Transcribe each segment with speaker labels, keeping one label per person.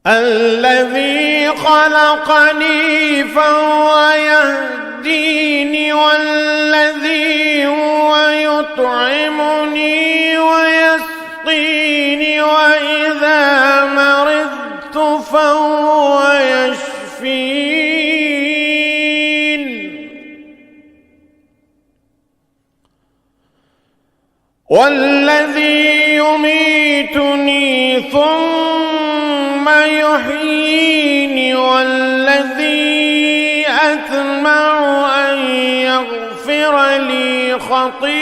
Speaker 1: الذي خلقني فهو يهديني والذي هو يطعمني ويسقيني وإذا مرضت فهو يشفين والذي يميتني ثم يحييني والذي أطمع أن يغفر لي خطيئتي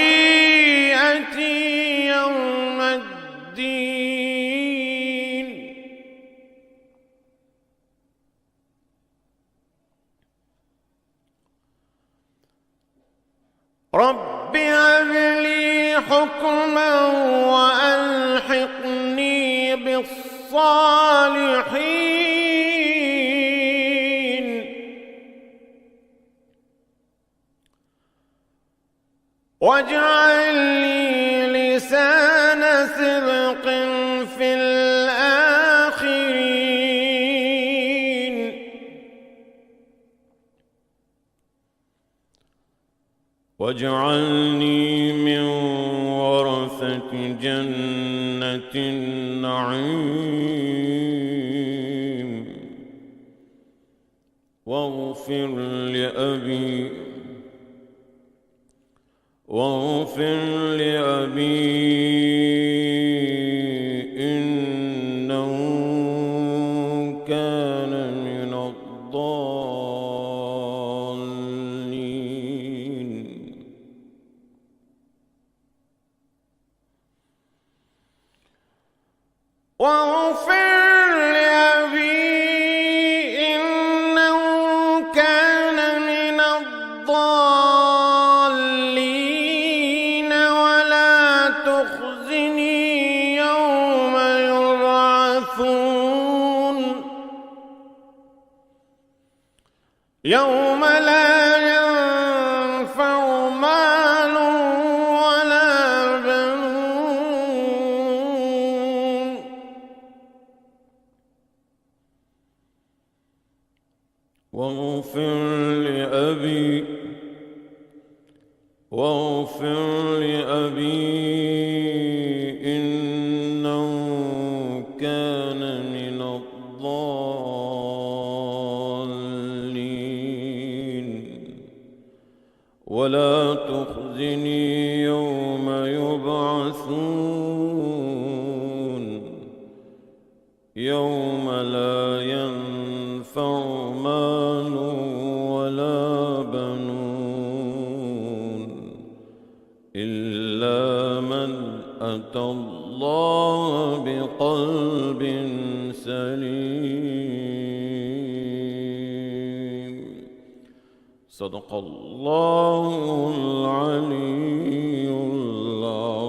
Speaker 1: يوم الدين رب هب لي حكما وألحقني بالصالحين واجعل لي لسان صدق في الآخرين واجعلني من ورثة جنة النعيم واغفر لأبي إنه كان من الضالين واغفر لأبي إنه كان من الضالين ولا تخزني يوم يبعثون يوم لا ينفع مال ولا بنون واغفر لأبي إنه كان من الضالين ولا تخزني يوم يبعثون يوم لا ينفع مال ولا بنون إلا من أتى الله بقلب سليم صدق الله العلي العظيم.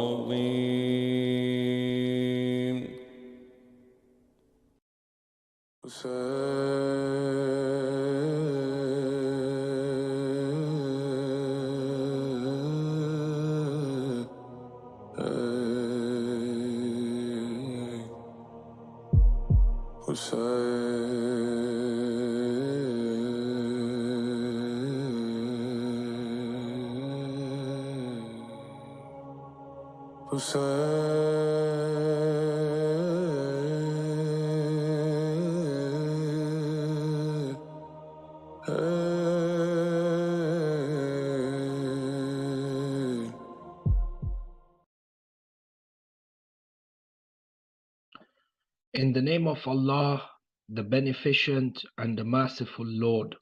Speaker 2: In the name of Allah, the Beneficent and the Merciful Lord,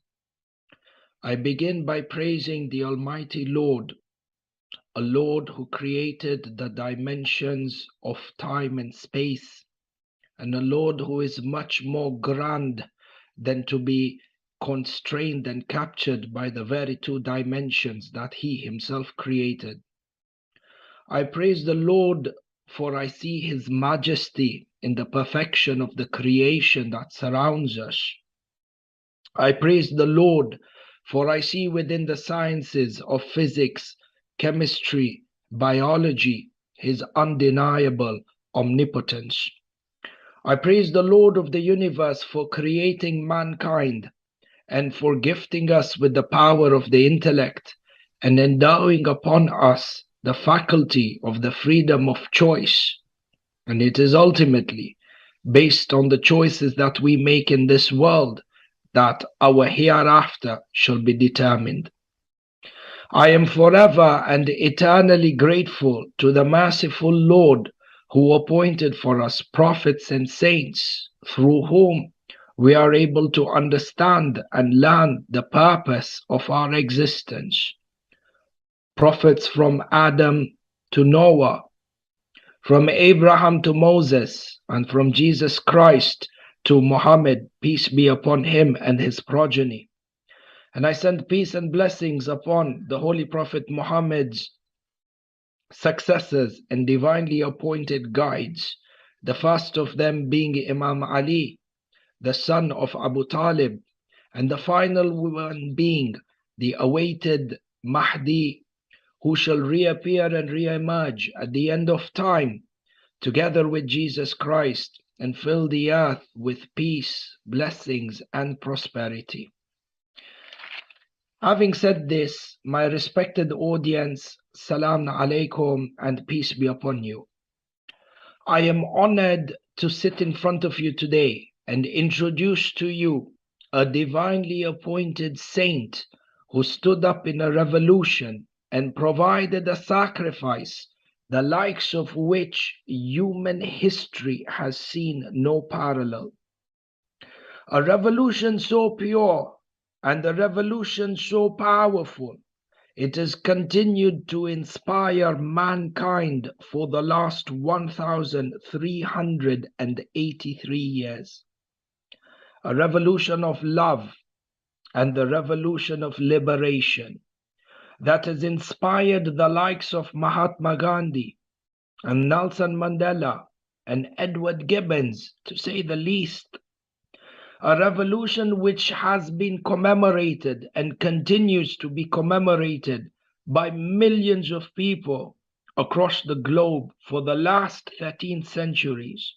Speaker 2: I begin by praising the Almighty Lord, a Lord who created the dimensions of time and space, and a Lord who is much more grand than to be constrained and captured by the very two dimensions that He Himself created. I praise the Lord, for I see His majesty in the perfection of the creation that surrounds us. I praise the Lord, for I see within the sciences of physics, chemistry, biology, His undeniable omnipotence. I praise the Lord of the universe for creating mankind and for gifting us with the power of the intellect and endowing upon us the faculty of the freedom of choice. And it is ultimately based on the choices that we make in this world that our hereafter shall be determined. I am forever and eternally grateful to the merciful Lord who appointed for us prophets and saints, through whom we are able to understand and learn the purpose of our existence. Prophets from Adam to Noah, from Abraham to Moses, and from Jesus Christ to Muhammad, peace be upon him and his progeny. And I send peace and blessings upon the Holy Prophet Muhammad's successors and divinely appointed guides, the first of them being Imam Ali, the son of Abu Talib, and the final one being the awaited Mahdi, who shall reappear and reemerge at the end of time, together with Jesus Christ, and fill the earth with peace, blessings, and prosperity. Having said this, my respected audience, Salam Alaikum and peace be upon you. I am honored to sit in front of you today and introduce to you a divinely appointed saint who stood up in a revolution and provided a sacrifice, the likes of which human history has seen no parallel. A revolution so pure and a revolution so powerful, it has continued to inspire mankind for the last 1,383 years. A revolution of love and the revolution of liberation that has inspired the likes of Mahatma Gandhi and Nelson Mandela and Edward Gibbons, to say the least. A revolution which has been commemorated and continues to be commemorated by millions of people across the globe for the last 13 centuries.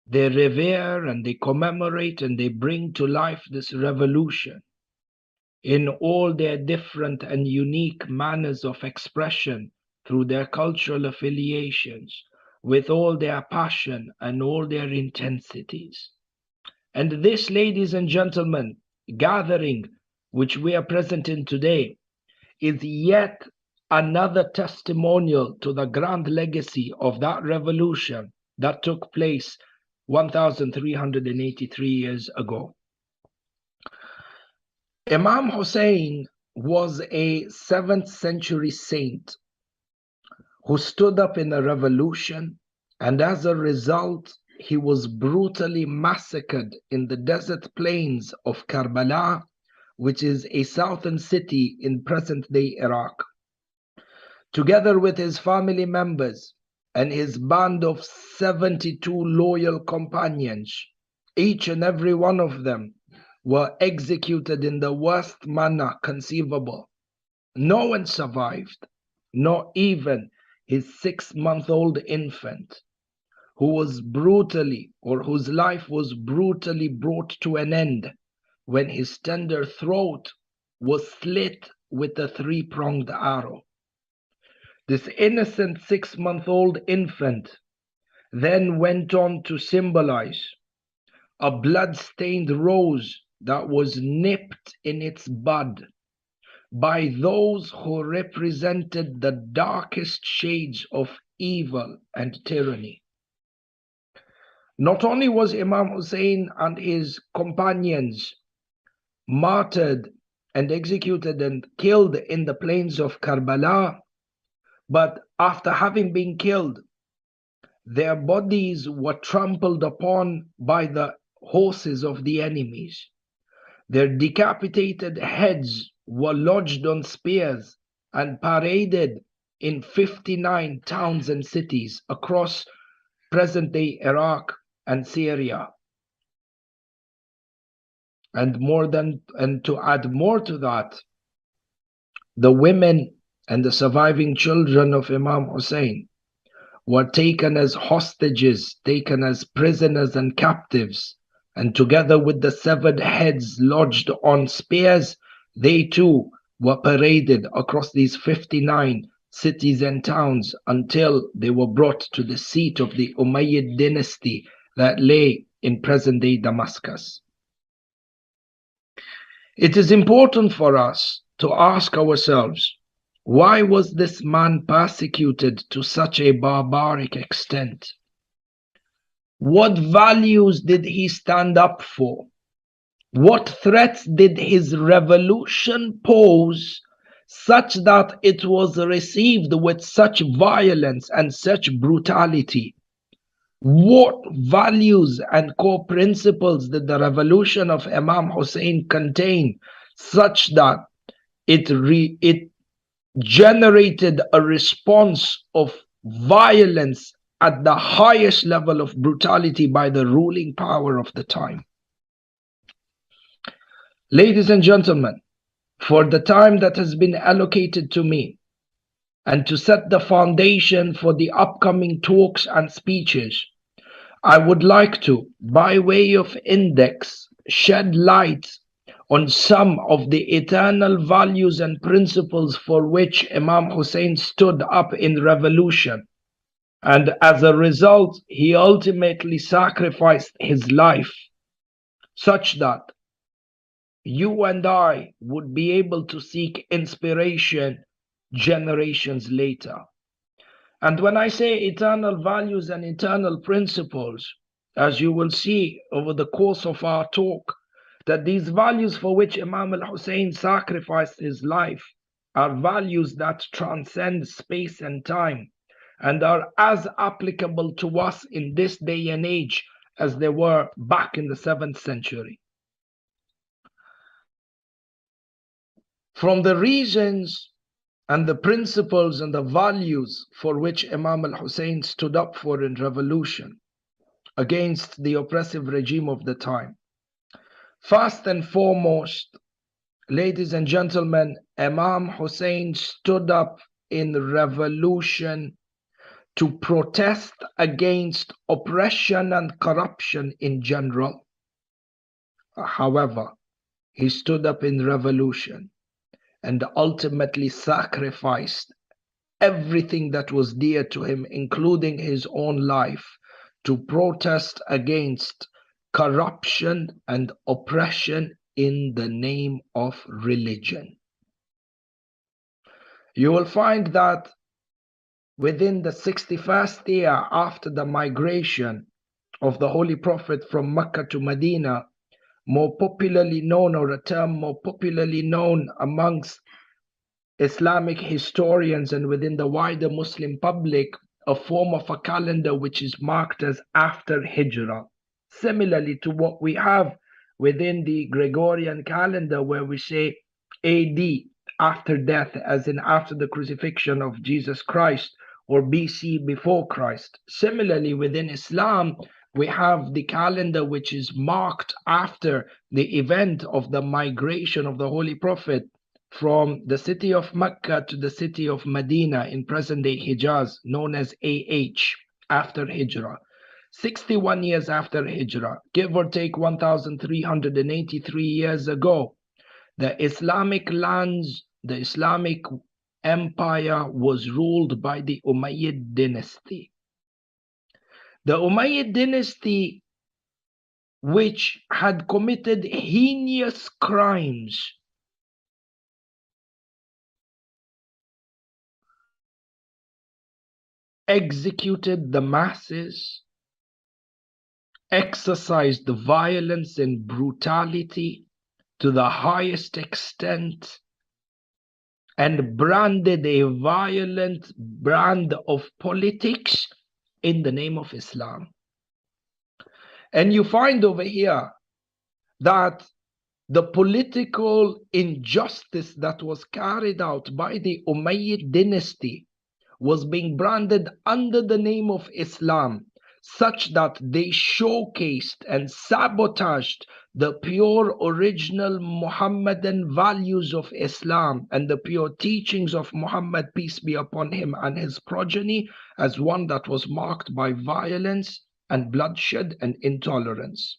Speaker 2: They revere and they commemorate and they bring to life this revolution in all their different and unique manners of expression through their cultural affiliations, with all their passion and all their intensities. And this, ladies and gentlemen, gathering which we are present in today is yet another testimonial to the grand legacy of that revolution that took place 1,383 years ago. Imam Hussain was a 7th century saint who stood up in a revolution, and as a result, he was brutally massacred in the desert plains of Karbala, which is a southern city in present-day Iraq. Together with his family members and his band of 72 loyal companions, each and every one of them were executed in the worst manner conceivable. No one survived, not even his 6-month-old infant, who was brutally, or whose life was brutally brought to an end when his tender throat was slit with a 3-pronged arrow. This innocent 6-month-old infant then went on to symbolize a blood-stained rose that was nipped in its bud by those who represented the darkest shades of evil and tyranny. Not only was Imam Hussain and his companions martyred and executed and killed in the plains of Karbala, but after having been killed, their bodies were trampled upon by the horses of the enemies. Their decapitated heads were lodged on spears and paraded in 59 towns and cities across present-day Iraq and Syria. And to add more to that, the women and the surviving children of Imam Hussain were taken as hostages, taken as prisoners and captives, and together with the severed heads lodged on spears, they too were paraded across these 59 cities and towns until they were brought to the seat of the Umayyad dynasty that lay in present-day Damascus. It is important for us to ask ourselves, why was this man persecuted to such a barbaric extent? What values did he stand up for? What threats did his revolution pose such that it was received with such violence and such brutality? What values and core principles did the revolution of Imam Hussain contain such that it generated a response of violence at the highest level of brutality by the ruling power of the time? Ladies and gentlemen, for the time that has been allocated to me and to set the foundation for the upcoming talks and speeches, I would like to, by way of index, shed light on some of the eternal values and principles for which Imam Hussain stood up in revolution. And as a result, he ultimately sacrificed his life such that you and I would be able to seek inspiration generations later. And when I say eternal values and eternal principles, as you will see over the course of our talk, that these values for which Imam al-Hussein sacrificed his life are values that transcend space and time and are as applicable to us in this day and age as they were back in the 7th century. From the reasons and the principles and the values for which Imam al-Hussein stood up for in revolution against the oppressive regime of the time. First and foremost, ladies and gentlemen, Imam Hussein stood up in revolution to protest against oppression and corruption in general. However, he stood up in revolution and ultimately sacrificed everything that was dear to him, including his own life, to protest against corruption and oppression in the name of religion. You will find that within the 61st year after the migration of the Holy Prophet from Mecca to Medina, more popularly known, or a term more popularly known amongst Islamic historians and within the wider Muslim public, a form of a calendar which is marked as after Hijrah, similarly to what we have within the Gregorian calendar, where we say AD, after death, as in after the crucifixion of Jesus Christ, or BC, before Christ. Similarly, within Islam, we have the calendar which is marked after the event of the migration of the Holy Prophet from the city of Mecca to the city of Medina in present-day Hijaz, known as AH, after Hijrah. 61 years after Hijrah, give or take 1,383 years ago, the Islamic lands, the Islamic empire was ruled by the Umayyad dynasty. The Umayyad dynasty, which had committed heinous crimes executed the masses, exercised violence and brutality to the highest extent, and branded a violent brand of politics in the name of Islam. And you find over here that the political injustice that was carried out by the Umayyad dynasty was being branded under the name of Islam, such that they showcased and sabotaged the pure original Muhammadan values of Islam and the pure teachings of Muhammad, peace be upon him, and his progeny as one that was marked by violence and bloodshed and intolerance.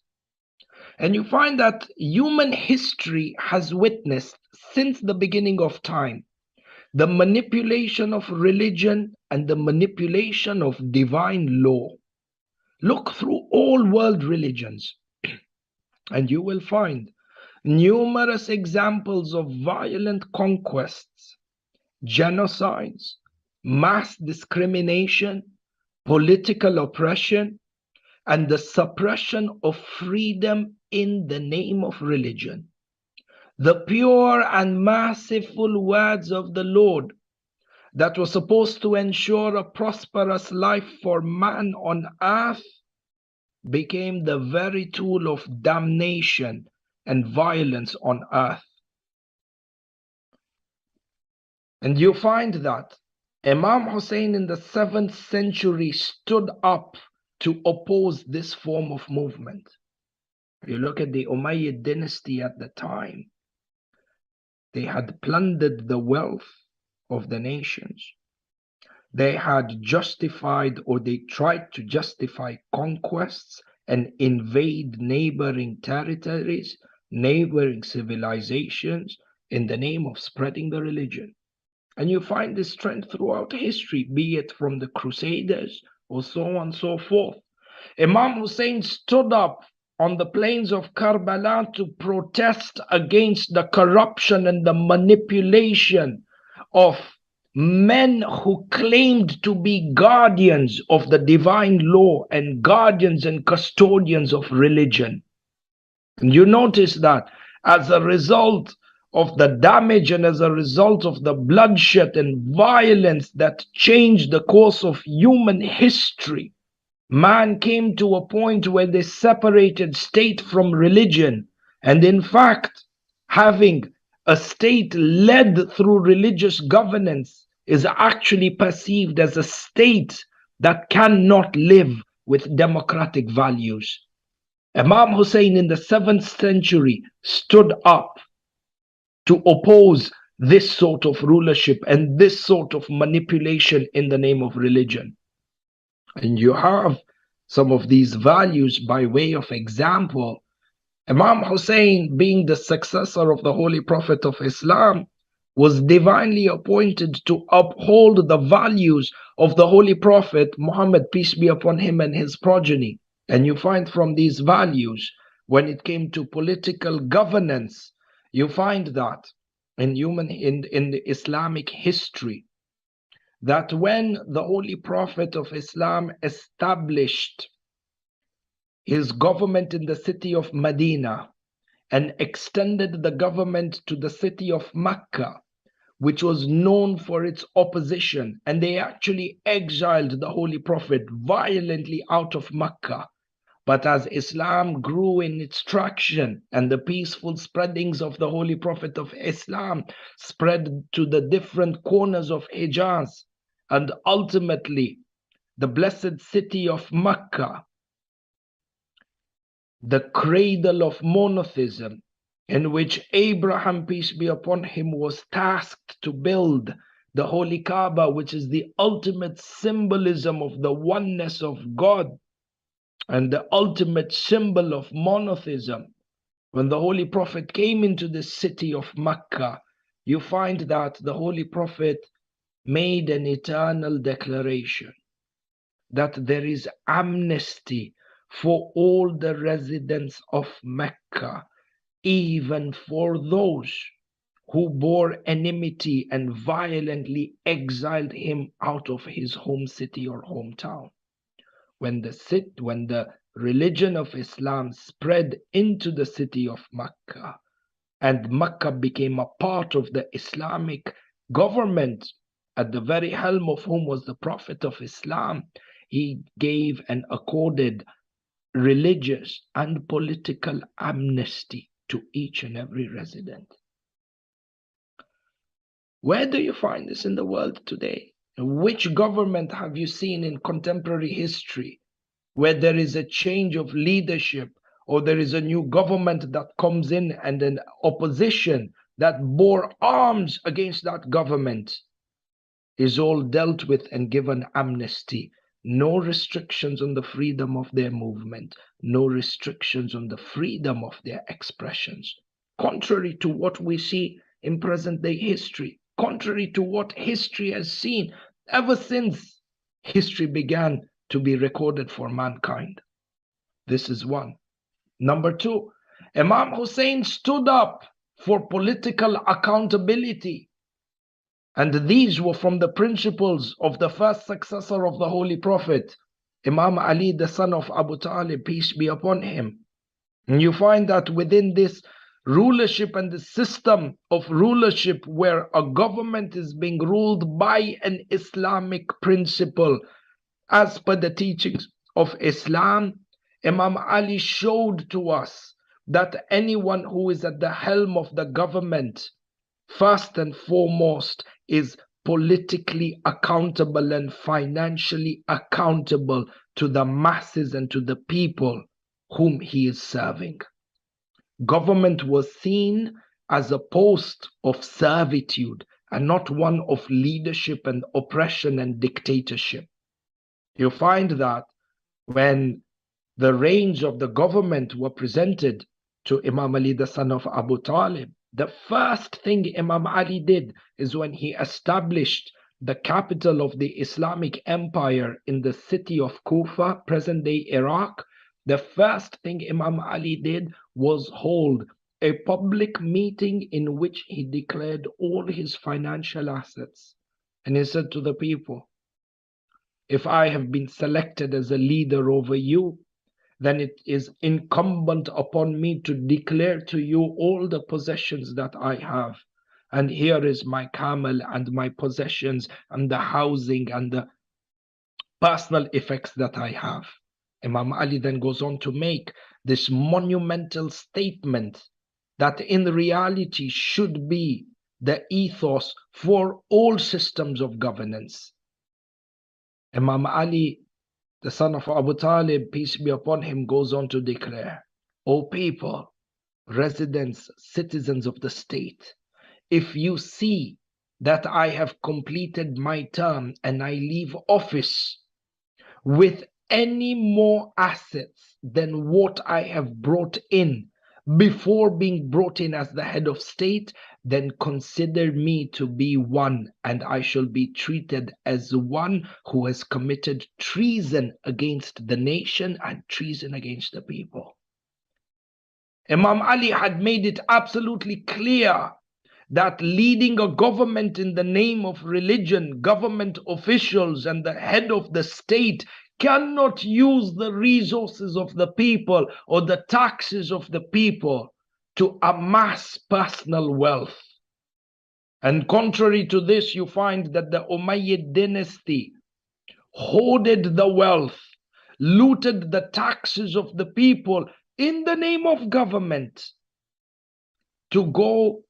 Speaker 2: And you find that human history has witnessed since the beginning of time the manipulation of religion and the manipulation of divine law. Look through all world religions, and you will find numerous examples of violent conquests, genocides, mass discrimination, political oppression, and the suppression of freedom in the name of religion. The pure and merciful words of the Lord that were supposed to ensure a prosperous life for man on earth became the very tool of damnation and violence on earth. And you find that Imam Hussain in the 7th century stood up to oppose this form of movement. You look at the Umayyad dynasty at the time, they had plundered the wealth of the nations. They had justified, or they tried to justify, conquests and invade neighboring territories, neighboring civilizations in the name of spreading the religion. And you find this trend throughout history, be it from the Crusaders or so on and so forth. Imam Hussein stood up on the plains of Karbala to protest against the corruption and the manipulation of men who claimed to be guardians of the divine law and guardians and custodians of religion. And you notice that as a result of the damage and as a result of the bloodshed and violence that changed the course of human history, man came to a point where they separated state from religion. And in fact, having a state led through religious governance is actually perceived as a state that cannot live with democratic values. Imam Hussein in the 7th century stood up to oppose this sort of rulership and this sort of manipulation in the name of religion. And you have some of these values by way of example. Imam Hussein, being the successor of the Holy Prophet of Islam, was divinely appointed to uphold the values of the Holy Prophet Muhammad, peace be upon him, and his progeny. And you find from these values, when it came to political governance, you find that in the Islamic history, that when the Holy Prophet of Islam established his government in the city of Medina and extended the government to the city of Mecca, which was known for its opposition, and they actually exiled the Holy Prophet violently out of Mecca. But as Islam grew in its traction and the peaceful spreadings of the Holy Prophet of Islam spread to the different corners of Hijaz, and ultimately the blessed city of Mecca, the cradle of monotheism, in which Abraham, peace be upon him, was tasked to build the Holy Kaaba, which is the ultimate symbolism of the oneness of God and the ultimate symbol of monotheism. When the Holy Prophet came into the city of Mecca, you find that the Holy Prophet made an eternal declaration that there is amnesty for all the residents of Mecca, even for those who bore enmity and violently exiled him out of his home city or hometown. When the religion of Islam spread into the city of Mecca, and Mecca became a part of the Islamic government, at the very helm of whom was the Prophet of Islam, he gave and accorded religious and political amnesty to each and every resident. Where do you find this in the world today? Which government have you seen in contemporary history where there is a change of leadership or there is a new government that comes in and an opposition that bore arms against that government, is all dealt with and given amnesty. No restrictions on the freedom of their movement, no restrictions on the freedom of their expressions. Contrary to what we see in present day history, contrary to what history has seen ever since history began to be recorded for mankind. This is one. Number two, Imam Hussein stood up for political accountability. And these were from the principles of the first successor of the Holy Prophet, Imam Ali, the son of Abu Talib, peace be upon him. And you find that within this rulership and the system of rulership where a government is being ruled by an Islamic principle, as per the teachings of Islam, Imam Ali showed to us that anyone who is at the helm of the government, first and foremost, is politically accountable and financially accountable to the masses and to the people whom he is serving. Government was seen as a post of servitude and not one of leadership and oppression and dictatorship. You find that when the reins of the government were presented to Imam Ali, the son of Abu Talib, the first thing Imam Ali did is when he established the capital of the Islamic Empire in the city of Kufa, present-day Iraq, the first thing Imam Ali did was hold a public meeting in which he declared all his financial assets. And he said to the people, if I have been selected as a leader over you, then it is incumbent upon me to declare to you all the possessions that I have. And here is my camel and my possessions and the housing and the personal effects that I have. Imam Ali then goes on to make this monumental statement that in reality should be the ethos for all systems of governance. Imam Ali, the son of Abu Talib, peace be upon him, goes on to declare, O people, residents, citizens of the state, if you see that I have completed my term and I leave office with any more assets than what I have brought in before being brought in as the head of state, then consider me to be one, and I shall be treated as one who has committed treason against the nation and treason against the people. Imam Ali had made it absolutely clear that leading a government in the name of religion, government officials and the head of the state cannot use the resources of the people or the taxes of the people to amass personal wealth. And contrary to this, you find that the Umayyad dynasty hoarded the wealth, looted the taxes of the people in the name of government to go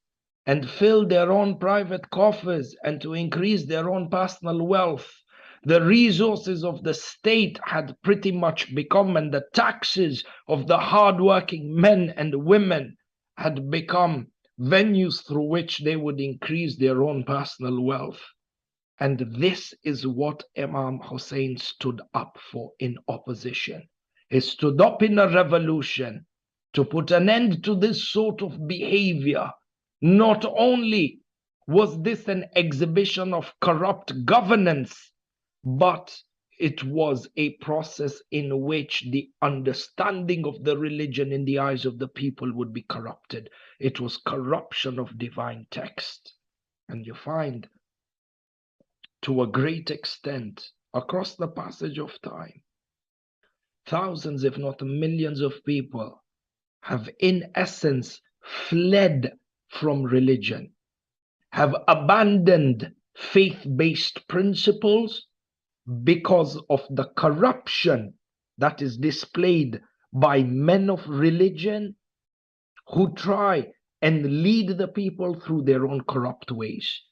Speaker 2: and fill their own private coffers and to increase their own personal wealth. The resources of the state had pretty much become, and the taxes of the hardworking men and women had become venues through which they would increase their own personal wealth. And this is what Imam Hussein stood up for in opposition. He stood up in a revolution to put an end to this sort of behavior. Not only was this an exhibition of corrupt governance, but it was a process in which the understanding of the religion in the eyes of the people would be corrupted. It was corruption of divine text. And you find, to a great extent, across the passage of time, thousands, if not millions of people have in essence fled from religion, have abandoned faith-based principles because of the corruption that is displayed by men of religion who try and lead the people through their own corrupt ways.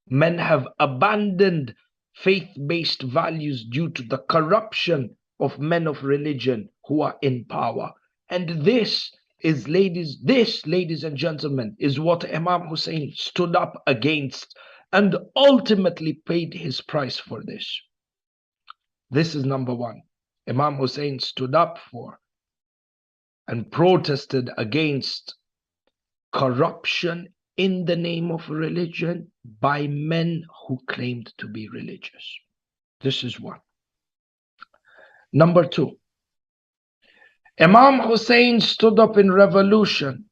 Speaker 2: Men have abandoned faith-based values due to the corruption of men of religion who are in power. And this, ladies and gentlemen, is what Imam Hussein stood up against and ultimately paid his price for this. This is number one. Imam Hussein stood up for and protested against corruption in the name of religion by men who claimed to be religious. This is one. Number two, Imam Hussein stood up in revolution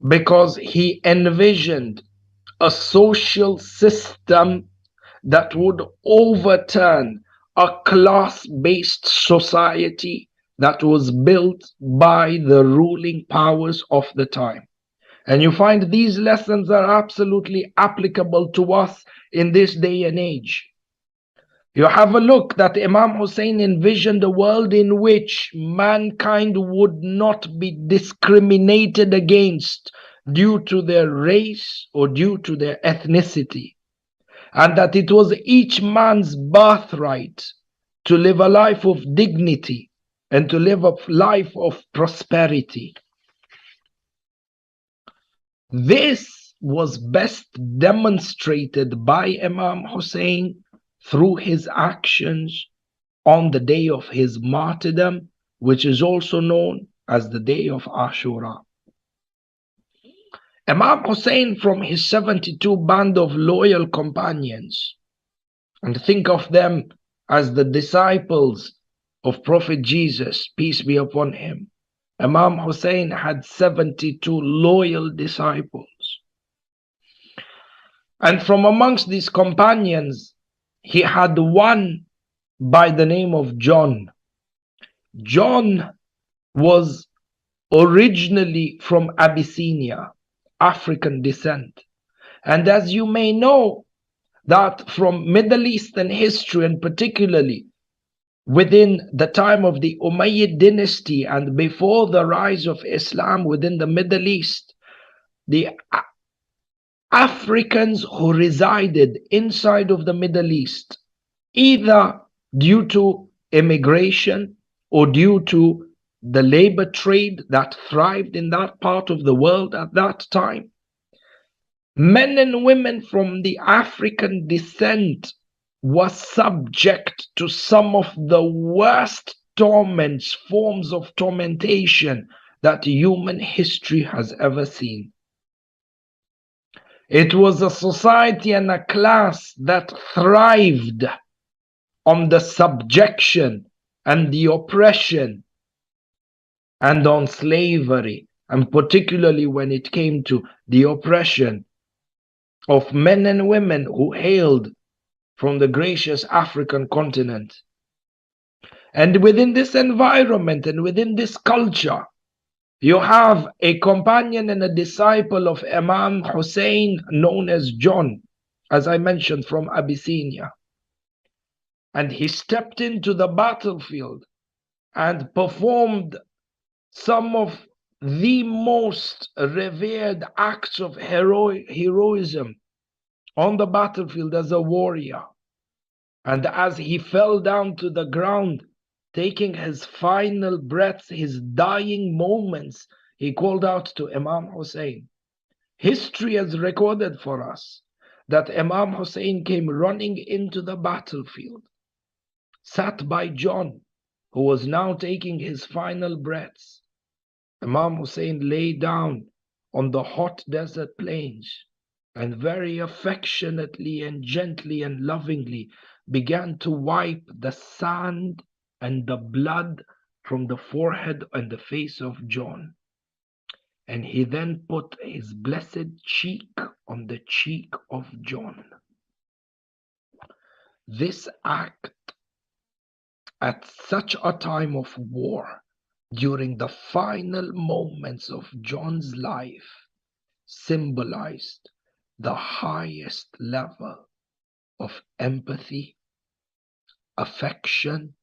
Speaker 2: because he envisioned a social system that would overturn a class-based society that was built by the ruling powers of the time. And you find these lessons are absolutely applicable to us in this day and age. You have a look that Imam Hussein envisioned a world in which mankind would not be discriminated against due to their race or due to their ethnicity, and that it was each man's birthright to live a life of dignity and to live a life of prosperity. This was best demonstrated by Imam Hussein through his actions on the day of his martyrdom, which is also known as the day of Ashura. Imam Hussein, from his 72 band of loyal companions, and think of them as the disciples of Prophet Jesus, peace be upon him. Imam Hussein had 72 loyal disciples. And from amongst these companions, he had one by the name of John. John was originally from Abyssinia, African descent. And as you may know, that from Middle Eastern history, and particularly within the time of the Umayyad dynasty and before the rise of Islam within the Middle East, the Africans who resided inside of the Middle East, either due to immigration or due to the labor trade that thrived in that part of the world at that time, men and women from the African descent were subject to some of the worst torments, forms of tormentation that human history has ever seen. It was a society and a class that thrived on the subjection and the oppression and on slavery, and particularly when it came to the oppression of men and women who hailed from the gracious African continent. And within this environment and within this culture, you have a companion and a disciple of Imam Hussein known as John, as I mentioned, from Abyssinia. And he stepped into the battlefield and performed some of the most revered acts of heroism on the battlefield as a warrior. And as he fell down to the ground, taking his final breaths, his dying moments, he called out to Imam Hussein. History has recorded for us that Imam Hussein came running into the battlefield, sat by John, who was now taking his final breaths. Imam Hussein lay down on the hot desert plains and very affectionately and gently and lovingly began to wipe the sand and the blood from the forehead and the face of John. And he then put his blessed cheek on the cheek of John. This act at such a time of war, during the final moments of John's life, symbolized the highest level of empathy, affection,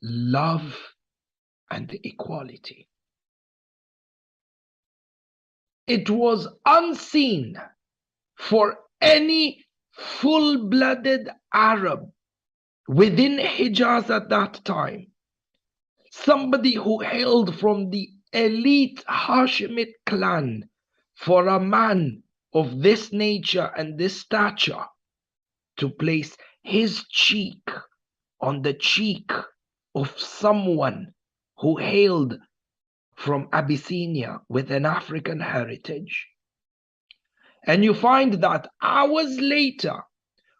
Speaker 2: love, and equality. It was unseen for any full-blooded Arab within Hijaz at that time somebody who hailed from the elite Hashemite clan, for a man of this nature and this stature to place his cheek on the cheek of someone who hailed from Abyssinia with an African heritage. And you find that hours later,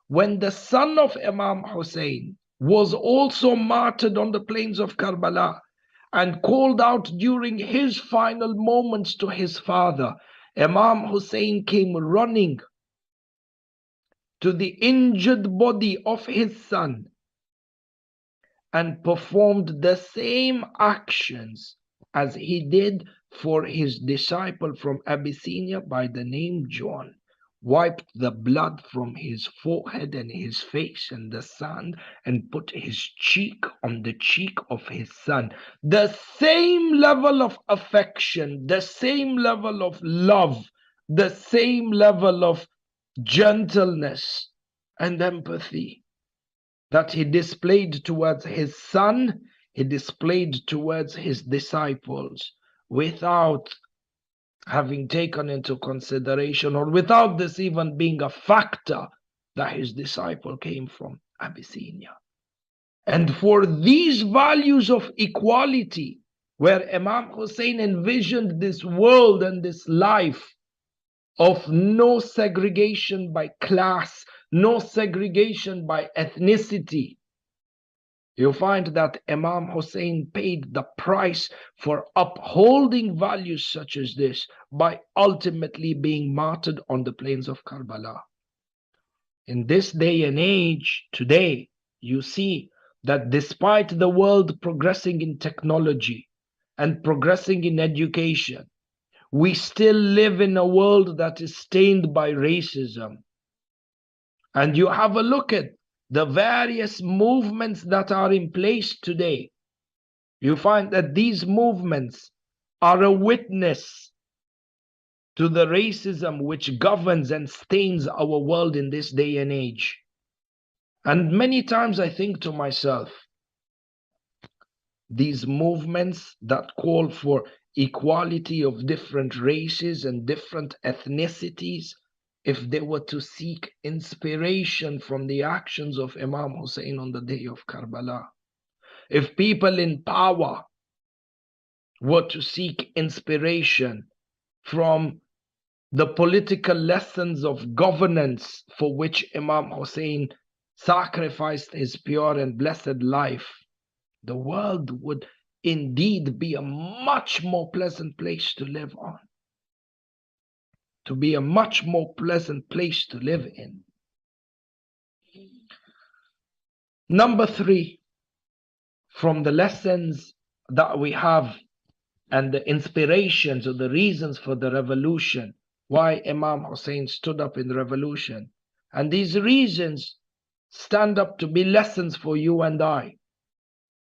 Speaker 2: when the son of Imam Hussein was also martyred on the plains of Karbala and called out during his final moments to his father, Imam Hussein came running to the injured body of his son and performed the same actions as he did for his disciple from Abyssinia by the name John, wiped the blood from his forehead and his face and the sand, and put his cheek on the cheek of his son. The same level of affection, the same level of love, the same level of gentleness and empathy that he displayed towards his son, he displayed towards his disciples, without having taken into consideration, or without this even being a factor, that his disciple came from Abyssinia. And for these values of equality, where Imam Hussein envisioned this world and this life of no segregation by class, no segregation by ethnicity, you find that Imam Hussein paid the price for upholding values such as this by ultimately being martyred on the plains of Karbala. In this day and age, today, you see that despite the world progressing in technology and progressing in education, we still live in a world that is stained by racism. And you have a look at the various movements that are in place today. You find that these movements are a witness to the racism which governs and stains our world in this day and age. And many times I think to myself, these movements that call for equality of different races and different ethnicities, if they were to seek inspiration from the actions of Imam Hussein on the day of Karbala, if people in power were to seek inspiration from the political lessons of governance for which Imam Hussein sacrificed his pure and blessed life, the world would indeed be a much more pleasant place to live on. To be a much more pleasant place to live in. Number 3, from the lessons that we have and the inspirations or the reasons for the revolution, why Imam Hussein stood up in the revolution. And these reasons stand up to be lessons for you and I,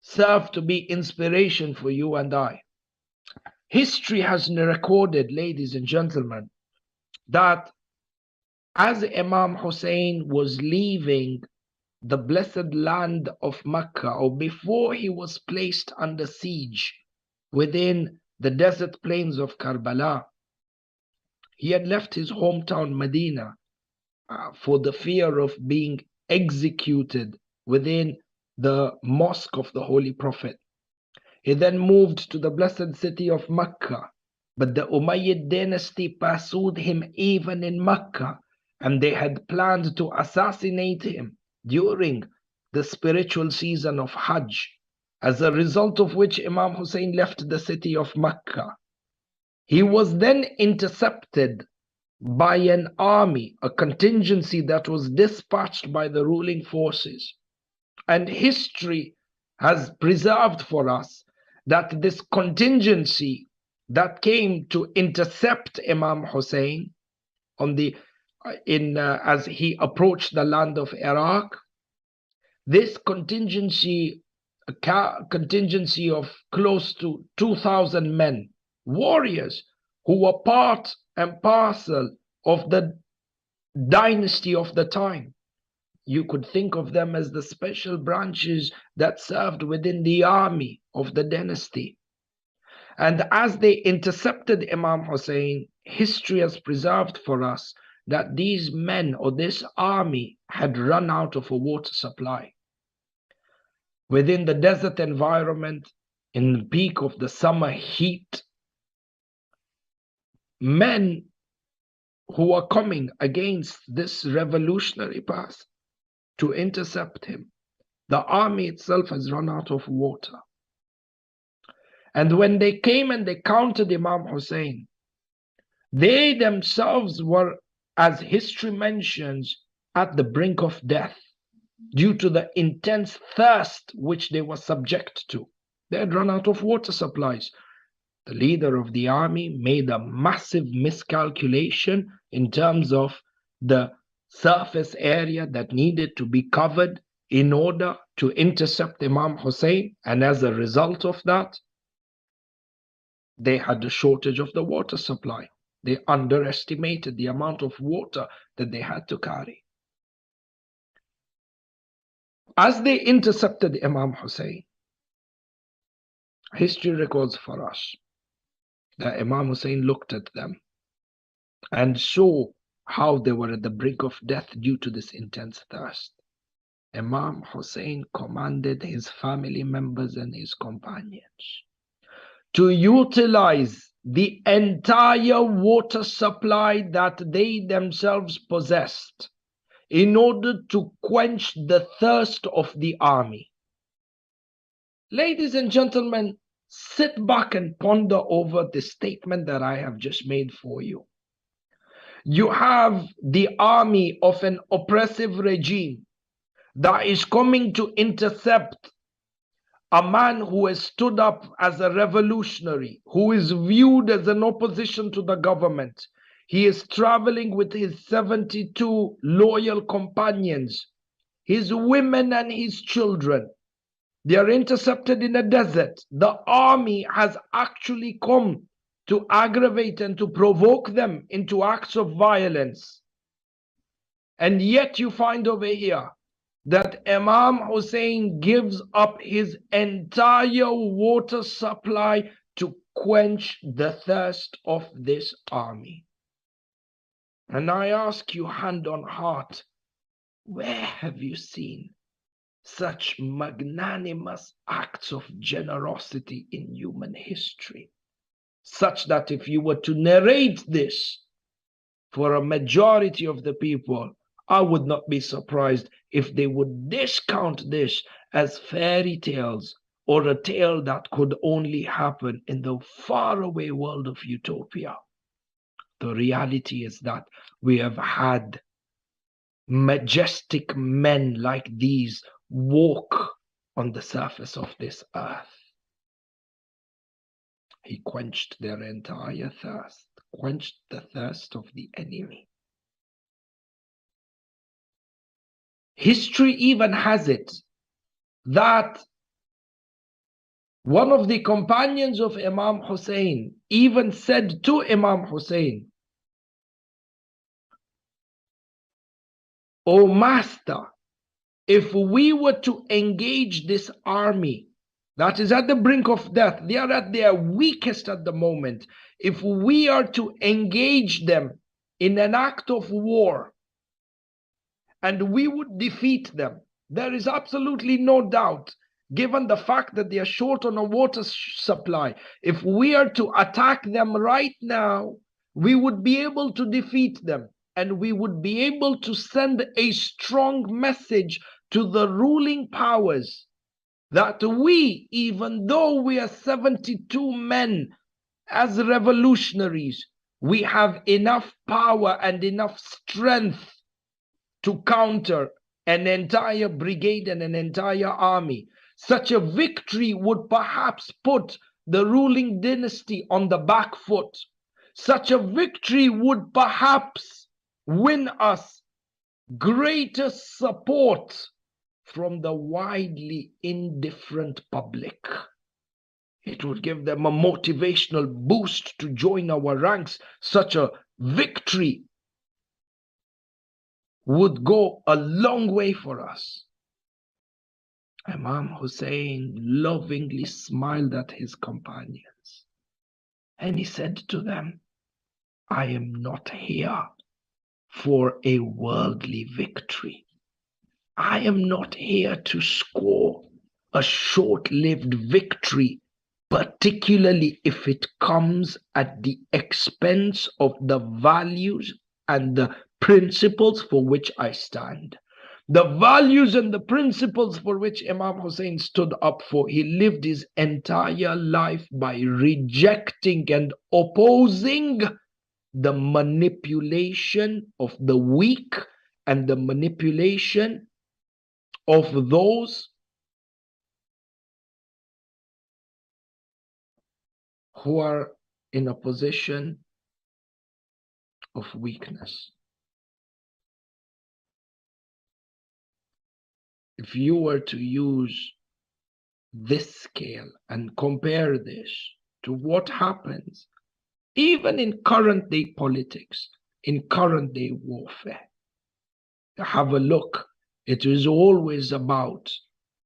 Speaker 2: serve to be inspiration for you and I. History has recorded, ladies and gentlemen, that as Imam Hussein was leaving the blessed land of Mecca, or before he was placed under siege within the desert plains of Karbala, he had left his hometown Medina for the fear of being executed within the mosque of the Holy Prophet. He then moved to the blessed city of Mecca, but the Umayyad dynasty pursued him even in Mecca, and they had planned to assassinate him during the spiritual season of Hajj, as a result of which Imam Hussein left the city of Mecca. He was then intercepted by an army, a contingency that was dispatched by the ruling forces. And history has preserved for us that this contingency that came to intercept Imam Hussein as he approached the land of Iraq, this contingency of close to 2,000 men, warriors, who were part and parcel of the dynasty of the time. You could think of them as the special branches that served within the army of the dynasty. And as they intercepted Imam Hussain, history has preserved for us that these men or this army had run out of a water supply. Within the desert environment, in the peak of the summer heat, men who are coming against this revolutionary path to intercept him, the army itself has run out of water. And when they came and they counted Imam Hussain, they themselves were, as history mentions, at the brink of death due to the intense thirst which they were subject to. They had run out of water supplies. The leader of the army made a massive miscalculation in terms of the surface area that needed to be covered in order to intercept Imam Hussain, and as a result of that, they had a shortage of the water supply. They underestimated the amount of water that they had to carry. As they intercepted Imam Hussain, history records for us that Imam Hussain looked at them and saw how they were at the brink of death due to this intense thirst. Imam Hussain commanded his family members and his companions to utilize the entire water supply that they themselves possessed in order to quench the thirst of the army. Ladies and gentlemen, sit back and ponder over the statement that I have just made for you. You have the army of an oppressive regime that is coming to intercept a man who has stood up as a revolutionary, who is viewed as an opposition to the government. He is traveling with his 72 loyal companions, his women and his children. They are intercepted in a desert. The army has actually come to aggravate and to provoke them into acts of violence. And yet you find over here that Imam Hussain gives up his entire water supply to quench the thirst of this army. And I ask you, hand on heart, where have you seen such magnanimous acts of generosity in human history? Such that if you were to narrate this for a majority of the people, I would not be surprised if they would discount this as fairy tales or a tale that could only happen in the faraway world of utopia. The reality is that we have had majestic men like these walk on the surface of this earth. He quenched their entire thirst, quenched the thirst of the enemy. History even has it that one of the companions of Imam Hussain even said to Imam Hussain, "O Master, if we were to engage this army that is at the brink of death, they are at their weakest at the moment, if we are to engage them in an act of war, and we would defeat them, there is absolutely no doubt, given the fact that they are short on a water supply, if we are to attack them right now, we would be able to defeat them, and we would be able to send a strong message to the ruling powers that we, even though we are 72 men as revolutionaries, we have enough power and enough strength to counter an entire brigade and an entire army. Such a victory would perhaps put the ruling dynasty on the back foot. Such a victory would perhaps win us greater support from the widely indifferent public. It would give them a motivational boost to join our ranks. Such a victory would go a long way for us. Imam Hussain lovingly smiled at his companions and he said to them, I am not here for a worldly victory. I am not here to score a short-lived victory, particularly if it comes at the expense of the values and the principles for which I stand. The values and the principles for which Imam Hussein stood up for, he lived his entire life by rejecting and opposing the manipulation of the weak and the manipulation of those who are in a position of weakness. If you were to use this scale and compare this to what happens even in current day politics, in current day warfare, have a look. It is always about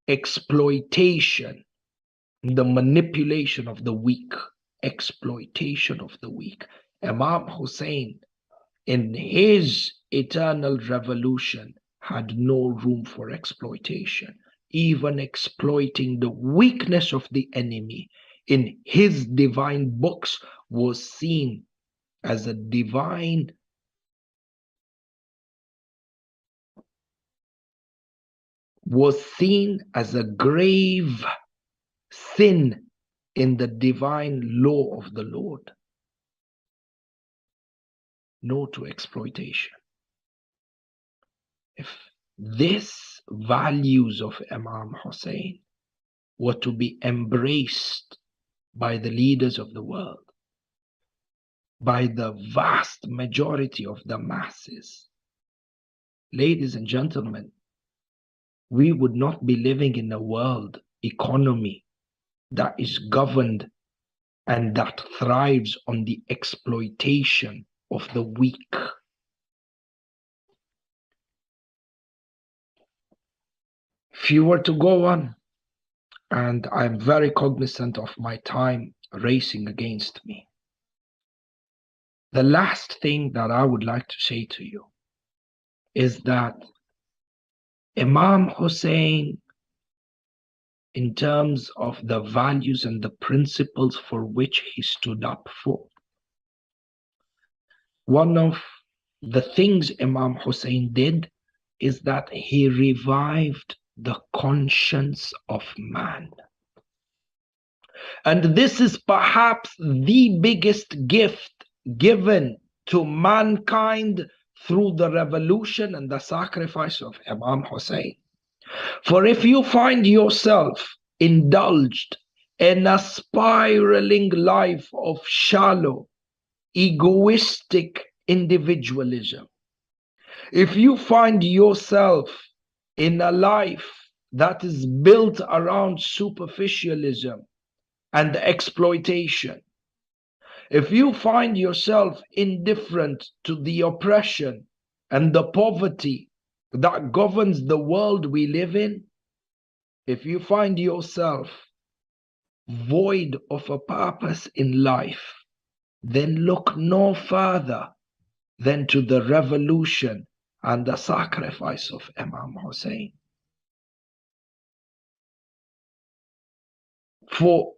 Speaker 2: exploitation, the manipulation of the weak, exploitation of the weak. Imam Hussein, in his eternal revolution, had no room for exploitation, even exploiting the weakness of the enemy in his divine books was seen as a divine was seen as a grave sin in the divine law of the Lord. No to exploitation. If these values of Imam Hussein were to be embraced by the leaders of the world, by the vast majority of the masses, ladies and gentlemen, we would not be living in a world economy that is governed and that thrives on the exploitation of the weak. If you were to go on, and I'm very cognizant of my time racing against me, the last thing that I would like to say to you is that Imam Hussein, in terms of the values and the principles for which he stood up for, one of the things Imam Hussein did is that he revived the conscience of man. And this is perhaps the biggest gift given to mankind through the revolution and the sacrifice of Imam Hussein. For if you find yourself indulged in a spiraling life of shallow, egoistic individualism, if you find yourself in a life that is built around superficialism and exploitation, if you find yourself indifferent to the oppression and the poverty that governs the world we live in, if you find yourself void of a purpose in life, then look no further than to the revolution and the sacrifice of Imam Hussein. For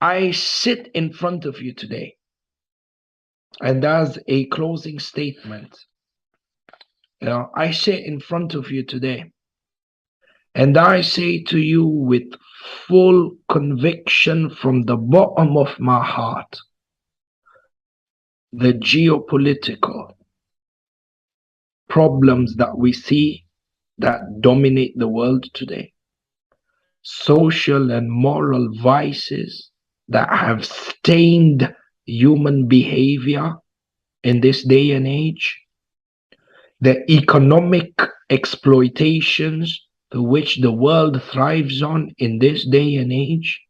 Speaker 2: I sit in front of you today, and as a closing statement, I sit in front of you today, and I say to you with full conviction from the bottom of my heart, the geopolitical problems that we see that dominate the world today, social and moral vices that have stained human behavior in this day and age, the economic exploitations to which the world thrives on in this day and age,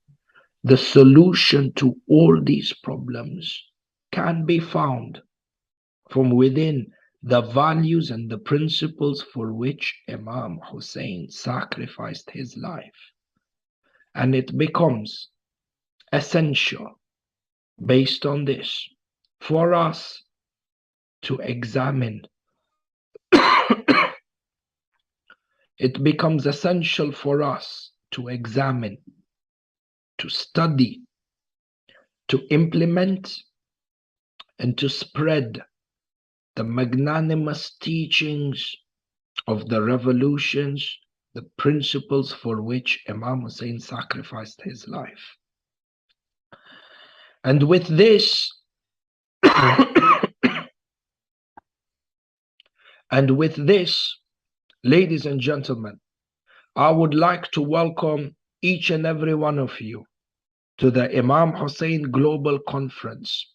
Speaker 2: the solution to all these problems can be found from within the values and the principles for which Imam Hussain sacrificed his life. And it becomes essential, based on this, for us to examine. It becomes essential for us to examine, to study, to implement, and to spread the magnanimous teachings of the revolutions, the principles for which Imam Hussein sacrificed his life. And with this, ladies and gentlemen, I would like to welcome each and every one of you to the Imam Hussain Global Conference.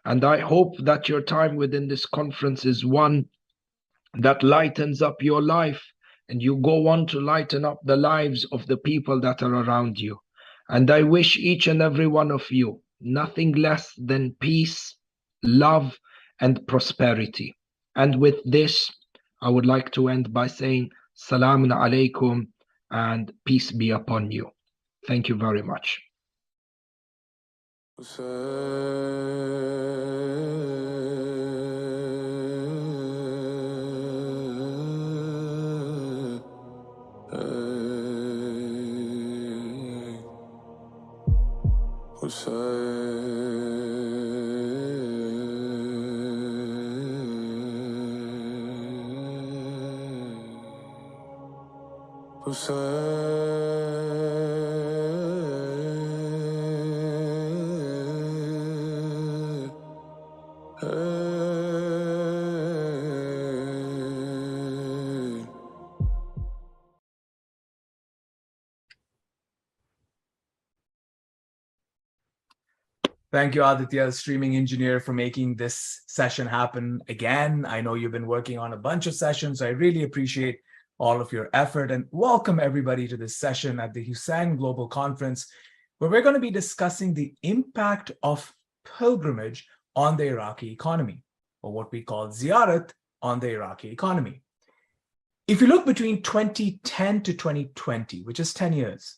Speaker 2: And I hope that your time within this conference is one that lightens up your life, and you go on to lighten up the lives of the people that are around you. And I wish each and every one of you nothing less than peace, love, and prosperity. And with this, I would like to end by saying Salamun alaikum and peace be upon you. Thank you very much.
Speaker 3: Thank you, Aditya, streaming engineer, for making this session happen again. I know you've been working on a bunch of sessions. I really appreciate all of your effort, and welcome everybody to this session at the Hussain Global Conference, where we're going to be discussing the impact of pilgrimage on the Iraqi economy, or what we call ziyarat on the Iraqi economy. If you look between 2010 to 2020, which is 10 years,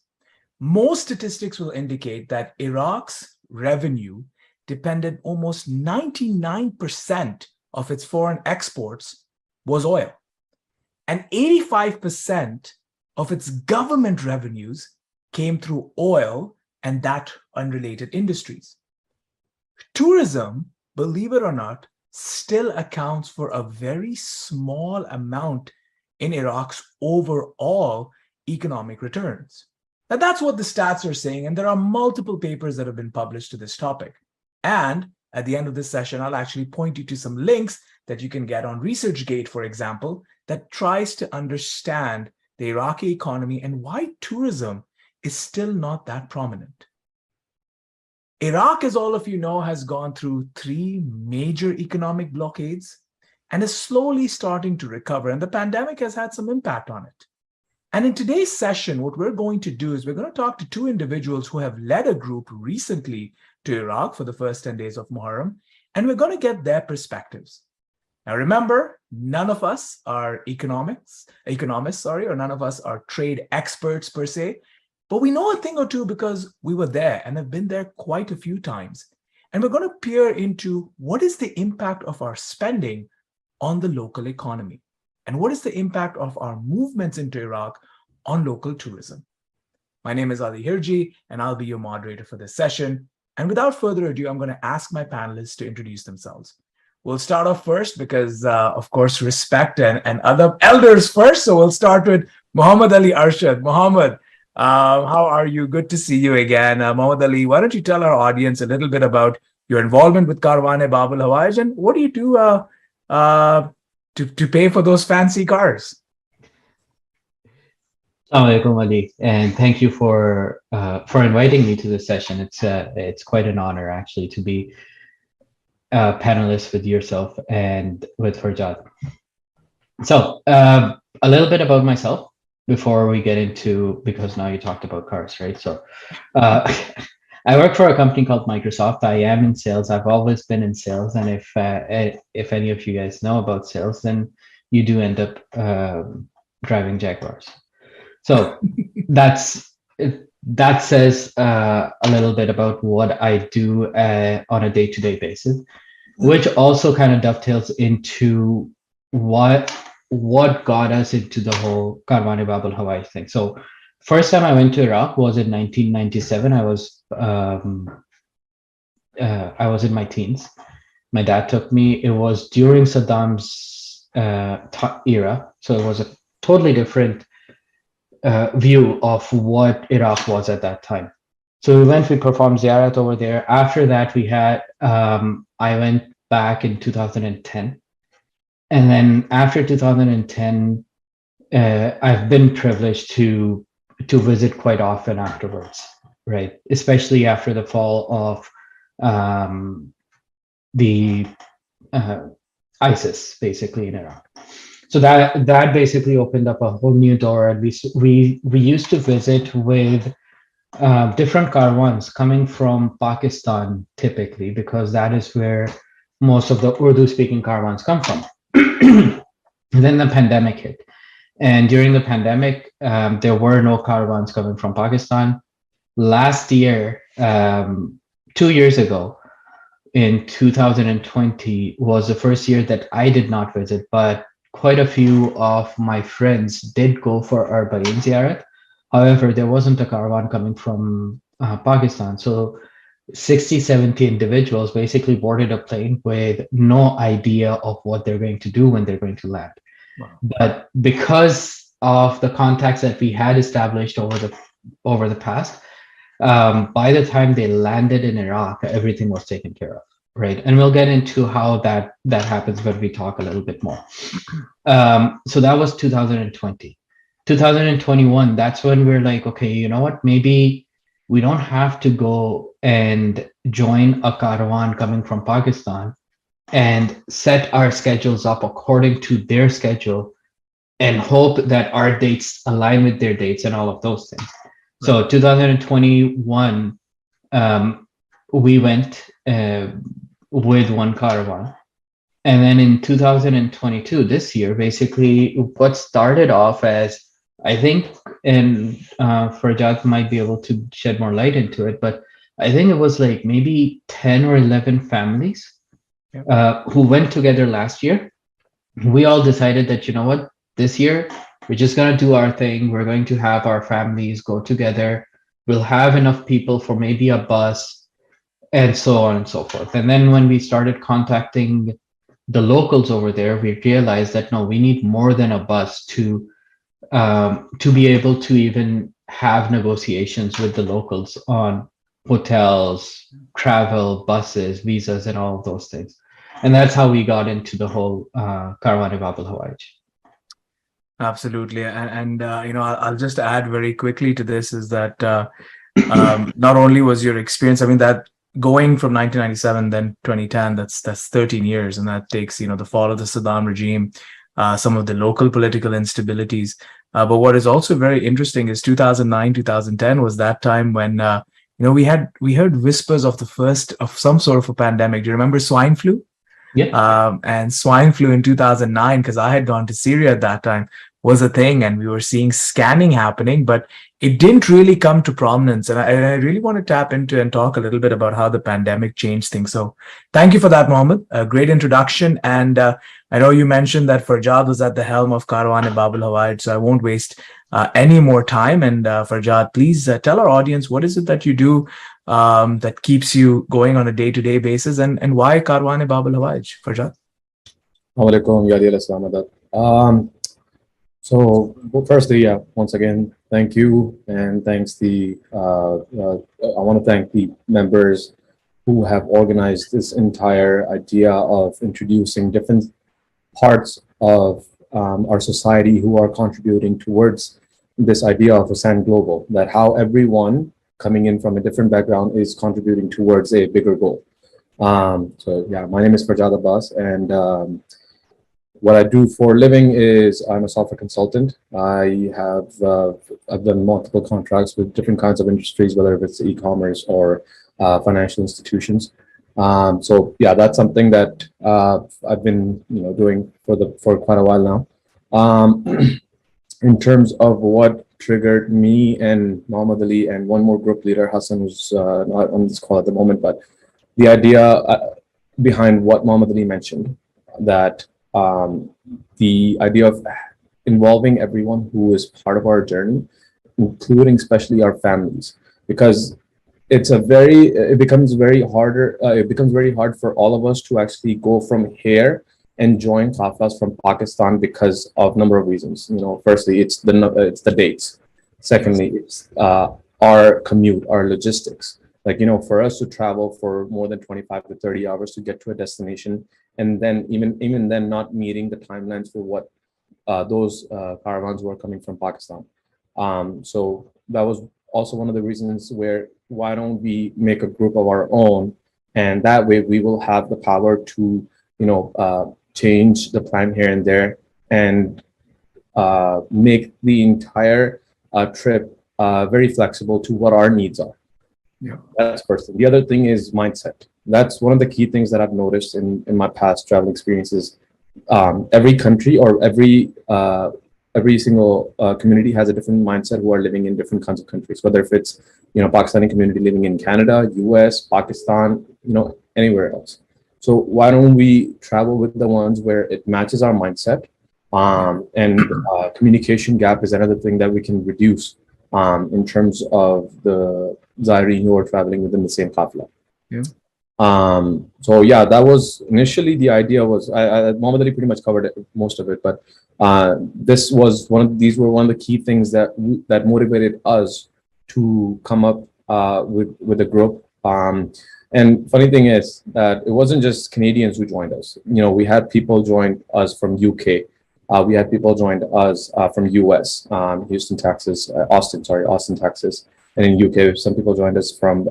Speaker 3: most statistics will indicate that Iraq's revenue depended almost 99% of its foreign exports was oil. And 85% of its government revenues came through oil and that unrelated industries. Tourism, believe it or not, still accounts for a very small amount in Iraq's overall economic returns. Now, that's what the stats are saying, and there are multiple papers that have been published to this topic. And at the end of this session, I'll actually point you to some links that you can get on ResearchGate, for example, that tries to understand the Iraqi economy and why tourism is still not that prominent. Iraq, as all of you know, has gone through 3 major economic blockades and is slowly starting to recover, and the pandemic has had some impact on it. And in today's session, what we're going to do is we're going to talk to 2 individuals who have led a group recently to Iraq for the first 10 days of Muharram, and we're going to get their perspectives. Now, remember, none of us are economists, or none of us are trade experts per se, but we know a thing or two because we were there and have been there quite a few times. And we're going to peer into what is the impact of our spending on the local economy, and what is the impact of our movements into Iraq on local tourism. My name is Ali Hirji, and I'll be your moderator for this session. And without further ado, I'm going to ask my panelists to introduce themselves. We'll start off first because, of course, respect and other elders first. So we'll start with Muhammad Ali Arshad. Muhammad, how are you? Good to see you again. Muhammad Ali, why don't you tell our audience a little bit about your involvement with Karwan-e-Bab al-Hawaj, and what do you do to pay for those fancy cars?
Speaker 4: Assalamu alaikum, Ali, and thank you for inviting me to this session. It's quite an honor actually to be a panelist with yourself and with Farjad. So a little bit about myself before we get into, because now you talked about cars, right? So I work for a company called Microsoft. I am in sales. I've always been in sales, and if any of you guys know about sales, then you do end up driving Jaguars. So that says a little bit about what I do on a day-to-day basis, which also kind of dovetails into what got us into the whole Karwan Bab al-Hawaj thing. So first time I went to Iraq was in 1997. I was in my teens. My dad took me. It was during Saddam's era, so it was a totally different view of what Iraq was at that time. So we performed ziyarat over there. After that, we had, I went back in 2010. And then after 2010, I've been privileged to visit quite often afterwards, right? Especially after the fall of the ISIS, basically in Iraq. So that basically opened up a whole new door, and we used to visit with different Karwans coming from Pakistan, typically, because that is where most of the Urdu-speaking Karwans come from. Then the pandemic hit, and during the pandemic, there were no Karwans coming from Pakistan. Last year, 2 years ago, in 2020, was the first year that I did not visit, but quite a few of my friends did go for Arba'in Ziyarat. However, there wasn't a caravan coming from Pakistan. So 60, 70 individuals basically boarded a plane with no idea of what they're going to do when they're going to land.
Speaker 3: Wow.
Speaker 4: But because of the contacts that we had established over the past, by the time they landed in Iraq, everything was taken care of. Right. And we'll get into how that happens when we talk a little bit more. So that was 2020. 2021, that's when we're like, okay, you know what? Maybe we don't have to go and join a caravan coming from Pakistan and set our schedules up according to their schedule and hope that our dates align with their dates and all of those things. Right. So 2021, we went with one caravan. And then in 2022, this year, basically what started off as, I think, and Farjad might be able to shed more light into it, but I think it was like maybe 10 or 11 families who went together last year. We all decided that, you know what, this year, we're just going to do our thing. We're going to have our families go together. We'll have enough people for maybe a bus, and so on and so forth. And then when we started contacting the locals over there, we realized that no, we need more than a bus to be able to even have negotiations with the locals on hotels, travel, buses, visas, and all of those things. And that's how we got into the whole Karwan Bab al-Hawaj.
Speaker 3: Absolutely. And I'll just add very quickly to this is that not only was your experience, I mean, that going from 1997, then 2010, that's 13 years. And that takes, the fall of the Saddam regime, some of the local political instabilities. But what is also very interesting is 2009, 2010 was that time when, we heard whispers of some sort of a pandemic. Do you remember swine flu?
Speaker 4: Yeah.
Speaker 3: And swine flu in 2009, because I had gone to Syria at that time, was a thing, and we were seeing scanning happening, but it didn't really come to prominence. And I really want to tap into and talk a little bit about how the pandemic changed things. So thank you for that, Mohammed. A great introduction. And I know you mentioned that Farjad was at the helm of Karwan Bab al-Hawaj, so I won't waste any more time. And Farjad, please tell our audience, what is it that you do that keeps you going on a day-to-day basis, and why Karwan Bab al-Hawaj, Farjad?
Speaker 5: So firstly, once again, thank you, and thanks I want to thank the members who have organized this entire idea of introducing different parts of our society who are contributing towards this idea of Hussain Global, that how everyone coming in from a different background is contributing towards a bigger goal. My name is Farjad Abbas, and what I do for a living is I'm a software consultant. I've done multiple contracts with different kinds of industries, whether it's e-commerce or financial institutions. So yeah, that's something that I've been doing for quite a while now. In terms of what triggered me and Muhammad Ali and one more group leader, Hassan, who's not on this call at the moment, but the idea behind what Muhammad Ali mentioned, that the idea of involving everyone who is part of our journey, including especially our families, because it becomes very hard for all of us to actually go from here and join Qaflas from Pakistan because of number of reasons. Firstly, it's the dates. Secondly, it's our commute, our logistics. For us to travel for more than 25 to 30 hours to get to a destination, and then even then not meeting the timelines for what those caravans were coming from Pakistan. So that was also one of the reasons why don't we make a group of our own, and that way we will have the power to change the plan here and there and make the entire trip very flexible to what our needs are.
Speaker 3: Yeah,
Speaker 5: that's first thing. The other thing is mindset. That's one of the key things that I've noticed in my past travel experiences. Every country or every single community has a different mindset who are living in different kinds of countries, whether if it's Pakistani community living in Canada, US, Pakistan, anywhere else. So why don't we travel with the ones where it matches our mindset? And communication gap is another thing that we can reduce in terms of the Zaireen who are traveling within the same qafla.
Speaker 3: Yeah.
Speaker 5: So yeah, that was initially the idea. Was Muhammad Ali pretty much covered most of it, but these were one of the key things that motivated us to come up with a group. And funny thing is that it wasn't just Canadians who joined us. We had people join us from UK. We had people joined us from US, Austin, Texas. And in UK, some people joined us from,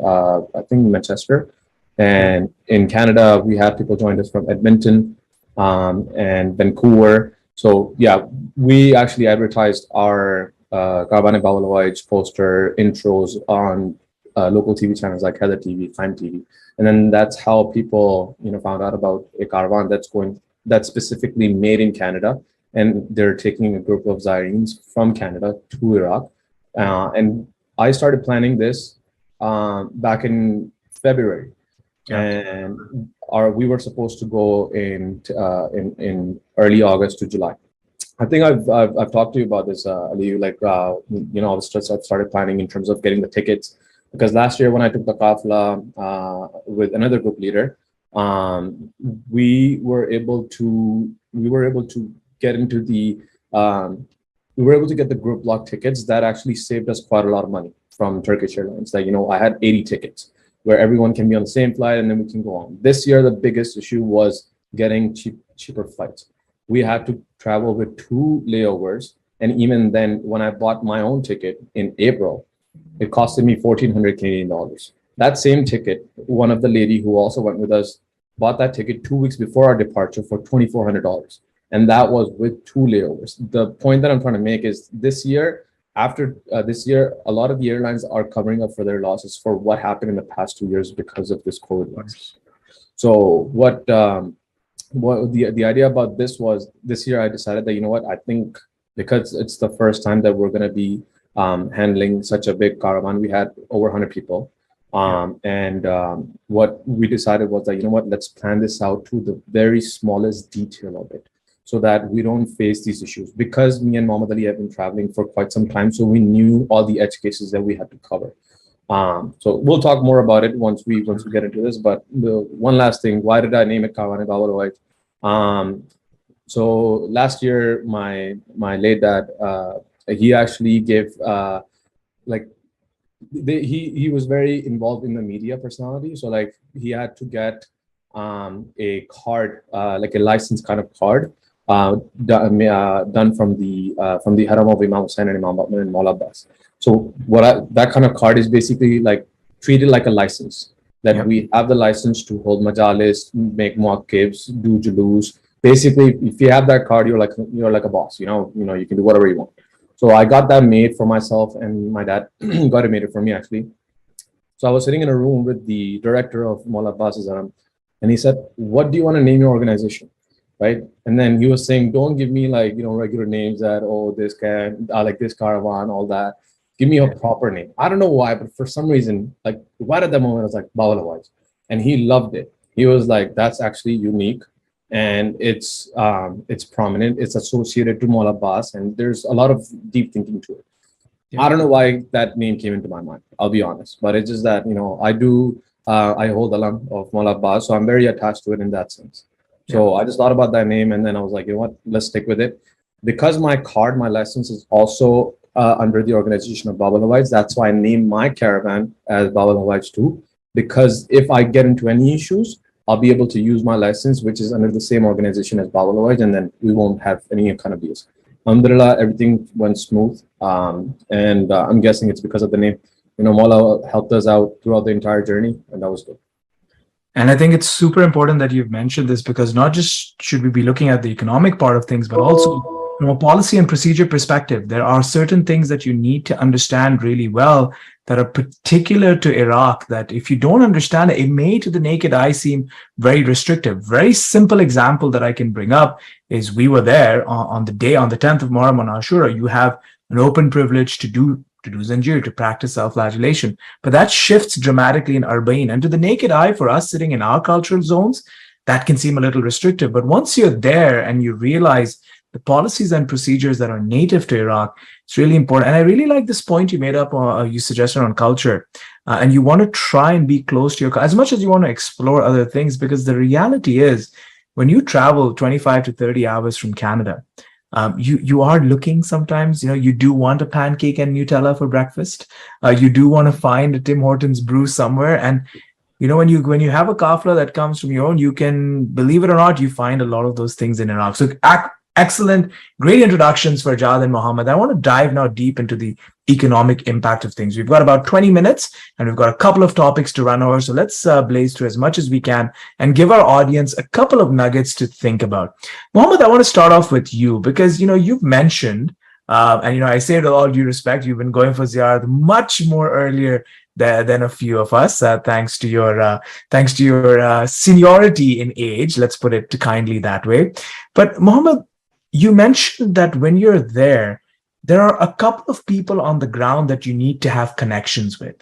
Speaker 5: I think, Manchester. And in Canada, we had people joined us from Edmonton and Vancouver. So yeah, we actually advertised our Karbala poster intros on local TV channels like Heather TV, Time TV. And then that's how people, found out about a caravan that's specifically made in Canada. And they're taking a group of Zaireens from Canada to Iraq. And I started planning this back in February. Yeah. And we were supposed to go in early August to July. I think I've talked to you about this, Ali. I've started planning in terms of getting the tickets, because last year when I took the qafla with another group leader, we were able to get the group block tickets that actually saved us quite a lot of money from Turkish Airlines. I had 80 tickets where everyone can be on the same flight and then we can go on. This year, the biggest issue was getting cheaper flights. We had to travel with 2 layovers. And even then, when I bought my own ticket in April, it costed me 1,400 Canadian dollars. That same ticket, one of the lady who also went with us bought that ticket 2 weeks before our departure for $2,400. And that was with 2 layovers. The point that I'm trying to make is this year, this year, a lot of the airlines are covering up for their losses for what happened in the past 2 years because of this COVID virus. So what the idea about this was, this year I decided that, I think because it's the first time that we're going to be handling such a big caravan, we had over 100 people. What we decided was that, let's plan this out to the very smallest detail of it, so that we don't face these issues. Because me and Muhammad Ali have been traveling for quite some time, so we knew all the edge cases that we had to cover. So we'll talk more about it once we get into this. But the one last thing, why did I name it Karbala White? So last year, my late dad, he actually gave he was very involved in the media personality. So he had to get a card, like a license kind of card, done from the Haram of Imam Hussain and Imam Maula Abbas. So that kind of card is basically treated like a license, that we have the license to hold majalis, make muakkibs, do julus, basically, if you have that card, you're like a boss. You can do whatever you want. So I got that made for myself, and my dad got it made for me actually. So I was sitting in a room with the director of Mall Abbas Azaram, and he said, "What do you want to name your organization?" Right? And then he was saying, "Don't give me like regular names that this guy, like this caravan, all that. Give me a proper name." I don't know why, but for some reason, like right at that moment, I was like Bawalawaj, and he loved it. He was like, "That's actually unique, and it's prominent. It's associated to Mall Abbas, and there's a lot of deep thinking to it." I don't know why that name came into my mind. I'll be honest, but it's just that I hold the alam of Mawla Abbas, so I'm very attached to it in that sense. So I just thought about that name, and then I was like, you know what, let's stick with it. Because my license is also under the organization of Baba Lawaj. That's why I named my caravan as Baba Lawaj too. Because if I get into any issues, I'll be able to use my license, which is under the same organization as Baba Lawaj, and then we won't have any kind of deals. Alhamdulillah, everything went smooth. And I'm guessing it's because of the name. Mawla helped us out throughout the entire journey, and that was good.
Speaker 3: And I think it's super important that you've mentioned this, because not just should we be looking at the economic part of things, but also from a policy and procedure perspective, there are certain things that you need to understand really well that are particular to Iraq, that if you don't understand it, it may to the naked eye seem very restrictive. Very simple example that I can bring up is we were there on the 10th of Muharram on Ashura. You have an open privilege to do zanjir, to practice self-flagellation. But that shifts dramatically in Arba'in. And to the naked eye, for us sitting in our cultural zones, that can seem a little restrictive. But once you're there and you realize the policies and procedures that are native to Iraq, it's really important. And I really like this point you made up, you suggested on culture. And you want to try and be close to your, as much as you want to explore other things, because the reality is, when you travel 25 to 30 hours from Canada, you are looking sometimes, you do want a pancake and Nutella for breakfast. You do want to find a Tim Hortons brew somewhere. And, when you have a kafla that comes from your own, you can, believe it or not, you find a lot of those things in Iraq. So excellent, great introductions for Jad and Mohammed. I want to dive now deep into the economic impact of things. We've got about 20 minutes and we've got a couple of topics to run over. So let's blaze through as much as we can and give our audience a couple of nuggets to think about. Mohammed, I want to start off with you because, you've mentioned, and, I say it with all due respect, you've been going for Ziyarat much more earlier than a few of us, thanks to your seniority in age. Let's put it kindly that way. But Mohammed, you mentioned that when you're there are a couple of people on the ground that you need to have connections with.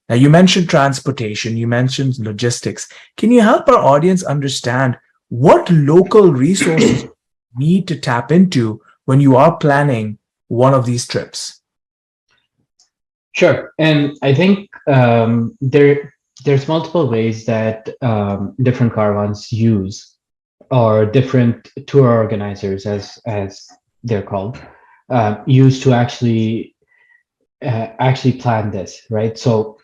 Speaker 3: Now, you mentioned transportation, you mentioned logistics. Can you help our audience understand what local resources you need to tap into when you are planning one of these trips?
Speaker 4: Sure. And I think there's multiple ways that different caravans use, or different tour organizers, as they're called, use to actually plan this, right? So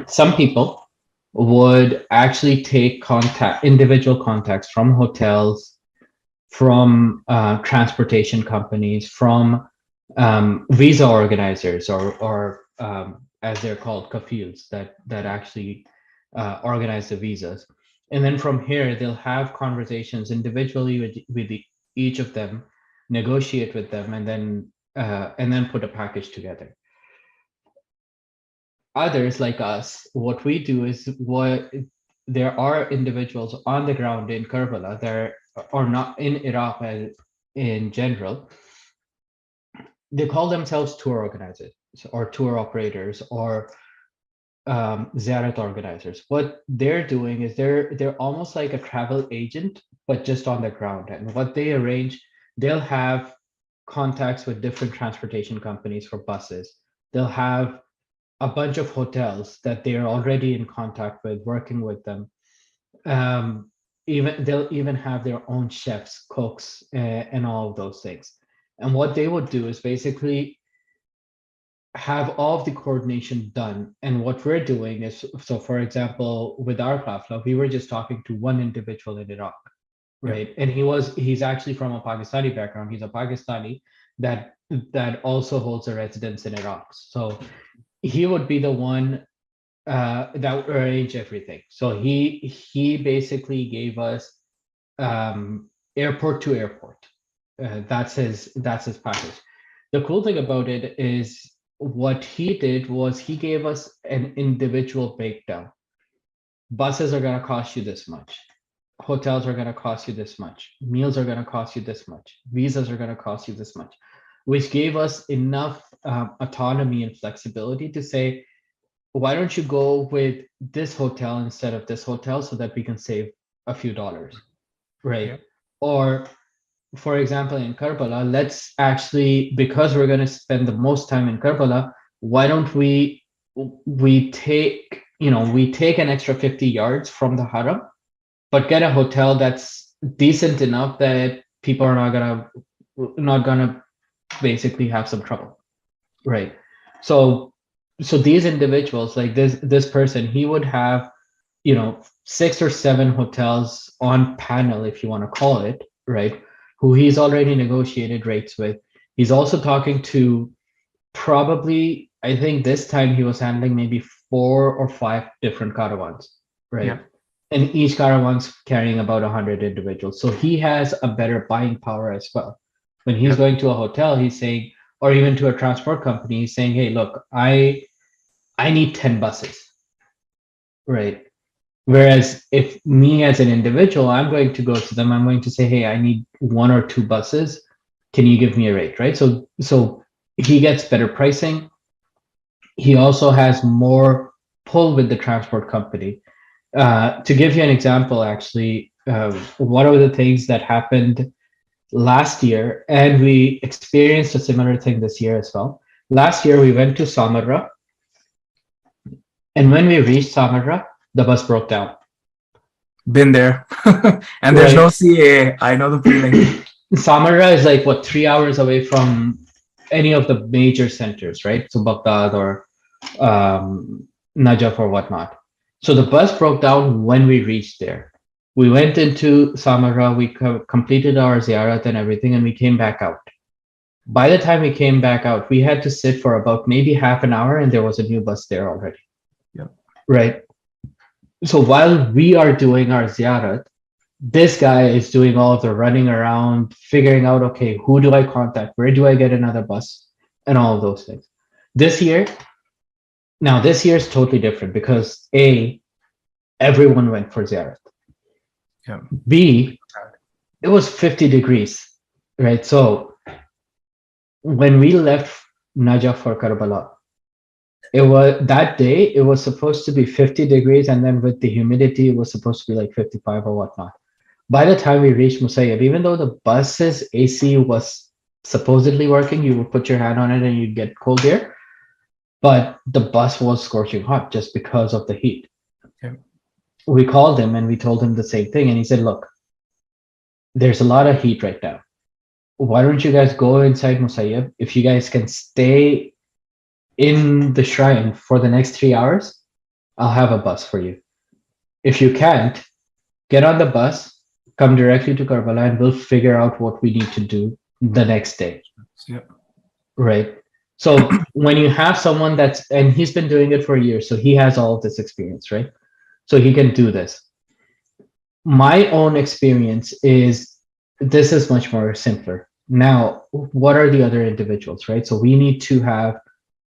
Speaker 4: some people would actually take individual contacts from hotels, from transportation companies, from visa organizers, or as they're called, kafils, that actually organize the visas. And then from here, they'll have conversations individually with each of them, negotiate with them, and then put a package together. Others like us, what we do is, there are individuals on the ground in Karbala, or not in Iraq in general. They call themselves tour organizers or tour operators or Ziyarat organizers. What they're doing is they're almost like a travel agent, but just on the ground. And what they arrange, they'll have contacts with different transportation companies for buses. They'll have a bunch of hotels that they're already in contact with, working with them. They'll even have their own chefs, cooks, and all of those things. And what they would do is basically have all of the coordination done. And what we're doing is, so for example, with our kafla, we were just talking to one individual in Iraq, right? And he's actually from a Pakistani background. He's a Pakistani that also holds a residence in Iraq. So he would be the one that would arrange everything. So he basically gave us airport to airport. That's his package. The cool thing about it is what he did was he gave us an individual breakdown. Buses are going to cost you this much. Hotels are going to cost you this much. Meals are going to cost you this much. Visas are going to cost you this much, which gave us enough autonomy and flexibility to say, why don't you go with this hotel instead of this hotel so that we can save a few dollars, right?
Speaker 3: Yeah.
Speaker 4: Or, for example, in Karbala, let's actually, because we're going to spend the most time in Karbala, why don't we take an extra 50 yards from the haram, but get a hotel that's decent enough that people are not gonna basically have some trouble, right? So these individuals, like this person, he would have 6 or 7 hotels on panel, if you want to call it, right, who he's already negotiated rates with. He's also talking to probably, I think this time he was handling maybe 4 or 5 different caravans, right?
Speaker 3: Yeah.
Speaker 4: And each caravan's carrying about 100 individuals. So he has a better buying power as well. When he's going to a hotel, he's saying, or even to a transport company, he's saying, hey, look, I need 10 buses, right? Whereas if me as an individual, I'm going to go to them, I'm going to say, hey, I need 1 or 2 buses. Can you give me a rate, right? So he gets better pricing. He also has more pull with the transport company. To give you an example, actually, one of the things that happened last year, and we experienced a similar thing this year as well. Last year, we went to Samarra, and when we reached Samarra, the bus broke down.
Speaker 3: Been there. And there's no CA. I know the feeling.
Speaker 4: Samarra is like, 3 hours away from any of the major centers, right? So Baghdad or Najaf or whatnot. So the bus broke down when we reached there. We went into Samarra, we completed our ziyarat and everything, and we came back out. By the time we came back out, we had to sit for about maybe half an hour, and there was a new bus there already.
Speaker 3: Yeah.
Speaker 4: Right? So while we are doing our ziyarat, this guy is doing all of the running around, figuring out, okay, who do I contact? Where do I get another bus? And all of those things. This year is totally different because A, everyone went for ziyarat.
Speaker 3: Yeah.
Speaker 4: B, it was 50 degrees, right? So when we left Najaf for Karbala, it was supposed to be 50 degrees, and then with the humidity, it was supposed to be like 55 or whatnot. By the time we reached Musayyab, even though the bus's AC was supposedly working, you would put your hand on it and you'd get cold air, but the bus was scorching hot just because of the heat.
Speaker 3: Okay.
Speaker 4: We called him and we told him the same thing, and he said, look, there's a lot of heat right now. Why don't you guys go inside Musayyab? If you guys can stay in the shrine for the next 3 hours, I'll have a bus for you. If you can't, get on the bus, come directly to Karbala, and we'll figure out what we need to do the next day.
Speaker 3: Yeah.
Speaker 4: Right. So when you have someone and he's been doing it for years, so he has all of this experience, right? So he can do this. My own experience is this is much more simpler. Now, what are the other individuals, right? So we need to have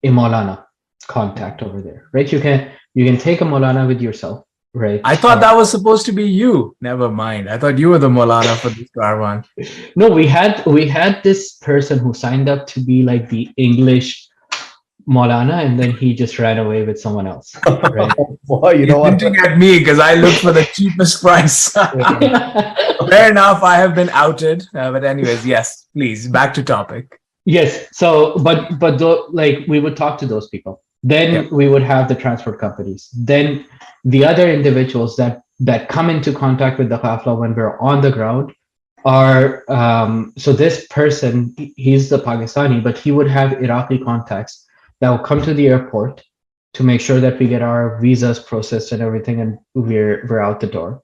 Speaker 4: a Maulana contact over there, right? You can take a Maulana with yourself, right?
Speaker 3: I thought that was supposed to be you. Never mind. I thought you were the Maulana for this caravan.
Speaker 4: No, we had this person who signed up to be like the English Maulana, and then he just ran away with someone else. Right?
Speaker 5: Well, you
Speaker 3: He's
Speaker 5: know what?
Speaker 3: hinting at me because I looked for the cheapest price. Fair enough. I have been outed. But anyways, yes, please, back to topic.
Speaker 4: Yes. So, but like we would talk to those people. Then we would have the transport companies. Then the other individuals that come into contact with the Qafla when we're on the ground are so this person, he's the Pakistani, but he would have Iraqi contacts that will come to the airport to make sure that we get our visas processed and everything, and we're out the door.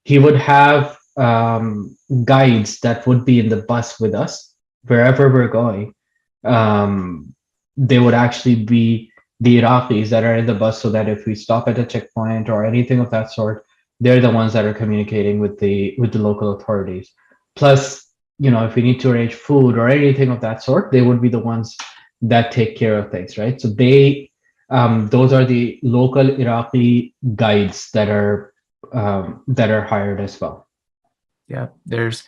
Speaker 4: He would have guides that would be in the bus with us wherever we're going. They would actually be the Iraqis that are in the bus, so that if we stop at a checkpoint or anything of that sort, they're the ones that are communicating with the local authorities. plus, if we need to arrange food or anything of that sort, they would be the ones that take care of things, right? So those are the local Iraqi guides that are hired as well.
Speaker 3: Yeah, there's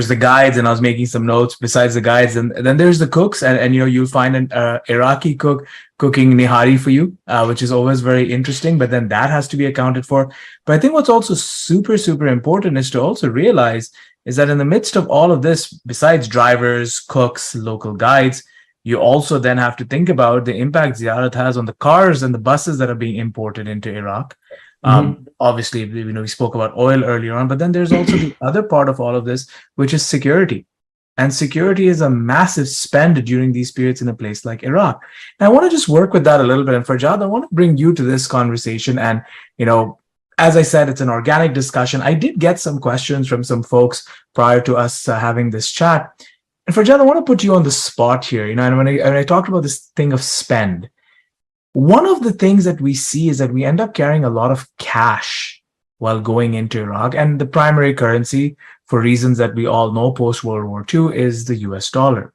Speaker 3: the guides, and I was making some notes besides the guides, and then there's the cooks, and you'll find an Iraqi cook cooking nihari for you, which is always very interesting, but then that has to be accounted for. But I think what's also super, super important is to also realize is that in the midst of all of this, besides drivers, cooks, local guides, you also then have to think about the impact Ziyarat has on the cars and the buses that are being imported into Iraq. Obviously, we spoke about oil earlier on, but then there's also the other part of all of this, which is security. And security is a massive spend during these periods in a place like Iraq. And I want to just work with that a little bit. And Farjad, I want to bring you to this conversation. And, as I said, it's an organic discussion. I did get some questions from some folks prior to us having this chat. And Farjad, I want to put you on the spot here. And when I talked about this thing of spend, one of the things that we see is that we end up carrying a lot of cash while going into Iraq. And the primary currency, for reasons that we all know post-World War II, is the US dollar.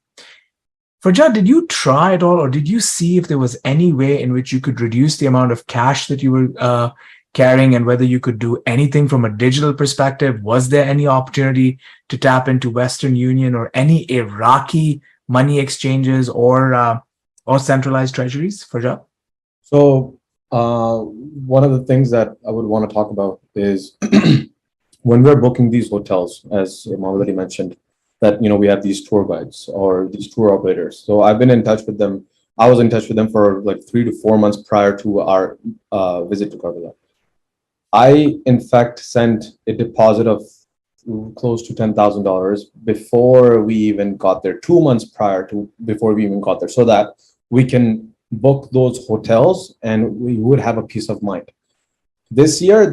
Speaker 3: Farjad, did you try at all, or did you see if there was any way in which you could reduce the amount of cash that you were carrying, and whether you could do anything from a digital perspective? Was there any opportunity to tap into Western Union or any Iraqi money exchanges or centralized treasuries, Farjad?
Speaker 5: So one of the things that I would want to talk about is when we're booking these hotels, as Mohammed Ali mentioned, that we have these tour guides or these tour operators. So I've been in touch with them. I was in touch with them for like 3 to 4 months prior to our visit to Karbala. I, in fact, sent a deposit of close to $10,000 before we even got there, 2 months before we even got there, so that we can book those hotels and we would have a peace of mind. This year,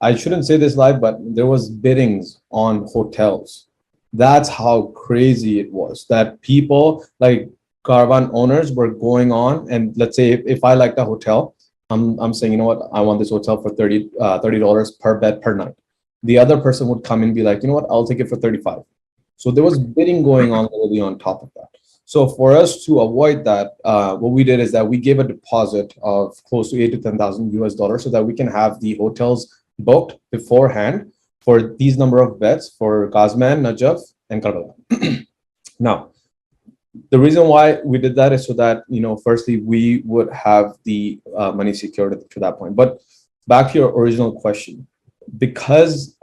Speaker 5: I shouldn't say this live, but there was biddings on hotels. That's how crazy it was, that people like caravan owners were going on, and let's say if I liked a hotel, I'm saying, you know what, I want this hotel for $30 per bed per night. The other person would come and be like, you know what, I'll take it for $35. So there was bidding going on already on top of that. So for us to avoid that, what we did is that we gave a deposit of close to $8,000 to $10,000 so that we can have the hotels booked beforehand for these number of beds for Ghazman, Najaf, and Karbala. Now, the reason why we did that is so that, firstly, we would have the money secured to that point. But back to your original question, because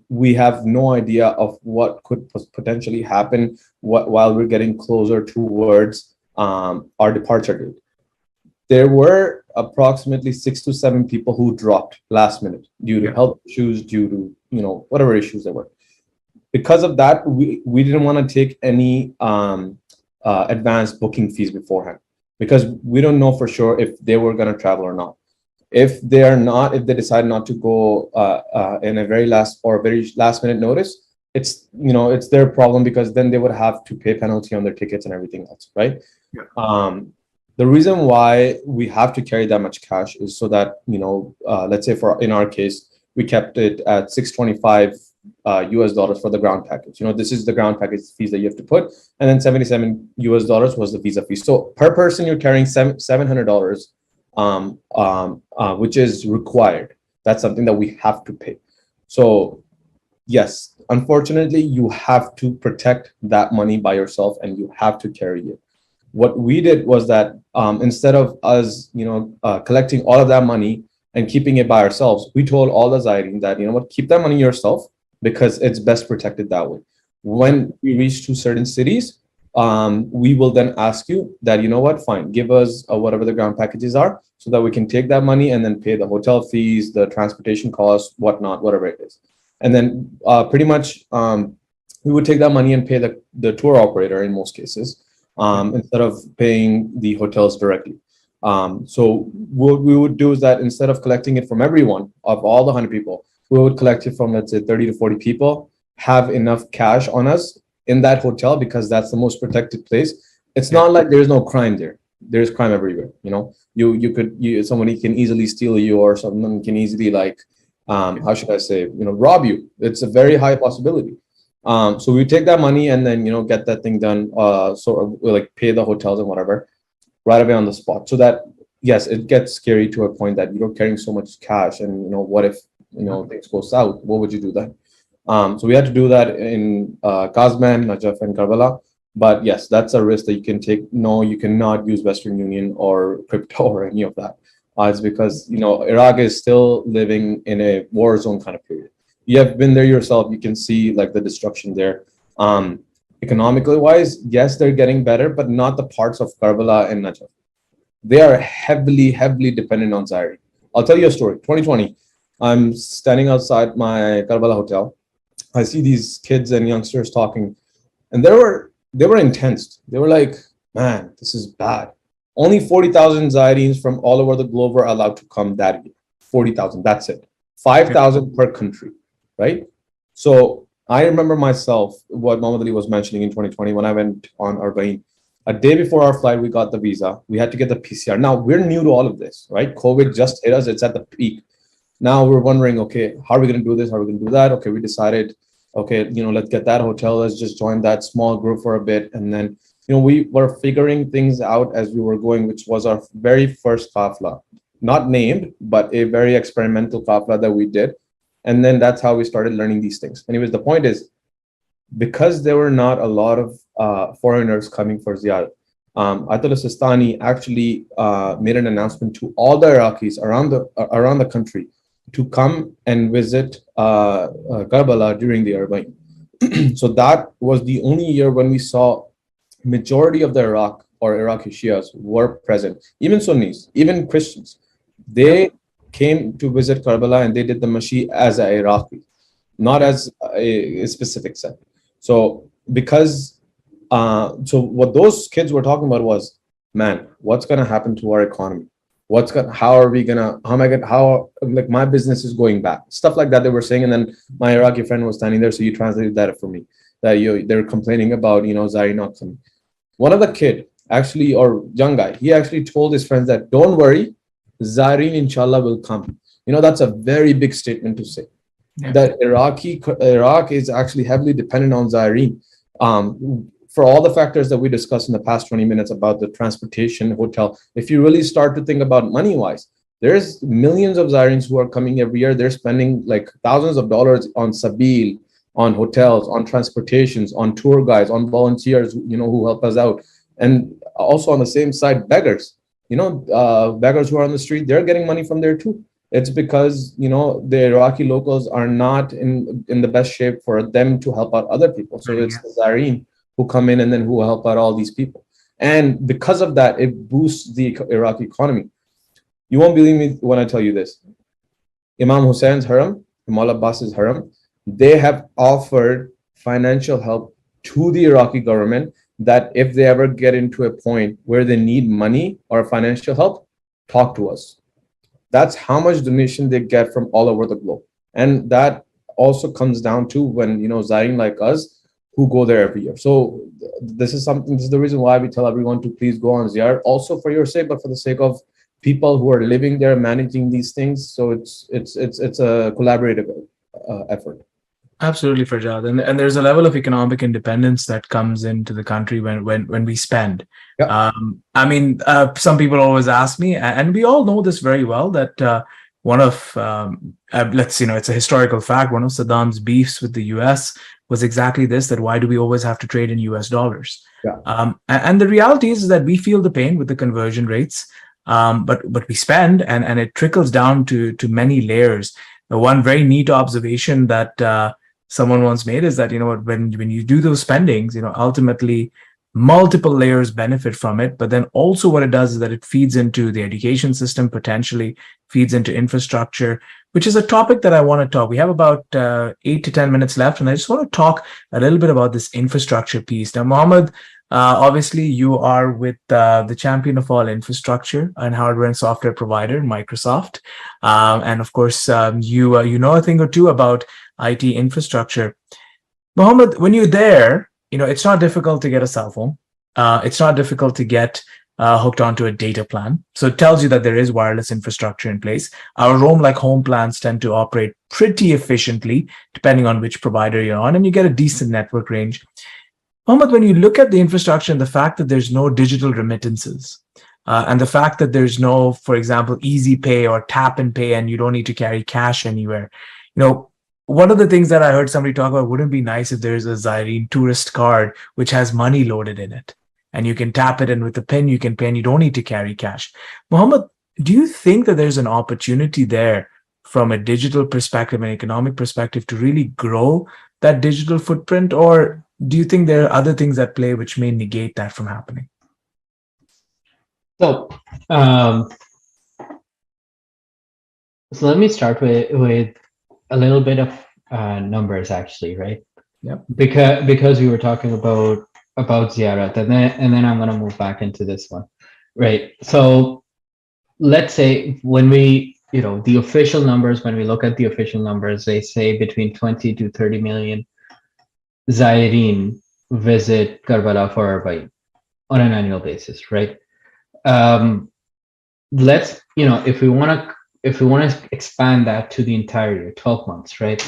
Speaker 5: we have no idea of what could potentially happen while we're getting closer towards our departure date. There were approximately 6 to 7 people who dropped last minute due to health issues, due to whatever issues there were. Because of that, we didn't want to take any advanced booking fees beforehand, because we don't know for sure if they were going to travel or not. If they decide not to go in a very last minute notice, it's their problem, because then they would have to pay penalty on their tickets and everything else, right? Yeah. The reason why we have to carry that much cash is so that, let's say in our case, we kept it at $625 US for the ground package. This is the ground package fees that you have to put, and then $77 US was the visa fee. So per person, you're carrying $700, which is required. That's something that we have to pay. So yes, unfortunately, you have to protect that money by yourself, and you have to carry it. What we did was that instead of us, collecting all of that money and keeping it by ourselves, we told all the Zaireen that, keep that money yourself, because it's best protected that way. When we reach to certain cities, we will then ask you that, fine, give us whatever the ground packages are, so that we can take that money and then pay the hotel fees, the transportation costs, whatnot, whatever it is. And then pretty much we would take that money and pay the tour operator in most cases, instead of paying the hotels directly. So what we would do is that instead of collecting it from everyone, of all the 100 people, we would collect it from, let's say, 30 to 40 people, have enough cash on us in that hotel, because that's the most protected place. It's not like there's no crime there. There's crime everywhere. Somebody can easily steal you, or someone can easily, like, how should I say, rob you. It's a very high possibility. So we take that money and then, get that thing done. So we like pay the hotels and whatever right away on the spot. So that, yes, it gets scary to a point that you're carrying so much cash, and what if things go south? What would you do then? So we had to do that in Kazman, Najaf, and Karbala. But yes, that's a risk that you can take. No, you cannot use Western Union or crypto or any of that. It's because Iraq is still living in a war zone kind of period. You have been there yourself. You can see like the destruction there. Economically wise, yes, they're getting better, but not the parts of Karbala and Najaf. They are heavily, heavily dependent on Zaire. I'll tell you a story. 2020, I'm standing outside my Karbala hotel. I see these kids and youngsters talking, and they were intense. They were like, man, this is bad. Only 40,000 Zairenes from all over the globe were allowed to come that year. 40,000, that's it. 5,000 per country, right? So I remember myself, what Muhammad Ali was mentioning in 2020 when I went on Arba'in. A day before our flight, we got the visa. We had to get the PCR. Now, we're new to all of this, right? COVID just hit us. It's at the peak. Now we're wondering, okay, how are we going to do this? How are we going to do that? Okay, we decided, okay, let's get that hotel. Let's just join that small group for a bit. And then, we were figuring things out as we were going, which was our very first kafla. Not named, but a very experimental kafla that we did. And then that's how we started learning these things. Anyways, the point is, because there were not a lot of foreigners coming for ziyarat, Ayatollah Sistani actually made an announcement to all the Iraqis around the country to come and visit Karbala during the Arba'in. So that was the only year when we saw majority of the Iraq or Iraqi Shias were present, even Sunnis, even Christians. They came to visit Karbala and they did the Mashi as an Iraqi, not as a specific set. So because so what those kids were talking about was, man, what's gonna happen to our economy? How like my business is going back, stuff like that they were saying. And then my Iraqi friend was standing there, so you translated that for me, that they're complaining about Zaire not coming. One of the kid actually, or young guy, he actually told his friends that don't worry, Zaire inshallah will come. That's a very big statement to say. Yeah. That Iraq is actually heavily dependent on Zaire. For all the factors that we discussed in the past 20 minutes about the transportation, hotel, if you really start to think about money-wise, there's millions of Zairenes who are coming every year. They're spending like thousands of dollars on Sabil, on hotels, on transportations, on tour guides, on volunteers, who help us out. And also on the same side, beggars, beggars who are on the street, they're getting money from there too. It's because, the Iraqi locals are not in the best shape for them to help out other people. So it's the Zairene who come in and then who help out all these people. And because of that, it boosts the Iraqi economy. You won't believe me when I tell you this. Imam Hussein's Haram, Imam Abbas's Haram, they have offered financial help to the Iraqi government, that if they ever get into a point where they need money or financial help, talk to us. That's how much donation they get from all over the globe. And that also comes down to when, Zairene like us, who go there every year. So this is the reason why we tell everyone to please go on ziyarah, also for your sake, but for the sake of people who are living there, managing these things. So it's a collaborative effort.
Speaker 3: Absolutely, Farjad. And there's a level of economic independence that comes into the country when we spend. Yep. Some people always ask me, and we all know this very well, that one of, it's a historical fact, one of Saddam's beefs with the US was exactly this, that why do we always have to trade in US dollars? Yeah. And the reality is that we feel the pain with the conversion rates, but we spend, and it trickles down to many layers. One very neat observation that someone once made is that, when you do those spendings, ultimately multiple layers benefit from it. But then also what it does is that it feeds into the education system, potentially feeds into infrastructure, which is a topic that I want to talk. We have about 8 to 10 minutes left, and I just want to talk a little bit about this infrastructure piece. Now, Mohammed, obviously you are with the champion of all infrastructure and hardware and software provider, Microsoft. And of course, you know a thing or two about IT infrastructure. Mohammed, when you're there, it's not difficult to get a cell phone. It's not difficult to get hooked onto a data plan. So it tells you that there is wireless infrastructure in place. Our roam like home plans tend to operate pretty efficiently, depending on which provider you're on, and you get a decent network range. Mohammed, when you look at the infrastructure and the fact that there's no digital remittances, and the fact that there's no, for example, easy pay or tap and pay, and you don't need to carry cash anywhere, one of the things that I heard somebody talk about, wouldn't it be nice if there's a Zairine tourist card which has money loaded in it, and you can tap it, and with the pin you can pay, and you don't need to carry cash. Mohammed, do you think that there's an opportunity there from a digital perspective and economic perspective to really grow that digital footprint, or do you think there are other things at play which may negate that from happening?
Speaker 4: So, so let me start with a little bit of numbers, actually, right?
Speaker 3: Yep.
Speaker 4: Because we were talking about ziyarat, and then I'm gonna move back into this one, right? So let's say when we, the official numbers, when we look at the official numbers, they say between 20 to 30 million Zairine visit Karbala for Arba'in on an annual basis, right? Let's, if we want to expand that to the entire year, 12 months, right?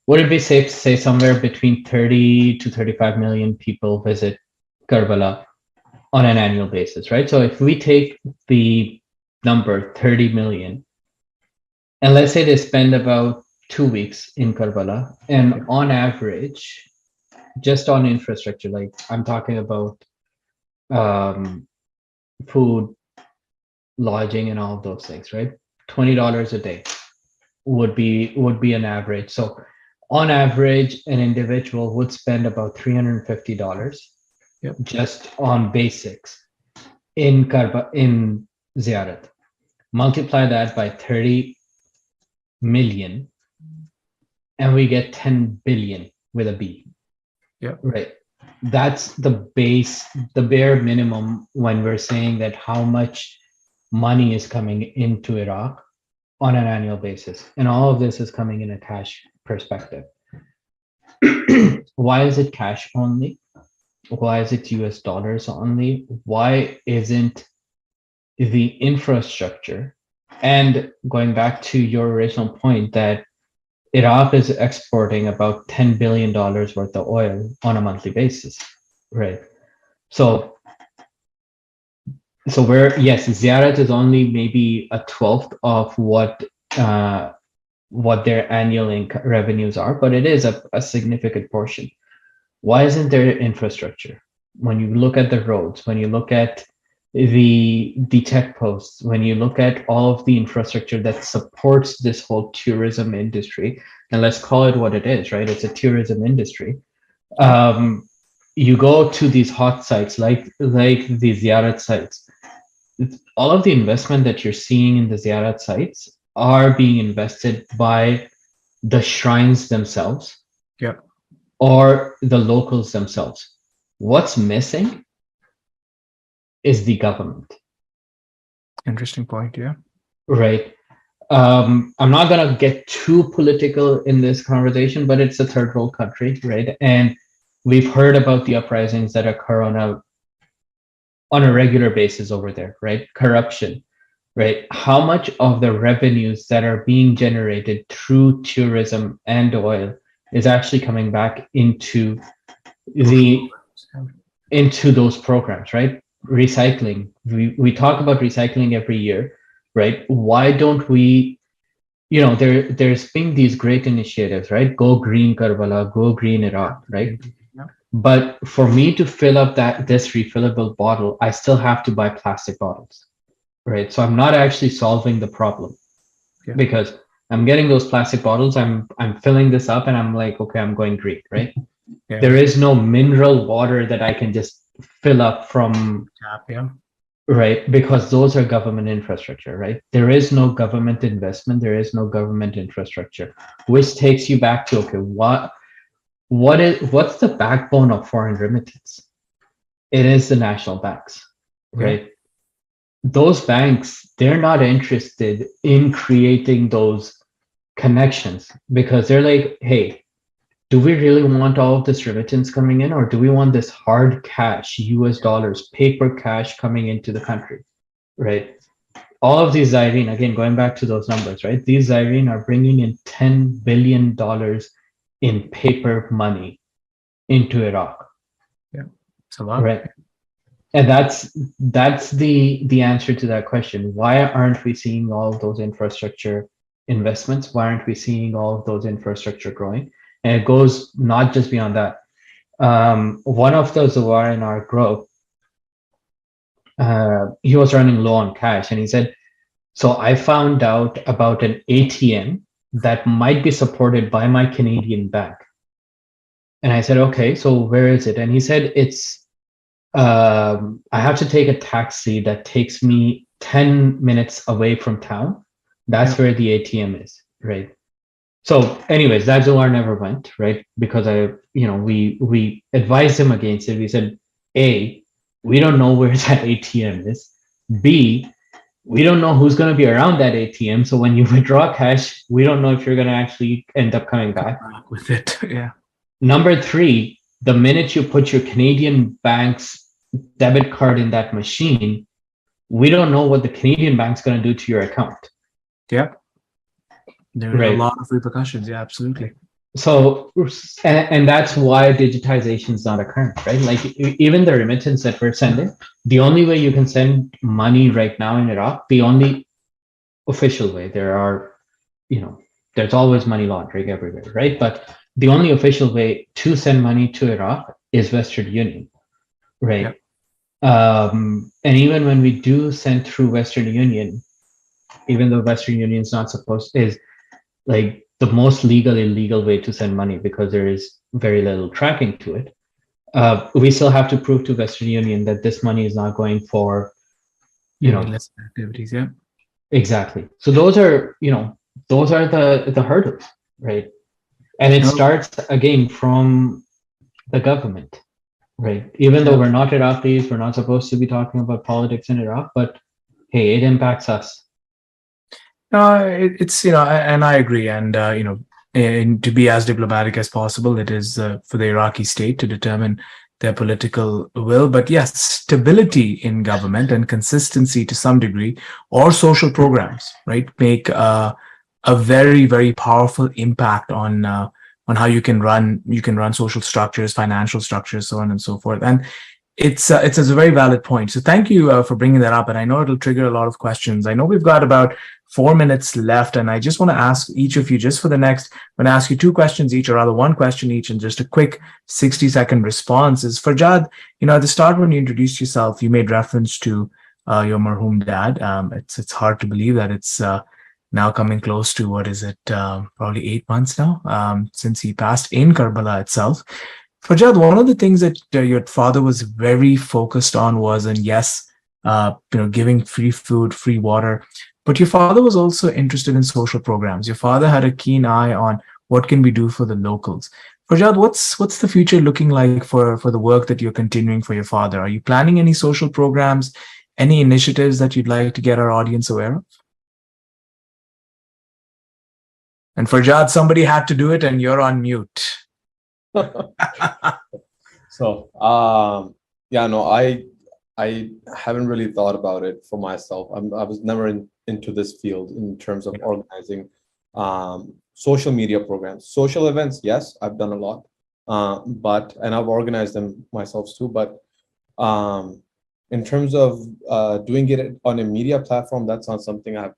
Speaker 4: Would it be safe to say somewhere between 30 to 35 million people visit Karbala on an annual basis, right? So if we take the number 30 million, and let's say they spend about 2 weeks in Karbala, and on average, just on infrastructure, like I'm talking about food, lodging, and all of those things, right? $20 a day would be an average. So on average, an individual would spend about $350 just on basics in ziyarat. Multiply that by 30 million, and we get 10 billion with a B.
Speaker 3: Yeah.
Speaker 4: Right. That's the bare minimum when we're saying that how much money is coming into Iraq on an annual basis. And all of this is coming in a cash perspective. Why is it cash only? Why is it US dollars only? Why isn't the infrastructure? And going back to your original point that Iraq is exporting about $10 billion worth of oil on a monthly basis, right? So yes, ziyarat is only maybe a 12th of what their annual revenues are, but it is a significant portion. Why isn't there infrastructure? When you look at the roads, when you look at the checkposts, when you look at all of the infrastructure that supports this whole tourism industry, and let's call it what it is, right? It's a tourism industry. You go to these hot sites like the ziyarat sites. All of the investment that you're seeing in the ziyarat sites are being invested by the shrines themselves, or the locals themselves. What's missing is the government.
Speaker 3: Interesting point, yeah.
Speaker 4: Right. I'm not going to get too political in this conversation, but it's a third world country, right? And we've heard about the uprisings that occur on a regular basis over there, right? Corruption, right? How much of the revenues that are being generated through tourism and oil is actually coming back into those programs, right? Recycling. We talk about recycling every year, right? Why don't we, there's been these great initiatives, right? Go green Karbala, go green Iraq, right? But for me to fill up this refillable bottle, I still have to buy plastic bottles, right? So I'm not actually solving the problem because I'm getting those plastic bottles, I'm filling this up, and I'm like, okay, I'm going green, right? There is no mineral water that I can just fill up from
Speaker 3: tap,
Speaker 4: right? Because those are government infrastructure, right? There is no government investment, there is no government infrastructure, which takes you back to, okay, what's the backbone of foreign remittance? It is the national banks, right? Those banks, they're not interested in creating those connections because they're like, hey, do we really want all of this remittance coming in, or do we want this hard cash, US dollars, paper cash coming into the country, right? All of these Zyrene, again, going back to those numbers, right? These Zyrene are bringing in $10 billion in paper money into Iraq.
Speaker 3: Yeah, it's a lot.
Speaker 4: Right. And that's the answer to that question. Why aren't we seeing all of those infrastructure investments? Why aren't we seeing all of those infrastructure growing? And it goes not just beyond that. One of the Zawar in our group, he was running low on cash, and he said, so I found out about an ATM that might be supported by my Canadian bank. And I said, okay, so where is it? And he said, it's, I have to take a taxi that takes me 10 minutes away from town. That's where the ATM is, right? So anyways, that Zohar never went, right? Because we advised him against it. We said, A, we don't know where that ATM is. B, we don't know who's going to be around that ATM. So when you withdraw cash, we don't know if you're going to actually end up coming back
Speaker 3: with it. Yeah.
Speaker 4: Number 3, the minute you put your Canadian bank's debit card in that machine, we don't know what the Canadian bank's going to do to your account.
Speaker 3: Yeah. There are a lot of repercussions. Yeah, absolutely.
Speaker 4: So, and that's why digitization is not occurring, right? Like even the remittance that we're sending, the only way you can send money right now in Iraq, the only official way, there are, there's always money laundering everywhere, right? But the only official way to send money to Iraq is Western Union, right? Yep. And even when we do send through Western Union, even though Western Union is not is like the most illegal way to send money because there is very little tracking to it. We still have to prove to Western Union that this money is not going for,
Speaker 3: less activities. Yeah,
Speaker 4: exactly. So those are, the hurdles, right? And it starts again from the government, right? Even though we're not Iraqis, we're not supposed to be talking about politics in Iraq, but hey, it impacts us.
Speaker 3: It's and I agree, and and to be as diplomatic as possible, it is for the Iraqi state to determine their political will. But yes, stability in government and consistency to some degree, or social programs, right, make a very, very powerful impact on how you can run social structures, financial structures, so on and so forth. And it's a very valid point. So thank you for bringing that up. And I know it'll trigger a lot of questions. I know we've got about 4 minutes left, and I just want to ask each of you, just for the next, I'm going to ask you 2 questions each, or rather 1 question each, and just a quick 60-second response. Is Farjad, at the start when you introduced yourself, you made reference to your marhum dad. It's hard to believe that it's now coming close to, what is it, probably 8 months now since he passed in Karbala itself. Farjad, one of the things that your father was very focused on was, and yes, giving free food, free water, but your father was also interested in social programs. Your father had a keen eye on what can we do for the locals. Farjad, what's the future looking like for the work that you're continuing for your father? Are you planning any social programs, any initiatives that you'd like to get our audience aware of? And Farjad, somebody had to do it, and you're on mute.
Speaker 5: So, I haven't really thought about it for myself. I was never into this field in terms of organizing social media programs. Social events, yes, I've done a lot, and I've organized them myself too. But in terms of doing it on a media platform, that's not something I've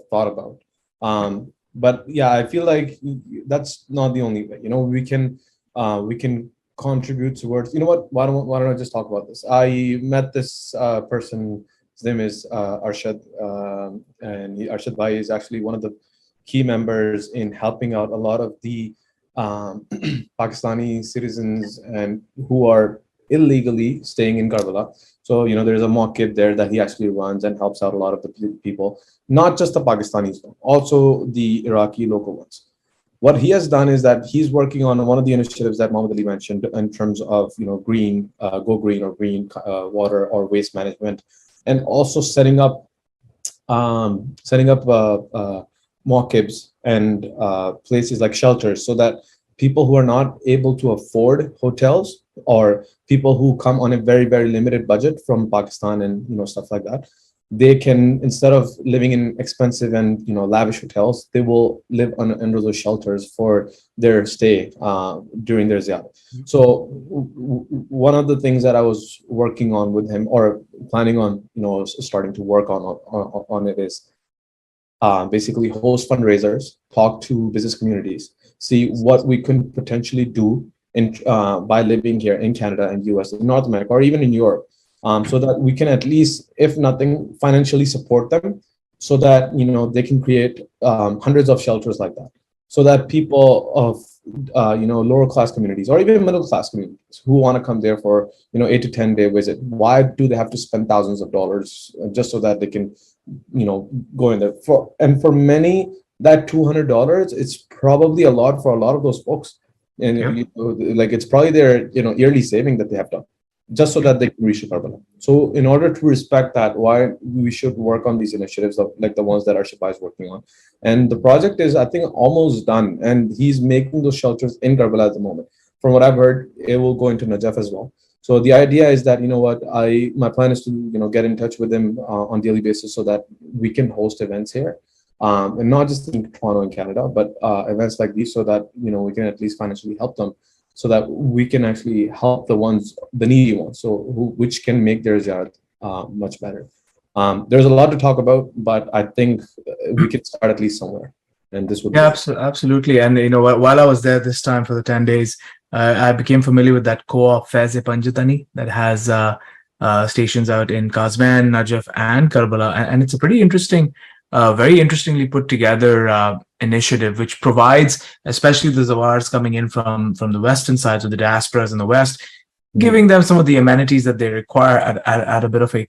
Speaker 5: thought about. But yeah, I feel like that's not the only way. We can contribute towards. Why don't I just talk about this? I met this person. His name is Arshad, and Arshad Bhai is actually one of the key members in helping out a lot of the Pakistani citizens and who are illegally staying in Karbala. So there's a mosque there that he actually runs and helps out a lot of the people, not just the Pakistanis, also the Iraqi local ones. What he has done is that he's working on one of the initiatives that Muhammad Ali mentioned in terms of green, go green, or green water or waste management, and also setting up mosques and places like shelters so that people who are not able to afford hotels, or people who come on a very, very limited budget from Pakistan and stuff like that, they can, instead of living in expensive and lavish hotels, they will live under those shelters for their stay during their ziyarah. So one of the things that I was working on with him, or planning on starting to work on it, is basically host fundraisers, talk to business communities, see what we can potentially do in by living here in Canada and US, in North America, or even in Europe, so that we can at least, if nothing, financially support them, so that they can create hundreds of shelters like that, so that people of lower class communities, or even middle class communities, who want to come there for 8 to 10 day visit, why do they have to spend thousands of dollars just so that they can go in there? For many, that $200, it's probably a lot for a lot of those folks, and like it's probably their yearly saving that they have done just so that they can reach Karbala. So in order to respect that, why we should work on these initiatives of like the ones that Arshibai is working on. And the project is, I think, almost done, and he's making those shelters in Karbala at the moment. From what I've heard, it will go into Najaf as well. So the idea is that, my plan is to, get in touch with him on daily basis, so that we can host events here. And not just in Toronto and Canada, but events like these, so that, we can at least financially help them, so that we can actually help the needy ones, which can make their ziyarat much better. There's a lot to talk about, but I think we can start at least somewhere. And this would
Speaker 3: absolutely. And while I was there this time for the 10 days, I became familiar with that co-op Faiz Panjatani that has stations out in Kazman, Najaf, and Karbala, and it's a pretty interesting, very interestingly put together initiative, which provides, especially the Zawars coming in from the western sides, of the diasporas in the west, giving them some of the amenities that they require at a bit of an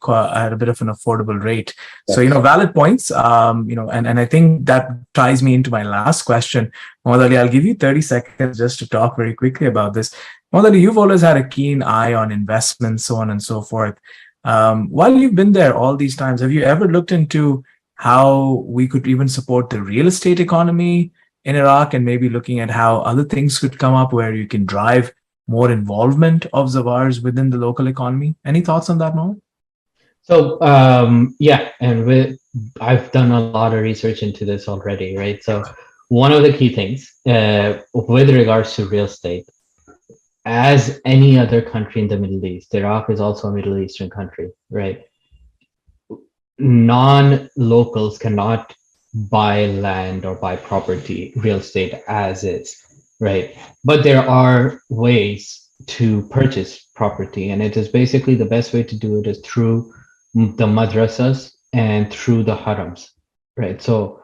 Speaker 3: affordable rate. Yes. So valid points. And I think that ties me into my last question. Mohammad Ali, I'll give you 30 seconds just to talk very quickly about this. Mohammad Ali, you've always had a keen eye on investments, so on and so forth. While you've been there all these times, have you ever looked into how we could even support the real estate economy in Iraq, and maybe looking at how other things could come up where you can drive more involvement of Zawars within the local economy? Any thoughts on that, Mo?
Speaker 4: So yeah, and I've done a lot of research into this already, right? So one of the key things with regards to real estate, as any other country in the Middle East, Iraq is also a Middle Eastern country, right? Non-locals cannot buy land or buy property, real estate as is, right? But there are ways to purchase property, and it is basically the best way to do it is through the madrasas and through the harams, right? So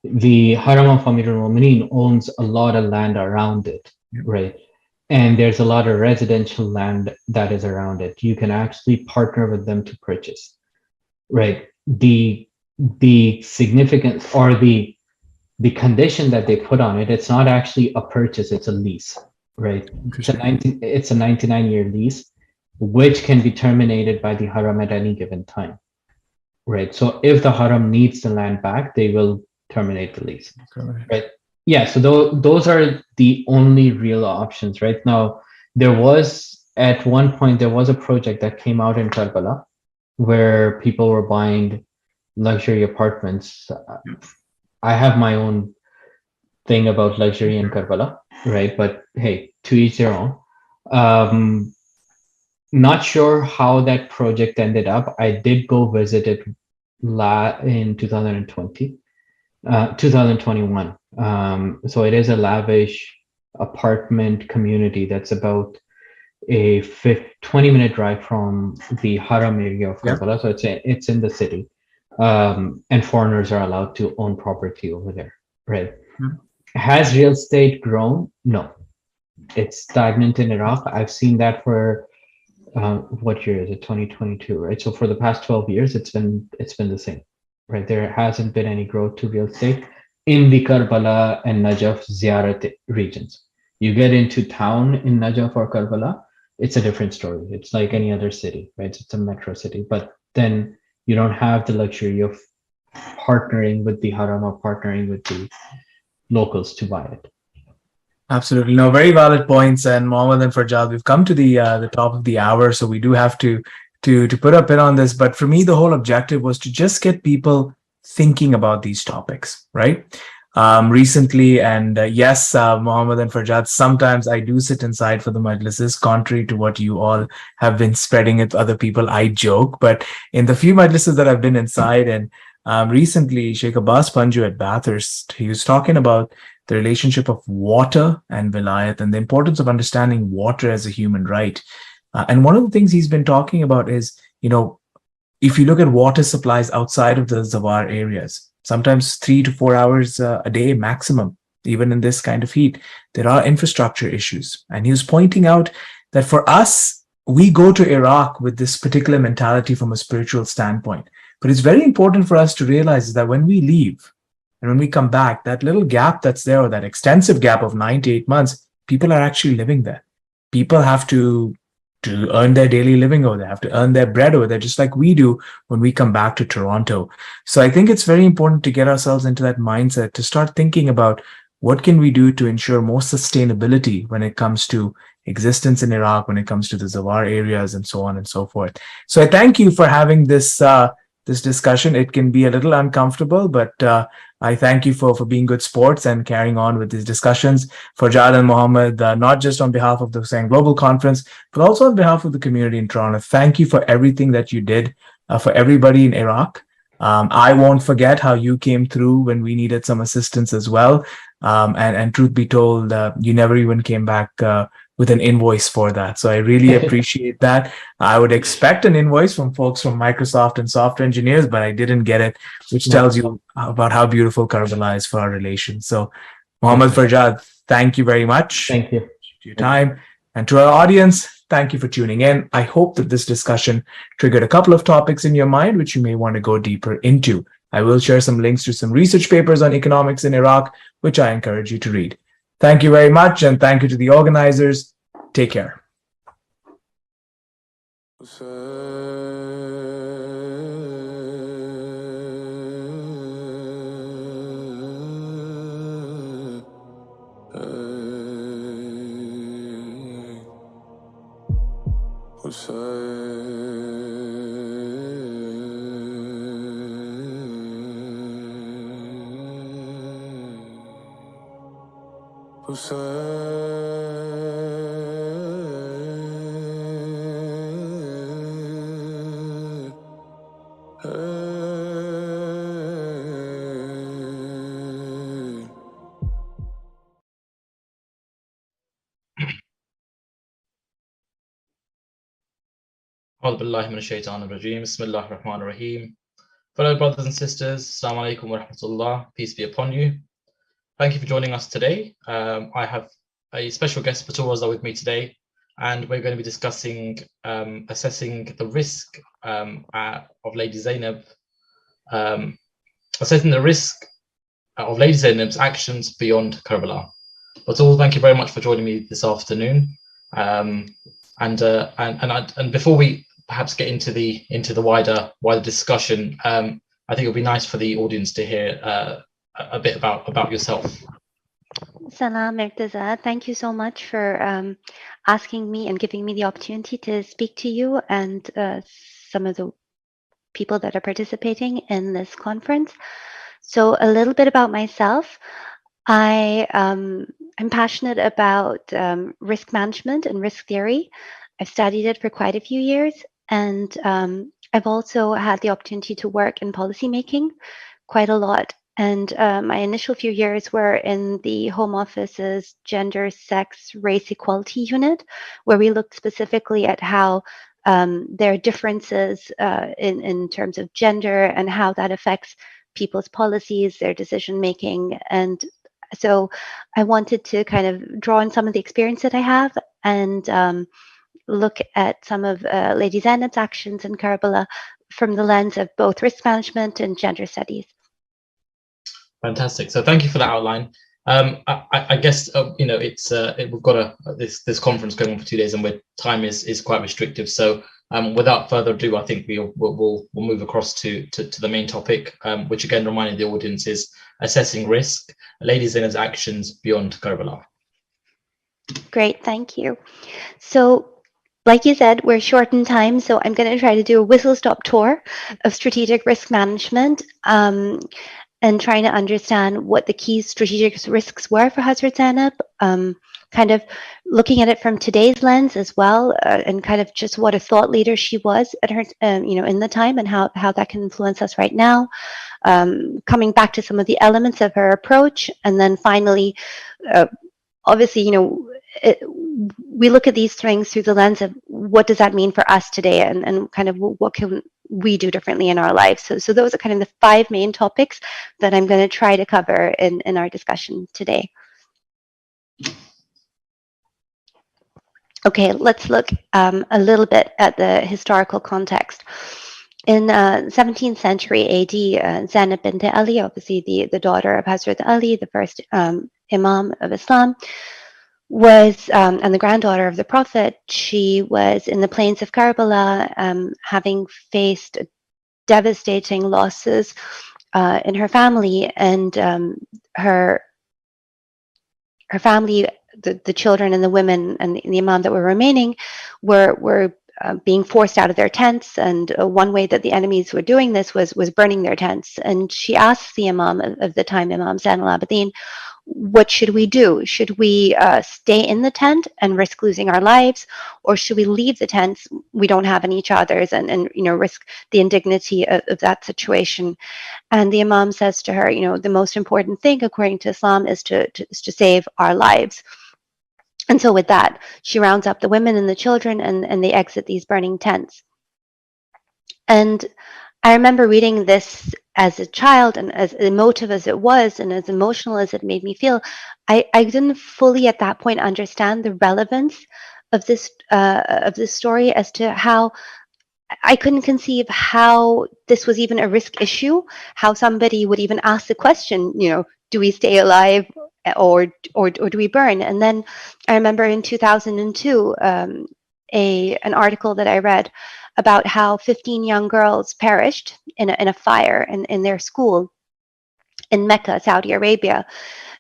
Speaker 4: the Haram of Amir al-Mu'mineen owns a lot of land around it, right? And there's a lot of residential land that is around it. You can actually partner with them to purchase, right? The significance, or the condition that they put on it, it's not actually a purchase, it's a lease, right? It's a 99-year lease, which can be terminated by the Haram at any given time, right? So if the Haram needs the land back, they will terminate the lease, right? Yeah, so those are the only real options right now. At one point, there was a project that came out in Karbala where people were buying luxury apartments. I have my own thing about luxury in Karbala, right? But hey, to each their own. Not sure how that project ended up. I did go visit it in 2021. So it is a lavish apartment community that's about a 20-minute drive from the Haram area of Karbala. So it's in the city, and foreigners are allowed to own property over there, right? Has real estate grown? No, it's stagnant in Iraq. I've seen that for what year is it? 2022, right? So for the past 12 years, it's been the same, right? There hasn't been any growth to real estate in the Karbala and Najaf Ziyarat regions. You get into town in Najaf or Karbala, it's a different story. It's like any other city, right? It's a metro city, but then you don't have the luxury of partnering with the Haram or partnering with the locals to buy it.
Speaker 3: Absolutely. No, very valid points. And Mohammed and Farjad, we've come to the top of the hour, so we do have to put a pin on this. But for me, the whole objective was to just get people thinking about these topics, right? Recently, and yes, Mohammed and Farjad, sometimes I do sit inside for the majlises, contrary to what you all have been spreading it to other people. I joke, but in the few majlises that I've been inside, and recently, Sheikh Abbas Panju at Bathurst, he was talking about the relationship of water and vilayat and the importance of understanding water as a human right. And one of the things he's been talking about is, if you look at water supplies outside of the Zawar areas, sometimes 3 to 4 hours a day maximum, even in this kind of heat, there are infrastructure issues. And he was pointing out that for us, we go to Iraq with this particular mentality from a spiritual standpoint. But it's very important for us to realize that when we leave, and when we come back, that little gap that's there, or that extensive gap of 9 to 8 months, people are actually living there. People have to earn their daily living over there, have to earn their bread over there, just like we do when we come back to Toronto. So I think it's very important to get ourselves into that mindset, to start thinking about what can we do to ensure more sustainability when it comes to existence in Iraq, when it comes to the Zawar areas, and so on and so forth. So I thank you for having this discussion. It can be a little uncomfortable, but I thank you for being good sports and carrying on with these discussions. Farjad and Mohammed, not just on behalf of the Hussain Global Conference, but also on behalf of the community in Toronto, thank you for everything that you did for everybody in Iraq. I won't forget how you came through when we needed some assistance as well. And truth be told, you never even came back with an invoice for that. So I really appreciate that. I would expect an invoice from folks from Microsoft and software engineers, but I didn't get it, which tells you about how beautiful Karbala is for our relations. So Mohammed, Farjad, thank you very much.
Speaker 4: Thank you.
Speaker 3: For your time. And to our audience, thank you for tuning in. I hope that this discussion triggered a couple of topics in your mind, which you may want to go deeper into. I will share some links to some research papers on economics in Iraq, which I encourage you to read. Thank you very much, and thank you to the organizers. Take care.
Speaker 6: Fellow brothers and sisters, Assalamu alaikum wa rahmatullah, peace be upon you. Thank you for joining us today. I have a special guest, Batul, with me today, and we're going to be discussing assessing the risk of Lady Zainab, assessing the risk of Lady Zainab's actions beyond Karbala. Batul, thank you very much for joining me this afternoon. And before we perhaps get into the wider discussion, I think it would be nice for the audience to hear a bit about yourself.
Speaker 7: Salam Mirtaza, thank you so much for asking me and giving me the opportunity to speak to you and some of the people that are participating in this conference. So a little bit about myself. I'm passionate about risk management and risk theory. I've studied it for quite a few years, and I've also had the opportunity to work in policymaking quite a lot. And my initial few years were in the Home Office's Gender, Sex, Race Equality Unit, where we looked specifically at how there are differences in terms of gender and how that affects people's policies, their decision making. And so I wanted to kind of draw on some of the experience that I have and look at some of Lady Zainab's actions in Karbala from the lens of both risk management and gender studies.
Speaker 6: Fantastic. So thank you for that outline. I guess we've got this conference going on for 2 days, and time is quite restrictive. So without further ado, I think we'll move across to the main topic, which again, reminding the audience, is assessing risk, Lady Zainab's actions beyond Karbala.
Speaker 7: Great, thank you. So, like you said, we're short in time, so I'm going to try to do a whistle-stop tour of strategic risk management, and trying to understand what the key strategic risks were for Hazrat Zainab, kind of looking at it from today's lens as well, and kind of just what a thought leader she was at her, in the time, and how that can influence us right now. Coming back to some of the elements of her approach, and then finally, obviously, we look at these things through the lens of what does that mean for us today, and kind of what can we do differently in our lives. So those are kind of the 5 main topics that I'm going to try to cover in our discussion today. Okay, let's look a little bit at the historical context. In 17th century AD, Zainab bint Ali, obviously the daughter of Hazrat Ali, the first Imam of Islam, was and the granddaughter of the Prophet. She was in the plains of Karbala, having faced devastating losses in her family, and her family, the children and the women and the Imam that were remaining, were being forced out of their tents. And one way that the enemies were doing this was burning their tents. And she asked the Imam of the time, Imam Zain al-Abidin, what should we do? Should we stay in the tent and risk losing our lives, or should we leave the tents? We don't have any each other's, and risk the indignity of that situation. And the Imam says to her, the most important thing according to Islam is to save our lives. And so with that, she rounds up the women and the children, and they exit these burning tents. And I remember reading this as a child, and as emotive as it was, and as emotional as it made me feel, I didn't fully at that point understand the relevance of this story, as to how I couldn't conceive how this was even a risk issue, how somebody would even ask the question, do we stay alive or do we burn? And then I remember in 2002, an article that I read about how 15 young girls perished in a fire in their school in Mecca, Saudi Arabia.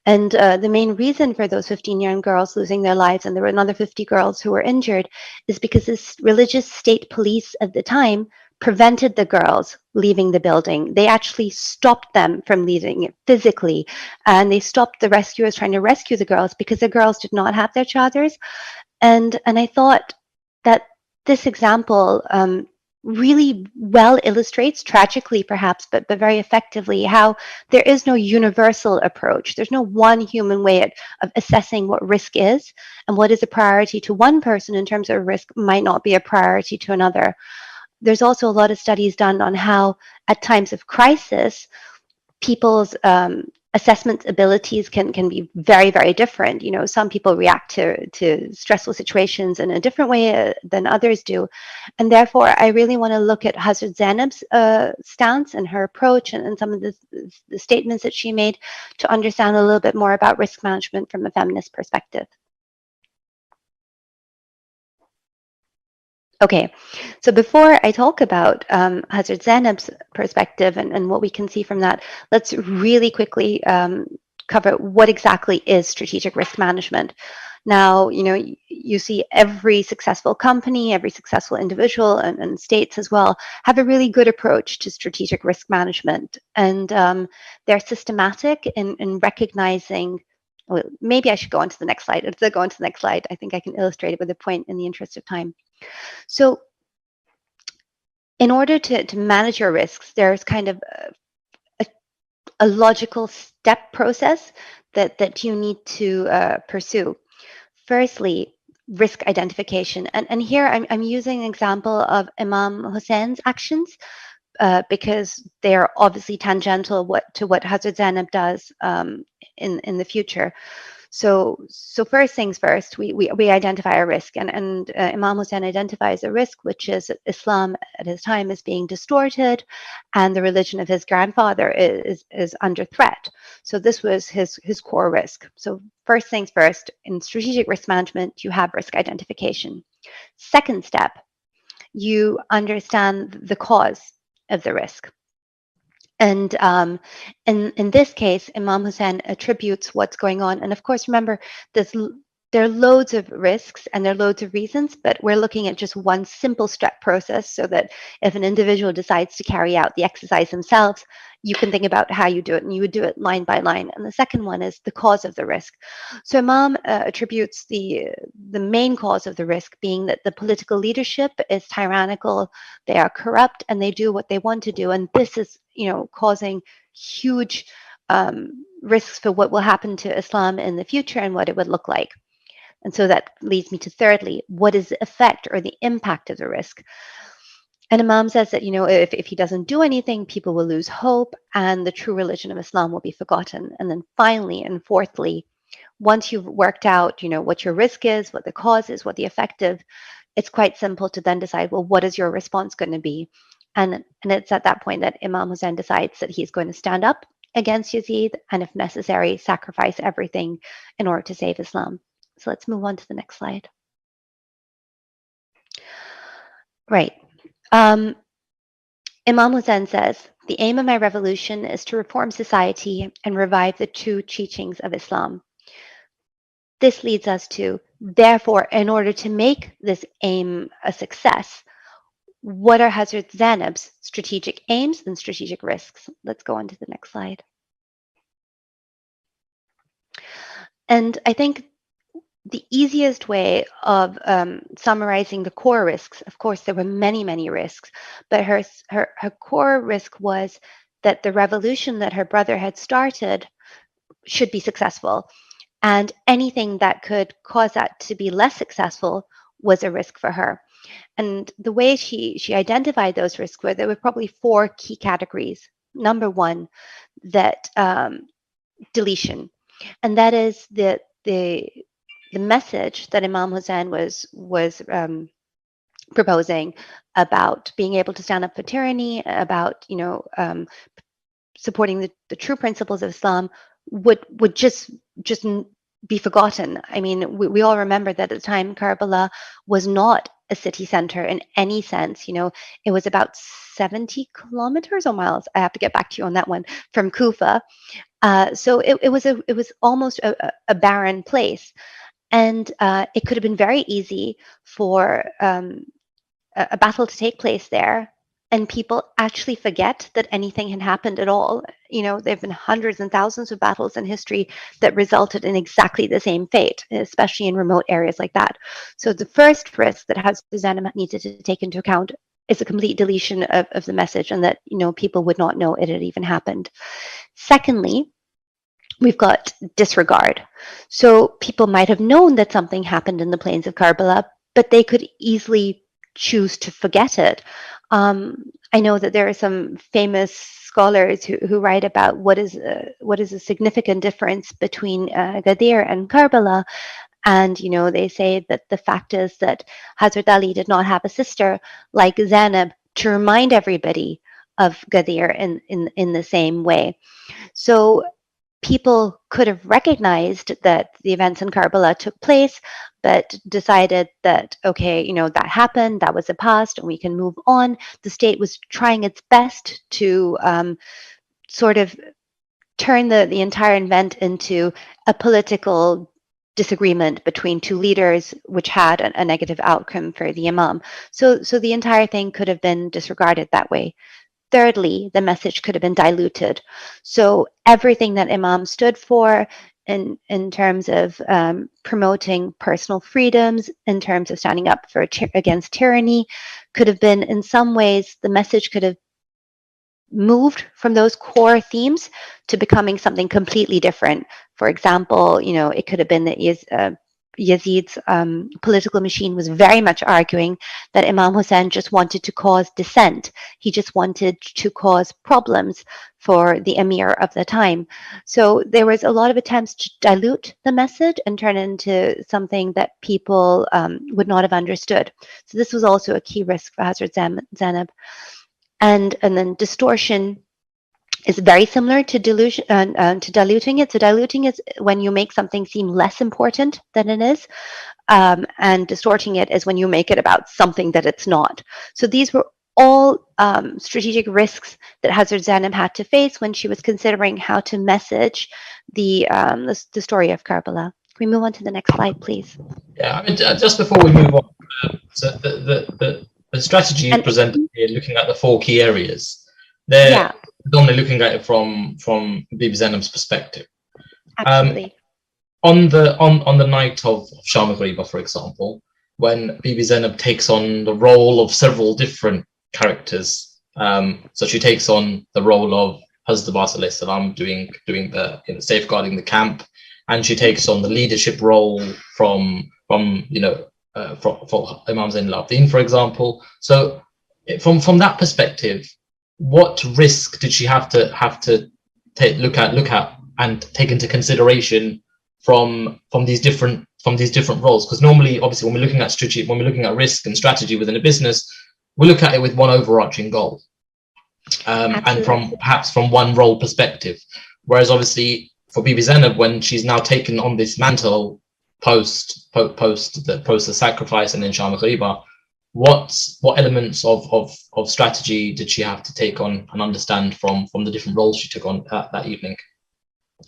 Speaker 7: And the main reason for those 15 young girls losing their lives, and there were another 50 girls who were injured, is because this religious state police at the time prevented the girls leaving the building. They actually stopped them from leaving it physically, and they stopped the rescuers trying to rescue the girls because the girls did not have their chadars. And I thought that this example really well illustrates, tragically perhaps, but very effectively, how there is no universal approach. There's no one human way of assessing what risk is, and what is a priority to one person in terms of risk might not be a priority to another. There's also a lot of studies done on how at times of crisis, people's assessment abilities can be very, very different. Some people react to stressful situations in a different way than others do. And therefore, I really want to look at Hazrat Zainab's stance and her approach, and some of the statements that she made, to understand a little bit more about risk management from a feminist perspective. Okay, so before I talk about Hazrat Zainab's perspective and what we can see from that, let's really quickly cover what exactly is strategic risk management. Now, you see every successful company, every successful individual, and states as well, have a really good approach to strategic risk management. And they're systematic in recognizing, well, maybe I should go on to the next slide. If I go on to the next slide, I think I can illustrate it with a point in the interest of time. So in order to manage your risks, there's kind of a logical step process that you need to pursue. Firstly, risk identification. And here I'm using an example of Imam Hussein's actions because they are obviously tangential to what Hazrat Zainab does in the future. So first things first, we identify a risk, and Imam Hussain identifies a risk, which is Islam at his time is being distorted, and the religion of his grandfather is under threat. So this was his core risk. So first things first, in strategic risk management, you have risk identification. Second step, you understand the cause of the risk. And in this case, Imam Hussain attributes what's going on. And of course, remember, this there are loads of risks and there are loads of reasons, but we're looking at just one simple step process so that if an individual decides to carry out the exercise themselves, you can think about how you do it, and you would do it line by line. And the second one is the cause of the risk. So Imam attributes the main cause of the risk being that the political leadership is tyrannical, they are corrupt, and they do what they want to do. And this is, causing huge risks for what will happen to Islam in the future and what it would look like. And so that leads me to thirdly, what is the effect or the impact of the risk? And Imam says that, if he doesn't do anything, people will lose hope and the true religion of Islam will be forgotten. And then finally and fourthly, once you've worked out, what your risk is, what the cause is, what the effect is, it's quite simple to then decide, well, what is your response going to be? And it's at that point that Imam Hussain decides that he's going to stand up against Yazid and, if necessary, sacrifice everything in order to save Islam. So let's move on to the next slide. Right. Imam Hussain says, the aim of my revolution is to reform society and revive the true teachings of Islam. This leads us to, therefore, in order to make this aim a success, what are Hazrat Zainab's strategic aims and strategic risks? Let's go on to the next slide. And I think the easiest way of summarizing the core risks, of course, there were many, many risks, but her core risk was that the revolution that her brother had started should be successful. And anything that could cause that to be less successful was a risk for her. And the way she identified those risks were, there were probably four key categories. Number one, that deletion. And that is the message that Imam Hussain was proposing about being able to stand up for tyranny, about supporting the true principles of Islam would just be forgotten. I mean, we all remember that at the time Karbala was not a city center in any sense. It was about 70 kilometers or miles. I have to get back to you on that one, from Kufa. So it was almost a barren place. And it could have been very easy for a battle to take place there, and people actually forget that anything had happened at all. There have been hundreds and thousands of battles in history that resulted in exactly the same fate, especially in remote areas like that. So the first risk that Hazrat Zainab needed to take into account is a complete deletion of the message, and that people would not know it had even happened. Secondly, we've got disregard. So people might have known that something happened in the plains of Karbala, but they could easily choose to forget it. I know that there are some famous scholars who write about what is a significant difference between Ghadir and Karbala. And, they say that the fact is that Hazrat Ali did not have a sister like Zainab to remind everybody of Ghadir in the same way. So people could have recognized that the events in Karbala took place, but decided that, okay, that happened, that was the past, and we can move on. The state was trying its best to sort of turn the entire event into a political disagreement between two leaders, which had a negative outcome for the Imam. So the entire thing could have been disregarded that way. Thirdly, the message could have been diluted. So everything that Imam stood for in terms of promoting personal freedoms, in terms of standing up for against tyranny, could have been, in some ways, the message could have moved from those core themes to becoming something completely different. For example, it could have been that Yazid's political machine was very much arguing that Imam Hussain just wanted to cause dissent. He just wanted to cause problems for the emir of the time. So there was a lot of attempts to dilute the message and turn it into something that people would not have understood. So this was also a key risk for Hazrat Zainab. And then distortion is very similar to diluting it. So diluting is when you make something seem less important than it is, and distorting it is when you make it about something that it's not. So these were all strategic risks that Hazrat Zainab had to face when she was considering how to message the story of Karbala. we move on to the next slide, please?
Speaker 6: Yeah, I mean, just before we move on, so the strategy you presented here, looking at the 4 key areas, they're predominantly looking at it from Bibi Zainab's perspective.
Speaker 7: Absolutely.
Speaker 6: On the night of Sham Ghariba, for example, when Bibi Zainab takes on the role of several different characters, so she takes on the role of Hazrat Abbas alayhi salam, doing the safeguarding the camp, and she takes on the leadership role from for Imam Zain al-Abidin, for example. So from that perspective, what risk did she have to look at and take into consideration from these different roles? Because normally, obviously, when we're looking at strategy, when we're looking at risk and strategy within a business, we look at it with one overarching goal, and perhaps from one role perspective. Whereas obviously for Bibi Zainab, when she's now taken on this mantle post the sacrifice and then Sham Ghariba, what elements of strategy did she have to take on and understand from the different roles she took on that evening?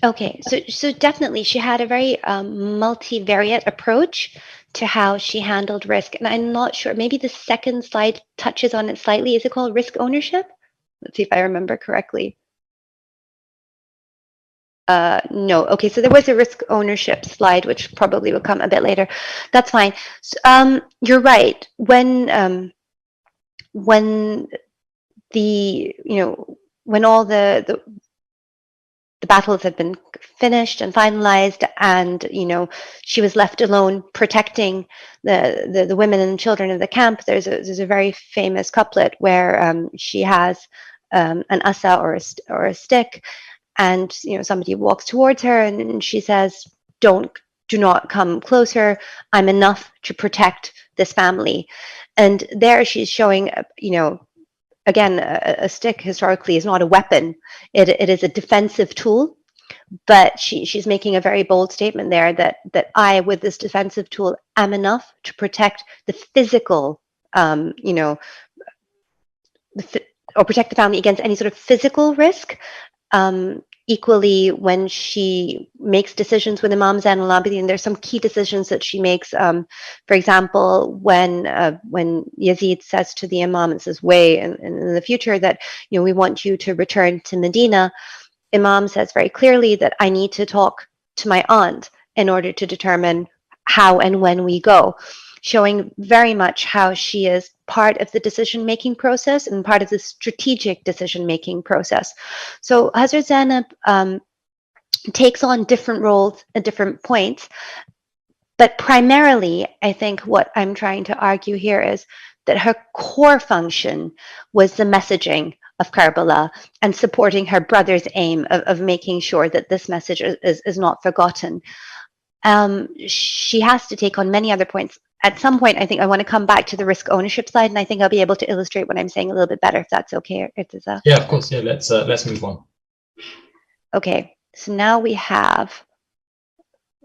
Speaker 7: Okay, so definitely she had a very multivariate approach to how she handled risk. And I'm not sure, maybe the second slide touches on it slightly. Is it called risk ownership? Let's see if I remember correctly. No. Okay, so there was a risk ownership slide, which probably will come a bit later. That's fine. So, you're right. When all the battles had been finished and finalized, and she was left alone protecting the women and children of the camp. There's a very famous couplet where she has an asa or a stick, and somebody walks towards her and she says, do not come closer, I'm enough to protect this family. And there she's showing again, a stick historically is not a weapon. It is a defensive tool, but she's making a very bold statement there that I, with this defensive tool, am enough to protect the physical, or protect the family against any sort of physical risk. Equally, when she makes decisions with Imam Zain al-Abidin, there's some key decisions that she makes. For example, when Yazid says to the Imam, it says way in the future that we want you to return to Medina, Imam says very clearly that I need to talk to my aunt in order to determine how and when we go, showing very much how she is part of the decision-making process and part of the strategic decision-making process. So Hazrat Zainab takes on different roles at different points, but primarily, I think what I'm trying to argue here is that her core function was the messaging of Karbala and supporting her brother's aim of making sure that this message is not forgotten. She has to take on many other points. At some point, I think I want to come back to the risk ownership slide, and I think I'll be able to illustrate what I'm saying a little bit better, if that's okay.
Speaker 6: Yeah, of course. Yeah, let's move on.
Speaker 7: Okay, so now we have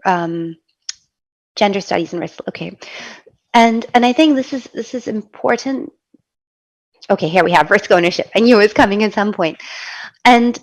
Speaker 7: gender studies and risk. Okay, and I think this is important. Okay, here we have risk ownership. I knew it was coming at some point, and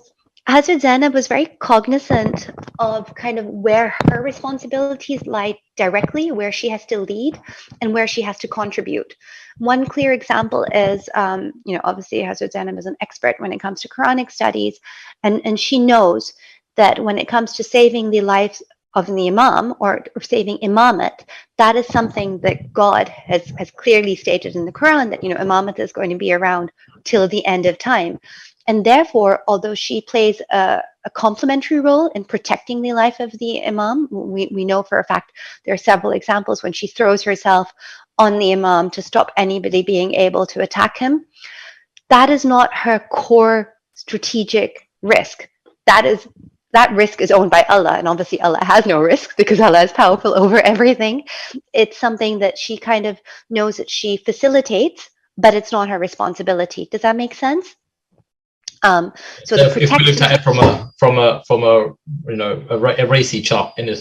Speaker 7: Hazrat Zainab was very cognizant of kind of where her responsibilities lie directly, where she has to lead and where she has to contribute. One clear example is, obviously Hazrat Zainab is an expert when it comes to Quranic studies, and she knows that when it comes to saving the lives of the Imam or saving Imamate, that is something that God has clearly stated in the Quran, that Imamate is going to be around till the end of time. And therefore, although she plays a complementary role in protecting the life of the Imam, we know for a fact there are several examples when she throws herself on the Imam to stop anybody being able to attack him. That is not her core strategic risk. That risk is owned by Allah, and obviously Allah has no risk because Allah is powerful over everything. It's something that she kind of knows that she facilitates, but it's not her responsibility. Does that make sense? So
Speaker 6: So
Speaker 7: the
Speaker 6: if we looked
Speaker 7: protection.
Speaker 6: at it from a you know a racy chart in a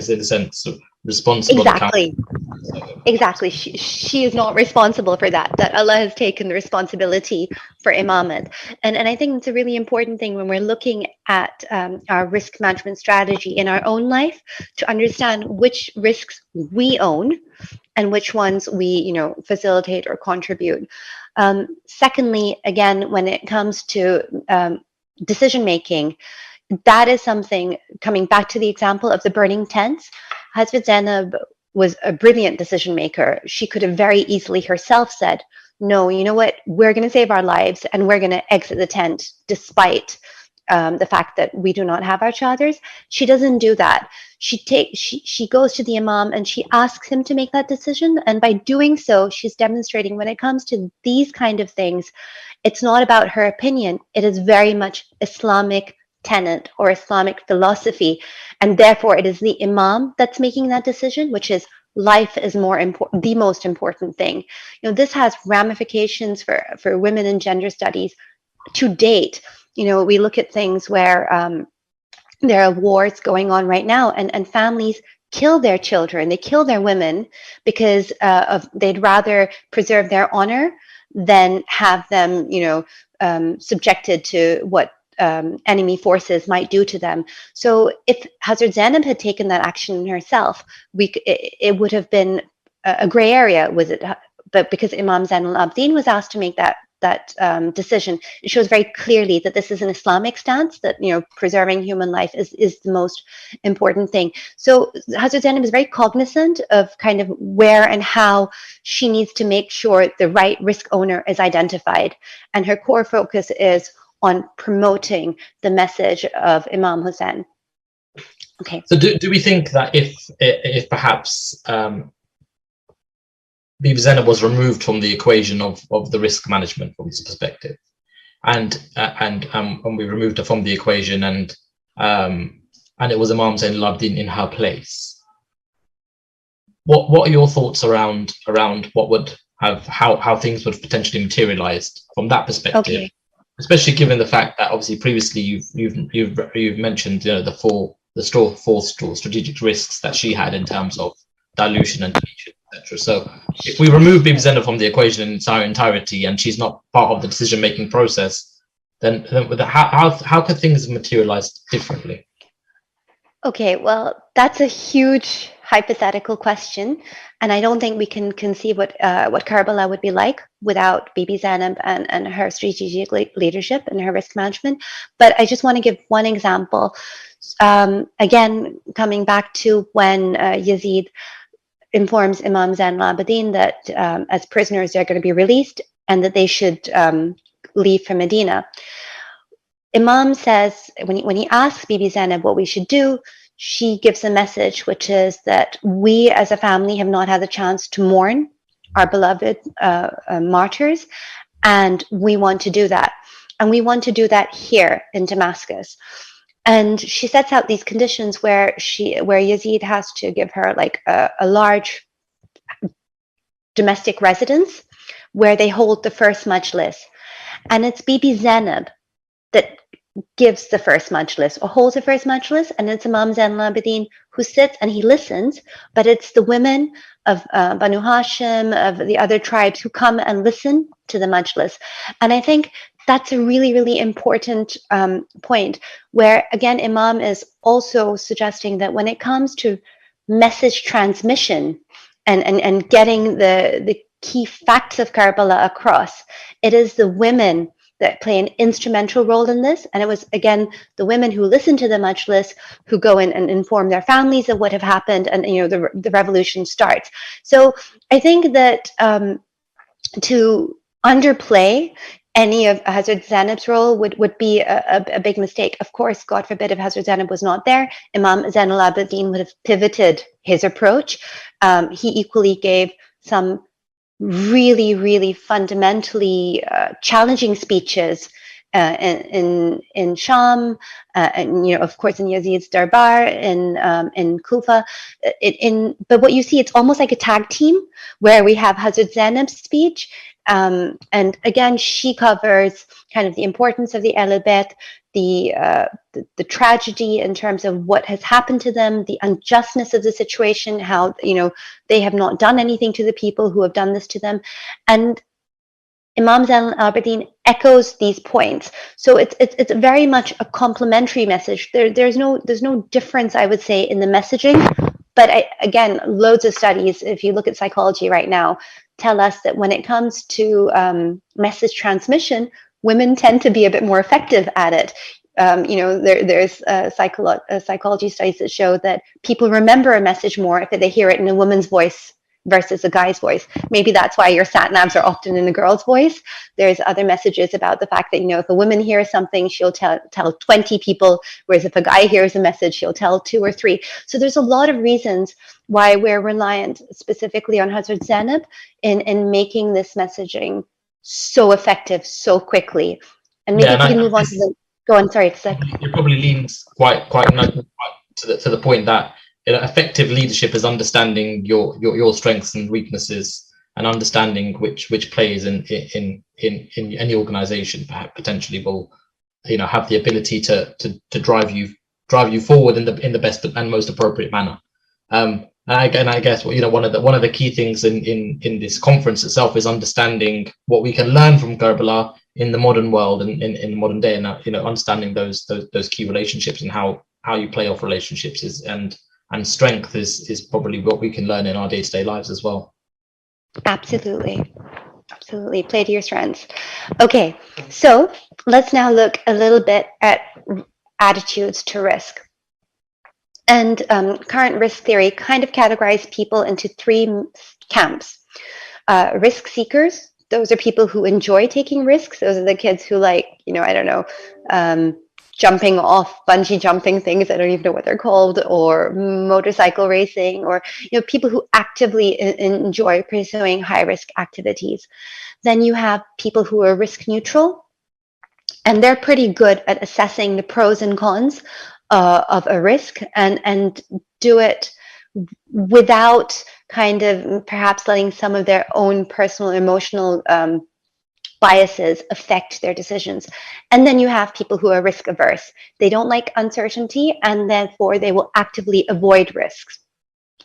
Speaker 6: sense, responsible
Speaker 7: Exactly.
Speaker 6: account.
Speaker 7: Exactly. She is not responsible for that. That Allah has taken the responsibility for imamate. And I think it's a really important thing when we're looking at our risk management strategy in our own life to understand which risks we own and which ones we, you know, facilitate or contribute. Secondly, again, when it comes to decision making, that is something, coming back to the example of the burning tents, Hazrat Zainab was a brilliant decision maker. She could have very easily herself said, no, you know what, we're going to save our lives and we're going to exit the tent despite the fact that we do not have our chadars. She doesn't do that. She goes to the imam and she asks him to make that decision. And by doing so, she's demonstrating when it comes to these kind of things, it's not about her opinion. It is very much Islamic tenet or Islamic philosophy. And therefore, it is the imam that's making that decision, which is life is more important, the most important thing. You know, this has ramifications for women in gender studies to date. You know, we look at things where there are wars going on right now, and families kill their children, they kill their women because they'd rather preserve their honor than have them, you know, subjected to what enemy forces might do to them. So if Hazrat Zainab had taken that action herself, it would have been a gray area, was it? But because Imam Zain al-Abidin was asked to make that decision, it shows very clearly that this is an Islamic stance, that, you know, preserving human life is the most important thing. So Hazrat Zainab is very cognizant of kind of where and how she needs to make sure the right risk owner is identified, and her core focus is on promoting the message of Imam Hussain. Okay.
Speaker 6: So do we think that if perhaps Bibi Zainab was removed from the equation of the risk management from this perspective, and we removed her from the equation, and it was Imam Zain al-Abidin in her place, what are your thoughts around what would have how things would have potentially materialized from that perspective?
Speaker 7: Okay.
Speaker 6: Especially given the fact that obviously previously you've mentioned, you know, the four strategic risks that she had in terms of dilution and deletion, etc. So if we remove Bibi Zainab from the equation in its entirety and she's not part of the decision making process, then how could things materialize differently?
Speaker 7: Okay, well, that's a huge hypothetical question, and I don't think we can conceive what Karbala would be like without Bibi Zainab and her strategic leadership and her risk management. But I just want to give one example. Again, coming back to when Yazid informs Imam Zain al-Abidin that as prisoners they're going to be released and that they should leave for Medina. Imam says, when he asks Bibi Zainab what we should do, she gives a message, which is that we as a family have not had the chance to mourn our beloved martyrs, and we want to do that. And we want to do that here in Damascus. And she sets out these conditions where Yazid has to give her like a large domestic residence where they hold the first majlis. And it's Bibi Zainab that gives the first majlis or holds the first majlis, and it's Imam Zain al-Abidin who sits and he listens, but it's the women of Banu Hashim, of the other tribes, who come and listen to the majlis. And I think that's a really, really important point where, again, Imam is also suggesting that when it comes to message transmission and getting the key facts of Karbala across, it is the women that play an instrumental role in this. And it was, again, the women who listen to the majlis who go in and inform their families of what have happened, and, you know, the revolution starts. So I think that to underplay any of Hazrat Zainab's role would be a big mistake. Of course, God forbid, if Hazrat Zainab was not there, Imam Zain al-Abidin would have pivoted his approach. He equally gave some really, really fundamentally challenging speeches in Sham, and, you know, of course, in Yazid's Darbar, in Kufa. But what you see, it's almost like a tag team where we have Hazrat Zainab's speech, And again, she covers kind of the importance of the Elibet, the tragedy in terms of what has happened to them, the unjustness of the situation, how, you know, they have not done anything to the people who have done this to them. And Imam Zain al-Abidin echoes these points. So it's very much a complementary message. There's no difference, I would say, in the messaging. But again, loads of studies, if you look at psychology right now, tell us that when it comes to message transmission, women tend to be a bit more effective at it. You know, there's psychology studies that show that people remember a message more if they hear it in a woman's voice versus a guy's voice. Maybe that's why your sat navs are often in a girl's voice. There's other messages about the fact that, you know, if a woman hears something, she'll tell 20 people, whereas if a guy hears a message, she'll tell 2 or 3. So there's a lot of reasons why we're reliant specifically on Hazrat Zainab in making this messaging so effective so quickly. And maybe if we can move on to the, go on, sorry, it's like,
Speaker 6: it probably leans quite to the point that, you know, effective leadership is understanding your strengths and weaknesses, and understanding which plays in any organization perhaps potentially will, you know, have the ability to drive you forward in the best and most appropriate manner. And I guess, you know, one of the key things in this conference itself is understanding what we can learn from Karbala in the modern world and in the modern day, and you know, understanding those key relationships and how you play off relationships and strength is probably what we can learn in our day-to-day lives as well.
Speaker 7: absolutely. Absolutely. Play to your strengths. Okay, so let's now look a little bit at attitudes to risk. And current risk theory kind of categorizes people into 3 camps. Risk seekers, those are people who enjoy taking risks. Those are the kids who, like, you know, I don't know, jumping off bungee jumping things, I don't even know what they're called, or motorcycle racing, or, you know, people who actively enjoy pursuing high risk activities. Then you have people who are risk neutral, and they're pretty good at assessing the pros and cons of a risk and do it without kind of perhaps letting some of their own personal emotional biases affect their decisions. And then you have people who are risk averse. They don't like uncertainty, and therefore they will actively avoid risks.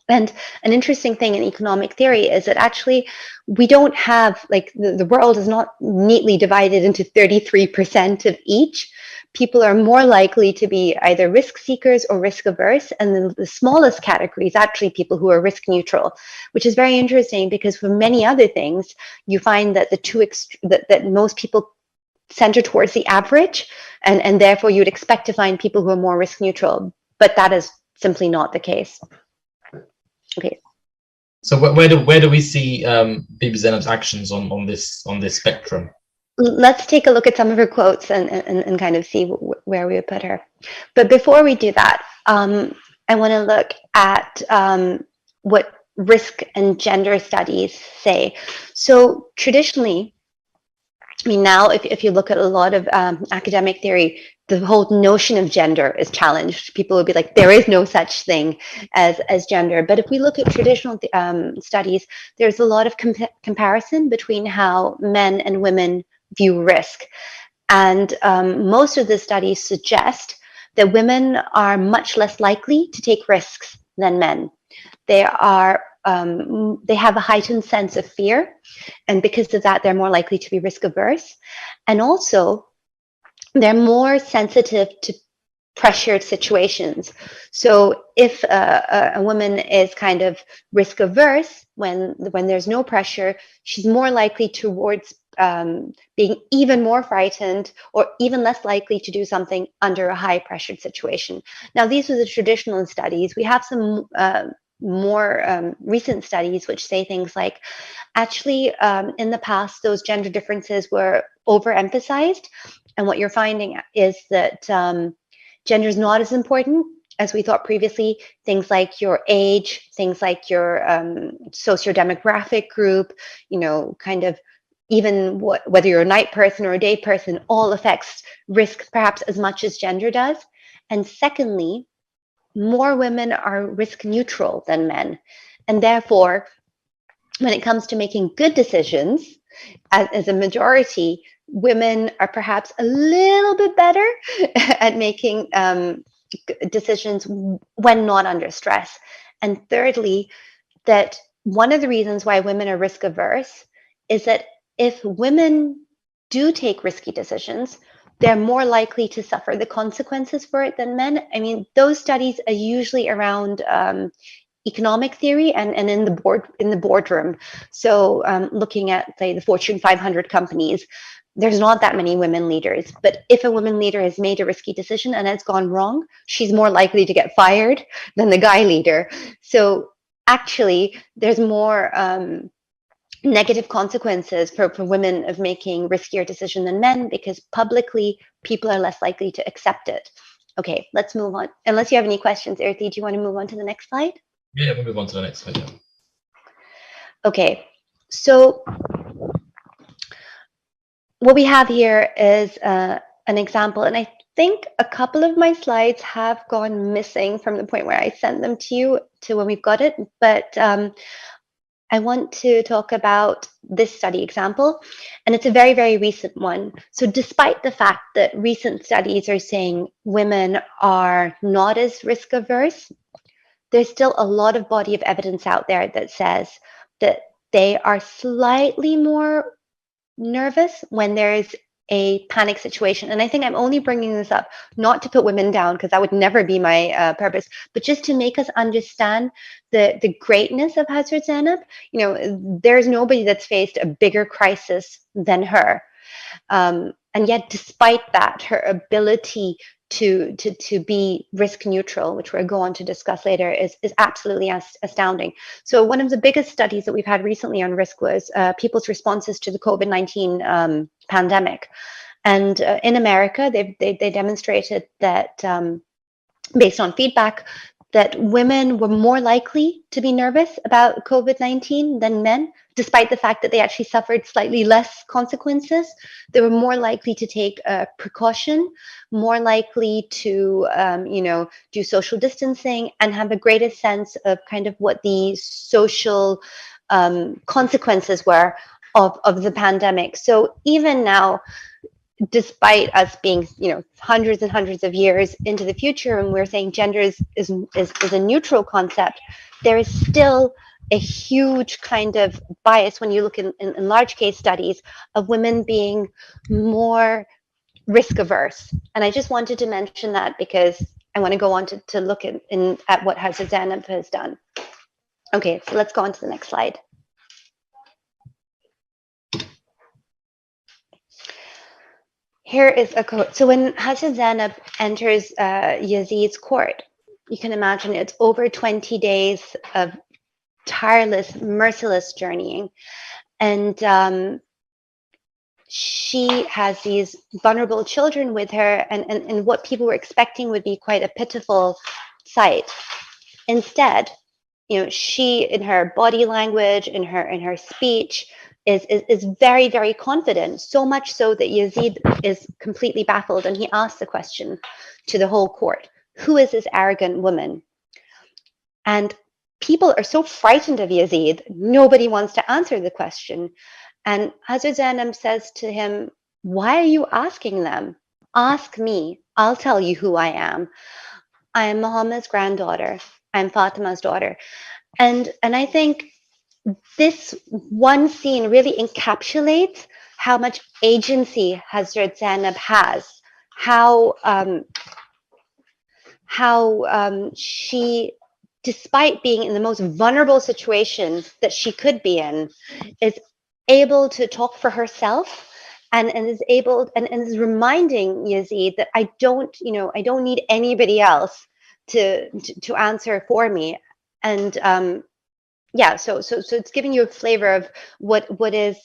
Speaker 7: And an interesting thing in economic theory is that actually we don't have, like, the world is not neatly divided into 33% of each. People are more likely to be either risk seekers or risk averse, and then the smallest category is actually people who are risk neutral, which is very interesting because for many other things, you find that that most people center towards the average, and therefore you'd expect to find people who are more risk neutral, but that is simply not the case. Okay.
Speaker 6: So where do we see Bibi Zainab's actions on this spectrum?
Speaker 7: Let's take a look at some of her quotes and kind of see where we would put her. But before we do that, I want to look at what risk and gender studies say. So traditionally, I mean, now if you look at a lot of academic theory, the whole notion of gender is challenged. People will be like, there is no such thing as gender. But if we look at traditional studies, there's a lot of comparison between how men and women view risk. And most of the studies suggest that women are much less likely to take risks than men. They have a heightened sense of fear, and because of that, they're more likely to be risk averse. And also, they're more sensitive to pressured situations. So if a woman is kind of risk averse, when there's no pressure, she's more likely towards being even more frightened or even less likely to do something under a high pressured situation. Now, these are the traditional studies. We have some more recent studies which say things like, actually, in the past, those gender differences were overemphasized. And what you're finding is that gender is not as important as we thought previously. Things like your age, things like your socio-demographic group, you know, kind of even whether you're a night person or a day person, all affects risk perhaps as much as gender does. And secondly, more women are risk neutral than men. And therefore, when it comes to making good decisions, as a majority, women are perhaps a little bit better at making decisions when not under stress. And thirdly, that one of the reasons why women are risk averse is that if women do take risky decisions, they're more likely to suffer the consequences for it than men. I mean, those studies are usually around economic theory and in the boardroom. So looking at, say, the Fortune 500 companies, there's not that many women leaders. But if a woman leader has made a risky decision and it's gone wrong, she's more likely to get fired than the guy leader. So actually, there's more negative consequences for women of making riskier decisions than men, because publicly people are less likely to accept it. Okay, let's move on. Unless you have any questions, Erti, do you want to move on to the next slide?
Speaker 6: Yeah, we'll move on to the next video.
Speaker 7: Okay, so what we have here is an example, and I think a couple of my slides have gone missing from the point where I sent them to you to when we've got it, but I want to talk about this study example, and it's a very, very recent one. So despite the fact that recent studies are saying women are not as risk averse, there's still a lot of body of evidence out there that says that they are slightly more nervous when there's a panic situation. And I think I'm only bringing this up not to put women down, because that would never be my purpose, but just to make us understand the greatness of Hazrat Zainab. You know, there's nobody that's faced a bigger crisis than her. And yet, despite that, her ability to be risk neutral, which we'll go on to discuss later, is absolutely astounding. So one of the biggest studies that we've had recently on risk was people's responses to the COVID-19 pandemic. And in America, they demonstrated that based on feedback, that women were more likely to be nervous about COVID-19 than men, despite the fact that they actually suffered slightly less consequences. They were more likely to take precaution, more likely to, do social distancing and have a greater sense of kind of what the social consequences were of the pandemic. So even now, despite us being, hundreds and hundreds of years into the future, and we're saying gender is a neutral concept, there is still a huge kind of bias when you look in large case studies of women being more risk averse. And I just wanted to mention that because I want to go on to look at what Hazrat Zainab has done. Okay, so let's go on to the next slide. Here is a quote. So when Hazrat Zainab enters Yazid's court, you can imagine it's over 20 days of tireless, merciless journeying. And she has these vulnerable children with her, and what people were expecting would be quite a pitiful sight. Instead, she, in her body language, in her speech, is very, very confident, so much so that Yazid is completely baffled, and he asks the question to the whole court, who is this arrogant woman? And people are so frightened of Yazid, nobody wants to answer the question. And Hazrat Zainab says to him, why are you asking them? Ask me, I'll tell you who I am. I am Muhammad's granddaughter. I'm Fatima's daughter. And I think this one scene really encapsulates how much agency Hazrat Zainab has, how she, despite being in the most vulnerable situation that she could be in, is able to talk for herself and is able and is reminding Yazid that I don't need anybody else to answer for me. And so it's giving you a flavor of what is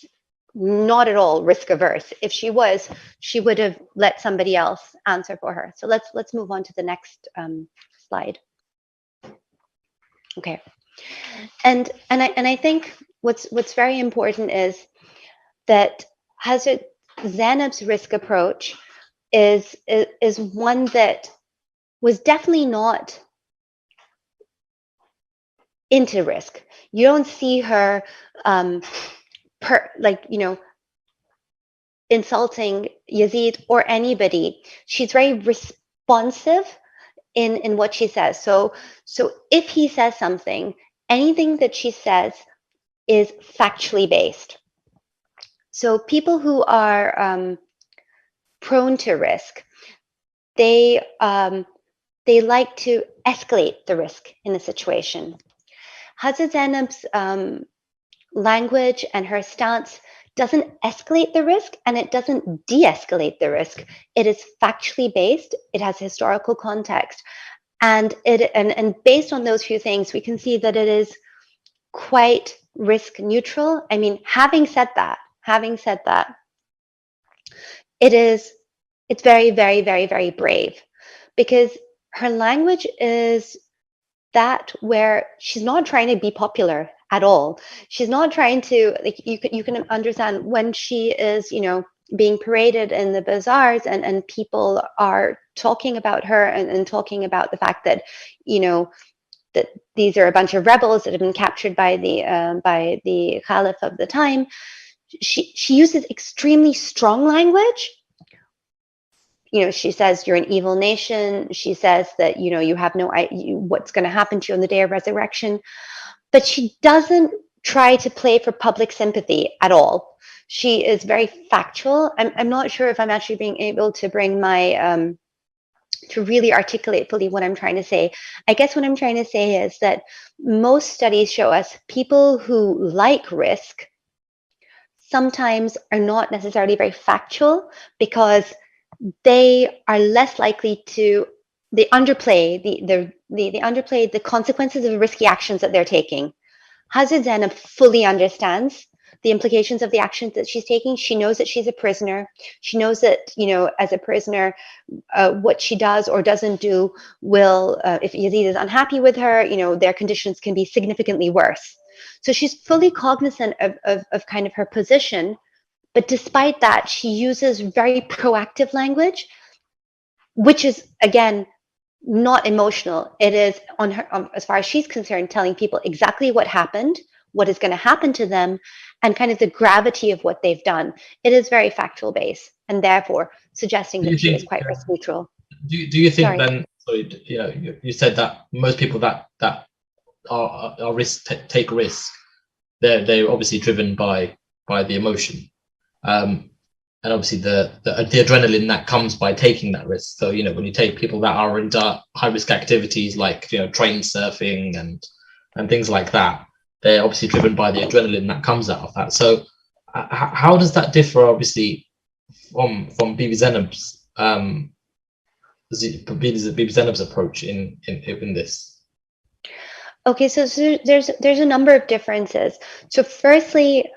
Speaker 7: not at all risk averse. If she was, she would have let somebody else answer for her. So let's move on to the next slide. Okay, and I think what's very important is that Hazrat Zainab's risk approach is one that was definitely not into risk. You don't see her insulting Yazid or anybody. She's very responsive in what she says. So if he says something, anything that she says is factually based. So people who are prone to risk, they like to escalate the risk in a situation. Hazrat Zainab's language and her stance doesn't escalate the risk, and it doesn't de-escalate the risk. It is factually based. It has historical context, and based on those few things, we can see that it is quite risk neutral. I mean, having said that, it's very, very, very, very brave, because her language is that where she's not trying to be popular at all. She's not trying to, like, you can understand when she is, being paraded in the bazaars, and people are talking about her and talking about the fact that, that these are a bunch of rebels that have been captured by the Caliph of the time. She uses extremely strong language. She says you're an evil nation. She says that, you have no idea what's going to happen to you on the day of resurrection. But she doesn't try to play for public sympathy at all. She is very factual. I'm not sure if I'm actually being able to bring my, to really articulate fully what I'm trying to say. I guess what I'm trying to say is that most studies show us people who like risk sometimes are not necessarily very factual, because they are less likely to, they underplay the consequences of the risky actions that they're taking. Hazrat Zainab fully understands the implications of the actions that she's taking. She knows that she's a prisoner. She knows that, as a prisoner, what she does or doesn't do will, if Yazid is unhappy with her, their conditions can be significantly worse. So she's fully cognizant of kind of her position. But despite that, she uses very proactive language, which is, again, not emotional. It is on her, as far as she's concerned, telling people exactly what happened, what is going to happen to them, and kind of the gravity of what they've done. It is very factual based, and therefore suggesting that she is quite risk neutral.
Speaker 6: Do you think then? Sorry, you said that most people that are take risk, they're obviously driven by the emotion. And obviously the adrenaline that comes by taking that risk. So, when you take people that are into high risk activities like, train surfing and things like that, they're obviously driven by the adrenaline that comes out of that. So how does that differ, obviously, from Bibi Zainab's approach in this?
Speaker 7: Okay, so there's a number of differences. So firstly,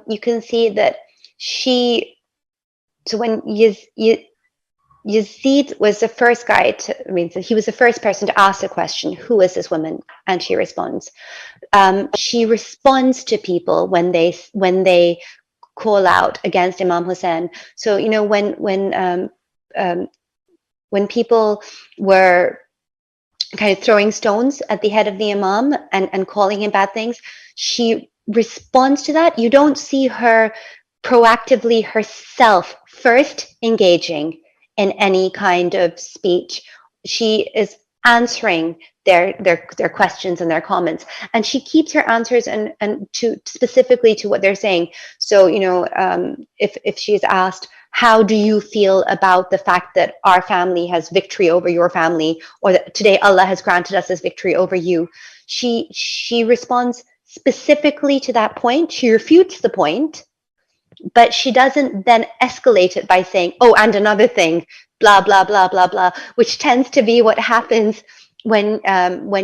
Speaker 7: you can see that so when Yazid was the first guy he was the first person to ask the question, who is this woman? And she responds. She responds to people when they call out against Imam Hussain. So, when people were kind of throwing stones at the head of the Imam and calling him bad things, she responds to that. You don't see her proactively herself first engaging in any kind of speech. She is answering their questions and their comments, and she keeps her answers and to specifically to what they're saying. So, if she's asked, how do you feel about the fact that our family has victory over your family, or that today Allah has granted us this victory over you, she responds specifically to that point. She refutes the point, but she doesn't then escalate it by saying, oh, and another thing, blah, blah, blah, blah, blah, which tends to be what happens when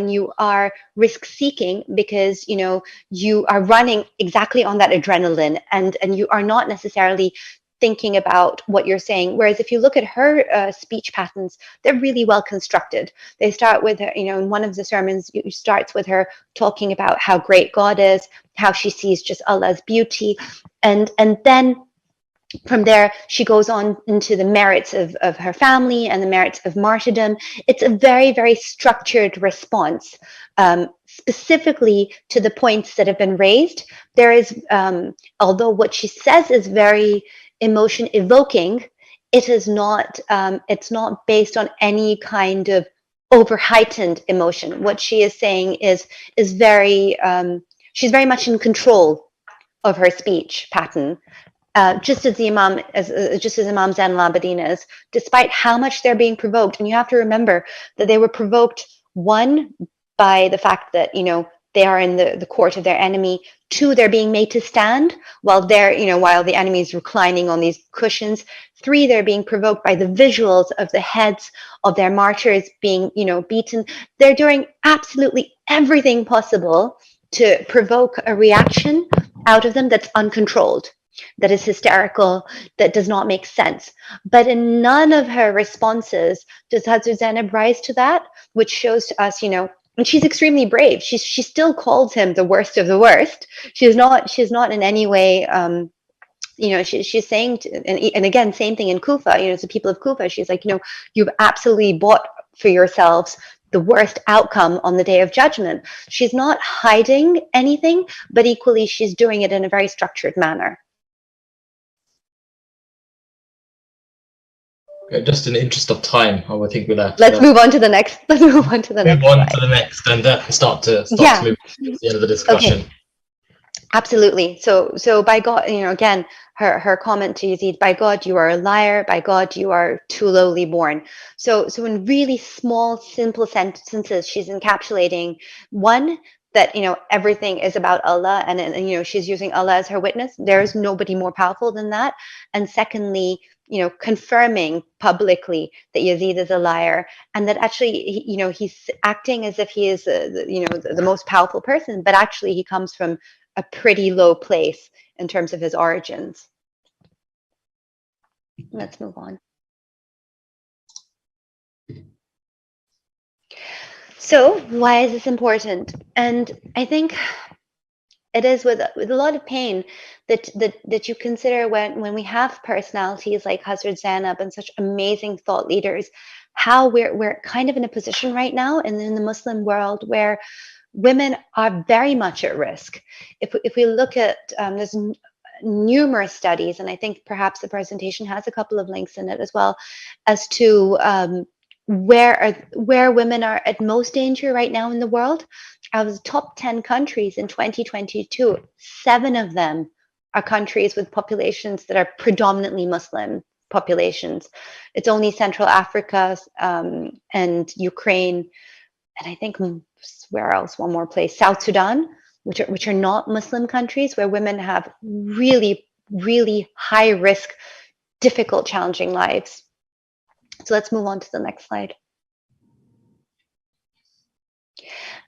Speaker 7: you are risk seeking, because, you are running exactly on that adrenaline, and you are not necessarily thinking about what you're saying. Whereas if you look at her speech patterns, they're really well constructed. They start with her, in one of the sermons, it starts with her talking about how great God is, how she sees just Allah's beauty, and then from there, she goes on into the merits of her family and the merits of martyrdom. It's a very, very structured response, specifically to the points that have been raised. There is, although what she says is very emotion evoking, it is not, it's not based on any kind of over heightened emotion. What she is saying is very, she's very much in control of her speech pattern. Just as Imam Zain al-Abidin is, despite how much they're being provoked. And you have to remember that they were provoked, one, by the fact that, you know, they are in the court of their enemy. Two, they're being made to stand while they're, you know, while the enemy is reclining on these cushions. Three, they're being provoked by the visuals of the heads of their martyrs being, you know, beaten. They're doing absolutely everything possible to provoke a reaction out of them that's uncontrolled, that is hysterical, that does not make sense. But in none of her responses does Hazrat Zainab rise to that, which shows to us, you know, and she's extremely brave. She still calls him the worst of the worst. She's not in any way, you know, she's saying, and again, same thing in Kufa, you know, it's the people of Kufa. She's like, you know, you've absolutely bought for yourselves the worst outcome on the day of judgment. She's not hiding anything, but equally she's doing it in a very structured manner.
Speaker 6: Just in the interest of time, I think we'll
Speaker 7: let's move on to the next. Let's move on to the next.
Speaker 6: Move on to the next, and start to move to the end of the discussion.
Speaker 7: Okay. Absolutely. So by God, you know, again, her comment to Yazid, by God, you are a liar. By God, you are too lowly born. So in really small, simple sentences, she's encapsulating, one, that, you know, everything is about Allah, and you know, she's using Allah as her witness. There is nobody more powerful than that. And secondly, you know, confirming publicly that Yazid is a liar, and that actually, you know, he's acting as if he is, you know, the most powerful person, but actually he comes from a pretty low place in terms of his origins. Let's move on. So why is this important? And I think it is with a lot of pain that you consider when we have personalities like Hazrat Zainab and such amazing thought leaders, how we're kind of in a position right now in the Muslim world where women are very much at risk. If we look at, there's numerous studies, and I think perhaps the presentation has a couple of links in it as well, as to where women are at most danger right now in the world. Out of the top 10 countries in 2022, 7 of them are countries with populations that are predominantly Muslim populations. It's only Central Africa and Ukraine, and I think where else? One more place, South Sudan, which are not Muslim countries, where women have really, really high risk, difficult, challenging lives. So let's move on to the next slide.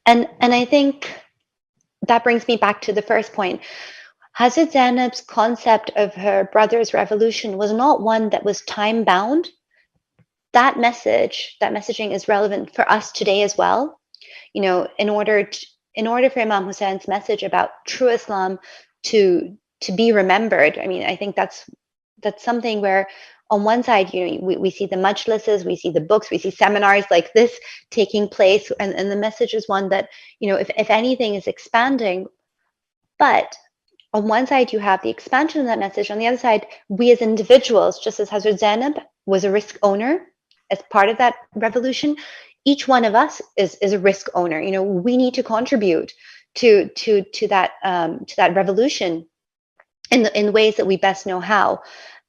Speaker 7: And I think that brings me back to the first point. Hazrat Zainab's concept of her brother's revolution was not one that was time bound. That messaging is relevant for us today as well. You know, in order for Imam Hussein's message about true Islam to be remembered, I mean, I think that's something where, on one side, you know, we see the majlises, we see the books, we see seminars like this taking place, and the message is one that, you know, if anything, is expanding. But on one side, you have the expansion of that message. On the other side, we as individuals, just as Hazrat Zainab was a risk owner as part of that revolution, each one of us is a risk owner. You know, we need to contribute to that revolution in ways that we best know how.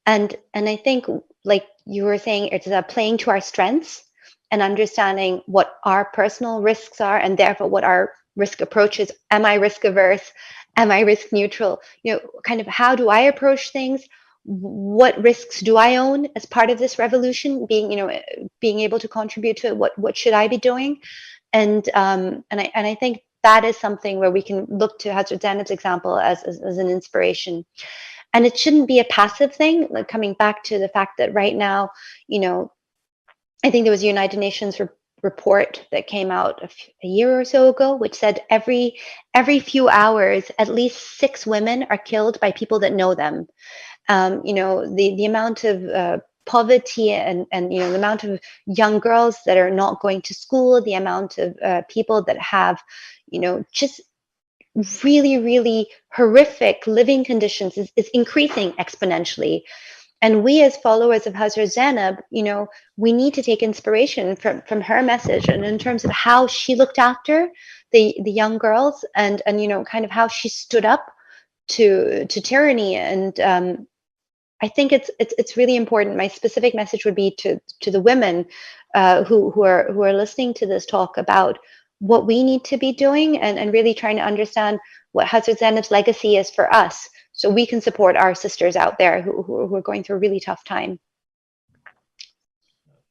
Speaker 7: And I think, like you were saying, it's playing to our strengths and understanding what our personal risks are, and therefore what our risk approach is. Am I risk averse? Am I risk neutral? You know, kind of how do I approach things? What risks do I own as part of this revolution? Being able to contribute to it. What should I be doing? And I think that is something where we can look to Hazrat Zainab's example as an inspiration. And it shouldn't be a passive thing. Like, coming back to the fact that right now, you know, I think there was a United Nations report that came out a year or so ago, which said every few hours, at least 6 women are killed by people that know them. the amount of poverty and the amount of young girls that are not going to school, the amount of people that have just really, really horrific living conditions is increasing exponentially. And we as followers of Hazrat Zainab, we need to take inspiration from her message, and in terms of how she looked after the young girls, and kind of how she stood up to tyranny. And I think it's really important. My specific message would be to the women who are listening to this talk about what we need to be doing, and really trying to understand what Hazrat Zainab's legacy is for us, so we can support our sisters out there who are going through a really tough time.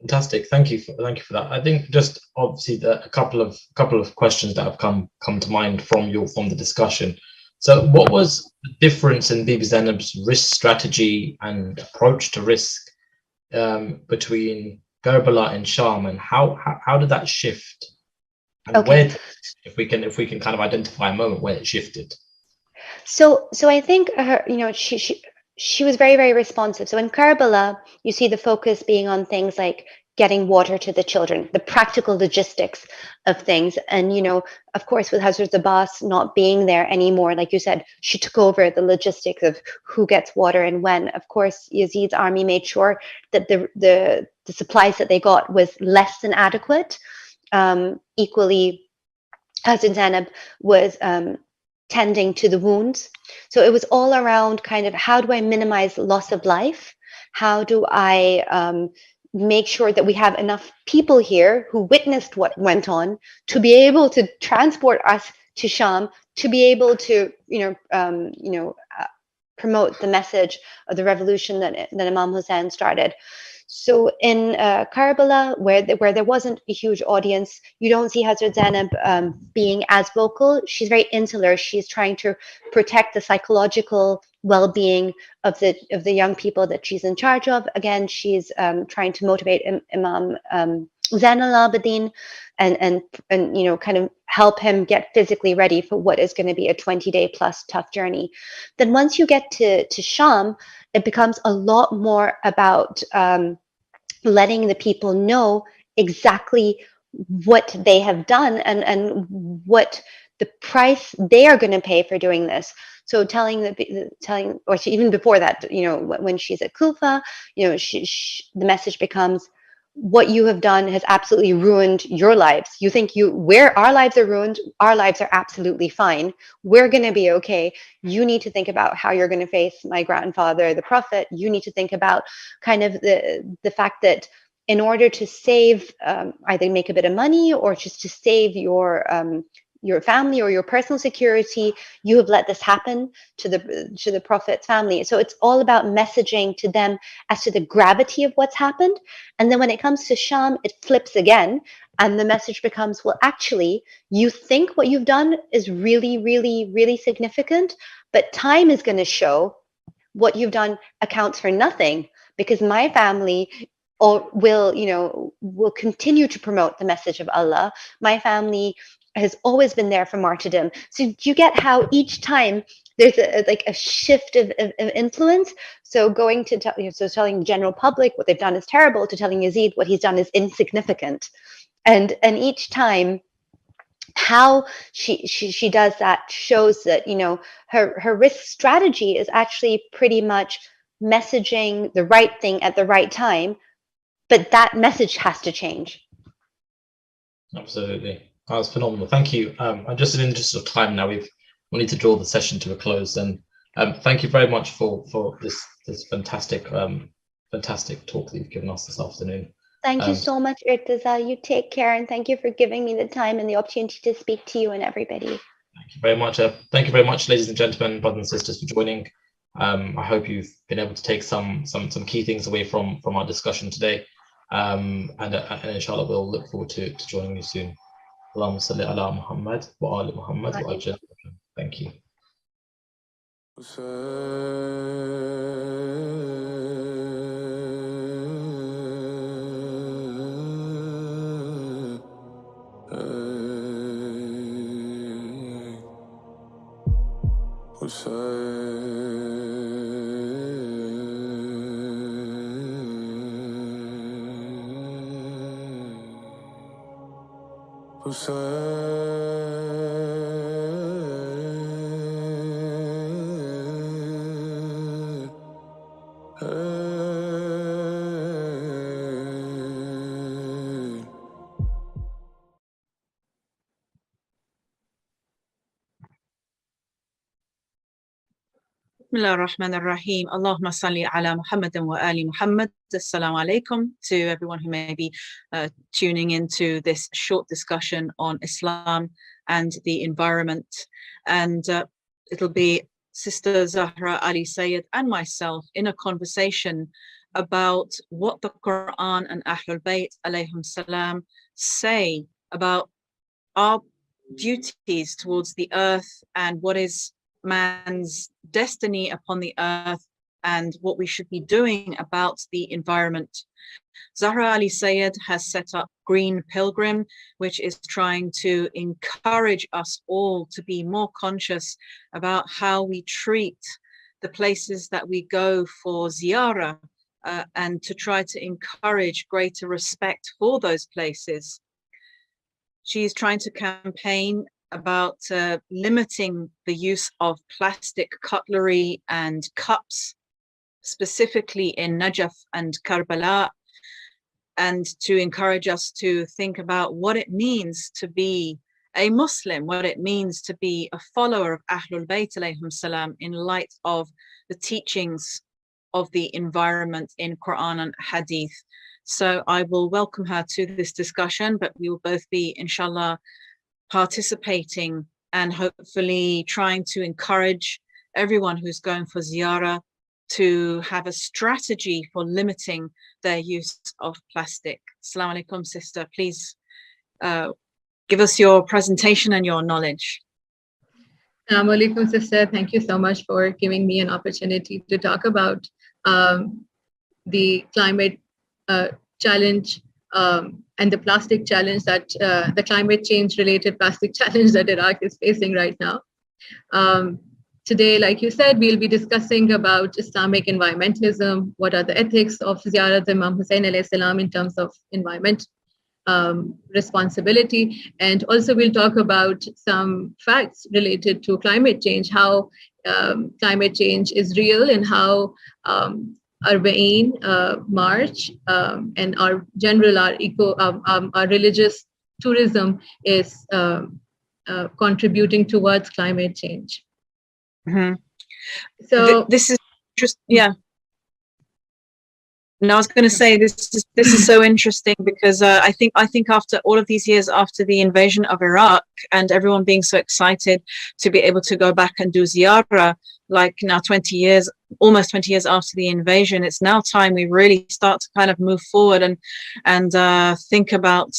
Speaker 6: Fantastic, thank you for that. I think just obviously a couple of questions that have come to mind from the discussion. So what was the difference in Bibi Zainab's risk strategy and approach to risk between Karbala and Sham, and how did that shift? And
Speaker 7: Okay.
Speaker 6: if we can kind of identify a moment where it shifted.
Speaker 7: So I think her, she was very, very responsive. So in Karbala, you see the focus being on things like getting water to the children, the practical logistics of things. And, of course, with Hazrat Abbas not being there anymore, like you said, she took over the logistics of who gets water and when. Of course, Yazid's army made sure that the supplies that they got was less than adequate. Equally, Hazrat Zainab was tending to the wounds. So it was all around kind of, how do I minimize loss of life? How do I make sure that we have enough people here who witnessed what went on to be able to transport us to Sham, to be able to promote the message of the revolution that Imam Hussain started. So in Karbala, where there wasn't a huge audience, you don't see Hazrat Zainab being as vocal. She's very insular. She's trying to protect the psychological well-being of the young people that she's in charge of. Again, she's trying to motivate Imam Zain al-Abidin and kind of help him get physically ready for what is going to be a 20-day plus tough journey. Then once you get to Sham, it becomes a lot more about letting the people know exactly what they have done and what the price they are going to pay for doing this. So telling, or even before that, when she's at Kufa, the message becomes, what you have done has absolutely ruined your lives. You think where our lives are ruined, our lives are absolutely fine. We're going to be okay. You need to think about how you're going to face my grandfather, the Prophet. You need to think about kind of the fact that in order to save, either make a bit of money or just to save your family or your personal security, you have let this happen to the Prophet's family. So it's all about messaging to them as to the gravity of what's happened. And then when it comes to Sham, it flips again, and the message becomes, well, actually, you think what you've done is really, really, really significant, but time is going to show what you've done accounts for nothing, because my family will continue to promote the message of Allah. My family has always been there for martyrdom. So you get how each time there's a shift of influence. So going to telling the general public what they've done is terrible, to telling Yazid what he's done is insignificant. And each time how she does that shows that her risk strategy is actually pretty much messaging the right thing at the right time, but that message has to change.
Speaker 6: Absolutely. That was phenomenal. Thank you. Just in the interest of time now, we need to draw the session to a close. And thank you very much for this fantastic talk that you've given us this afternoon.
Speaker 7: Thank you so much, Irtaza. You take care, and thank you for giving me the time and the opportunity to speak to you and everybody.
Speaker 6: Thank you very much. Thank you very much, ladies and gentlemen, brothers and sisters, for joining. I hope you've been able to take some key things away from our discussion today. And inshallah, we'll look forward to joining you soon. Allahumma salli ala Muhammad wa ali Muhammad wa ajal. Thank you.
Speaker 1: Hussain.
Speaker 8: Bismillah ar-Rahman ar-Rahim. Allahumma salli ala Muhammadin wa ali Muhammad. Assalamu alaikum to everyone who may be tuning into this short discussion on Islam and the environment. And it'll be Sister Zahra Ali Sayyid and myself in a conversation about what the Quran and Ahlul Bayt alayhim salam say about our duties towards the earth and what is man's destiny upon the earth and what we should be doing about the environment. Zahra Ali Sayyid has set up Green Pilgrim, which is trying to encourage us all to be more conscious about how we treat the places that we go for ziyarah and to try to encourage greater respect for those places. She's trying to campaign about limiting the use of plastic cutlery and cups, specifically in Najaf and Karbala, and to encourage us to think about what it means to be a Muslim, what it means to be a follower of Ahlul Bayt alayhim salam in light of the teachings of the environment in Quran and Hadith. So I will welcome her to this discussion, but we will both be, inshallah, participating and hopefully trying to encourage everyone who's going for ziyarah to have a strategy for limiting their use of plastic. Assalamu alaikum, sister. Please give us your presentation and your knowledge.
Speaker 9: Assalamu alaikum, sister. Thank you so much for giving me an opportunity to talk about the climate challenge and the plastic challenge that the climate change related plastic challenge that Iraq is facing right now. Today, like you said, we'll be discussing about Islamic environmentalism, what are the ethics of Ziyarat Imam Hussain alayhi salam in terms of environment responsibility. And also we'll talk about some facts related to climate change, how climate change is real and how Arbaeen March and our general, our religious tourism is contributing towards climate change.
Speaker 8: Mm-hmm.
Speaker 9: So
Speaker 8: this is just, yeah. No, I was going to say this is so interesting because I think after all of these years after the invasion of Iraq and everyone being so excited to be able to go back and do ziyarah, like now 20 years, almost 20 years after the invasion, it's now time we really start to kind of move forward and think about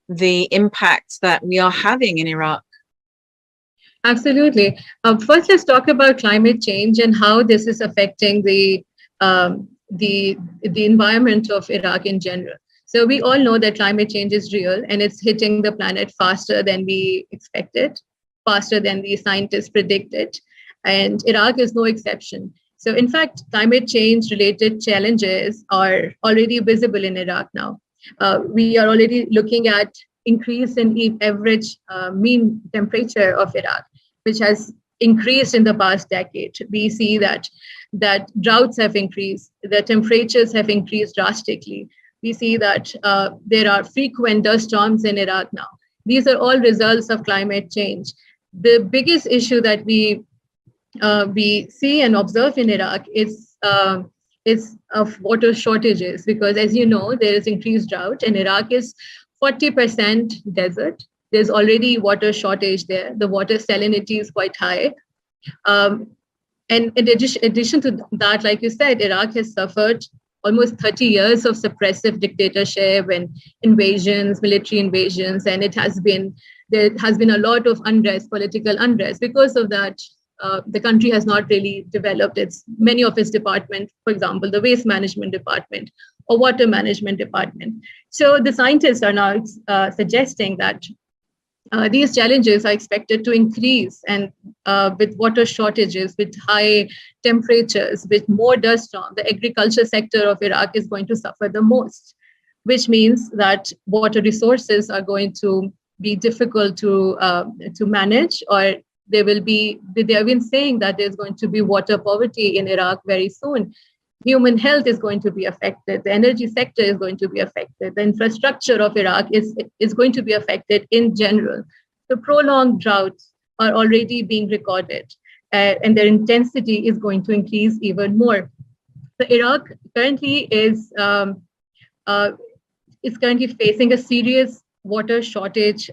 Speaker 8: the impact that we are having in Iraq.
Speaker 9: Absolutely. First, let's talk about climate change and how this is affecting the environment of Iraq in general. So we all know that climate change is real and it's hitting the planet faster than we expected, faster than the scientists predicted. And Iraq is no exception. So in fact, climate change related challenges are already visible in Iraq now. We are already looking at increase in average mean temperature of Iraq, which has increased in the past decade. We see that droughts have increased, the temperatures have increased drastically. We see that there are frequent dust storms in Iraq now. These are all results of climate change. The biggest issue that we see and observe in Iraq is of water shortages, because as you know, there is increased drought and Iraq is 40% desert. There's already water shortage there. The water salinity is quite high. And in addition to that, like you said, Iraq has suffered almost 30 years of suppressive dictatorship and invasions, military invasions, and there has been a lot of unrest, political unrest. Because of that, the country has not really developed many of its departments, for example, the waste management department or water management department. So the scientists are now suggesting that these challenges are expected to increase, and with water shortages, with high temperatures, with more dust storms, the agriculture sector of Iraq is going to suffer the most, which means that water resources are going to be difficult to manage, or they have been saying that there's going to be water poverty in Iraq very soon. Human health is going to be affected. The energy sector is going to be affected. The infrastructure of Iraq is going to be affected in general. The prolonged droughts are already being recorded, and their intensity is going to increase even more. So Iraq currently is currently facing a serious water shortage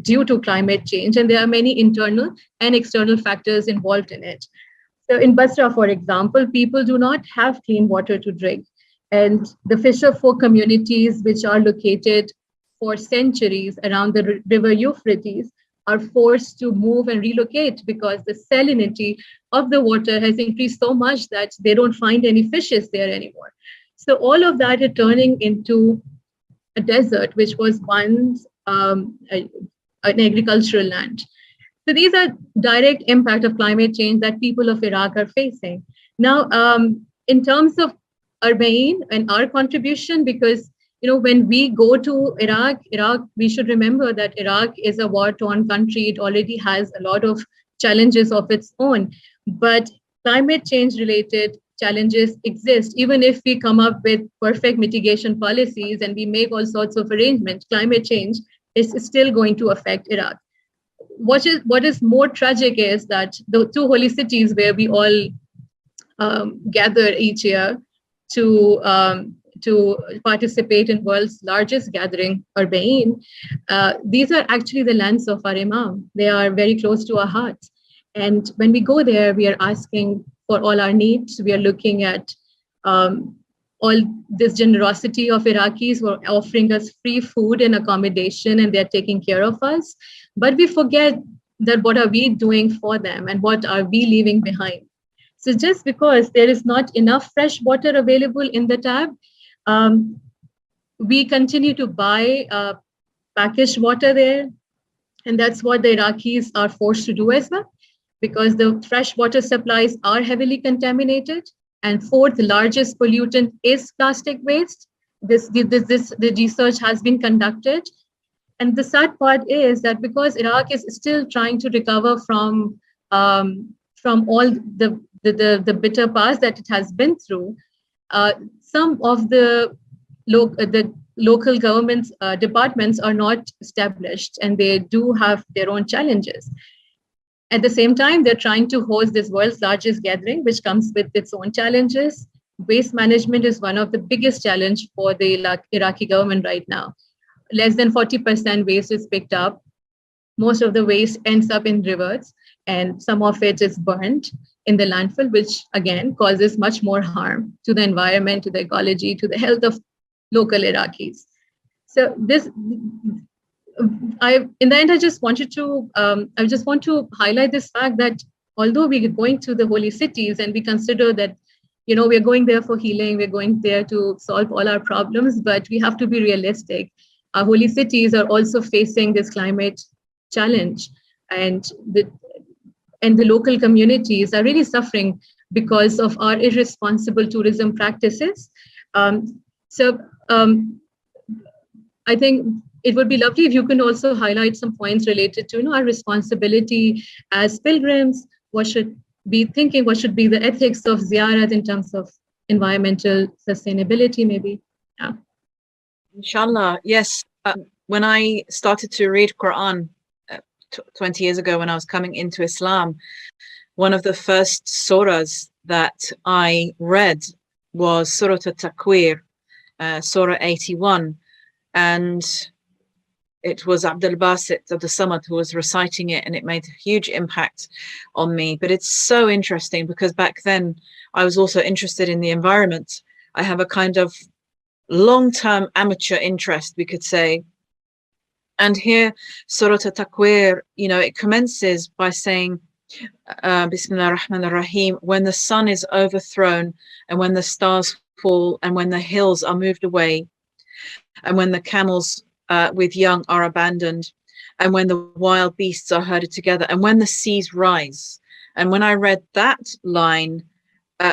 Speaker 9: due to climate change, and there are many internal and external factors involved in it. So in Basra, for example, people do not have clean water to drink. And the fisher folk communities, which are located for centuries around the river Euphrates, are forced to move and relocate because the salinity of the water has increased so much that they don't find any fishes there anymore. So all of that is turning into a desert, which was once an agricultural land. So these are direct impact of climate change that people of Iraq are facing. Now, in terms of Arbaeen and our contribution, because when we go to Iraq, we should remember that Iraq is a war-torn country. It already has a lot of challenges of its own, but climate change-related challenges exist. Even if we come up with perfect mitigation policies and we make all sorts of arrangements, climate change is still going to affect Iraq. What is more tragic is that the two holy cities where we all gather each year to participate in world's largest gathering, Arbaeen, these are actually the lands of our Imam. They are very close to our hearts. And when we go there, we are asking for all our needs. We are looking at all this generosity of Iraqis who are offering us free food and accommodation, and they're taking care of us. But we forget that what are we doing for them and what are we leaving behind? So just because there is not enough fresh water available in the tap, we continue to buy packaged water there. And that's what the Iraqis are forced to do as well, because the fresh water supplies are heavily contaminated. And fourth largest pollutant is plastic waste. The research has been conducted. And the sad part is that because Iraq is still trying to recover from all the bitter past that it has been through, some of the local governments departments are not established, and they do have their own challenges. At the same time, they're trying to host this world's largest gathering, which comes with its own challenges. Waste management is one of the biggest challenge for the Iraqi government right now. Less than 40% waste is picked up. Most of the waste ends up in rivers, and some of it is burnt in the landfill, which again causes much more harm to the environment, to the ecology, to the health of local Iraqis. So this, in the end, I just want to highlight this fact that although we're going to the holy cities and we consider that, we're going there for healing, we're going there to solve all our problems, but we have to be realistic. Our holy cities are also facing this climate challenge, and the local communities are really suffering because of our irresponsible tourism practices. I think it would be lovely if you can also highlight some points related to our responsibility as pilgrims. What should be thinking? What should be the ethics of ziyarat in terms of environmental sustainability? Maybe. Yeah.
Speaker 8: Inshallah, yes. When I started to read Quran 20 years ago, when I was coming into Islam, one of the first surahs that I read was Surah At-Takwir, Surah 81. And it was Abdul Basit Abdul Samad who was reciting it, and it made a huge impact on me. But it's so interesting because back then I was also interested in the environment. I have a kind of long-term amateur interest, we could say. And here, Surah At-Takwir, it commences by saying, Bismillah ar-Rahman ar-Rahim, when the sun is overthrown and when the stars fall and when the hills are moved away and when the camels with young are abandoned and when the wild beasts are herded together and when the seas rise. And when I read that line,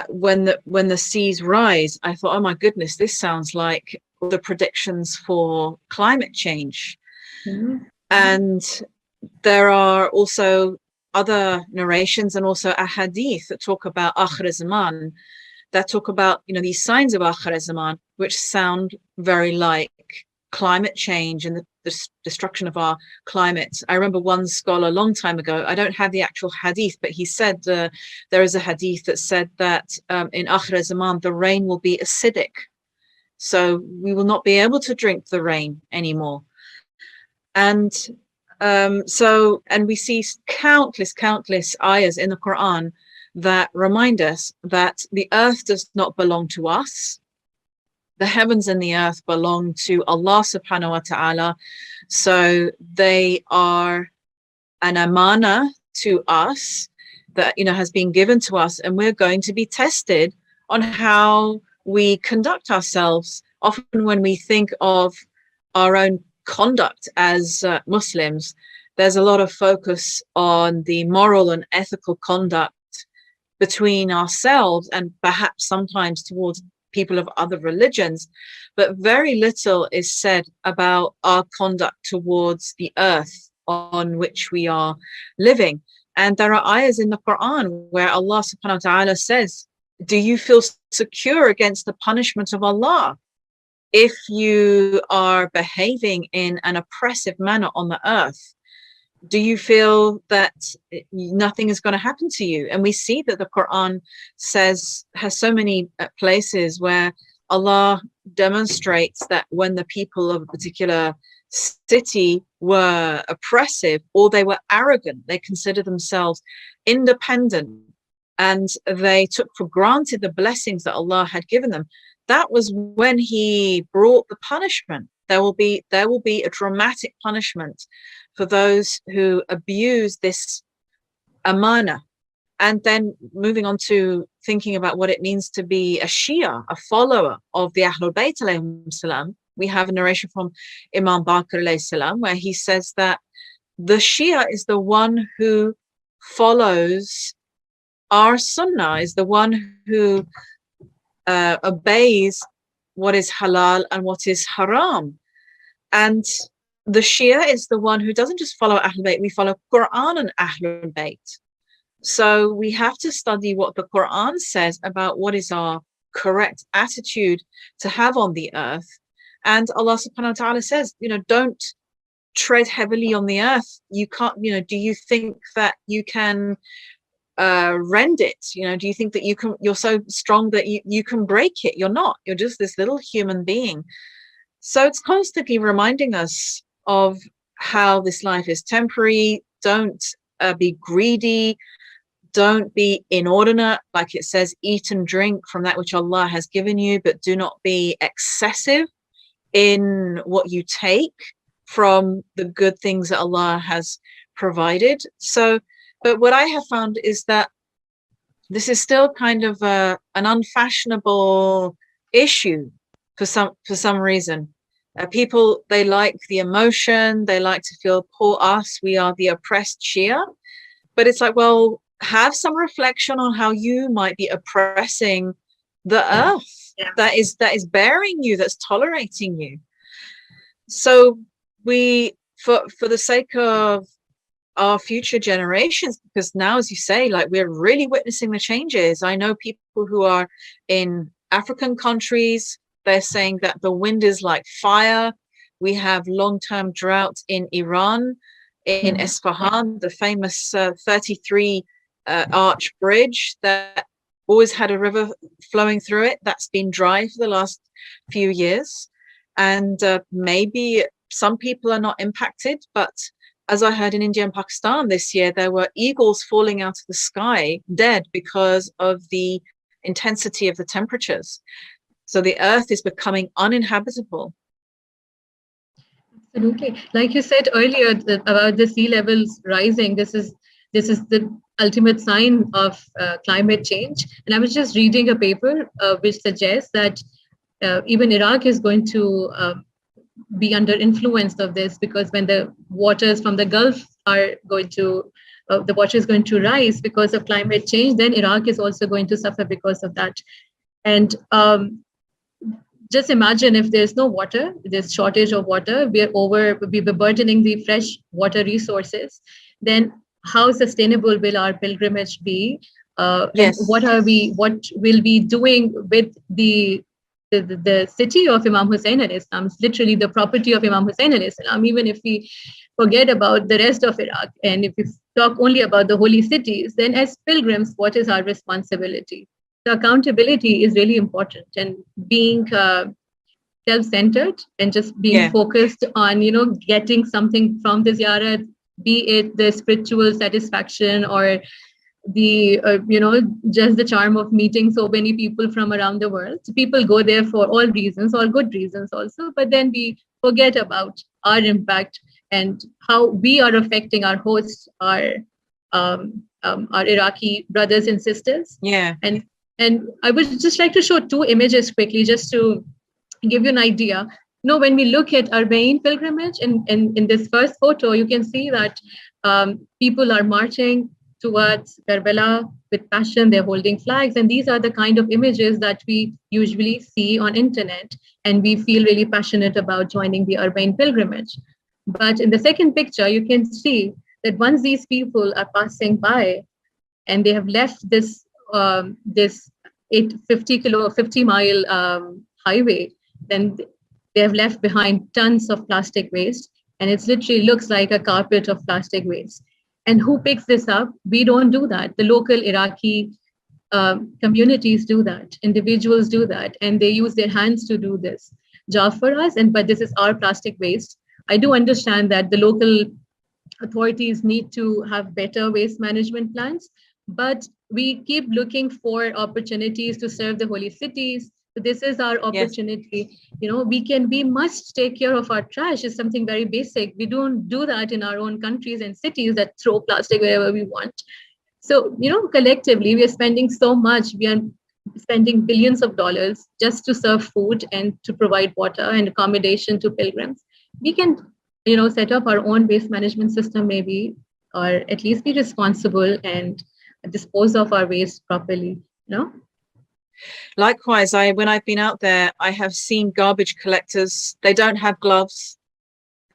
Speaker 8: when the seas rise, I thought, oh my goodness, this sounds like the predictions for climate change. And there are also other narrations and also ahadith that talk about akhir zaman, that talk about, you know, these signs of akhir zaman, which sound very like climate change and the destruction of our climate. I remember one scholar a long time ago, I don't have the actual hadith, but he said there is a hadith that said that in akhir zaman, the rain will be acidic. So we will not be able to drink the rain anymore. And and we see countless ayahs in the Quran that remind us that the earth does not belong to us. The heavens and the earth belong to Allah subhanahu wa ta'ala. So they are an amana to us that, you know, has been given to us, and we're going to be tested on how we conduct ourselves. Often when we think of our own conduct as Muslims, there's a lot of focus on the moral and ethical conduct between ourselves and perhaps sometimes towards people of other religions, but very little is said about our conduct towards the earth on which we are living. And there are ayahs in the Quran where Allah subhanahu wa ta'ala says, do you feel secure against the punishment of Allah if you are behaving in an oppressive manner on the earth? Do you feel that nothing is going to happen to you? And we see that the Quran has so many places where Allah demonstrates that when the people of a particular city were oppressive or they were arrogant, they considered themselves independent and they took for granted the blessings that Allah had given them, that was when He brought the punishment. There will be a dramatic punishment for those who abuse this amana. And then moving on to thinking about what it means to be a Shia, a follower of the Ahlul Bayt alayhim salam, we have a narration from Imam Baqir alayhi salam where he says that the Shia is the one who follows our sunnah, is the one who obeys what is halal and what is haram. And the Shia is the one who doesn't just follow Ahlul Bayt, we follow Quran and Ahlul Bayt. So we have to study what the Quran says about what is our correct attitude to have on the earth. And Allah subhanahu wa ta'ala says, you know, don't tread heavily on the earth. You can't, you know, do you think that you can rend it? You know, do you think that you're so strong that you can break it? You're not. You're just this little human being. So it's constantly reminding us of how this life is temporary. Don't be greedy. Don't be inordinate. Like it says, eat and drink from that which Allah has given you, but do not be excessive in what you take from the good things that Allah has provided. So, but what I have found is that this is still kind of an unfashionable issue for some reason. People, they like the emotion, they like to feel, poor us, we are the oppressed Shia. But it's like, well, have some reflection on how you might be oppressing the earth that is bearing you, that's tolerating you. So we, for the sake of our future generations, because now, as you say, like, we're really witnessing the changes. I know people who are in African countries, they're saying that the wind is like fire. We have long-term drought in Iran, in Isfahan, the famous 33 arch bridge that always had a river flowing through it. That's been dry for the last few years. And maybe some people are not impacted, but as I heard in India and Pakistan this year, there were eagles falling out of the sky dead because of the intensity of the temperatures. So the earth is becoming uninhabitable.
Speaker 9: Absolutely. Like you said earlier about the sea levels rising, this is the ultimate sign of climate change. And I was just reading a paper which suggests that even Iraq is going to be under influence of this, because when the waters from the Gulf are going to, the water is going to rise because of climate change, then Iraq is also going to suffer because of that. And just imagine if there's no water, there's shortage of water, we're burdening the fresh water resources, then how sustainable will our pilgrimage be?
Speaker 8: Yes.
Speaker 9: And what will we doing with the city of Imam Hussain alayhi salam? It's literally the property of Imam Hussain alayhi salam. Even if we forget about the rest of Iraq, and if we talk only about the holy cities, then as pilgrims, what is our responsibility? The accountability is really important, and being self-centered and just being focused on, getting something from the ziyarat, be it the spiritual satisfaction or the just the charm of meeting so many people from around the world. People go there for all reasons, all good reasons also, but then we forget about our impact and how we are affecting our hosts, our Iraqi brothers and sisters. And I would just like to show two images quickly, just to give you an idea. When we look at Arbaeen pilgrimage, and in this first photo, you can see that people are marching towards Karbala with passion. They're holding flags, and these are the kind of images that we usually see on internet, and we feel really passionate about joining the Arbaeen pilgrimage. But in the second picture, you can see that once these people are passing by, and they have left this 50-mile highway, then they have left behind tons of plastic waste, and it literally looks like a carpet of plastic waste. And who picks this up? We don't do that. The local Iraqi communities do that. Individuals do that, and they use their hands to do this job for us. But this is our plastic waste. I do understand that the local authorities need to have better waste management plans, but we keep looking for opportunities to serve the holy cities. So this is our opportunity. We must take care of our trash. It's something very basic. We don't do that in our own countries and cities that throw plastic wherever we want. So, collectively, we are spending so much. We are spending billions of dollars just to serve food and to provide water and accommodation to pilgrims. We can, set up our own waste management system maybe, or at least be responsible and dispose of our waste properly,
Speaker 8: Likewise, when I've been out there, I have seen garbage collectors. They don't have gloves.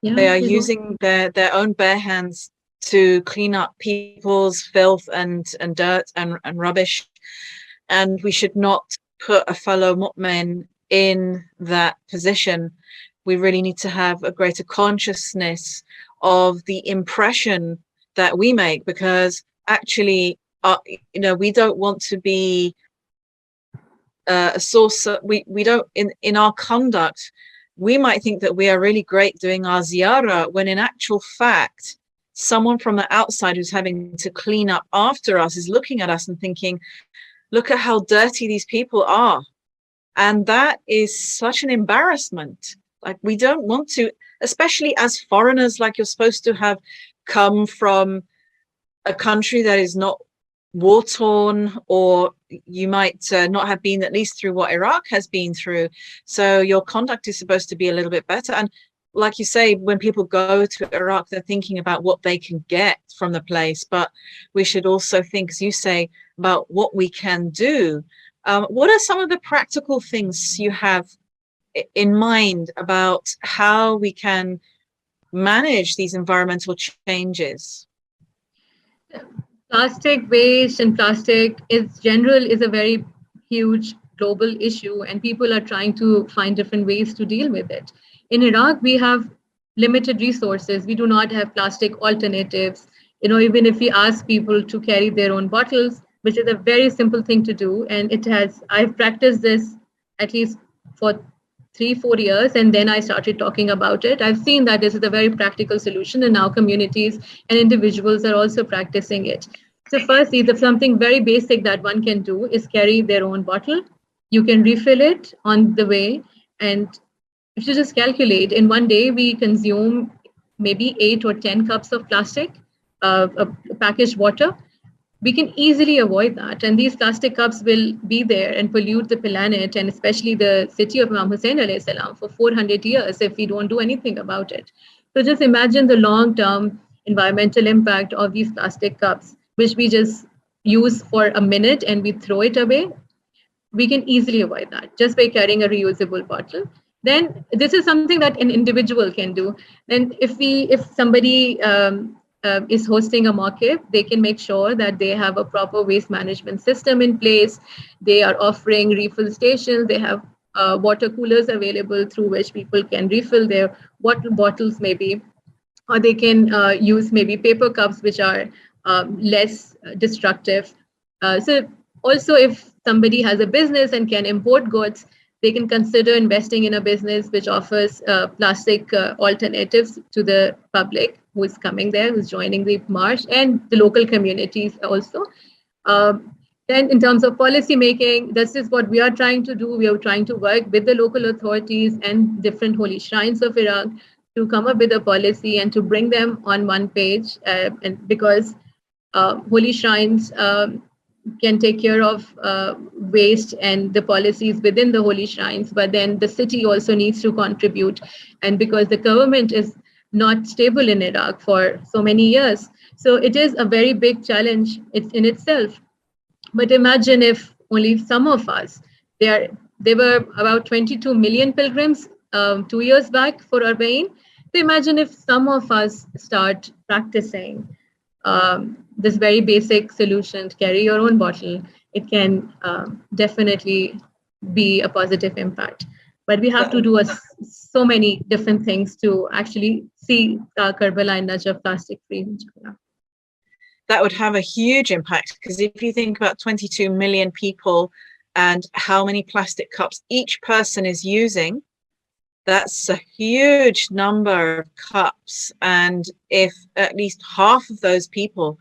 Speaker 8: They are using their own bare hands to clean up people's filth and dirt and rubbish. And we should not put a fellow mu'min in that position. We really need to have a greater consciousness of the impression that we make, because actually, we don't want to be a source. We don't, in our conduct, we might think that we are really great doing our ziyarah, when in actual fact, someone from the outside who's having to clean up after us is looking at us and thinking, look at how dirty these people are. And that is such an embarrassment. Like, we don't want to, especially as foreigners, like, you're supposed to have come from a country that is not war-torn, or you might not have been at least through what Iraq has been through. So your conduct is supposed to be a little bit better. And like you say, when people go to Iraq, they're thinking about what they can get from the place. But we should also think, as you say, about what we can do. What are some of the practical things you have in mind about how we can manage these environmental changes?
Speaker 9: Plastic waste and plastic is a very huge global issue, and people are trying to find different ways to deal with it. In Iraq, we have limited resources. We do not have plastic alternatives. Even if we ask people to carry their own bottles, which is a very simple thing to do, and I've practiced this at least for 3-4 years, and then I started talking about it. I've seen that this is a very practical solution, and now communities and individuals are also practicing it. So firstly, something very basic that one can do is carry their own bottle. You can refill it on the way, and if you just calculate, in one day we consume maybe 8 or 10 cups of plastic, packaged water. We can easily avoid that. And these plastic cups will be there and pollute the planet, and especially the city of Imam Hussain alayhi salam, for 400 years if we don't do anything about it. So just imagine the long-term environmental impact of these plastic cups, which we just use for a minute and we throw it away. we can easily avoid that just by carrying a reusable bottle. Then this is something that an individual can do. Then if somebody is hosting a market, they can make sure that they have a proper waste management system in place. They are offering refill stations. They have water coolers available through which people can refill their water bottles maybe, or they can use maybe paper cups, which are less destructive. So also, if somebody has a business and can import goods, they can consider investing in a business which offers plastic alternatives to the public who is coming there, who's joining the march, and the local communities also. Then in terms of policy making, this is what we are trying to do. We are trying to work with the local authorities and different holy shrines of Iraq to come up with a policy and to bring them on one page. And because holy shrines can take care of waste and the policies within the holy shrines, but then the city also needs to contribute. And because the government is not stable in Iraq for so many years, so it is a very big challenge in itself. But imagine if only some of us, there were about 22 million pilgrims 2 years back for Arbaeen. So imagine if some of us start practicing this very basic solution to carry your own bottle. It can definitely be a positive impact. But we have to do so many different things to actually see Karbala and Najaf plastic free.
Speaker 8: That would have a huge impact, because if you think about 22 million people and how many plastic cups each person is using, that's a huge number of cups. And if at least half of those people,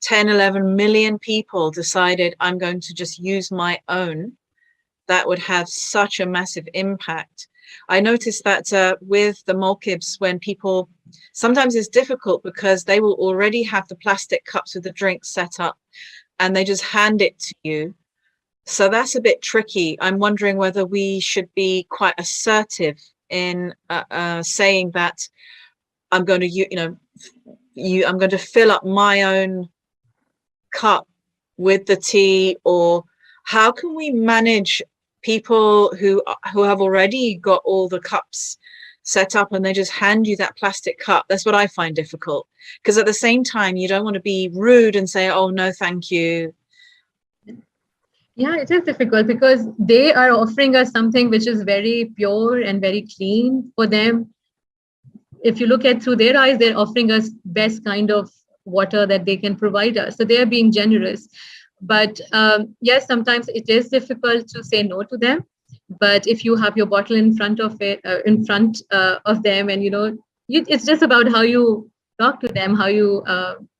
Speaker 8: 10, 11 million people, decided I'm going to just use my own, that would have such a massive impact. I noticed that with the Molkibs, when people, sometimes it's difficult because they will already have the plastic cups with the drink set up and they just hand it to you. So that's a bit tricky. I'm wondering whether we should be quite assertive in saying that I'm going to, I'm going to fill up my own cup with the tea, or how can we manage people who have already got all the cups set up and they just hand you that plastic cup? That's what I find difficult, because at the same time you don't want to be rude and say, oh no thank you.
Speaker 9: Yeah, it is difficult because they are offering us something which is very pure and very clean for them. If you look at through their eyes, they're offering us best kind of water that they can provide us. So they are being generous. But yes, sometimes it is difficult to say no to them. But if you have your bottle in front of them, and it's just about how you talk to them, how you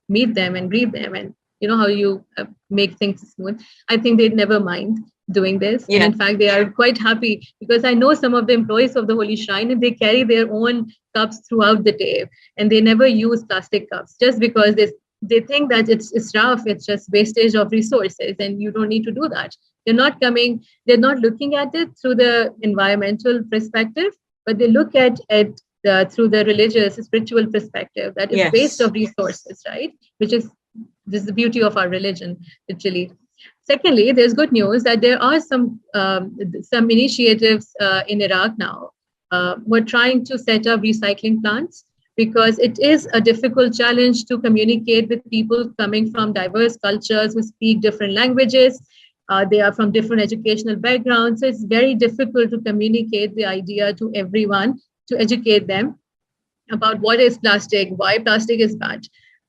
Speaker 9: meet them and greet them, and how you make things smooth. I think they'd never mind doing this. Yeah. And in fact, they are quite happy, because I know some of the employees of the Holy Shrine, and they carry their own cups throughout the day, and they never use plastic cups just because they think that it's rough, it's just wastage of resources, and you don't need to do that. They're not looking at it through the environmental perspective, but they look at it through the religious, spiritual perspective, that is waste of resources, right? This is the beauty of our religion, literally. Secondly, there's good news that there are some initiatives in Iraq now. We're trying to set up recycling plants, because it is a difficult challenge to communicate with people coming from diverse cultures who speak different languages. They are from different educational backgrounds. So it's very difficult to communicate the idea to everyone, to educate them about what is plastic, why plastic is bad.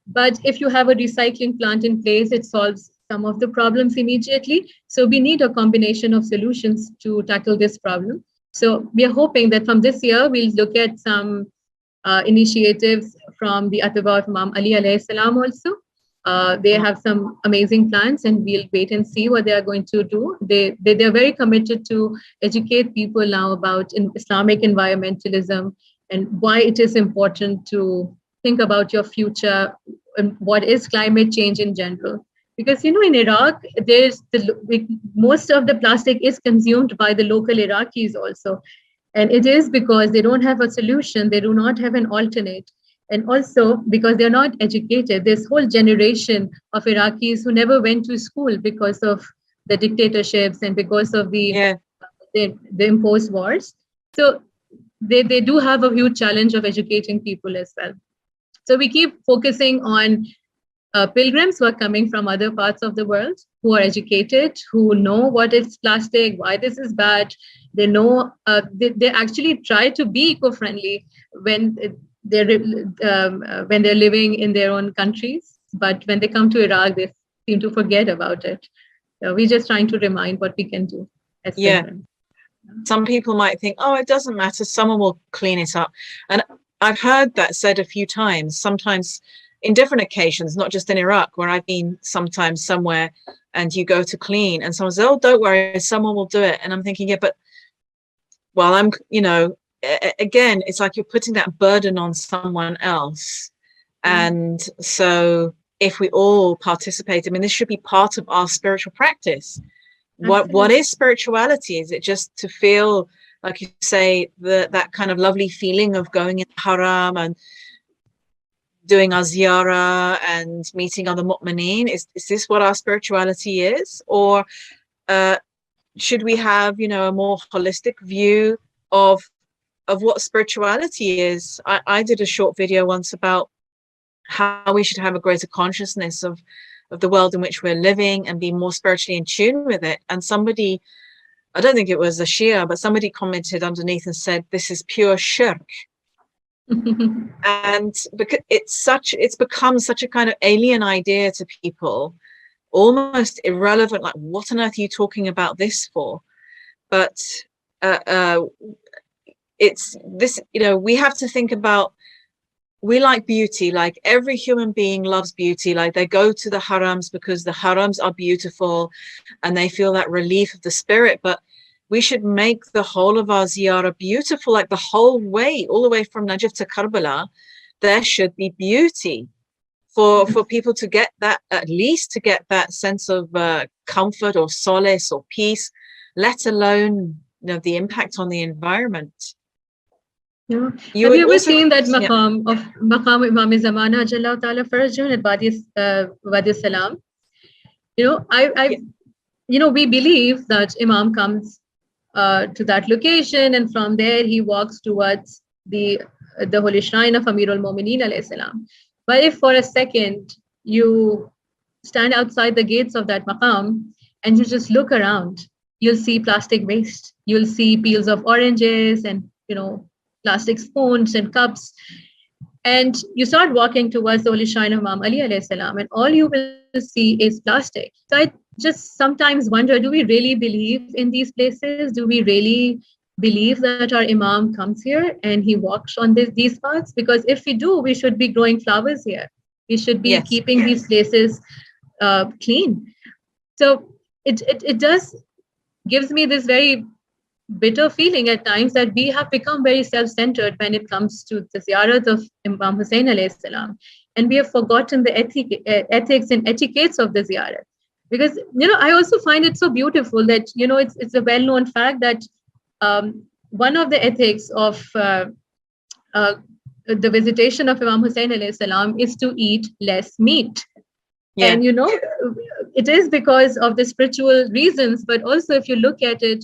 Speaker 9: But if you have a recycling plant in place, it solves some of the problems immediately. So we need a combination of solutions to tackle this problem. So we are hoping that from this year, we'll look at some initiatives from the Atba of Imam Ali alayhi salam also. They have some amazing plans, and we'll wait and see what they are going to do. They're very committed to educate people now about Islamic environmentalism and why it is important to think about your future and what is climate change in general. Because, in Iraq, most of the plastic is consumed by the local Iraqis also. And it is because they don't have a solution. They do not have an alternate. And also because they're not educated. This whole generation of Iraqis who never went to school because of the dictatorships and because of
Speaker 8: Yeah.
Speaker 9: the imposed wars. So they do have a huge challenge of educating people as well. So we keep focusing on pilgrims who are coming from other parts of the world, who are educated, who know what is plastic, why this is bad. They know, they actually try to be eco-friendly when they're living in their own countries. But when they come to Iraq, they seem to forget about it. So we're just trying to remind what we can do as pilgrims.
Speaker 8: Some people might think, oh, it doesn't matter, someone will clean it up. And I've heard that said a few times, sometimes in different occasions, not just in Iraq, where I've been sometimes somewhere and you go to clean and someone says, oh, don't worry, someone will do it. And I'm thinking, yeah, but, well, I'm, you know, again, it's like you're putting that burden on someone else. And so if we all participate, I mean, this should be part of our spiritual practice. What is spirituality? Is it just to feel, like you say, that kind of lovely feeling of going in the haram and doing our ziyarah and meeting other mu'mineen? Is this what our spirituality is? Or should we have, you know, a more holistic view of what spirituality is? I did a short video once about how we should have a greater consciousness of the world in which we're living and be more spiritually in tune with it. And somebody, I don't think it was a Shia, but somebody commented underneath and said, this is pure shirk. And because it's become such a kind of alien idea to people, almost irrelevant, like, what on earth are you talking about this for? But it's this, you know, we have to think about, we like beauty, like every human being loves beauty. Like they go to the harams because the harams are beautiful and they feel that relief of the spirit. But we should make the whole of our ziyarah beautiful, like the whole way, all the way from Najaf to Karbala. There should be beauty for people to get that, at least to get that sense of comfort or solace or peace, let alone, you know, the impact on the environment.
Speaker 9: Yeah. Have you ever seen that maqam of Maqam Imam Zamana Jallahu Ta'ala Farajun at Wadi Salam? You know, we believe that Imam comes to that location, and from there he walks towards the holy shrine of Amirul Mu'mineen alayhi salam. But if for a second you stand outside the gates of that maqam and you just look around, you'll see plastic waste. You'll see peels of oranges and, you know, plastic spoons and cups. And you start walking towards the holy shrine of Imam Ali alayhi salam, and all you will see is plastic. So I just sometimes wonder, do we really believe in these places? Do we really believe that our Imam comes here and he walks on these paths? Because if we do, we should be growing flowers here. We should be keeping these places clean. So it does gives me this very bitter feeling at times that we have become very self-centered when it comes to the ziyarat of Imam Hussain alayhi salam, and we have forgotten the ethics and etiquettes of the ziyarat. Because, you know, I also find it so beautiful that, you know, it's a well-known fact that one of the ethics of the visitation of Imam Hussain alayhi salam is to eat less meat. Yeah. And, you know, it is because of the spiritual reasons, but also if you look at it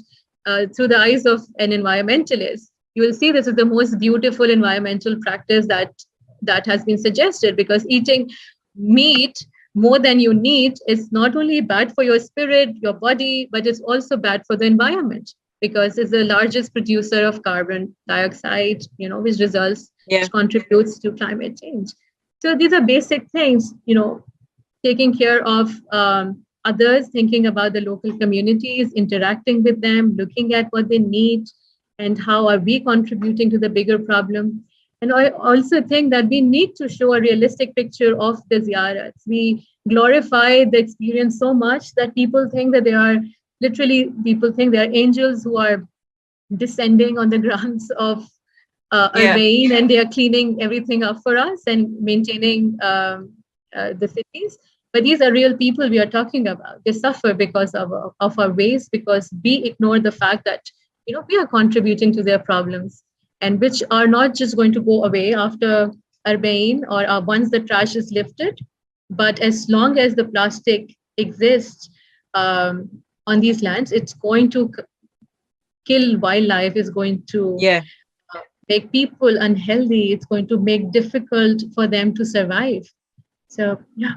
Speaker 9: through the eyes of an environmentalist, you will see this is the most beautiful environmental practice that has been suggested, because eating meat more than you need is not only bad for your spirit, your body, but it's also bad for the environment, because it's the largest producer of carbon dioxide, you know, which contributes to climate change. So these are basic things, you know, taking care of others, thinking about the local communities, interacting with them, looking at what they need and how are we contributing to the bigger problem. And I also think that we need to show a realistic picture of the ziyarats. We glorify the experience so much that people think that they are angels who are descending on the grounds of Arbaeen, and they are cleaning everything up for us and maintaining the cities. But these are real people we are talking about. They suffer because of our ways, because we ignore the fact that, you know, we are contributing to their problems, and which are not just going to go away after Arbaeen or once the trash is lifted. But as long as the plastic exists, on these lands, it's going to kill wildlife, is going to make people unhealthy. It's going to make difficult for them to survive. So, yeah.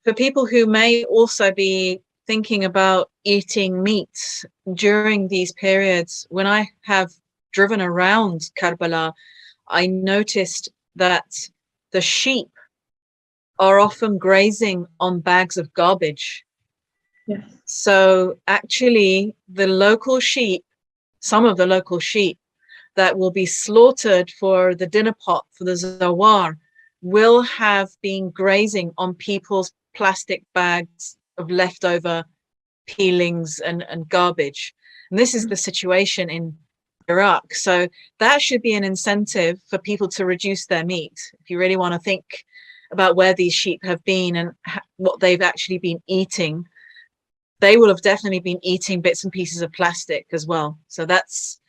Speaker 8: For people who may also be thinking about eating meat during these periods, when I have driven around Karbala, I noticed that the sheep are often grazing on bags of garbage.
Speaker 9: Yes.
Speaker 8: So actually the local sheep, some of the local sheep that will be slaughtered for the dinner pot, for the zawar, will have been grazing on people's plastic bags of leftover peelings and garbage. And this is the situation in Iraq. So that should be an incentive for people to reduce their meat. If you really want to think about where these sheep have been and what they've actually been eating, they will have definitely been eating bits and pieces of plastic as well. So that's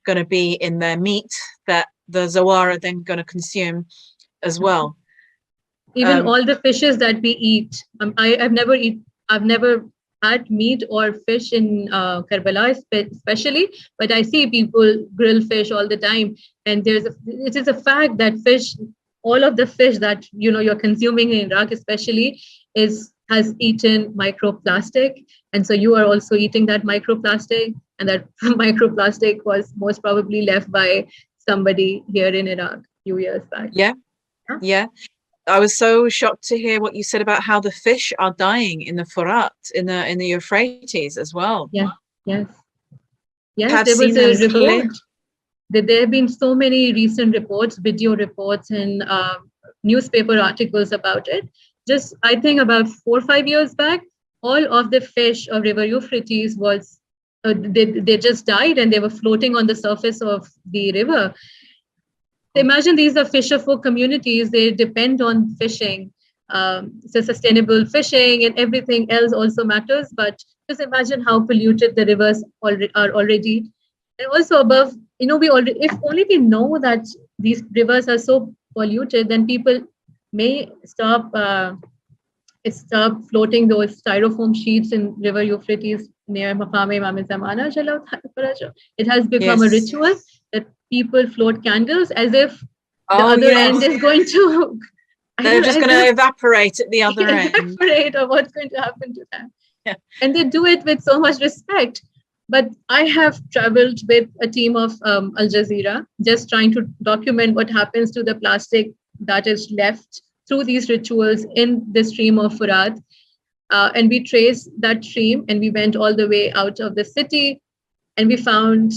Speaker 8: going to be in their meat that the zawar are then going to consume as well.
Speaker 9: Even all the fishes that we eat, I've never had meat or fish in Karbala especially, but I see people grill fish all the time. And it is a fact that fish, all of the fish that you're consuming in Iraq especially has eaten microplastic. And so you are also eating that microplastic, and that microplastic was most probably left by somebody here in Iraq a few years back.
Speaker 8: Yeah. I was so shocked to hear what you said about how the fish are dying in the Furat, in the Euphrates as well.
Speaker 9: Yes. There
Speaker 8: Have
Speaker 9: was
Speaker 8: seen
Speaker 9: a
Speaker 8: them
Speaker 9: report. There have been so many recent reports, video reports, and newspaper articles about it. Just, I think about 4 or 5 years back, all of the fish of River Euphrates was, they just died and they were floating on the surface of the river. Imagine these are fisher folk communities. They depend on fishing. So sustainable fishing and everything else also matters. But just imagine how polluted the rivers are already. And also above, if only we know that these rivers are so polluted, then people may stop floating those styrofoam sheets in River Euphrates near Maqam Imam Zamana. It has become a ritual that people float candles as if the other end is going to...
Speaker 8: They're just going to evaporate at the other end.
Speaker 9: Evaporate, or what's going to happen to them. Yeah. And they do it with so much respect. But I have traveled with a team of Al Jazeera, just trying to document what happens to the plastic that is left through these rituals in the stream of Furat. And we traced that stream and we went all the way out of the city and we found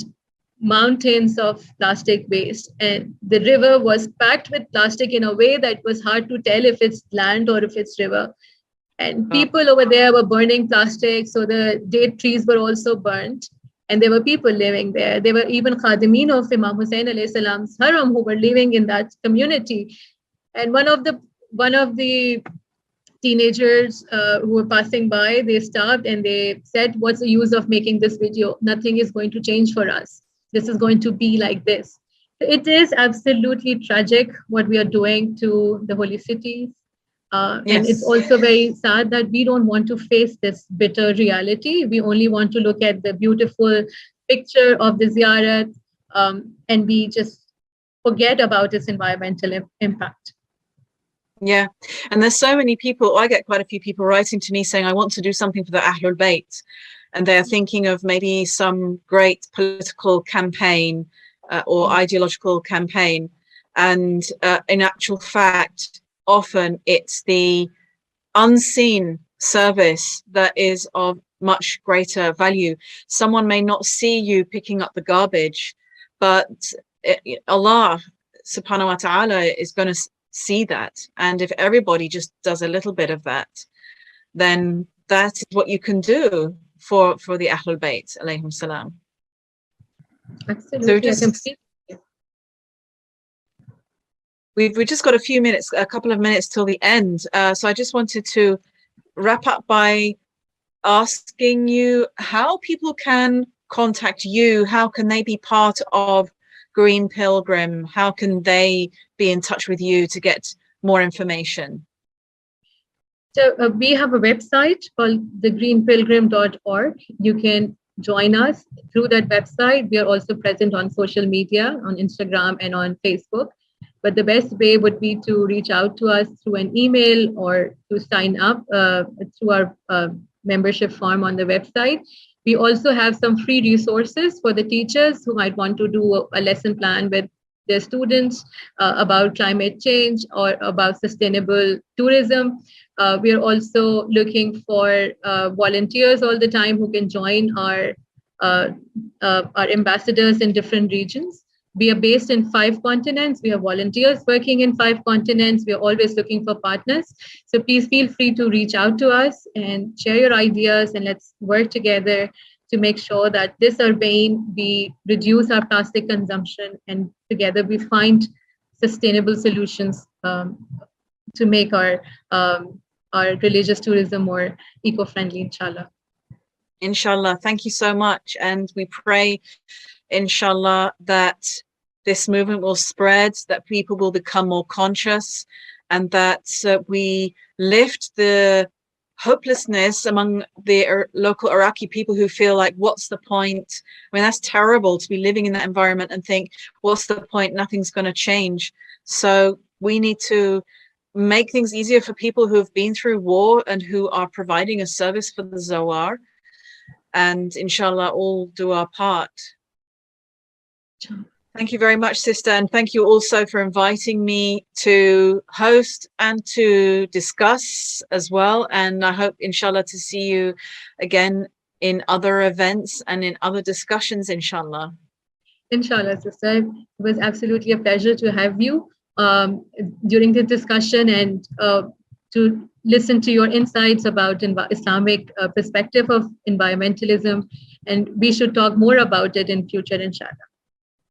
Speaker 9: mountains of plastic waste. And the river was packed with plastic in a way that was hard to tell if it's land or if it's river. And people over there were burning plastic. So the date trees were also burnt. And there were people living there. There were even Khadimeen of Imam Hussain alayhi salam's haram who were living in that community. And one of the teenagers who were passing by, they stopped and they said, "What's the use of making this video? Nothing is going to change for us. This is going to be like this." It is absolutely tragic what we are doing to the holy cities. And it's also very sad that we don't want to face this bitter reality. We only want to look at the beautiful picture of the ziyarat, and we just forget about its environmental impact.
Speaker 8: Yeah, and there's so many people. I get quite a few people writing to me saying, "I want to do something for the Ahlul Bayt," and they're thinking of maybe some great political campaign or ideological campaign. And in actual fact, often it's the unseen service that is of much greater value. Someone may not see you picking up the garbage, but Allah subhanahu wa ta'ala is going to see that. And if everybody just does a little bit of that, then that is what you can do for the Ahlul Bayt alayhim salam.
Speaker 9: Absolutely.
Speaker 8: So we've just got a couple of minutes till the end. So I just wanted to wrap up by asking you how people can contact you. How can they be part of Green Pilgrim? How can they be in touch with you to get more information?
Speaker 9: So we have a website called thegreenpilgrim.org. You can join us through that website. We are also present on social media, on Instagram and on Facebook. But the best way would be to reach out to us through an email or to sign up through our membership form on the website. We also have some free resources for the teachers who might want to do a lesson plan with their students about climate change or about sustainable tourism. We are also looking for volunteers all the time who can join our ambassadors in different regions. We are based in 5 continents. We have volunteers working in 5 continents. We are always looking for partners. So please feel free to reach out to us and share your ideas, and let's work together to make sure that this surveying, we reduce our plastic consumption, and together we find sustainable solutions to make our religious tourism more eco-friendly, inshallah.
Speaker 8: Inshallah. Thank you so much. And we pray, inshallah, that this movement will spread, that people will become more conscious, and that we lift the hopelessness among the local Iraqi people who feel like, what's the point? I mean, that's terrible to be living in that environment and think, what's the point? Nothing's going to change. So we need to make things easier for people who have been through war and who are providing a service for the Zawar. And inshallah, all do our part. Thank you very much, sister. And thank you also for inviting me to host and to discuss as well. And I hope, inshallah, to see you again in other events and in other discussions, inshallah.
Speaker 9: Inshallah, sister. It was absolutely a pleasure to have you during the discussion and to listen to your insights about Islamic perspective of environmentalism. And we should talk more about it in future, inshallah.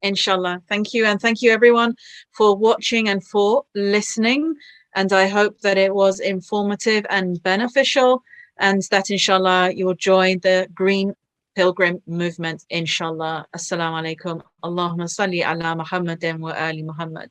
Speaker 8: Inshallah. Thank you. And thank you everyone for watching and for listening. And I hope that it was informative and beneficial, and that inshallah you will join the Green Pilgrim movement, inshallah. Assalamu alaikum. Allahumma salli ala Muhammadin wa ali Muhammad.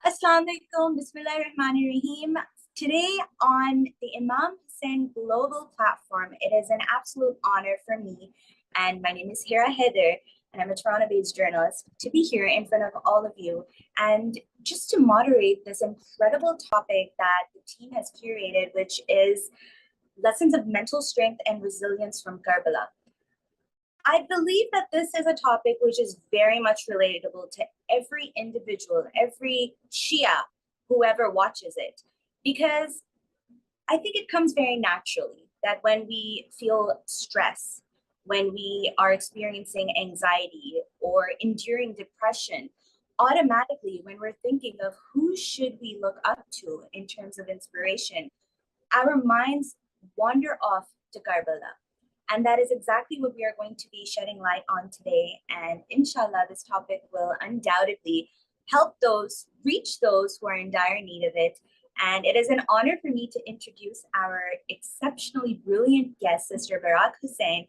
Speaker 10: Assalamu alaikum, Bismillahirrahmanirrahim. Today on the Imam Hussain Global platform, it is an absolute honor for me, and my name is Hira Heather, and I'm a Toronto-based journalist, to be here in front of all of you and just to moderate this incredible topic that the team has curated, which is lessons of mental strength and resilience from Karbala. I believe that this is a topic which is very much relatable to every individual, every Shia, whoever watches it, because I think it comes very naturally that when we feel stress, when we are experiencing anxiety or enduring depression, automatically when we're thinking of who should we look up to in terms of inspiration, our minds wander off to Karbala. And that is exactly what we are going to be shedding light on today. And inshallah, this topic will undoubtedly help those, reach those who are in dire need of it. And it is an honor for me to introduce our exceptionally brilliant guest, Sister Barak Hussain.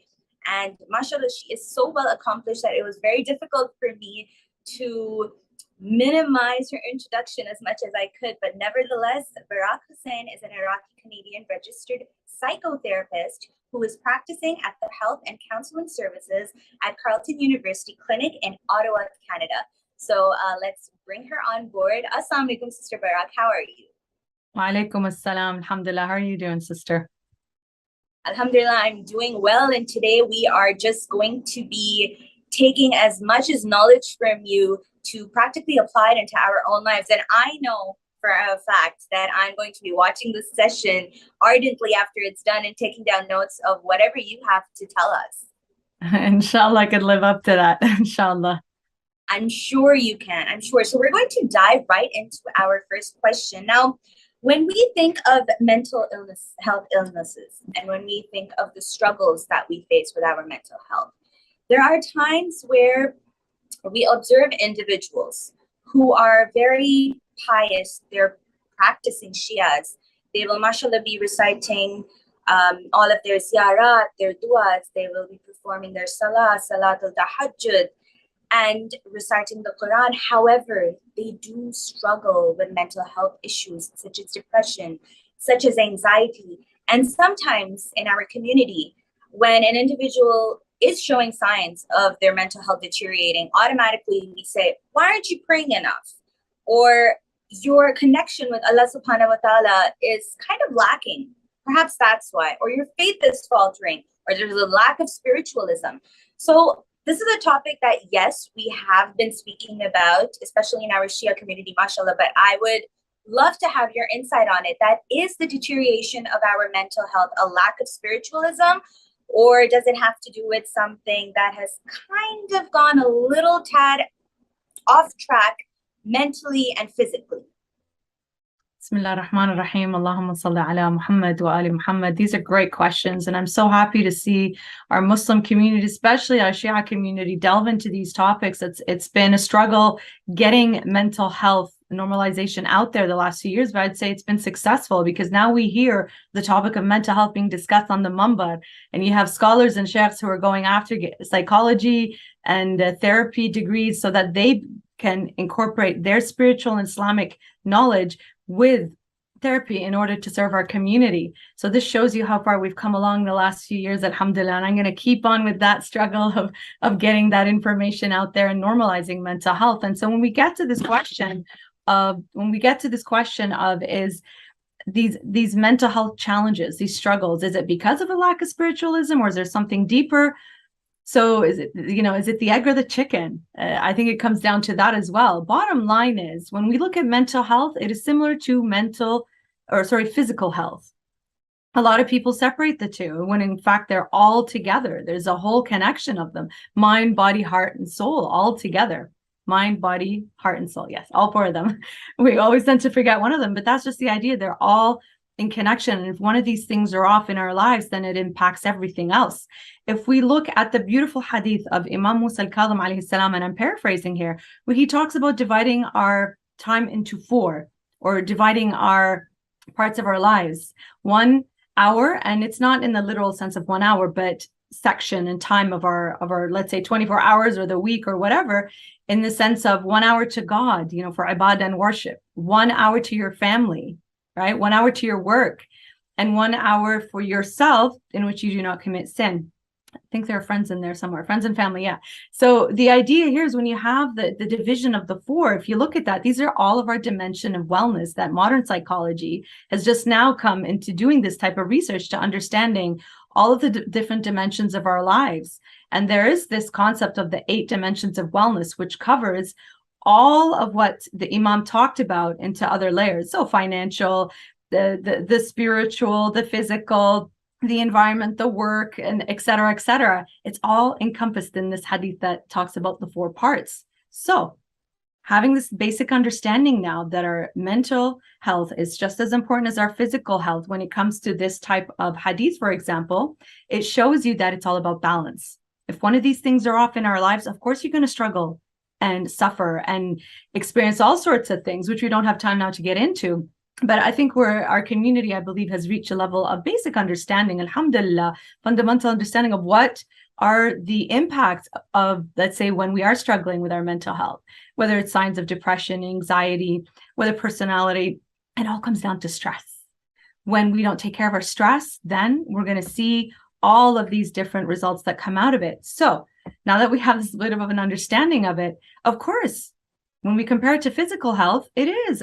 Speaker 10: And mashallah, she is so well accomplished that it was very difficult for me to minimize her introduction as much as I could. But nevertheless, Barak Hussain is an Iraqi-Canadian registered psychotherapist who is practicing at the Health and Counseling Services at Carleton University Clinic in Ottawa, Canada. So let's bring her on board. Assalamu alaikum, Sister Barak. How are you?
Speaker 11: Wa alaikum assalam. Alhamdulillah. How are you doing, sister?
Speaker 10: Alhamdulillah, I'm doing well. And today we are just going to be taking as much as knowledge from you to practically apply it into our own lives. And I know for a fact that I'm going to be watching this session ardently after it's done and taking down notes of whatever you have to tell us.
Speaker 11: Inshallah, I could live up to that. Inshallah.
Speaker 10: I'm sure you can. I'm sure. So we're going to dive right into our first question. Now, when we think of mental illness, health illnesses, and when we think of the struggles that we face with our mental health, there are times where we observe individuals who are very pious. They're practicing Shias. They will, mashallah, be reciting all of their ziyarat, their du'as. They will be performing their salat al-tahajjud, and reciting the Quran. However, they do struggle with mental health issues such as depression, such as anxiety. And sometimes in our community, when an individual is showing signs of their mental health deteriorating, automatically we say, why aren't you praying enough? Or your connection with Allah subhanahu wa ta'ala is kind of lacking. Perhaps that's why. Or your faith is faltering, or there's a lack of spiritualism. So this is a topic that, yes, we have been speaking about, especially in our Shia community, mashallah, but I would love to have your insight on it. That is the deterioration of our mental health, a lack of spiritualism, or does it have to do with something that has kind of gone a little tad off track mentally and physically?
Speaker 11: Bismillah ar-Rahman ar-Rahim. Allahumma salli ala Muhammad wa ali Muhammad. These are great questions, and I'm so happy to see our Muslim community, especially our Shia community, delve into these topics. It's been a struggle getting mental health normalization out there the last few years, but I'd say it's been successful because now we hear the topic of mental health being discussed on the Mumbar, and you have scholars and sheikhs who are going after psychology and therapy degrees so that they can incorporate their spiritual and Islamic knowledge with therapy in order to serve our community. So this shows you how far we've come along the last few years, alhamdulillah. And I'm going to keep on with that struggle of getting that information out there and normalizing mental health. And so when we get to this question of is these mental health challenges, these struggles, is it because of a lack of spiritualism, or is there something deeper? So is it the egg or the chicken? I think it comes down to that as well. Bottom line is, when we look at mental health, it is similar to physical health. A lot of people separate the two when in fact they're all together. There's a whole connection of them: mind, body, heart, and soul, all together. Mind, body, heart, and soul. Yes, all four of them. We always tend to forget one of them, but that's just the idea. They're all in connection. And if one of these things are off in our lives, then it impacts everything else. If we look at the beautiful hadith of Imam Musa al-Kadhim alayhi salam, and I'm paraphrasing here, where he talks about dividing our time into four, or dividing our parts of our lives. 1 hour, and it's not in the literal sense of 1 hour, but section and time of our let's say 24 hours or the week or whatever, in the sense of 1 hour to God, for ibadah and worship, 1 hour to your family, right? 1 hour to your work, and 1 hour for yourself in which you do not commit sin. I think there are friends in there somewhere, friends and family. Yeah. So the idea here is when you have the division of the four, if you look at that, these are all of our dimension of wellness that modern psychology has just now come into doing this type of research to understanding all of the different dimensions of our lives. And there is this concept of the 8 dimensions of wellness, which covers all of what the Imam talked about into other layers. So financial, the spiritual, the physical, the environment, the work, and et cetera, et cetera. It's all encompassed in this hadith that talks about the 4 parts. So having this basic understanding now that our mental health is just as important as our physical health when it comes to this type of hadith, for example, it shows you that it's all about balance. If one of these things are off in our lives, of course, you're going to struggle and suffer and experience all sorts of things, which we don't have time now to get into. But I think our community, I believe, has reached a level of basic understanding, alhamdulillah, fundamental understanding of what are the impacts of, let's say, when we are struggling with our mental health, whether it's signs of depression, anxiety, whether personality, it all comes down to stress. When we don't take care of our stress, then we're going to see all of these different results that come out of it. So now that we have this bit of an understanding of it, of course, when we compare it to physical health, it is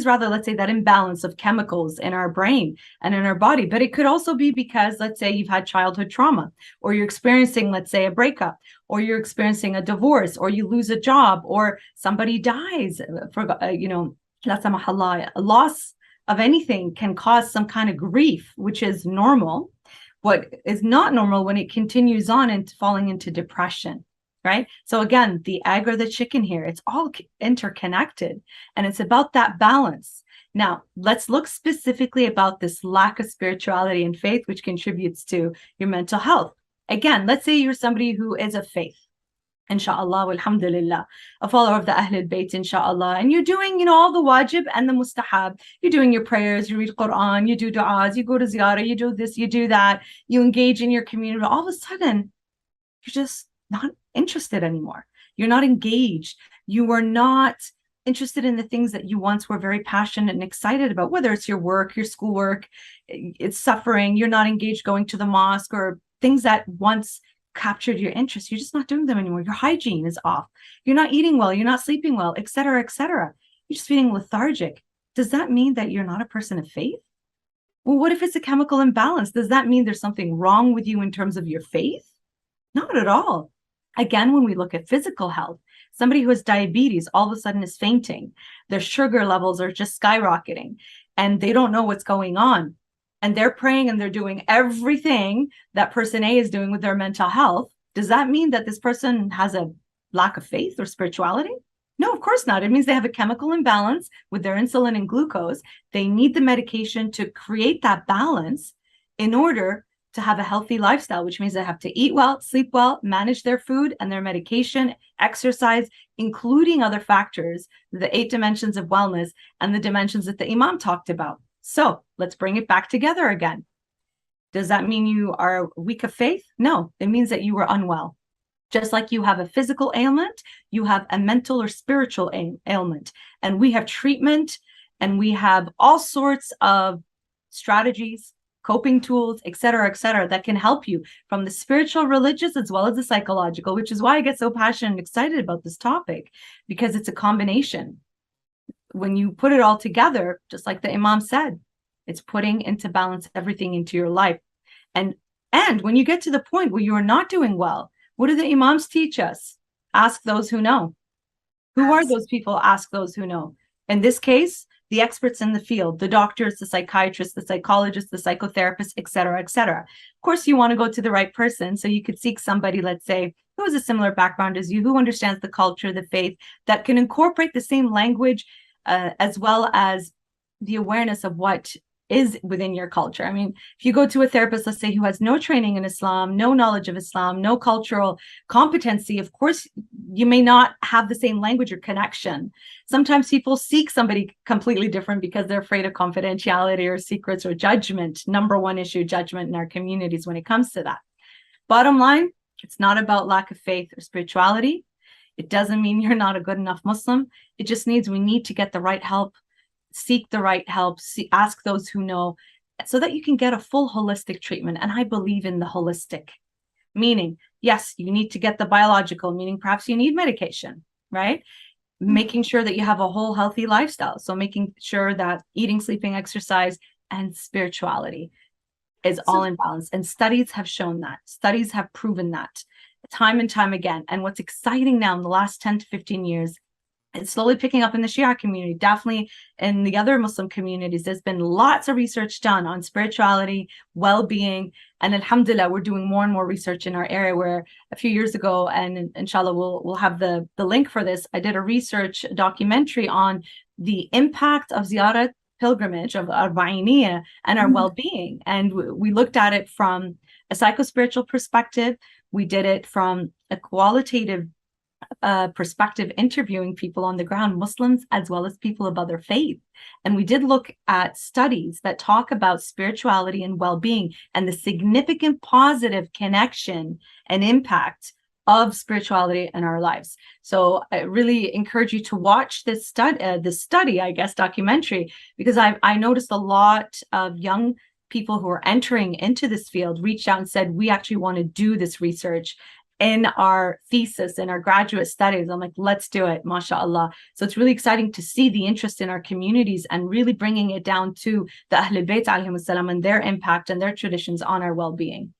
Speaker 11: rather, let's say, that imbalance of chemicals in our brain and in our body. But it could also be because, let's say, you've had childhood trauma, or you're experiencing, let's say, a breakup, or you're experiencing a divorce, or you lose a job, or somebody dies la samah Allah, a loss of anything can cause some kind of grief, which is normal. What is not normal when it continues on and falling into depression, right? So again, the egg or the chicken here, it's all interconnected, and it's about that balance. Now, let's look specifically about this lack of spirituality and faith, which contributes to your mental health. Again, let's say you're somebody who is of faith, inshallah, alhamdulillah, a follower of the Ahl al-Bayt, inshallah, and you're doing, all the wajib and the mustahab. You're doing your prayers, you read Quran, you do du'as, you go to ziyarah, you do this, you do that, you engage in your community. All of a sudden, you're just not interested anymore. You're not engaged. You are not interested in the things that you once were very passionate and excited about, whether it's your work, your schoolwork, it's suffering, you're not engaged going to the mosque, or things that once captured your interest. You're just not doing them anymore. Your hygiene is off. You're not eating well. You're not sleeping well, etc., etc. You're just feeling lethargic. Does that mean that you're not a person of faith? Well, what if it's a chemical imbalance? Does that mean there's something wrong with you in terms of your faith? Not at all. Again, when we look at physical health, somebody who has diabetes all of a sudden is fainting. Their sugar levels are just skyrocketing, and they don't know what's going on. And they're praying and they're doing everything that person A is doing with their mental health. Does that mean that this person has a lack of faith or spirituality? No, of course not. It means they have a chemical imbalance with their insulin and glucose. They need the medication to create that balance in order to have a healthy lifestyle, which means they have to eat well, sleep well, manage their food and their medication, exercise, including other factors, the 8 dimensions of wellness and the dimensions that the Imam talked about. So let's bring it back together again. Does that mean you are weak of faith? No, it means that you were unwell. Just like you have a physical ailment, you have a mental or spiritual ailment. And we have treatment, and we have all sorts of strategies, coping tools, etc., that can help you from the spiritual, religious, as well as the psychological, which is why I get so passionate and excited about this topic, because it's a combination. When you put it all together, just like the Imam said, it's putting into balance everything into your life. And when you get to the point where you are not doing well, what do the Imams teach us? Ask those who know. Who are those people? Ask those who know. In this case, the experts in the field, the doctors, the psychiatrists, the psychologists, the psychotherapists, etc., etc. Of course, you want to go to the right person. So you could seek somebody, let's say, who has a similar background as you, who understands the culture, the faith, that can incorporate the same language, as well as the awareness of what is within your culture. I mean, if you go to a therapist, let's say, who has no training in Islam, no knowledge of Islam, no cultural competency, of course, you may not have the same language or connection. Sometimes people seek somebody completely different because they're afraid of confidentiality or secrets or judgment. Number one issue, judgment in our communities when it comes to that. Bottom line, it's not about lack of faith or spirituality. It doesn't mean you're not a good enough Muslim. It just means we need to get the right help, seek the right help, ask those who know, so that you can get a full holistic treatment. And I believe in the holistic, meaning, yes, you need to get the biological, meaning perhaps you need medication, right? Making sure that you have a whole healthy lifestyle. So making sure that eating, sleeping, exercise, and spirituality is all in balance. And studies have shown that. Studies have proven that time and time again. And what's exciting now in the last 10 to 15 years, it's slowly picking up in the Shia community, definitely in the other Muslim communities. There's been lots of research done on spirituality, well-being, and alhamdulillah, we're doing more and more research in our area, where a few years ago, and inshallah, we'll have the link for this, I did a research documentary on the impact of ziyarat, pilgrimage, of Arba'iniyah, and our well-being. And we looked at it from a psycho-spiritual perspective. We did it from a qualitative perspective, interviewing people on the ground, Muslims as well as people of other faith. And we did look at studies that talk about spirituality and well-being and the significant positive connection and impact of spirituality in our lives. So I really encourage you to watch this study, I guess, documentary, because I noticed a lot of young people who are entering into this field reached out and said, we actually want to do this research in our thesis, in our graduate studies. I'm like, let's do it, mashallah. So it's really exciting to see the interest in our communities and really bringing it down to the Ahlul Bayt alayhimus salam and their impact and their traditions on our well-being.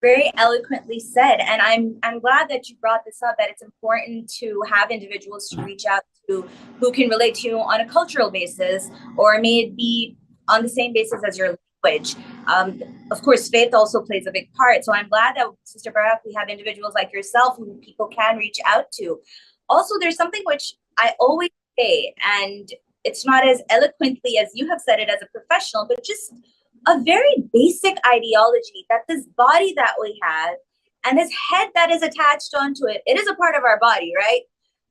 Speaker 10: Very eloquently said. And I'm glad that you brought this up, that it's important to have individuals to reach out to you, who can relate to you on a cultural basis, or may it be on the same basis as your language. Of course, faith also plays a big part. So I'm glad that, Sister Barak, we have individuals like yourself who people can reach out to. Also, there's something which I always say, and it's not as eloquently as you have said it as a professional, but just a very basic ideology that this body that we have and this head that is attached onto it, it is a part of our body, right?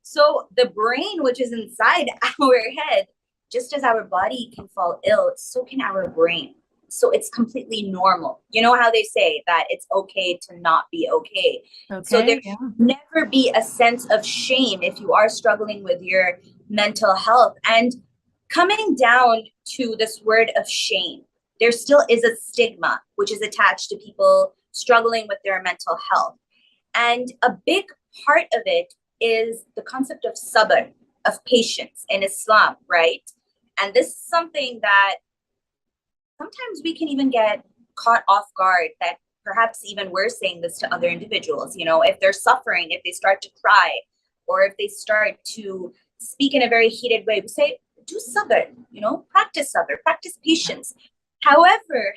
Speaker 10: So the brain, which is inside our head, just as our body can fall ill, so can our brain. So it's completely normal. You know how they say that it's okay to not be okay. So there should never be a sense of shame if you are struggling with your mental health. And coming down to this word of shame, there still is a stigma which is attached to people struggling with their mental health. And a big part of it is the concept of sabr, of patience in Islam, right? And this is something that sometimes we can even get caught off guard, that perhaps even we're saying this to other individuals, you know, if they're suffering, if they start to cry, or if they start to speak in a very heated way, we say, do sabr, you know, practice sabr, practice patience. However,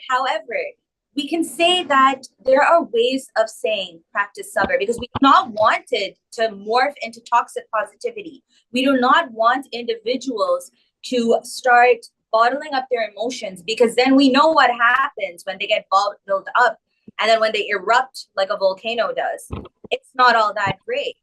Speaker 10: we can say that there are ways of saying practice sabr, because we do not want it to morph into toxic positivity. We do not want individuals to start bottling up their emotions, because then we know what happens when they get built up, and then when they erupt like a volcano does. It's not all that great.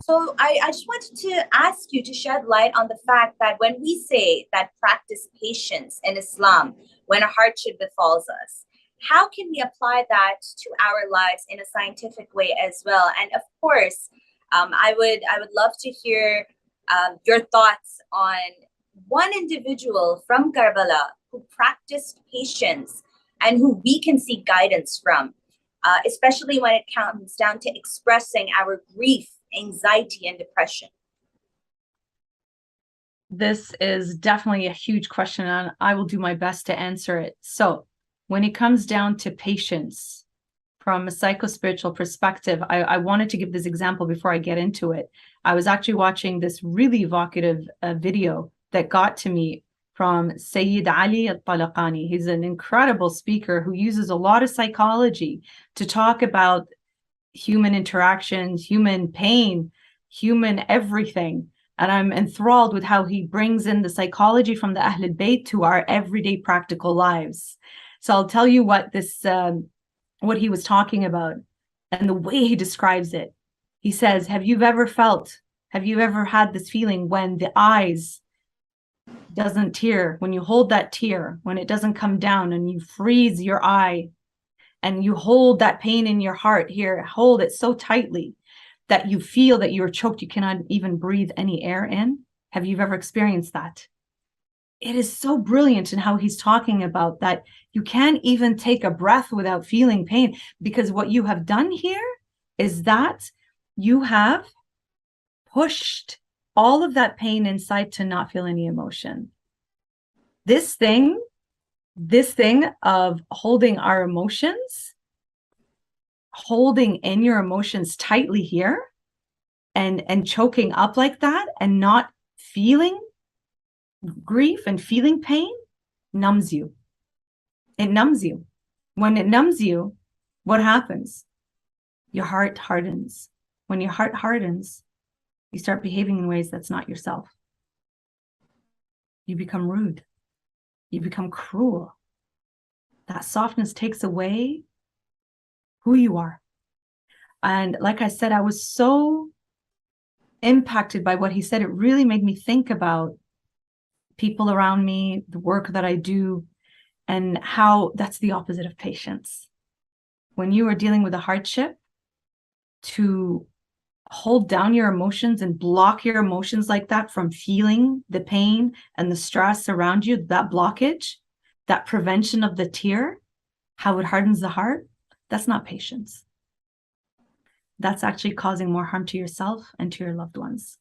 Speaker 10: So I just wanted to ask you to shed light on the fact that when we say that practice patience in Islam when a hardship befalls us, how can we apply that to our lives in a scientific way as well? And of course, I would love to hear your thoughts on one individual from Karbala who practiced patience and who we can seek guidance from, especially when it comes down to expressing our grief, anxiety, and depression.
Speaker 11: This is definitely a huge question, and I will do my best to answer it. So when it comes down to patience from a psycho-spiritual perspective, I wanted to give this example before I get into it. I was actually watching this really evocative video that got to me from Sayyid Ali al-Talaqani. He's an incredible speaker who uses a lot of psychology to talk about human interactions, human pain, human everything. And I'm enthralled with how he brings in the psychology from the Ahl al-Bayt to our everyday practical lives. So I'll tell you what what he was talking about and the way he describes it. He says, have you ever had this feeling when the eyes doesn't tear, when you hold that tear, when it doesn't come down and you freeze your eye and you hold that pain in your heart here, hold it so tightly that you feel that you're choked, you cannot even breathe any air in? Have you ever experienced that? It is so brilliant in how he's talking about that you can't even take a breath without feeling pain, because what you have done here is that you have pushed all of that pain inside to not feel any emotion. This thing of holding our emotions, holding in your emotions tightly here and choking up like that and not feeling grief and feeling pain numbs you. It numbs you. When it numbs you, what happens? Your heart hardens. When your heart hardens, you start behaving in ways that's not yourself. You become rude. You become cruel. That softness takes away who you are. And like I said, I was so impacted by what he said. It really made me think about people around me, the work that I do, and how that's the opposite of patience. When you are dealing with a hardship, to hold down your emotions and block your emotions like that from feeling the pain and the stress around you, that blockage, that prevention of the tear, how it hardens the heart, that's not patience. That's actually causing more harm to yourself and to your loved ones.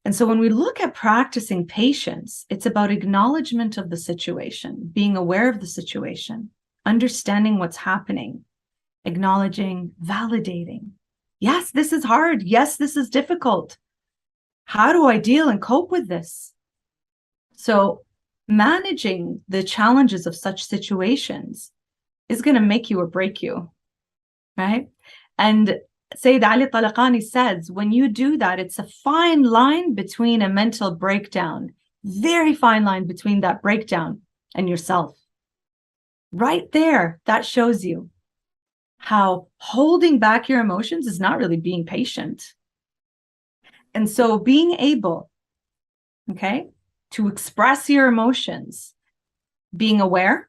Speaker 11: And so when we look at practicing patience, it's about acknowledgement of the situation, being aware of the situation, understanding what's happening, acknowledging, validating. Yes, this is hard. Yes, this is difficult. How do I deal and cope with this? So managing the challenges of such situations is going to make you or break you, right? And Sayyid Ali Talaqani says, when you do that, it's a fine line between a mental breakdown, very fine line between that breakdown and yourself. Right there, that shows you how holding back your emotions is not really being patient. And so being able, okay, to express your emotions, being aware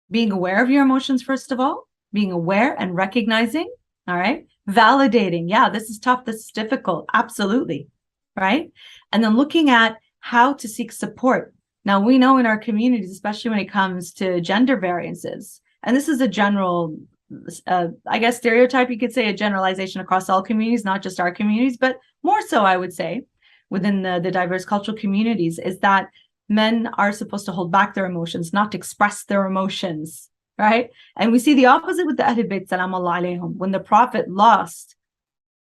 Speaker 11: of your emotions, first of all, being aware and recognizing, all right, validating, yeah, this is tough, this is difficult, absolutely, right? And then looking at how to seek support. Now, we know in our communities, especially when it comes to gender variances, and this is a general, I guess, stereotype, you could say, a generalization across all communities, not just our communities, but more so, I would say, within the diverse cultural communities, is that men are supposed to hold back their emotions, not to express their emotions, right? And we see the opposite with the Ahlul Bayt, salamallah alayhum. When the Prophet lost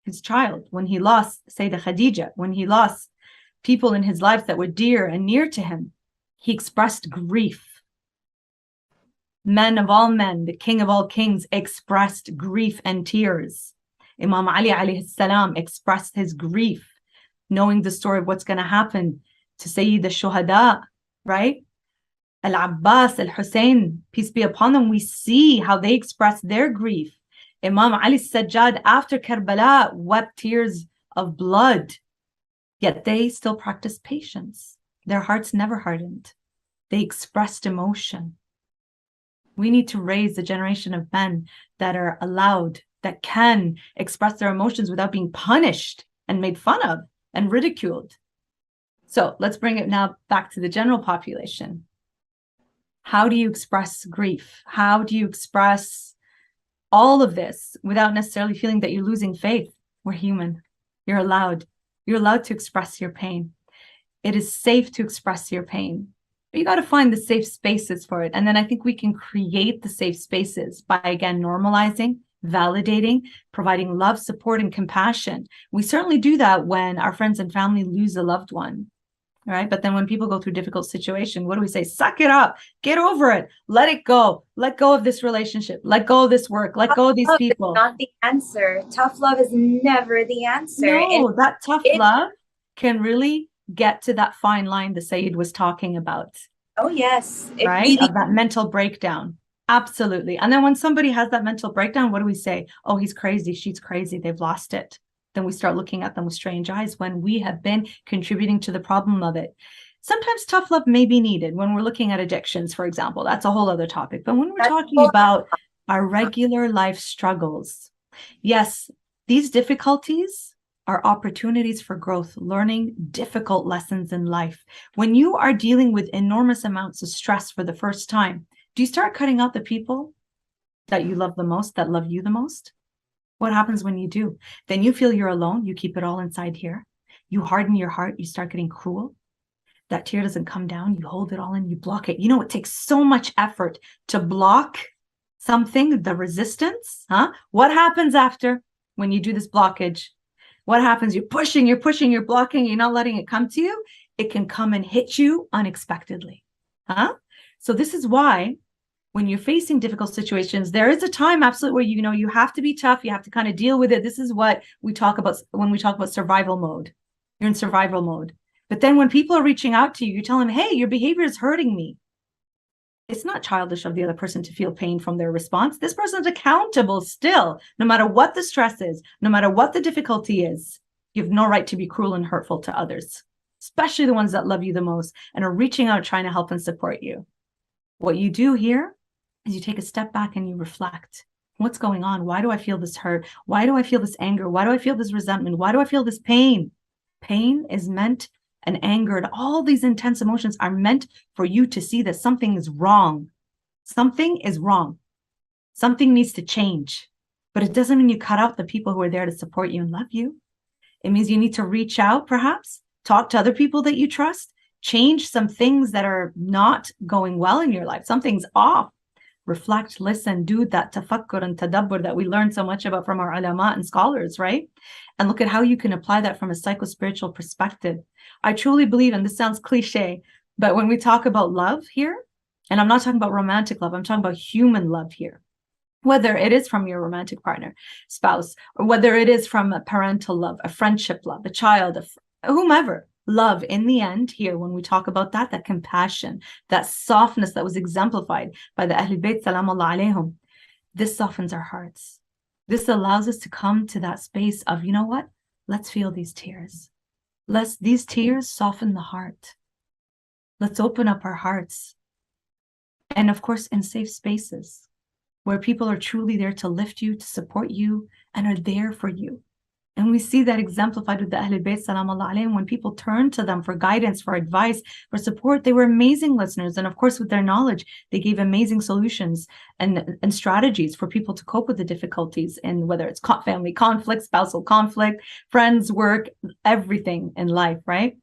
Speaker 11: his child, when he lost Sayyidah Khadija, when he lost people in his life that were dear and near to him, he expressed grief. Men of all men, the king of all kings, expressed grief and tears. Imam Ali alayhi salam expressed his grief, knowing the story of what's going to happen to Sayyid al-Shuhada, right? Al-Abbas, Al-Hussain, peace be upon them, we see how they express their grief. Imam Ali Sajjad, after Karbala, wept tears of blood, yet they still practiced patience. Their hearts never hardened. They expressed emotion. We need to raise a generation of men that are allowed, that can express their emotions without being punished and made fun of and ridiculed. So let's bring it now back to the general population. How do you express grief? How do you express all of this without necessarily feeling that you're losing faith? We're human. You're allowed to express your pain. It is safe to express your pain. But you got to find the safe spaces for it. And then I think we can create the safe spaces by, again, normalizing, validating, providing love, support, and compassion. We certainly do that when our friends and family lose a loved one, right? But then when people go through difficult situation, what do we say? Suck it up, get over it, let it go, let go of this relationship, let go of this work, let go of these people.
Speaker 10: Tough love is not the answer. Tough love is never the answer.
Speaker 11: No, that tough love can really get to that fine line the Sayyid was talking about.
Speaker 10: Oh, yes.
Speaker 11: Right? Really... Of that mental breakdown. Absolutely. And then when somebody has that mental breakdown, what do we say? Oh, he's crazy, she's crazy, they've lost it. Then we start looking at them with strange eyes when we have been contributing to the problem of it. Sometimes tough love may be needed when we're looking at addictions, for example. That's a whole other topic. But when we're talking about our regular life struggles, yes, these difficulties are opportunities for growth, learning difficult lessons in life. When you are dealing with enormous amounts of stress for the first time, do you start cutting out the people that you love the most, that love you the most? What happens when you do? Then you feel you're alone. You keep it all inside here. You harden your heart. You start getting cruel. That tear doesn't come down. You hold it all in. You block it. You know, it takes so much effort to block something, the resistance. What happens after when you do this blockage? What happens? You're pushing, you're blocking, you're not letting it come to you. It can come and hit you unexpectedly. So this is why when you're facing difficult situations, there is a time absolutely where, you have to be tough. You have to kind of deal with it. This is what we talk about when we talk about survival mode. You're in survival mode. But then when people are reaching out to you, you tell them, hey, your behavior is hurting me. It's not childish of the other person to feel pain from their response. This person's accountable still, no matter what the stress is, no matter what the difficulty is. You have no right to be cruel and hurtful to others, especially the ones that love you the most and are reaching out, trying to help and support you. What you do here is you take a step back and you reflect. What's going on? Why do I feel this hurt? Why do I feel this anger? Why do I feel this resentment? Why do I feel this pain? Pain is meant, and anger and all these intense emotions are meant for you to see that something is wrong. Something is wrong. Something needs to change. But it doesn't mean you cut out the people who are there to support you and love you. It means you need to reach out, perhaps, talk to other people that you trust, change some things that are not going well in your life. Something's off. reflect, listen, do that tafakkur and tadabbur that we learn so much about from our ulama and scholars, right? And look at how you can apply that from a psycho-spiritual perspective. I truly believe, and this sounds cliche, but when we talk about love here, and I'm not talking about romantic love, I'm talking about human love here, whether it is from your romantic partner, spouse, or whether it is from a parental love, a friendship love, a child, whomever. Love, in the end, here, when we talk about that compassion, that softness that was exemplified by the Ahlul Bayt, salam Allah alayhum, this softens our hearts. This allows us to come to that space of, you know what? Let's feel these tears. These tears soften the heart. Let's open up our hearts. And of course, in safe spaces where people are truly there to lift you, to support you, and are there for you. And we see that exemplified with the Ahlul Bayt, salam Allah alayhim, when people turn to them for guidance, for advice, for support. They were amazing listeners. And of course, with their knowledge, they gave amazing solutions and strategies for people to cope with the difficulties, and whether it's family conflict, spousal conflict, friends, work, everything in life, right?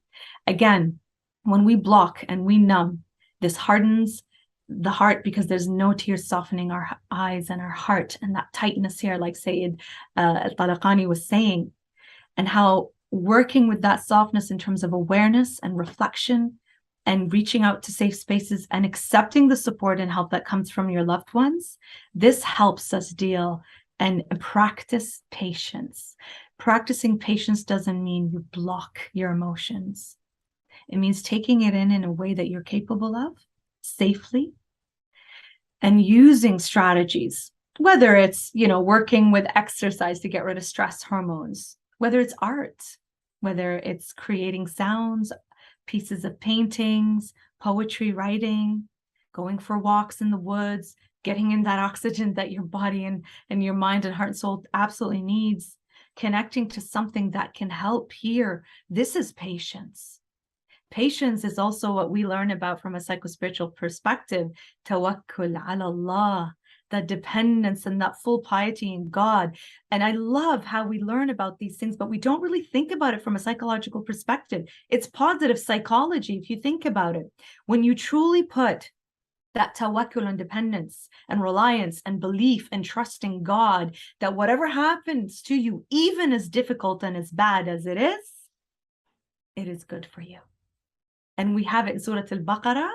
Speaker 11: Again, when we block and we numb, this hardens the heart, because there's no tears softening our eyes and our heart, and that tightness here, like Sayyid al-Talaqani was saying, and how working with that softness in terms of awareness and reflection and reaching out to safe spaces and accepting the support and help that comes from your loved ones, this helps us deal and practice patience. Practicing patience doesn't mean you block your emotions. It means taking it in a way that you're capable of, safely, and using strategies, whether it's, working with exercise to get rid of stress hormones, whether it's art, whether it's creating sounds, pieces of paintings, poetry, writing, going for walks in the woods, getting in that oxygen that your body and your mind and heart and soul absolutely needs, connecting to something that can help here. This is patience. Patience is also what we learn about from a psycho-spiritual perspective. Tawakkul ala Allah, that dependence and that full piety in God. And I love how we learn about these things, but we don't really think about it from a psychological perspective. It's positive psychology if you think about it. When you truly put that tawakkul and dependence and reliance and belief and trust in God, that whatever happens to you, even as difficult and as bad as it is good for you. And we have it in Surah Al-Baqarah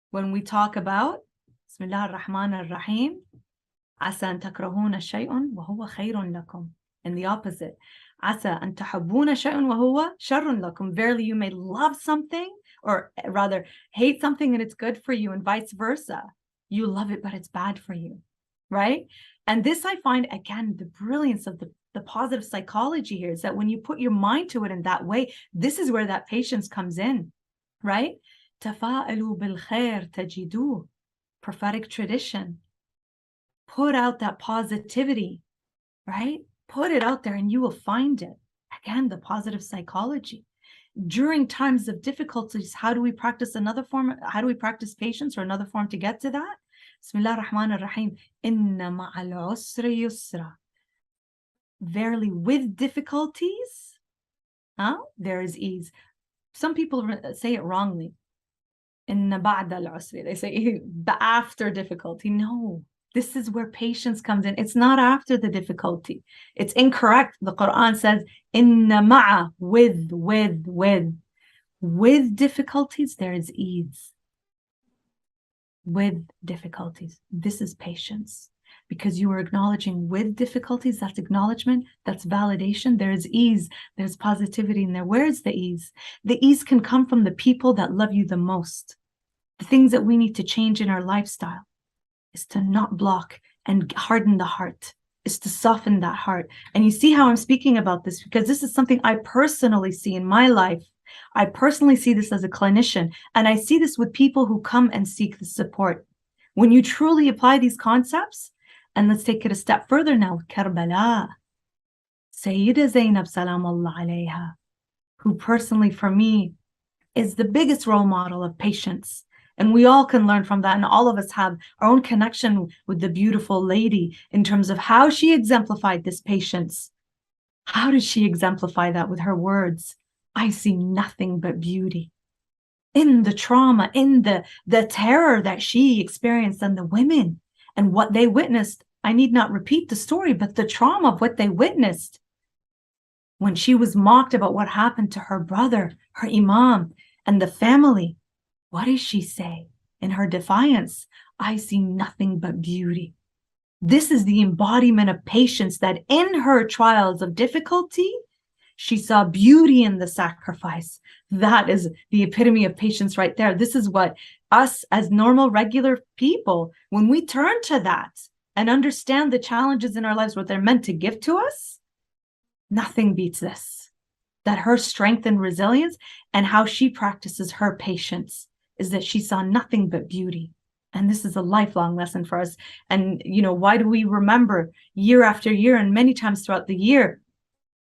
Speaker 11: when we talk about Bismillah ar-Rahman ar-Rahim, Asa an takrahuna shay'un wa huwa khayrun lakum. And the opposite, Asa an tahabbuna shay'un wa huwa sharrun lakum. Verily you may love something, or rather hate something, and it's good for you, and vice versa. You love it, but it's bad for you, right? And this, I find, again, the brilliance of the positive psychology here is that when you put your mind to it in that way, this is where that patience comes in. Right? Tafa'alu bil khair tajiduh. Prophetic tradition. Put out that positivity, right? Put it out there and you will find it. Again, the positive psychology. During times of difficulties, how do we practice another form? How do we practice patience, or another form to get to that? Bismillah ar-Rahman ar-Rahim. Inna ma'al usri yusra. Verily, with difficulties, there is ease. Some people say it wrongly. Inna ba'da al-usri. They say after difficulty. No, this is where patience comes in. It's not after the difficulty. It's incorrect. The Quran says, inna ma'a, with difficulties, there is ease. With difficulties. This is patience. Because you are acknowledging with difficulties, that's acknowledgement, that's validation. There is ease, there's positivity in there. Where is the ease? The ease can come from the people that love you the most. The things that we need to change in our lifestyle is to not block and harden the heart, is to soften that heart. And you see how I'm speaking about this, because this is something I personally see in my life. I personally see this as a clinician, and I see this with people who come and seek the support. When you truly apply these concepts, and let's take it a step further now with Karbala. Sayyida Zainab salam Allah alayha, who personally for me is the biggest role model of patience. And we all can learn from that. And all of us have our own connection with the beautiful lady in terms of how she exemplified this patience. How did she exemplify that with her words? I see nothing but beauty. In the trauma, in the terror that she experienced, and the women, And what they witnessed, I need not repeat the story, but the trauma of what they witnessed when she was mocked about what happened to her brother, her imam, and the family. What does she say in her defiance? I see nothing but beauty. This is the embodiment of patience, that in her trials of difficulty, she saw beauty in the sacrifice. That is the epitome of patience right there. This is what us as normal, regular people, when we turn to that and understand the challenges in our lives, what they're meant to give to us, nothing beats this. That her strength and resilience and how she practices her patience is that she saw nothing but beauty. And this is a lifelong lesson for us. And, you know, why do we remember year after year and many times throughout the year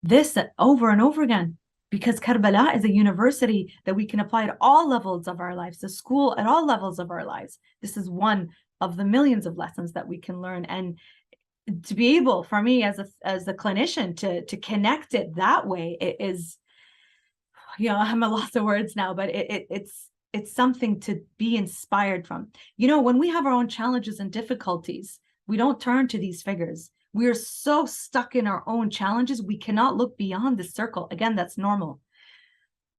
Speaker 11: this over and over again? Because Karbala is a university that we can apply at all levels of our lives, the school at all levels of our lives. This is one of the millions of lessons that we can learn. And to be able, for me as a clinician, to connect it that way, it is, you know, I'm at loss of words now, but it's something to be inspired from. You know, when we have our own challenges and difficulties, we don't turn to these figures. We are so stuck in our own challenges, we cannot look beyond the circle. Again, that's normal.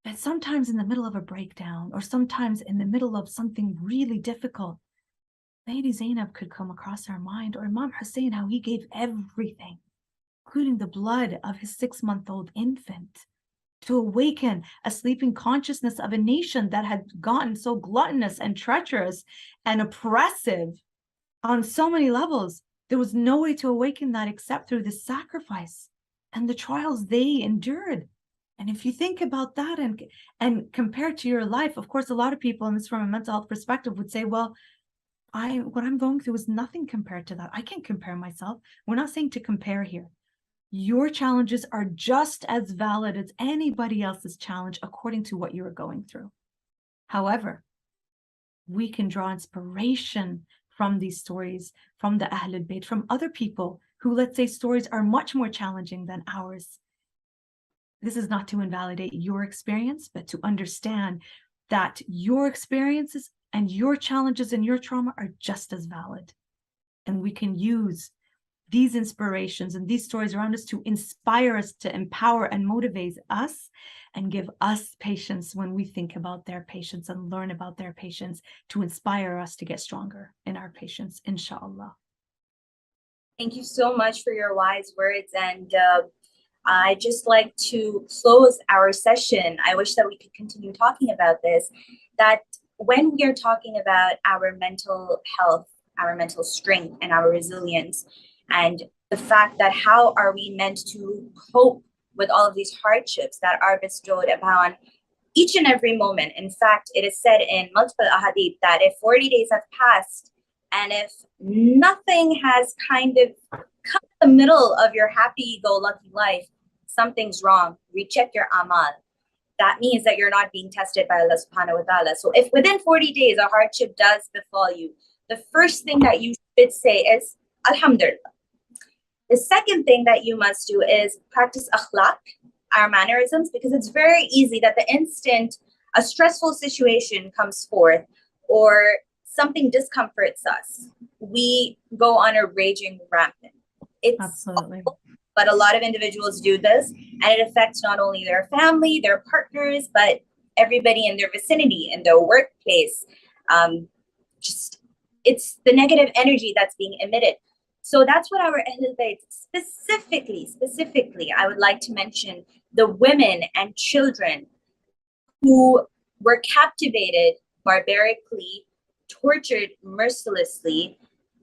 Speaker 11: But sometimes in the middle of a breakdown, or sometimes in the middle of something really difficult, Lady Zainab could come across our mind, or Imam Hussain, how he gave everything, including the blood of his 6-month-old infant, to awaken a sleeping consciousness of a nation that had gotten so gluttonous and treacherous and oppressive on so many levels. There was no way to awaken that except through the sacrifice and the trials they endured. And if you think about that and compare it to your life, of course, a lot of people, and this from a mental health perspective, would say, well, what I'm going through is nothing compared to that. I can't compare myself. We're not saying to compare here. Your challenges are just as valid as anybody else's challenge according to what you are going through. However, we can draw inspiration from these stories, from the Ahlul Bayt, from other people who, let's say, stories are much more challenging than ours. This is not to invalidate your experience, but to understand that your experiences and your challenges and your trauma are just as valid. And we can use these inspirations and these stories around us to inspire us, to empower and motivate us, and give us patience when we think about their patience and learn about their patience, to inspire us to get stronger in our patience, inshallah.
Speaker 10: Thank you so much for your wise words. And I'd just like to close our session. I wish that we could continue talking about this, that when we are talking about our mental health, our mental strength, and our resilience, and the fact that how are we meant to cope with all of these hardships that are bestowed upon each and every moment. In fact, it is said in multiple ahadith that if 40 days have passed and if nothing has kind of come in the middle of your happy-go-lucky life, something's wrong. Recheck your amal. That means that you're not being tested by Allah subhanahu wa ta'ala. So if within 40 days a hardship does befall you, the first thing that you should say is Alhamdulillah. The second thing that you must do is practice akhlaq, our mannerisms, because it's very easy that the instant a stressful situation comes forth or something discomforts us, we go on a raging rampant. It's
Speaker 11: Absolutely.
Speaker 10: awful, but a lot of individuals do this, and it affects not only their family, their partners, but everybody in their vicinity, in their workplace. It's the negative energy that's being emitted. So that's what our Ahlul Bayt, specifically, I would like to mention the women and children who were captivated barbarically, tortured mercilessly,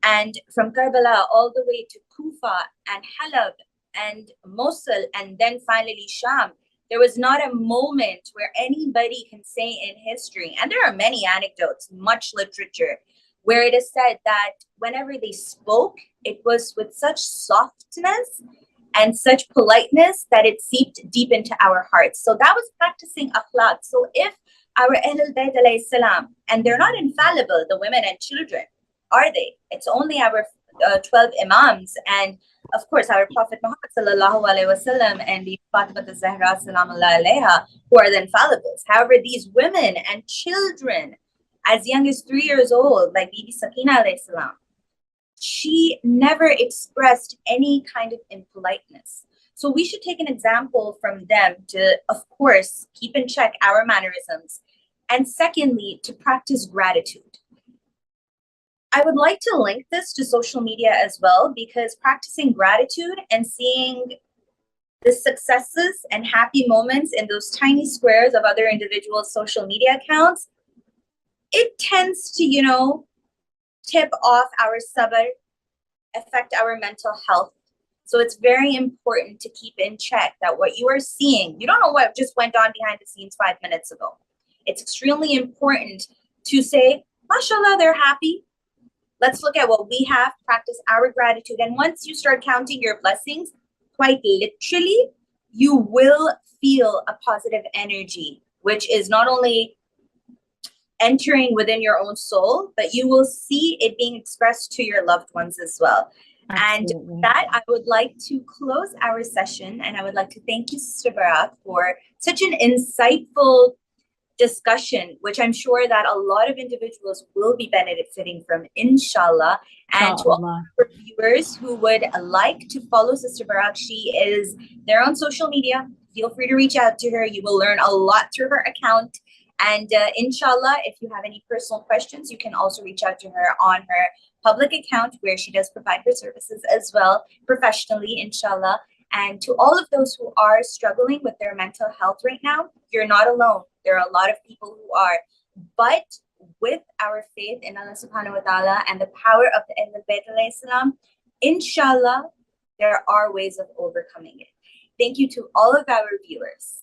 Speaker 10: and from Karbala all the way to Kufa and Halab and Mosul, and then finally Sham. There was not a moment where anybody can say in history, and there are many anecdotes, much literature, where it is said that whenever they spoke, it was with such softness and such politeness that it seeped deep into our hearts. So that was practicing akhlaq. So if our Ahlul Bayt alayhi salam, and they're not infallible, the women and children, are they? It's only our 12 imams and of course our Prophet Muhammad sallallahu alaihi wasallam and the Fatima Zahra salamullah alayha who are the infallibles. However, these women and children as young as 3 years old, like Bibi Sakina alayhi salam, she never expressed any kind of impoliteness. So we should take an example from them to, of course, keep in check our mannerisms. And secondly, to practice gratitude. I would like to link this to social media as well, because practicing gratitude and seeing the successes and happy moments in those tiny squares of other individuals' social media accounts, it tends to, you know, tip off our sabr, affect our mental health. So it's very important to keep in check that what you are seeing, you don't know what just went on behind the scenes 5 minutes ago. It's extremely important to say, mashallah, they're happy. Let's look at what we have, practice our gratitude. And once you start counting your blessings, quite literally, you will feel a positive energy, which is not only entering within your own soul, but you will see it being expressed to your loved ones as well. Absolutely. And that, I would like to close our session, and I would like to thank you, Sister Barak, for such an insightful discussion, which I'm sure that a lot of individuals will be benefiting from, inshallah. And to all our viewers who would like to follow Sister Barak, she is there on social media. Feel free to reach out to her. You will learn a lot through her account. And inshallah, if you have any personal questions, you can also reach out to her on her public account, where she does provide her services as well, professionally, inshallah. And to all of those who are struggling with their mental health right now, you're not alone. There are a lot of people who are. But with our faith in Allah subhanahu wa ta'ala and the power of the Ahlul Bayt alayhi salam, inshallah, there are ways of overcoming it. Thank you to all of our viewers.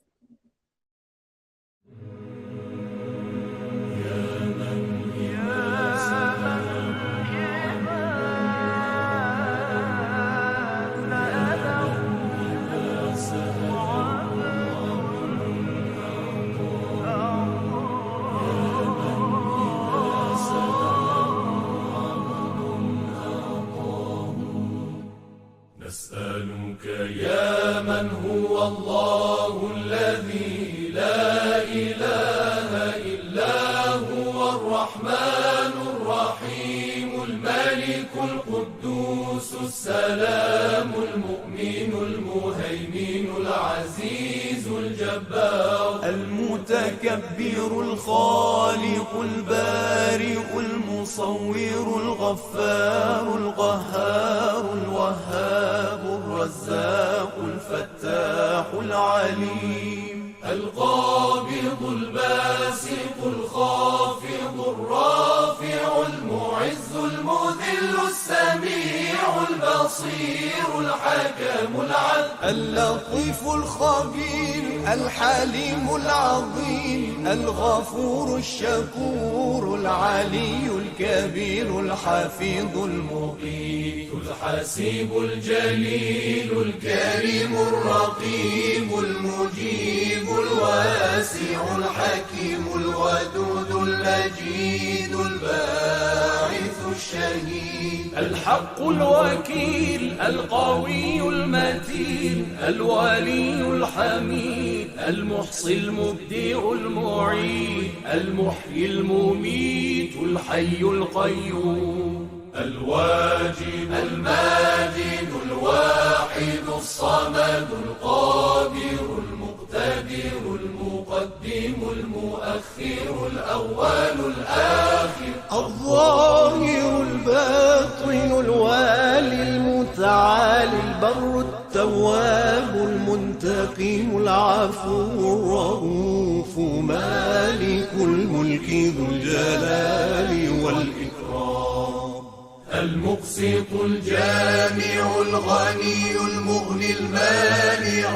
Speaker 1: نسألك يا من هو الله الذي لا إله إلا هو الرحمن الرحيم الملك القدوس السلام المؤمن المهيمن العزيز الجبار المتكبر الخالق البارئ المصور الغفار القهار الوهاب الرزاق الفتاح العليم القابض الباسط الخافض الرافع المعز المذل السميع البصير الحكم العدل اللطيف الخبير الحليم العظيم الغفور الشكور العلي الكبير الحفيظ المقيت الحسيب الجليل الكريم الرقيب المجيب الواسع الحكيم الودود المجيد الباعث الشهيد الحق الوكيل القوي المتين الولي الحميد المحصي المبدع المعيد المحيي المميت الحي القيوم الواجد الماجد الواحد الصمد القادر المقتدر المقدم المؤخر الأول الآخر الظاهر الباطن الوالي المتعالي البر التواب المنتقم العفو الرؤوف مالك الملك ذو الجلال والإكرام المقسط الجامع الغني المغني المانع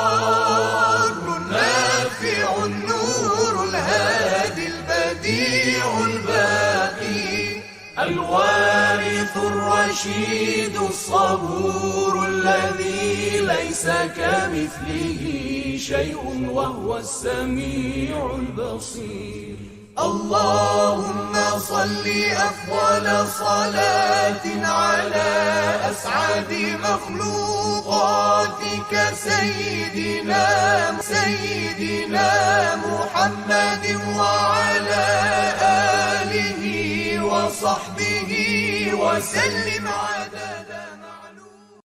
Speaker 1: الضار النافع النور الهادي البديع الباقي الوارث الرشيد الصبور الذي ليس كمثله شيء وهو السميع البصير اللهم صل أفضل صلاة على أسعد مخلوقاتك سيدنا محمد وعلى آله وصحبه وصحبه وسلم عدد معلوم.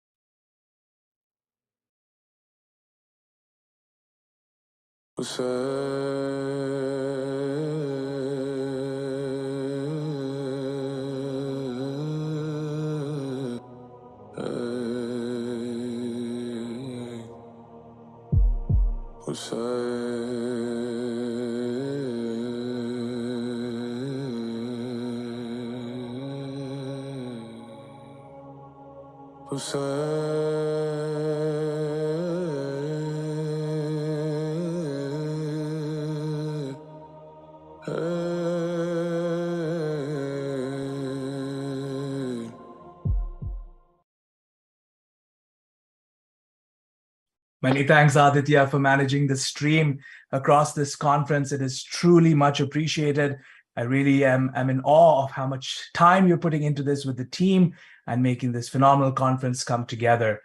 Speaker 3: Many thanks, Aditya, for managing the stream across this conference. It is truly much appreciated. I really am in awe of how much time you're putting into this with the team and making this phenomenal conference come together.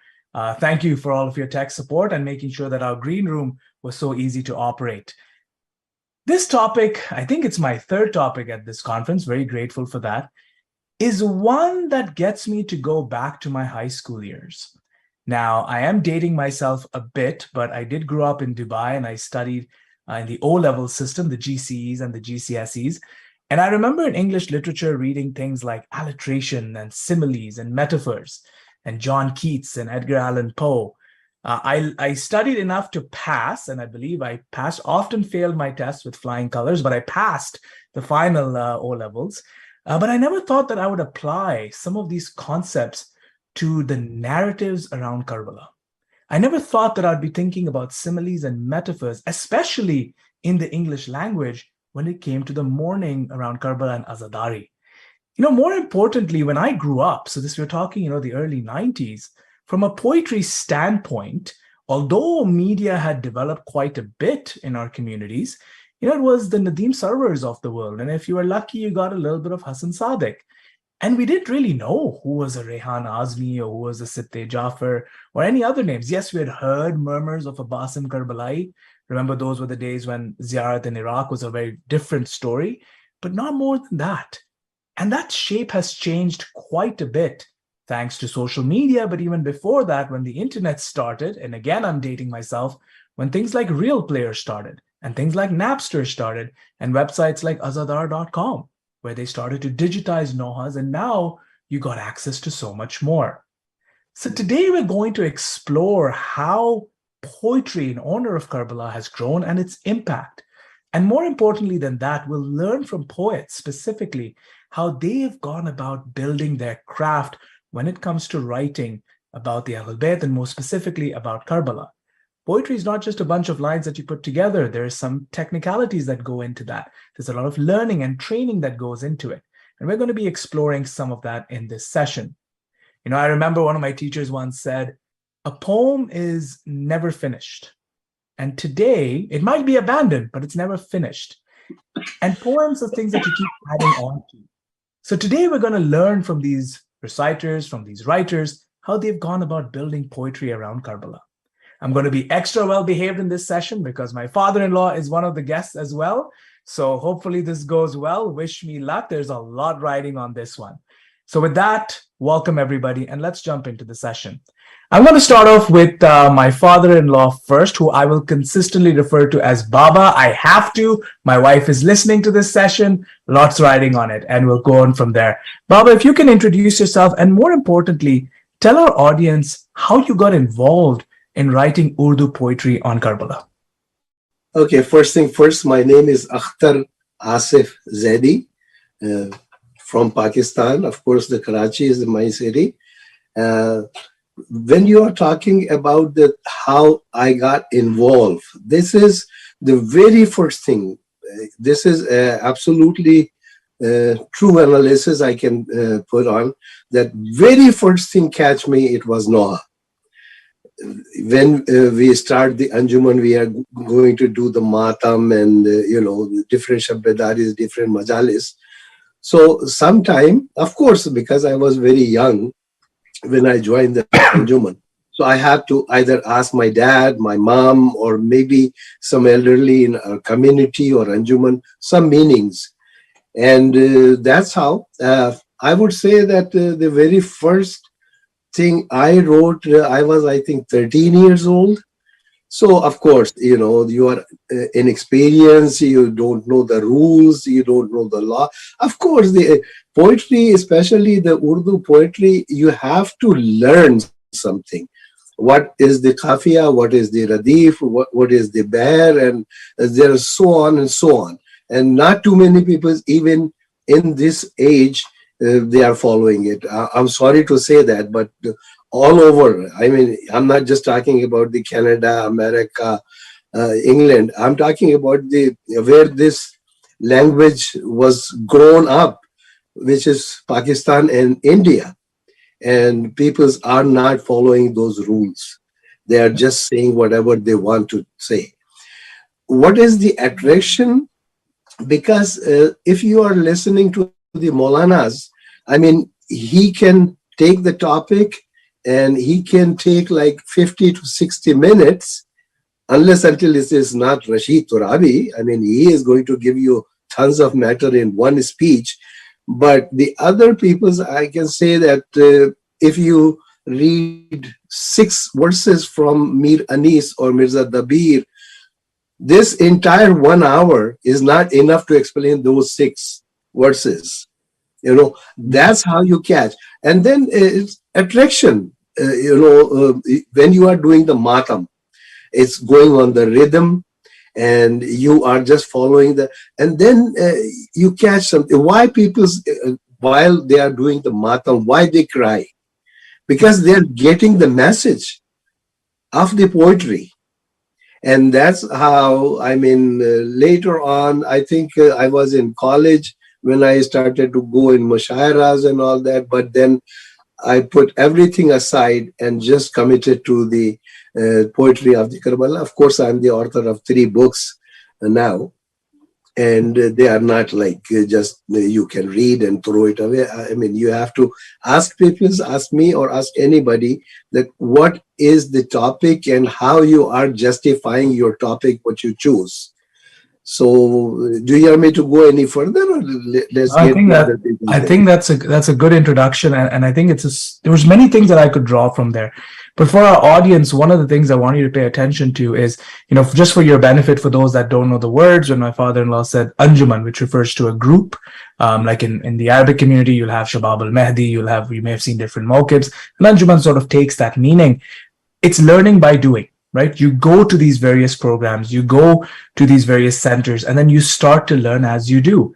Speaker 3: Thank you for all of your tech support and making sure that our green room was so easy to operate. This topic, I think it's my third topic at this conference, very grateful for that, is one that gets me to go back to my high school years. Now, I am dating myself a bit, but I did grow up in Dubai and I studied in the O-level system, the GCEs and the GCSEs. And I remember in English literature reading things like alliteration and similes and metaphors and John Keats and Edgar Allan Poe. I studied enough to pass, and I believe I passed, often failed my tests with flying colors, but I passed the final O-levels. But I never thought that I would apply some of these concepts to the narratives around Karbala. I never thought that I'd be thinking about similes and metaphors, especially in the English language, when it came to the mourning around Karbala and Azadari. More importantly, when I grew up, so this we're talking, the early 90s, from a poetry standpoint, although media had developed quite a bit in our communities, it was the Nadeem Sarwars of the world. And if you were lucky, you got a little bit of Hassan Sadiq. And we didn't really know who was a Rehan Azmi or who was a Sitte Jafar or any other names. Yes, we had heard murmurs of a Basim Karbalai. Remember, those were the days when Ziyarat in Iraq was a very different story, but not more than that. And that shape has changed quite a bit thanks to social media. But even before that, when the internet started, and again, I'm dating myself, when things like Real Player started and things like Napster started and websites like azadar.com, where they started to digitize Nohas, and now you got access to so much more. So today we're going to explore how poetry in honor of Karbala has grown and its impact. And more importantly than that, we'll learn from poets specifically how they have gone about building their craft when it comes to writing about the Ahlul Bayt and more specifically about Karbala. Poetry is not just a bunch of lines that you put together. There are some technicalities that go into that. There's a lot of learning and training that goes into it. And we're going to be exploring some of that in this session. I remember one of my teachers once said, a poem is never finished. And today, it might be abandoned, but it's never finished. And poems are things that you keep adding on to. So today we're going to learn from these reciters, from these writers, how they've gone about building poetry around Karbala. I'm going to be extra well-behaved in this session because my father-in-law is one of the guests as well. So hopefully this goes well. Wish me luck. There's a lot riding on this one. So with that, welcome everybody, and let's jump into the session. I'm going to start off with my father-in-law first, who I will consistently refer to as Baba. I have to. My wife is listening to this session. Lots riding on it, and we'll go on from there. Baba, if you can introduce yourself, and more importantly, tell our audience how you got involved in writing Urdu poetry on Karbala.
Speaker 12: Okay, first thing first, my name is Akhtar Asif Zaidi from Pakistan. Of course, the Karachi is my city. When you are talking about how I got involved, this is the very first thing. This is absolutely true analysis I can put on. That very first thing catch me, it was Noah. When we start the Anjuman, we are going to do the Matam and, the different Shabbedaris, different Majalis. So sometime, of course, because I was very young when I joined the Anjuman, so I had to either ask my dad, my mom, or maybe some elderly in our community or Anjuman, some meanings. And that's how I would say that the very first thing I wrote, I was, I think, 13 years old. So, of course, you are inexperienced, you don't know the rules, you don't know the law. Of course, the poetry, especially the Urdu poetry, you have to learn something. What is the kafiya, what is the radif, what is the bair, and there is so on and so on. And not too many people, even in this age, they are following it. I'm sorry to say that, but all over. I mean, I'm not just talking about the Canada, America, England. I'm talking about where this language was grown up, which is Pakistan and India. And peoples are not following those rules. They are just saying whatever they want to say. What is the attraction? Because if you are listening to the Maulanas, I mean, he can take the topic and he can take like 50 to 60 minutes, unless until this is not Rashid Turabi. I mean, he is going to give you tons of matter in one speech. But the other peoples, I can say that if you read 6 verses from Mir Anis or Mirza Dabir, this entire 1 hour is not enough to explain those 6 verses. That's how you catch. And then it's attraction. When you are doing the matam, it's going on the rhythm, and you are just following and then you catch something. Why people, while they are doing the matam, why they cry? Because they're getting the message of the poetry. And that's how, I mean, later on, I think I was in college when I started to go in mushairas and all that, but then I put everything aside and just committed to the poetry of the Karbala. Of course, I'm the author of 3 books now, and they are not like just you can read and throw it away. I mean, you have to ask people, ask me or ask anybody that what is the topic and how you are justifying your topic, what you choose. So, do you want me to go any further, or let's
Speaker 3: I
Speaker 12: get
Speaker 3: think
Speaker 12: the
Speaker 3: that
Speaker 12: other people
Speaker 3: I
Speaker 12: there?
Speaker 3: think that's a good introduction, and I think there was many things that I could draw from there. But for our audience, one of the things I want you to pay attention to is, just for your benefit, for those that don't know the words, when my father-in-law said Anjuman, which refers to a group, like in the Arabic community, you'll have Shabab al-Mahdi, you may have seen different mawqibs, and Anjuman sort of takes that meaning. It's learning by doing. Right? You go to these various programs, you go to these various centers, and then you start to learn as you do.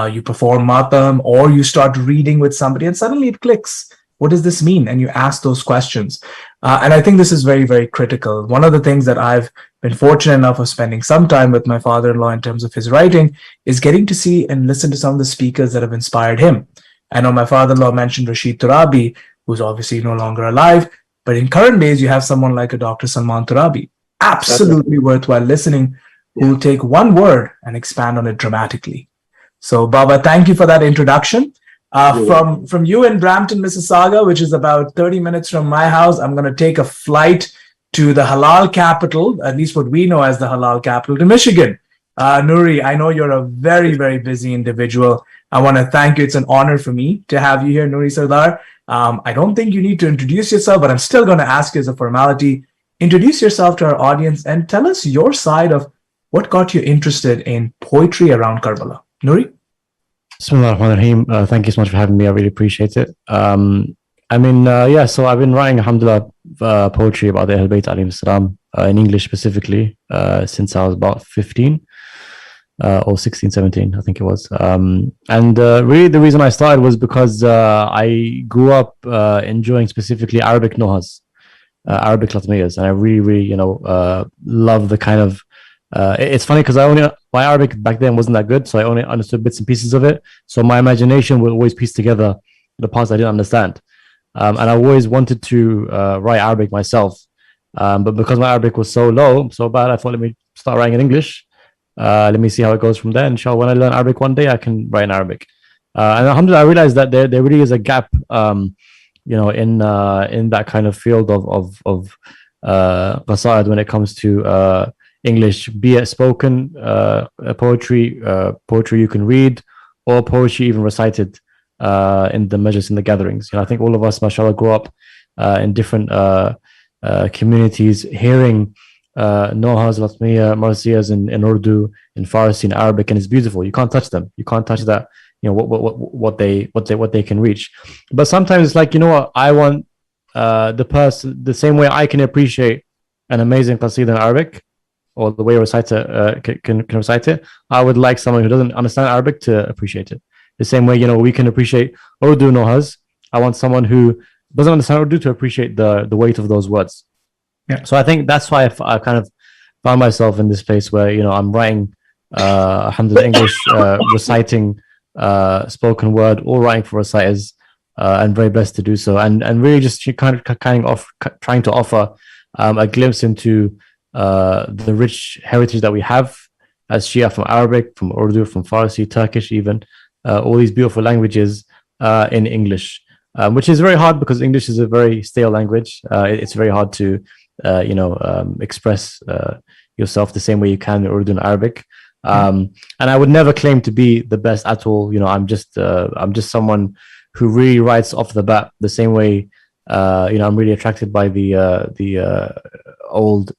Speaker 3: You perform matam, or you start reading with somebody, and suddenly it clicks. What does this mean? And you ask those questions. And I think this is very, very critical. One of the things that I've been fortunate enough of spending some time with my father-in-law in terms of his writing is getting to see and listen to some of the speakers that have inspired him. I know my father-in-law mentioned Rashid Turabi, who's obviously no longer alive, but in current days, you have someone like a Dr. Salman Turabi, absolutely worthwhile listening, who will take one word and expand on it dramatically. So, Baba, thank you for that introduction. From you in Brampton, Mississauga, which is about 30 minutes from my house, I'm going to take a flight to the halal capital, at least what we know as the halal capital, to Michigan. Nuri, I know you're a very, very busy individual. I want to thank you. It's an honor for me to have you here, Nuri Sardar. I don't think you need to introduce yourself, but I'm still going to ask you as a formality. Introduce yourself to our audience and tell us your side of what got you interested in poetry around Karbala. Nuri?
Speaker 13: Bismillahirrahmanirrahim. Thank you so much for having me. I really appreciate it. So I've been writing, alhamdulillah, poetry about the Ahl Bayt alayhim salam, in English specifically, since I was about 15. Or 16, 17, I think it was. Really the reason I started was because I grew up enjoying specifically Arabic nohas, Arabic latmiyas, and I really, love the kind of, it's funny because my Arabic back then wasn't that good, so I only understood bits and pieces of it. So my imagination would always piece together the parts I didn't understand. And I always wanted to write Arabic myself. But because my Arabic was so low, so bad, I thought, let me start writing in English. Let me see how it goes from there. Inshallah, when I learn Arabic one day, I can write in Arabic. And alhamdulillah, I realized that there really is a gap, in that kind of field of qasaid when it comes to English, be it spoken poetry you can read, or poetry even recited in the majlis, in the gatherings. I think all of us, mashallah, grew up in different communities hearing Nohas, Latmiya, Marsiyas in Urdu, in Farsi, in Arabic, and it's beautiful. You can't touch them. You can't touch that. What they can reach. But sometimes it's like, I want the person, the same way I can appreciate an amazing qasida in Arabic, or the way a reciter can recite it, I would like someone who doesn't understand Arabic to appreciate it. The same way, we can appreciate Urdu Nohas. I want someone who doesn't understand Urdu to appreciate the weight of those words.
Speaker 3: Yeah.
Speaker 13: So I think that's why I kind of found myself in this place where, I'm writing alhamdulillah English, reciting spoken word, or writing for reciters, and very blessed to do so. And really just kind of trying to offer a glimpse into the rich heritage that we have as Shia, from Arabic, from Urdu, from Farsi, Turkish even, all these beautiful languages in English, which is very hard because English is a very stale language. It's very hard to express yourself the same way you can in Urdu and Arabic. And I would never claim to be the best at all. I'm just someone who really writes off the bat the same way. I'm really attracted by the old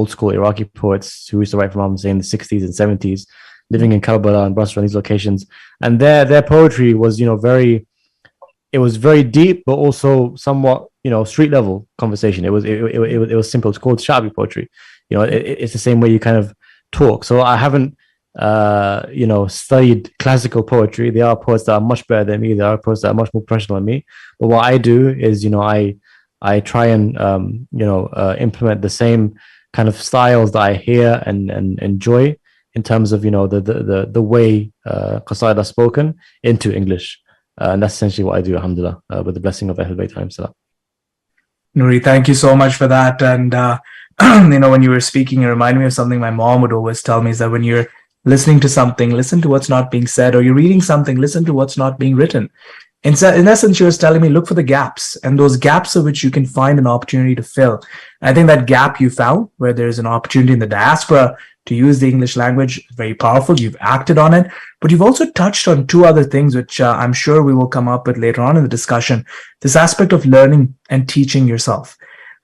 Speaker 13: school Iraqi poets who used to write from, say, in the 60s and 70s, living in Karbala and Basra and these locations. And their poetry was, very deep, but also somewhat, street level conversation. It was simple. It's called Shabi poetry. It's the same way you kind of talk. So I haven't, studied classical poetry. There are poets that are much better than me. There are poets that are much more professional than me. But what I do is, I try and, implement the same kind of styles that I hear and enjoy in terms of, the way qasa'id are spoken into English. And that's essentially what I do, alhamdulillah, with the blessing of Ahlul Bayt alayhim salam.
Speaker 3: Nuri, thank you so much for that. And, when you were speaking, it reminded me of something my mom would always tell me, is that when you're listening to something, listen to what's not being said, or you're reading something, listen to what's not being written. In essence, she was telling me, look for the gaps, and those gaps of which you can find an opportunity to fill. And I think that gap you found, where there's an opportunity in the diaspora to use the English language, very powerful. You've acted on it, but you've also touched on two other things, which I'm sure we will come up with later on in the discussion. This aspect of learning and teaching yourself.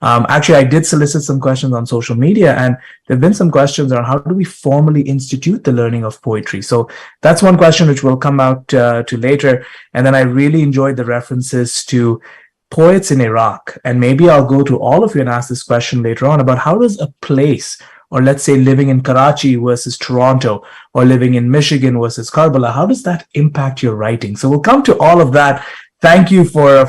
Speaker 3: Actually, I did solicit some questions on social media, and there have been some questions on how do we formally institute the learning of poetry. So that's one question which we'll come out to later. And then I really enjoyed the references to poets in Iraq. And maybe I'll go to all of you and ask this question later on about how does a place, or let's say living in Karachi versus Toronto, or living in Michigan versus Karbala, how does that impact your writing? So we'll come to all of that. Thank you for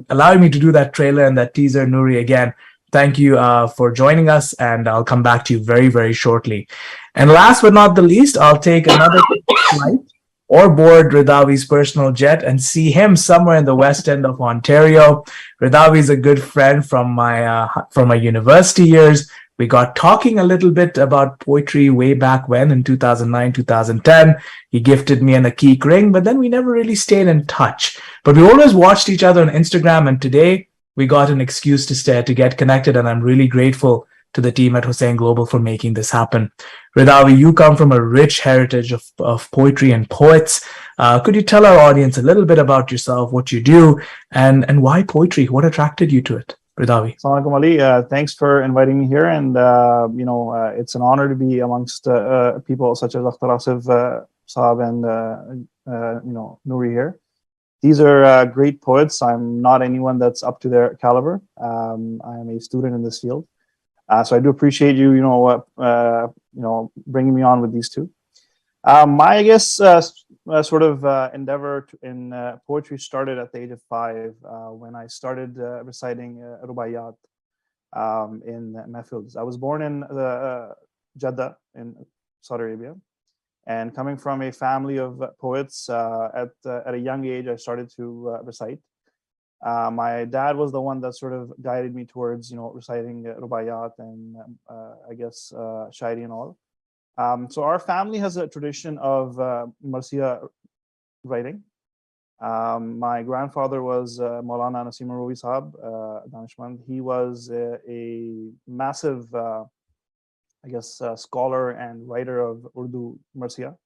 Speaker 3: allowing me to do that trailer and that teaser, Nuri. Again, thank you for joining us, and I'll come back to you very, very shortly. And last but not the least, I'll take another flight or board Ridawi's personal jet and see him somewhere in the west end of Ontario. Ridawi is a good friend from my university years. We got talking a little bit about poetry way back when in 2009, 2010. He gifted me an Aqiq ring, but then we never really stayed in touch. But we always watched each other on Instagram, and today we got an excuse to get connected, and I'm really grateful to the team at Hussain Global for making this happen. Ridawi, you come from a rich heritage of poetry and poets. Could you tell our audience a little bit about yourself, what you do, and why poetry? What attracted you to it? Ridawi.
Speaker 14: Assalamu alaikum, Ali. Thanks for inviting me here, and it's an honor to be amongst people such as Dr. Asif Saab and Nuri here. These are great poets. I'm not anyone that's up to their caliber. I am a student in this field, so I do appreciate you, bringing me on with these two. My, sort of endeavor in poetry started at the age of 5 when I started reciting rubaiyat in mahfils. I was born in Jeddah in Saudi Arabia, and coming from a family of poets, at a young age, I started to recite. My dad was the one that sort of guided me towards, reciting rubaiyat and shairi and all. So our family has a tradition of marsiya writing. My grandfather was Maulana Nasim Rovi Sahab, Danishmand. He was a massive, scholar and writer of Urdu marsiya.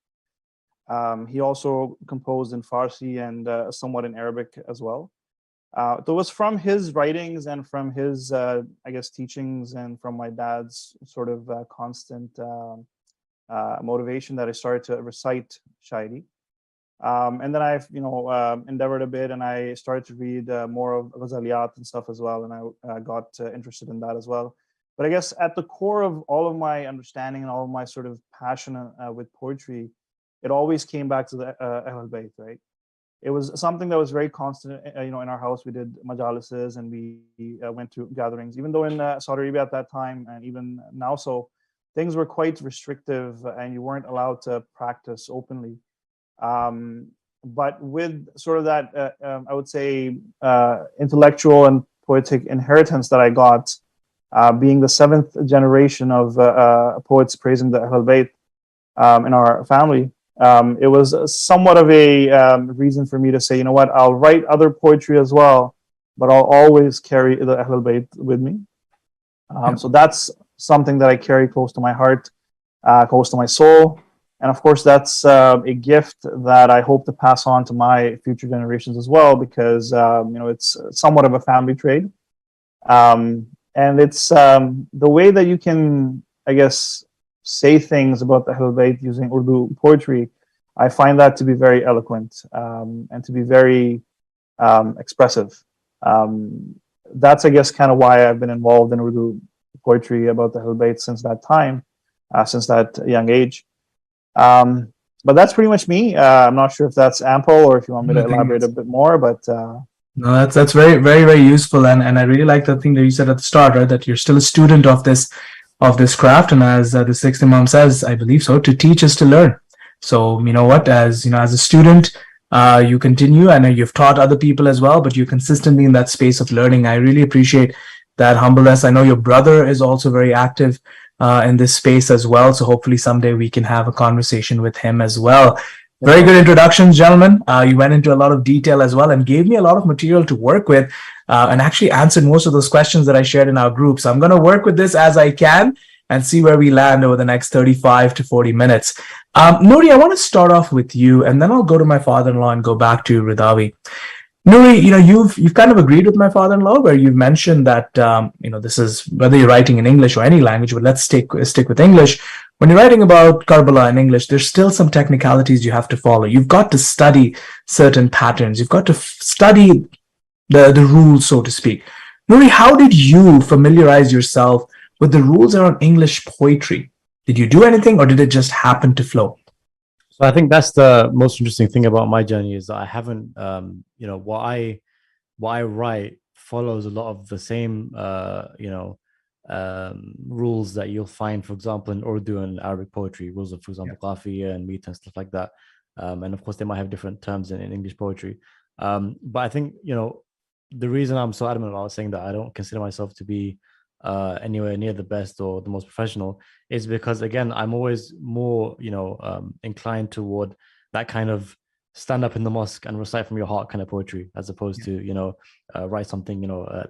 Speaker 14: He also composed in Farsi and somewhat in Arabic as well. It was from his writings and from his, I guess, teachings and from my dad's sort of constant motivation that I started to recite Shairi. And then I've, endeavored a bit, and I started to read more of Ghazaliyat and stuff as well, and I got interested in that as well. But I guess at the core of all of my understanding and all of my sort of passion with poetry, it always came back to the Ahl Bayt, right? It was something that was very constant. In our house, we did majalises and we went to gatherings. Even though in Saudi Arabia at that time, and even now, so things were quite restrictive, and you weren't allowed to practice openly. But with sort of that, I would say, intellectual and poetic inheritance that I got, being the 7th generation of poets praising the Ahl Bayt in our family, it was somewhat of a reason for me to say, you know what, I'll write other poetry as well, but I'll always carry the Ahl Bayt with me. So that's something that I carry close to my heart, close to my soul. And of course, that's a gift that I hope to pass on to my future generations as well, because, it's somewhat of a family trait. And it's the way that you can, I guess, say things about the Ahl Bayt using Urdu poetry. I find that to be very eloquent and to be very expressive. That's, I guess, kind of why I've been involved in Urdu poetry about the Ahl Bayt since that time, since that young age. But that's pretty much me. I'm not sure if that's ample or if you want me to elaborate a bit more, but
Speaker 3: no, that's very, very, very useful, and I really like the thing that you said at the start, right? That you're still a student of this craft, and as the sixth Imam says, I believe so, to teach is to learn. So you know what, as a student, you continue, and you've taught other people as well, but you're consistently in that space of learning. I really appreciate that humbleness. I know your brother is also very active in this space as well, so hopefully someday we can have a conversation with him as well. Very good introductions, gentlemen. You went into a lot of detail as well and gave me a lot of material to work with, and actually answered most of those questions that I shared in our group. So I'm going to work with this as I can and see where we land over the next 35 to 40 minutes. Nouri, I want to start off with you, and then I'll go to my father-in-law and go back to Ridawi. Nouri, you've kind of agreed with my father-in-law, where you've mentioned that this is whether you're writing in English or any language, but let's stick with English. When you're writing about Karbala in English, there's still some technicalities you have to follow. You've got to study certain patterns. You've got to study the rules, so to speak. Nouri, how did you familiarize yourself with the rules around English poetry? Did you do anything, or did it just happen to flow?
Speaker 13: So I think that's the most interesting thing about my journey, is that I haven't, what I write follows a lot of the same, rules that you'll find, for example, in Urdu and Arabic poetry, rules of, for example, Qafiya and Meet and stuff like that. And of course, they might have different terms in English poetry. But I think, the reason I'm so adamant about saying that I don't consider myself to be anywhere near the best or the most professional is because, again, I'm always more, inclined toward that kind of stand up in the mosque and recite from your heart kind of poetry, as opposed to, write something,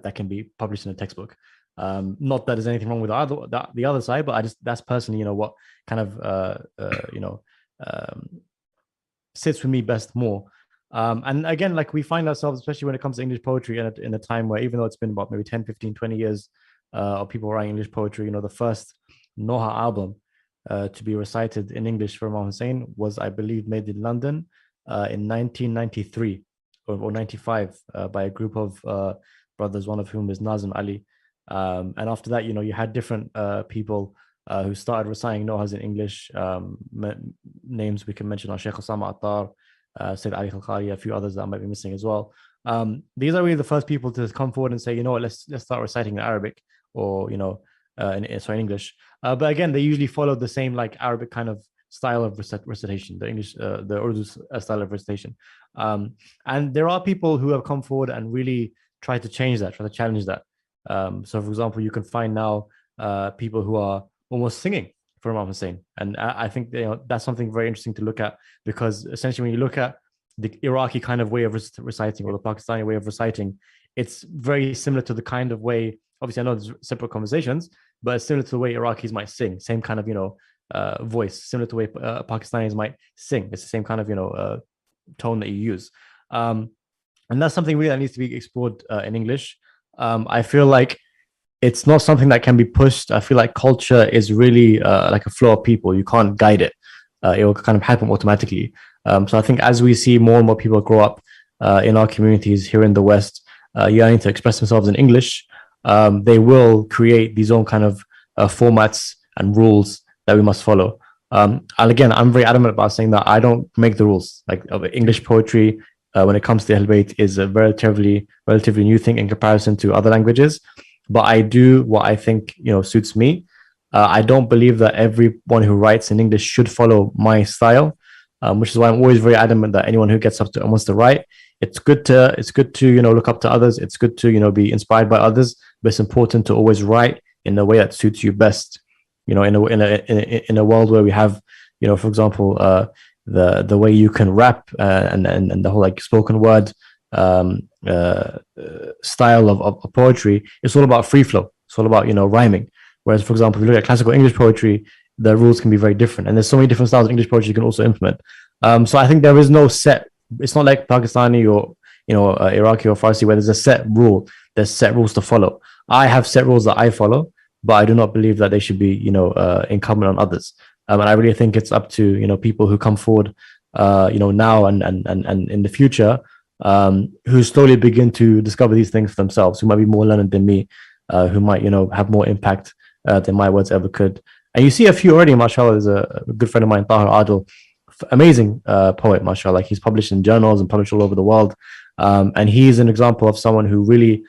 Speaker 13: that can be published in a textbook. Not that there's anything wrong with the other side, but that's personally, what kind of, sits with me best more. And again, like we find ourselves, especially when it comes to English poetry, in a time where, even though it's been about maybe 10, 15, 20 years of people writing English poetry, the first Noha album to be recited in English for Imam Hussain was, I believe, made in London in 1993 or 95 by a group of brothers, one of whom is Nazim Ali. And after that, you had different people who started reciting Nohas in English. Names we can mention are Sheikh Osama Attar, Sayyid Ali Khalkhali, a few others that I might be missing as well. These are really the first people to come forward and say, let's start reciting in Arabic, or in English. But again, they usually follow the same like Arabic kind of style of recitation, the English, the Urdu style of recitation. And there are people who have come forward and really try to change that, try to challenge that. So, for example, you can find now people who are almost singing for Imam Hussain, and I think that's something very interesting to look at, because essentially, when you look at the Iraqi kind of way of reciting or the Pakistani way of reciting, it's very similar to the kind of way. Obviously, I know there's separate conversations, but it's similar to the way Iraqis might sing. Same kind of voice, similar to the way Pakistanis might sing. It's the same kind of tone that you use, and that's something really that needs to be explored in English. I feel like it's not something that can be pushed. I feel like culture is really like a flow of people. You can't guide it. It will kind of happen automatically. So I think as we see more and more people grow up in our communities here in the West, yearning to express themselves in English, they will create these own kind of formats and rules that we must follow. And again, I'm very adamant about saying that I don't make the rules. Like English poetry, when it comes to Ahl Bayt, is a relatively new thing in comparison to other languages. But I do what I think suits me. I don't believe that everyone who writes in English should follow my style, which is why I'm always very adamant that anyone who gets up to and wants to write, it's good to look up to others. It's good to be inspired by others, but it's important to always write in a way that suits you best. In a world where we have, for example, the way you can rap and the whole like spoken word style of poetry, it's all about free flow. It's all about rhyming. Whereas, for example, if you look at classical English poetry, the rules can be very different, and there's so many different styles of English poetry you can also implement. So I think there is no set. It's not like Pakistani or Iraqi or Farsi where there's a set rule. There's set rules to follow. I have set rules that I follow, but I do not believe that they should be incumbent on others. And I really think it's up to people who come forward now and in the future, who slowly begin to discover these things for themselves, who might be more learned than me, who might have more impact than my words ever could. And you see a few already. Mashallah, there's a good friend of mine, Tahir Adil, amazing poet, mashallah. Like, he's published in journals and published all over the world, and he's an example of someone who really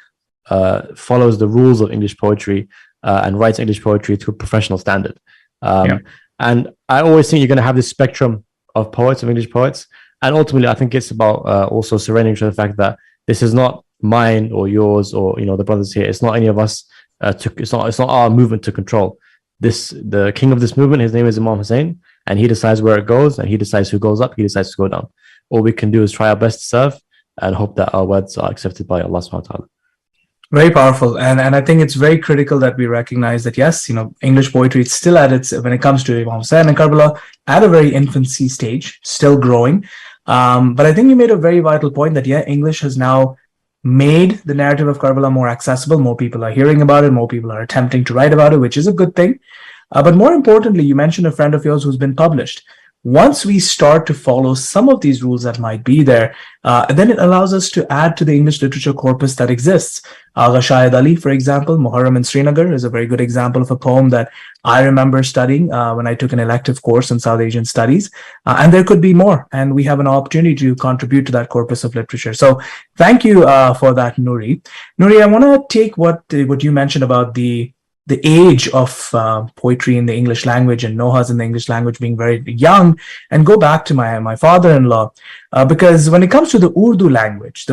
Speaker 13: follows the rules of English poetry and writes English poetry to a professional standard. And I always think you're going to have this spectrum of poets, of English poets, and ultimately I think it's about also surrendering to the fact that this is not mine or yours or the brothers here. It's not any of us. It's not our movement to control. The king of this movement, his name is Imam Hussain, and he decides where it goes, and he decides who goes up, he decides to go down. All we can do is try our best to serve and hope that our words are accepted by Allah subhanahu wa ta'ala.
Speaker 3: Very powerful. And I think it's very critical that we recognize that, yes, English poetry is still at its, when it comes to Imam Hussain and Karbala, at a very infancy stage, still growing. But I think you made a very vital point that, English has now made the narrative of Karbala more accessible. More people are hearing about it. More people are attempting to write about it, which is a good thing. But more importantly, you mentioned a friend of yours who's been published. Once we start to follow some of these rules that might be there, then it allows us to add to the English literature corpus that exists. Agha Shahid Ali, for example, Muharram in Srinagar is a very good example of a poem that I remember studying when I took an elective course in South Asian Studies. And there could be more, and we have an opportunity to contribute to that corpus of literature. So thank you for that, Nuri. Nuri, I want to take what you mentioned about the age of poetry in the English language and nohas in the English language being very young, and go back to my father-in-law, because when it comes to the Urdu language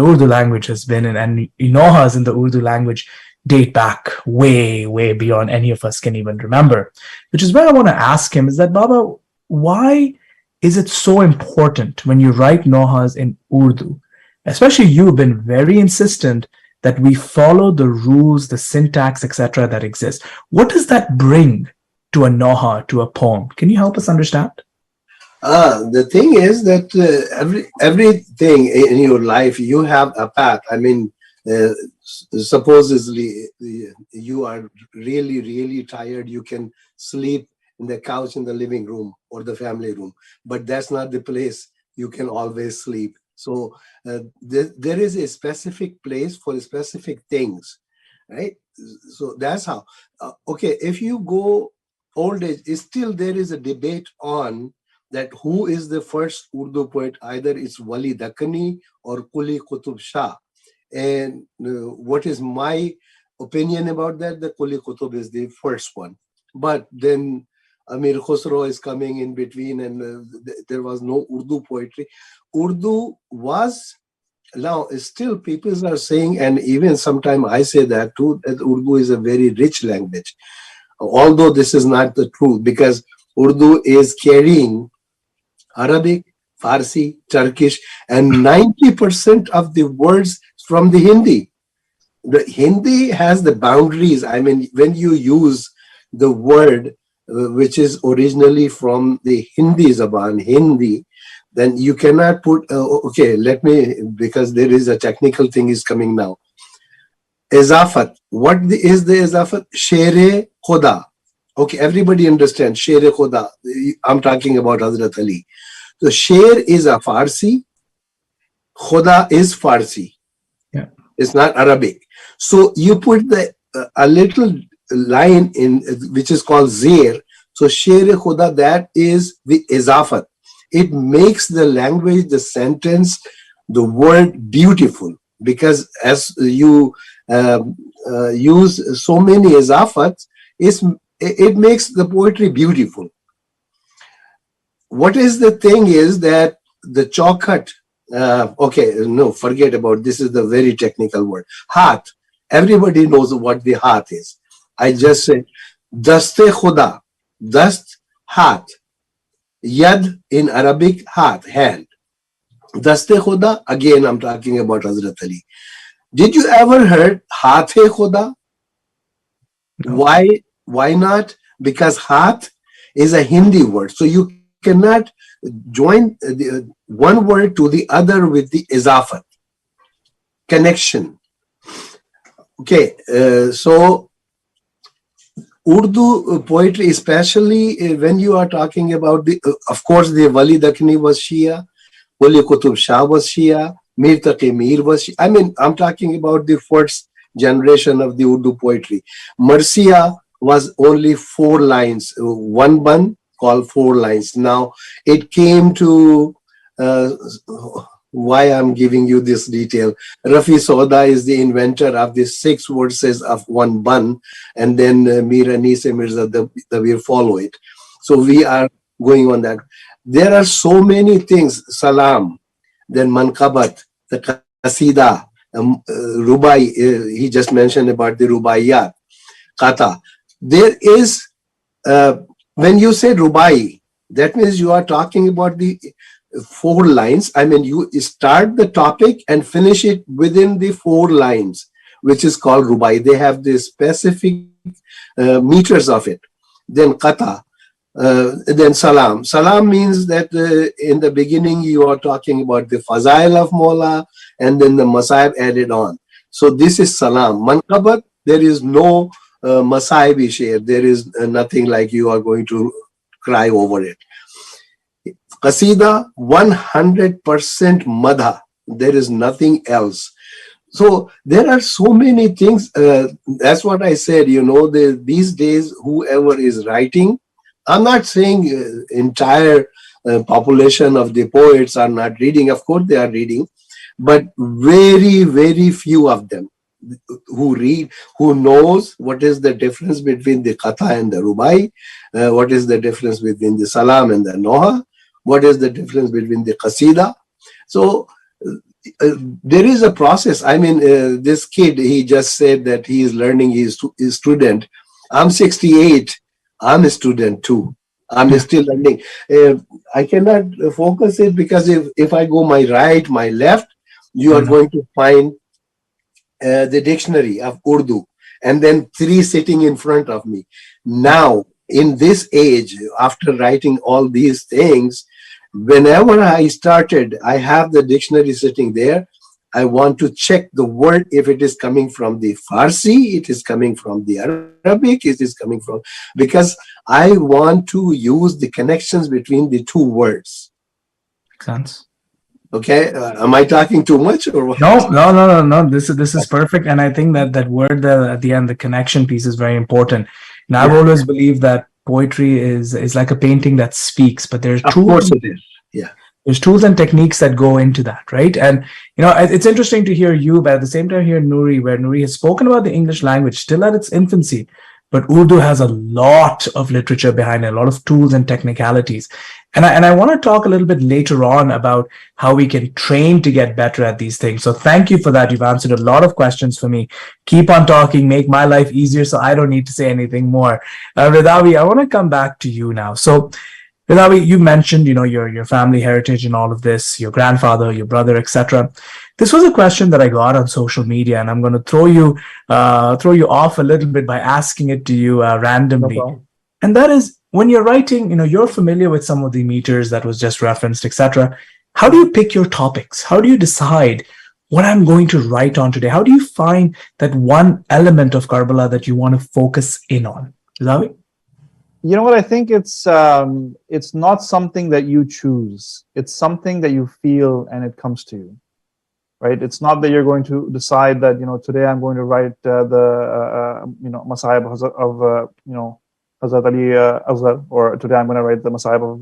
Speaker 3: has been, and nohas in the Urdu language date back way, way beyond any of us can even remember, which is where I want to ask him is that, Baba, why is it so important when you write nohas in Urdu? Especially you've been very insistent that we follow the rules, the syntax, etc. that exists. What does that bring to a noha, to a poem? Can you help us understand?
Speaker 12: The thing is that everything in your life, you have a path. I mean, supposedly you are really, really tired. You can sleep in the couch in the living room or the family room, but that's not the place you can always sleep. So there is a specific place for specific things, right? So that's how. Okay, if you go old age, still there is a debate on that who is the first Urdu poet. Either it's Wali Dakkani or Quli Qutub Shah. And what is my opinion about that? The Quli Qutub is the first one. But then Amir Khusro is coming in between, and there was no Urdu poetry. Urdu was, now still people are saying, and even sometimes I say that too, that Urdu is a very rich language. Although this is not the truth, because Urdu is carrying Arabic, Farsi, Turkish, and 90% of the words from the Hindi. The Hindi has the boundaries. I mean, when you use the word which is originally from the Hindi Zaban, Hindi, then you cannot put, okay, let me, because there is a technical thing is coming now. Izafat. What is the Izafat? Shere Khuda. Okay, everybody understands Shere Khuda. I'm talking about Hazrat Ali. So Sher is a Farsi. Khuda is Farsi.
Speaker 3: Yeah.
Speaker 12: It's not Arabic. So you put the a little line in which is called Zair. So Shere Khuda, that is the Izafat. It makes the language, the sentence, the word beautiful, because as you use so many izafats, it makes the poetry beautiful. What is the thing is that the chaukat, okay, no, forget about this is the very technical word. Hath. Everybody knows what the hath is. I just said daste khuda, dast, hath. Yad in Arabic, hath, hand. Daste Khuda, again I'm talking about Hazrat Ali. Did you ever heard Hath-e Khuda? No. Why not? Because Hath is a Hindi word. So you cannot join the one word to the other with the izafat. Connection. Okay, so Urdu poetry, especially when you are talking about the, of course, the Wali Dakhni was Shia, Wali Qutub Shah was Shia, Mir Taqi Mir was Shia. I mean, I'm talking about the first generation of the Urdu poetry. Marsiya was only 4 lines, one ban called 4 lines. Now it came to, why I'm giving you this detail. Rafi Sauda is the inventor of the 6 verses of one ban, and then Mir Anis Mirza Dabir follow it. So we are going on that. There are so many things. Salam, then Manqabat, the Qasida, Rubai, he just mentioned about the Rubaiyat, Qata. There is, when you say Rubai, that means you are talking about the 4 lines. I mean, you start the topic and finish it within the 4 lines, which is called Rubai. They have the specific meters of it. Then Qata, then Salam. Salam means that in the beginning you are talking about the Fazail of Mawla, and then the Masaib added on. So this is Salam. Manqabat, there is no Masaibi share. There is nothing like you are going to cry over it. Qasida, 100% madha. There is nothing else. So there are so many things. That's what I said, you know, these days, whoever is writing, I'm not saying entire population of the poets are not reading. Of course they are reading, but very, very few of them who read, who knows what is the difference between the Qatha and the Rubai, what is the difference between the Salam and the Noha, what is the difference between the Qasida. So there is a process. I mean, this kid, he just said that he is learning, he is a student. I'm 68. I'm a student too. I'm still learning. I cannot focus it because if I go my right, my left, you are going to find the dictionary of Urdu, and then 3 sitting in front of me. Now, in this age, after writing all these things, whenever I started, I have the dictionary sitting there. I want to check the word, if it is coming from the Farsi, it is coming from the Arabic, it is coming from, because I want to use the connections between the 2 words.
Speaker 3: Makes sense.
Speaker 12: Okay, am I talking too much or what?
Speaker 3: No. This is perfect, and I think that word there at the end, the connection piece, is very important. And I've always believed that poetry is like a painting that speaks, but there's tools. Of course it is. Yeah. There's tools and techniques that go into that, right? And you know, it's interesting to hear you, but at the same time hear Nuri, where Nuri has spoken about the English language still at its infancy, but Urdu has a lot of literature behind it, a lot of tools and technicalities. And I want to talk a little bit later on about how we can train to get better at these things. So thank you for that. You've answered a lot of questions for me. Keep on talking, make my life easier so I don't need to say anything more. Ridawi, I want to come back to you now. So Ridawi, you mentioned, you know, your family heritage and all of this, your grandfather, your brother, etc. This was a question that I got on social media, and I'm going to throw you off a little bit by asking it to you randomly.
Speaker 5: No problem.
Speaker 3: And that is when you're writing, you're familiar with some of the meters that was just referenced, etc. How do you pick your topics? How do you decide what I'm going to write on today? How do you find that one element of Karbala that you want to focus in on? Zawi?
Speaker 14: You know what? I think it's not something that you choose. It's something that you feel and it comes to you, right? It's not that you're going to decide that today I'm going to write the Masahib of Hazrat Ali Asghar, or today I'm going to write the Masahib of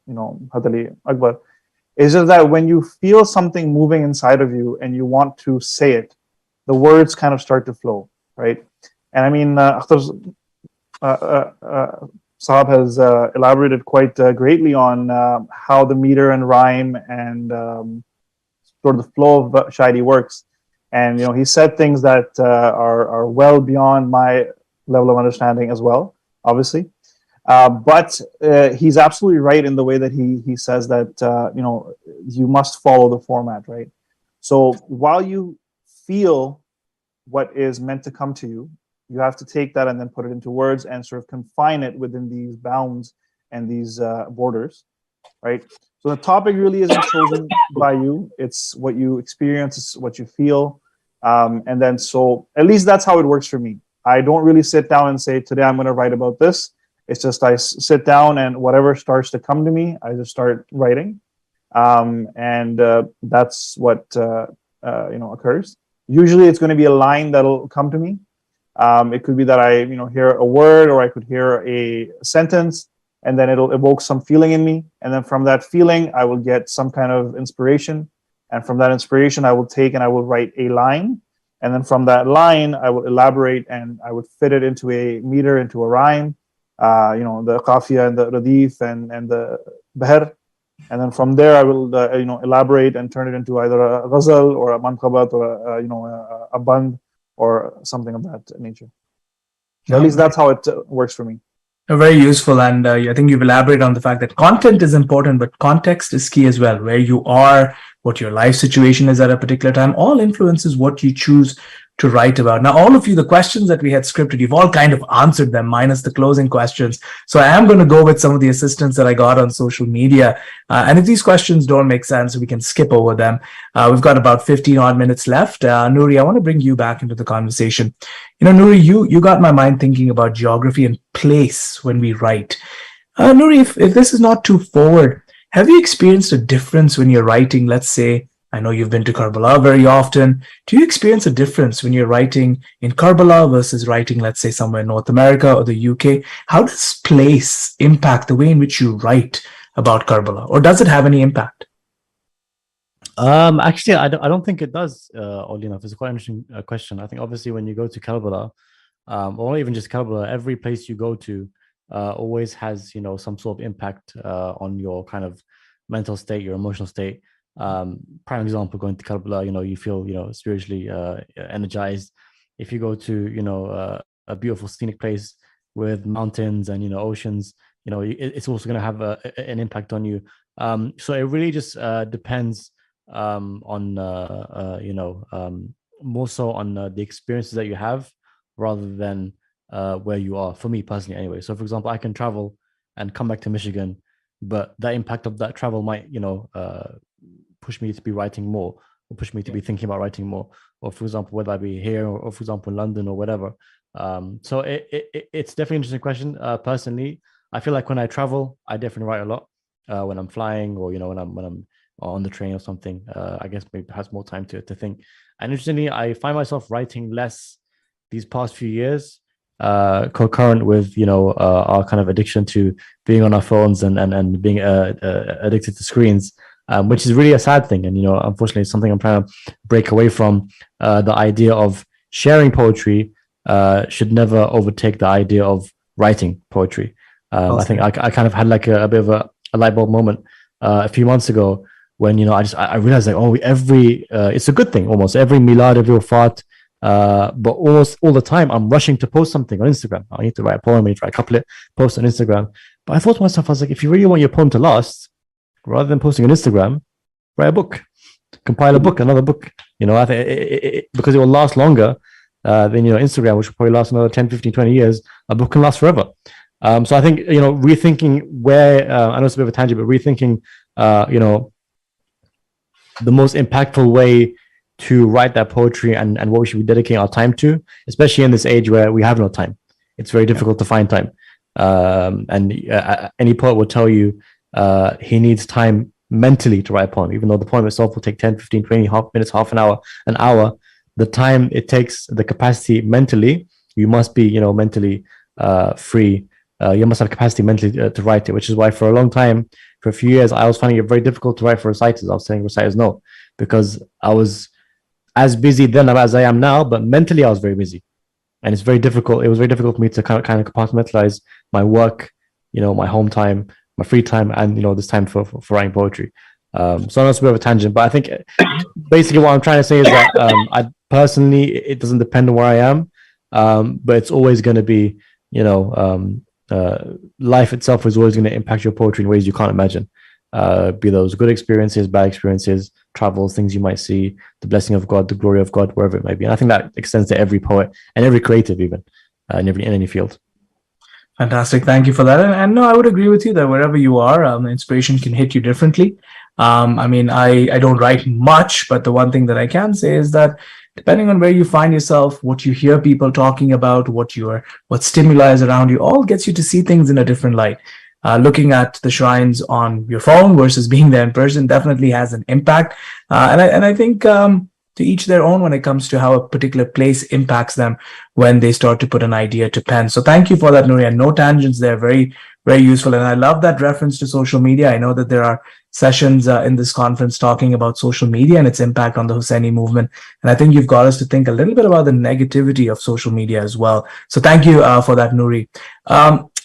Speaker 14: Hazrat Ali Akbar. It's just that when you feel something moving inside of you and you want to say it, the words kind of start to flow, right? And I mean, Sahab has elaborated quite greatly on how the meter and rhyme and sort of the flow of Shairi works. And he said things that are well beyond my level of understanding as well, obviously. But he's absolutely right in the way that he says that you must follow the format, right? So while you feel what is meant to come to you, you have to take that and then put it into words and sort of confine it within these bounds and these borders, right? So the topic really isn't chosen by you. It's what you experience, it's what you feel. And then so at least that's how it works for me. I don't really sit down and say, today I'm going to write about this. It's just I sit down and whatever starts to come to me, I just start writing. And that's what occurs. Usually it's going to be a line that'll come to me. It could be that I hear a word, or I could hear a sentence, and then it'll evoke some feeling in me. And then from that feeling, I will get some kind of inspiration. And from that inspiration, I will take and I will write a line. And then from that line, I will elaborate and I would fit it into a meter, into a rhyme, the qafiya and the radif and the bahr. And then from there, I will elaborate and turn it into either a ghazal or a manqabat or a band or something of that nature. So at least that's how it works for me.
Speaker 3: Very useful, and I think you've elaborated on the fact that content is important, but context is key as well. Where you are, what your life situation is at a particular time, all influences what you choose to write about. Now, all of you, the questions that we had scripted, you've all kind of answered them, minus the closing questions. So I am going to go with some of the assistance that I got on social media. And if these questions don't make sense, we can skip over them. We've got about 15 odd minutes left. Nouri, I want to bring you back into the conversation. Nouri, you got my mind thinking about geography and place when we write. Nouri, if this is not too forward, have you experienced a difference when you're writing, let's say, I know you've been to Karbala very often. Do you experience a difference when you're writing in Karbala versus writing, let's say, somewhere in North America or the UK? How does place impact the way in which you write about Karbala, or does it have any impact?
Speaker 13: Actually, I don't think it does, oddly enough. It's quite an interesting question. I think obviously when you go to Karbala, or even just Karbala, every place you go to always has, some sort of impact on your kind of mental state, your emotional state. Prime example, going to Karbala, you feel, spiritually energized. If you go to, a beautiful scenic place with mountains and, oceans, it's also going to have an impact on you. So it really just depends on, more so on the experiences that you have rather than where you are, for me personally anyway. So for example, I can travel and come back to Michigan, but that impact of that travel might, push me to be writing more, or push me to be thinking about writing more, or for example, whether I be here or for example in London or whatever. So it's definitely an interesting question. Personally, I feel like when I travel, I definitely write a lot. When I'm flying, or when I'm on the train or something, I guess maybe has more time to think. And interestingly, I find myself writing less these past few years, concurrent with our kind of addiction to being on our phones and being addicted to screens. Which is really a sad thing. And, unfortunately, it's something I'm trying to break away from. The idea of sharing poetry should never overtake the idea of writing poetry. I think I kind of had like a bit of a light bulb moment a few months ago when, I realized like, it's a good thing, almost every milad, every wafat, but almost all the time I'm rushing to post something on Instagram. I need to write a poem, I need to write a couplet, post on Instagram. But I thought to myself, I was like, if you really want your poem to last, rather than posting on Instagram, write a book, compile a book, another book. I think because it will last longer than Instagram, which will probably last another 10, 15, 20 years. A book can last forever. So I think, rethinking where, I know it's a bit of a tangent, but rethinking, the most impactful way to write that poetry and what we should be dedicating our time to, especially in this age where we have no time. It's very difficult to find time. Any poet will tell you he needs time mentally to write a poem, even though the poem itself will take 10, 15, 20 minutes, half an hour, the time it takes, the capacity mentally, you must be, mentally free. You must have capacity mentally to write it, which is why for a long time, for a few years, I was finding it very difficult to write for reciters. I was saying reciters no, because I was as busy then as I am now, but mentally I was very busy. And it's very difficult. It was very difficult for me to kind of compartmentalize my work, my home time, my free time, and this time for writing poetry. So I know it's a bit of a tangent, but I think basically what I'm trying to say is that I personally, it doesn't depend on where I am, but it's always going to be, life itself is always going to impact your poetry in ways you can't imagine. Be those good experiences, bad experiences, travels, things you might see, the blessing of God, the glory of God, wherever it may be. And I think that extends to every poet and every creative, even in any field.
Speaker 3: Fantastic. Thank you for that. And no, I would agree with you that wherever you are, inspiration can hit you differently. I don't write much, but the one thing that I can say is that depending on where you find yourself, what you hear people talking about, what stimuli is around you, all gets you to see things in a different light. Looking at the shrines on your phone versus being there in person definitely has an impact. And I think to each their own when it comes to how a particular place impacts them when they start to put an idea to pen. So thank you for that, Nuri, and no tangents there. Very, very useful. And I love that reference to social media. I know that there are sessions in this conference talking about social media and its impact on the Hussaini movement. And I think you've got us to think a little bit about the negativity of social media as well. So thank you for that, Nuri.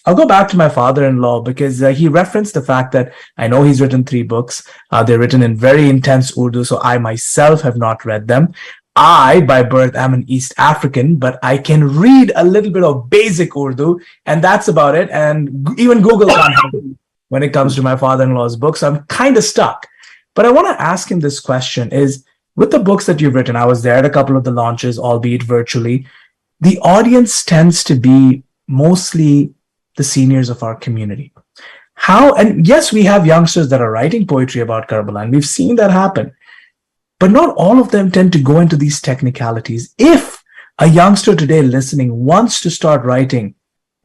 Speaker 3: I'll go back to my father-in-law because he referenced the fact that I know he's written 3 books. They're written in very intense Urdu, so I myself have not read them. I, by birth, am an East African, but I can read a little bit of basic Urdu, and that's about it. And even Google can't help me when it comes to my father-in-law's books. So I'm kind of stuck. But I want to ask him this question is, with the books that you've written, I was there at a couple of the launches, albeit virtually, the audience tends to be mostly the seniors of our community. And yes, we have youngsters that are writing poetry about Karbala, and we've seen that happen. But not all of them tend to go into these technicalities. If a youngster today listening wants to start writing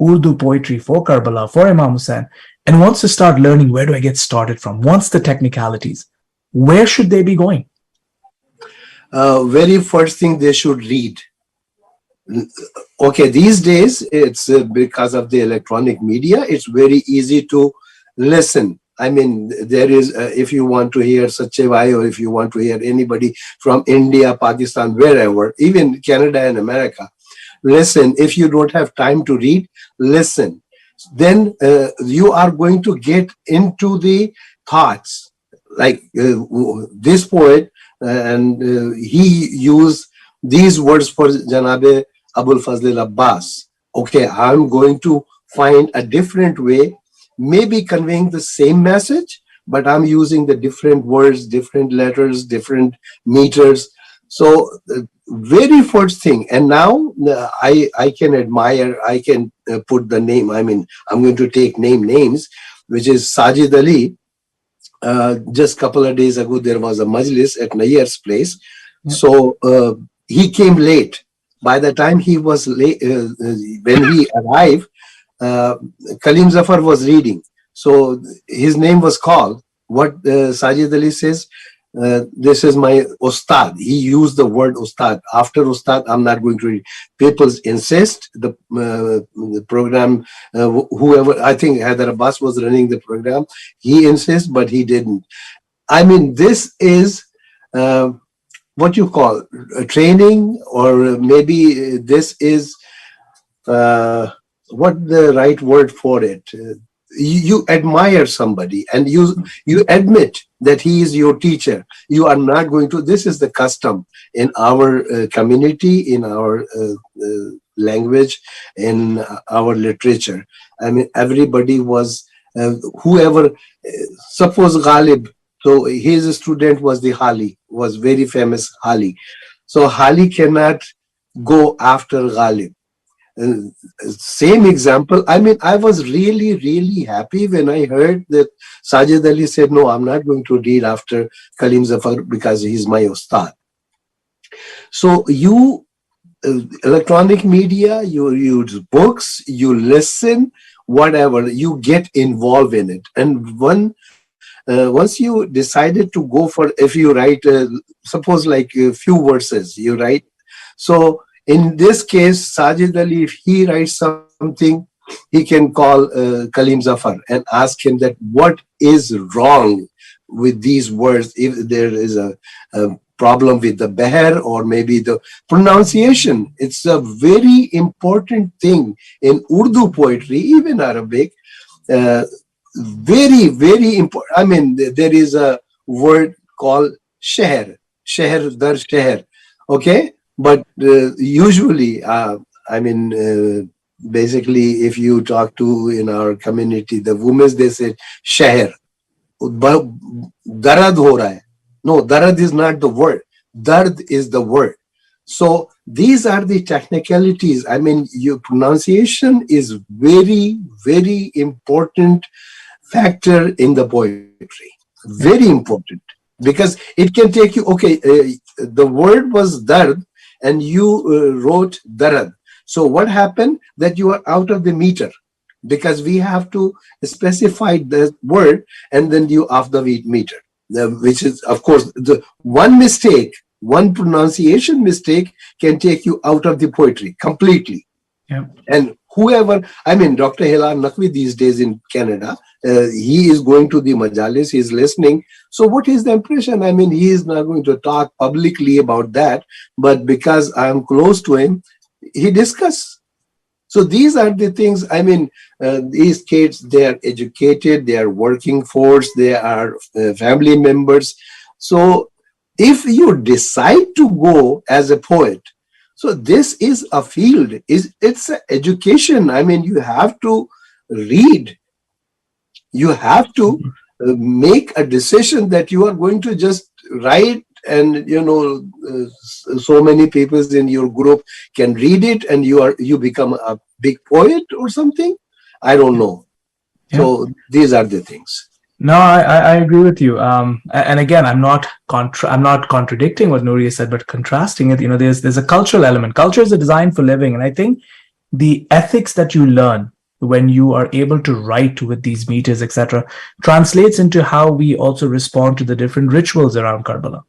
Speaker 3: Urdu poetry for Karbala, for Imam Hussain, and wants to start learning, where do I get started from? Wants the technicalities, where should they be going?
Speaker 12: Very first thing they should read. Okay, these days it's because of the electronic media, it's very easy to listen. I mean, there is if you want to hear Sachevai, or if you want to hear anybody from India, Pakistan, wherever, even Canada and America, listen. If you don't have time to read, listen. Then you are going to get into the thoughts. Like this poet, and he used these words for Janabe Abul Fazl Abbas. Okay, I'm going to find a different way, maybe conveying the same message, but I'm using the different words, different letters, different meters. So very first thing, and now I can admire, I can put the name, I mean, I'm going to take names, which is Sajid Ali. Just a couple of days ago, there was a majlis at Nayyar's place. Yep. So he came late. By the time he was late, when he arrived, Kalim Zafar was reading. So his name was called. What Sajid Ali says, this is my Ustad. He used the word Ustad. After Ustad, I'm not going to read. People insist. The program, whoever, I think Haider Abbas was running the program, he insists, but he didn't. I mean, this is what you call training, or maybe this is what the right word for it. You admire somebody and you admit that he is your teacher. You are not going to, this is the custom in our community, in our language, in our literature. I mean, everybody was, whoever, suppose Ghalib, so his student was the Hali, was very famous Hali. So Hali cannot go after Ghalib. Same example. I mean, I was really, really happy when I heard that Sajid Ali said, no, I'm not going to read after Kalim Zafar because he's my ustad. So you, electronic media, you use books, you listen, whatever, you get involved in it. And once you decided to go for, if you write, suppose like a few verses, you write. So in this case, Sajid Ali, if he writes something, he can call Kalim Zafar and ask him that what is wrong with these words, if there is a problem with the beher or maybe the pronunciation. It's a very important thing in Urdu poetry, even Arabic. Very, very important. I mean, there is a word called sheher, dar sheher. Okay, but usually, I mean, basically, if you talk to in our community, the women, they say sheher. Darad ho raha hai. No, darad is not the word. Dard is the word. So these are the technicalities. I mean, your pronunciation is very, very important factor in the poetry. Very important. Because it can take you, okay, the word was dard and you wrote darad. So what happened? That you are out of the meter. Because we have to specify the word and then you off the meter. Which is, of course, the one mistake, one pronunciation mistake can take you out of the poetry completely.
Speaker 3: Yeah.
Speaker 12: And whoever, I mean, Dr. Hilal Naqvi these days in Canada, he is going to the majalis, he is listening. So what is the impression? I mean, he is not going to talk publicly about that, but because I am close to him, he discusses. So these are the things, I mean, these kids, they are educated, they are working force, they are family members. So if you decide to go as a poet, so this is a field, it's an education. I mean, you have to read, you have to make a decision that you are going to just write and, you know, so many people in your group can read it and you become a big poet or something. I don't know. Yeah. So these are the things.
Speaker 3: No, I agree with you. And again, I'm not contradicting what Nuria said, but contrasting it. You know, there's a cultural element. Culture is a design for living, and I think the ethics that you learn when you are able to write with these meters, etc., translates into how we also respond to the different rituals around Karbala.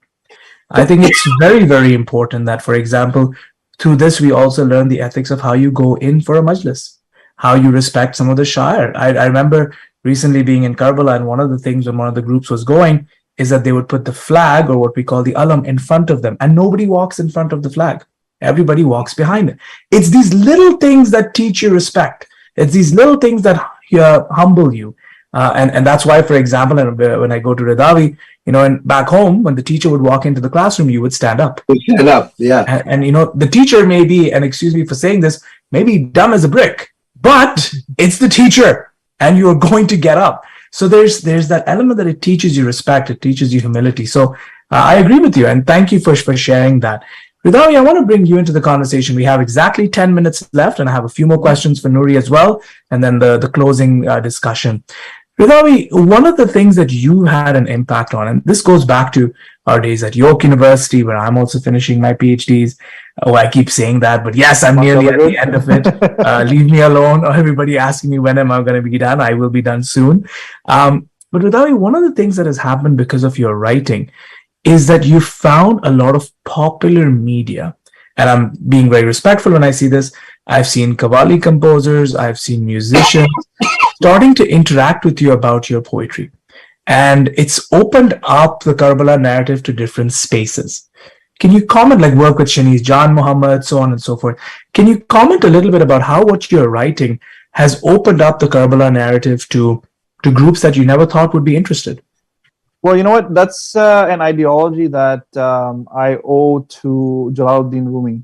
Speaker 3: I think it's very, very important that, for example, through this we also learn the ethics of how you go in for a majlis, how you respect some of the shair. I remember recently being in Karbala, and one of the things when one of the groups was going is that they would put the flag, or what we call the alam, in front of them, and nobody walks in front of the flag. Everybody walks behind it. It's these little things that teach you respect. It's these little things that humble you. And that's why, for example, when I go to Ridavi, you know, and back home, when the teacher would walk into the classroom, you would stand up.
Speaker 12: Stand up, yeah.
Speaker 3: And you know, the teacher may be, and excuse me for saying this, maybe dumb as a brick, but it's the teacher, and you are going to get up. So there's that element that it teaches you respect, it teaches you humility. So I agree with you, and thank you for sharing that. Ridavi, I want to bring you into the conversation. We have exactly 10 minutes left, and I have a few more questions for Nuri as well, and then the closing discussion. Ridavi, one of the things that you had an impact on, and this goes back to our days at York University, where I'm also finishing my PhDs. Oh, I keep saying that, but yes, I'm nearly at the end of it. Leave me alone. Or everybody asking me when am I going to be done? I will be done soon. But Ridavi, one of the things that has happened because of your writing is that you found a lot of popular media. And I'm being very respectful when I see this. I've seen Qawwali composers, I've seen musicians starting to interact with you about your poetry. And it's opened up the Karbala narrative to different spaces. Can you comment, like work with Shanice Jan Muhammad, so on and so forth? Can you comment a little bit about how what you're writing has opened up the Karbala narrative to groups that you never thought would be interested?
Speaker 14: Well, you know what? That's an ideology that I owe to Jalaluddin Rumi.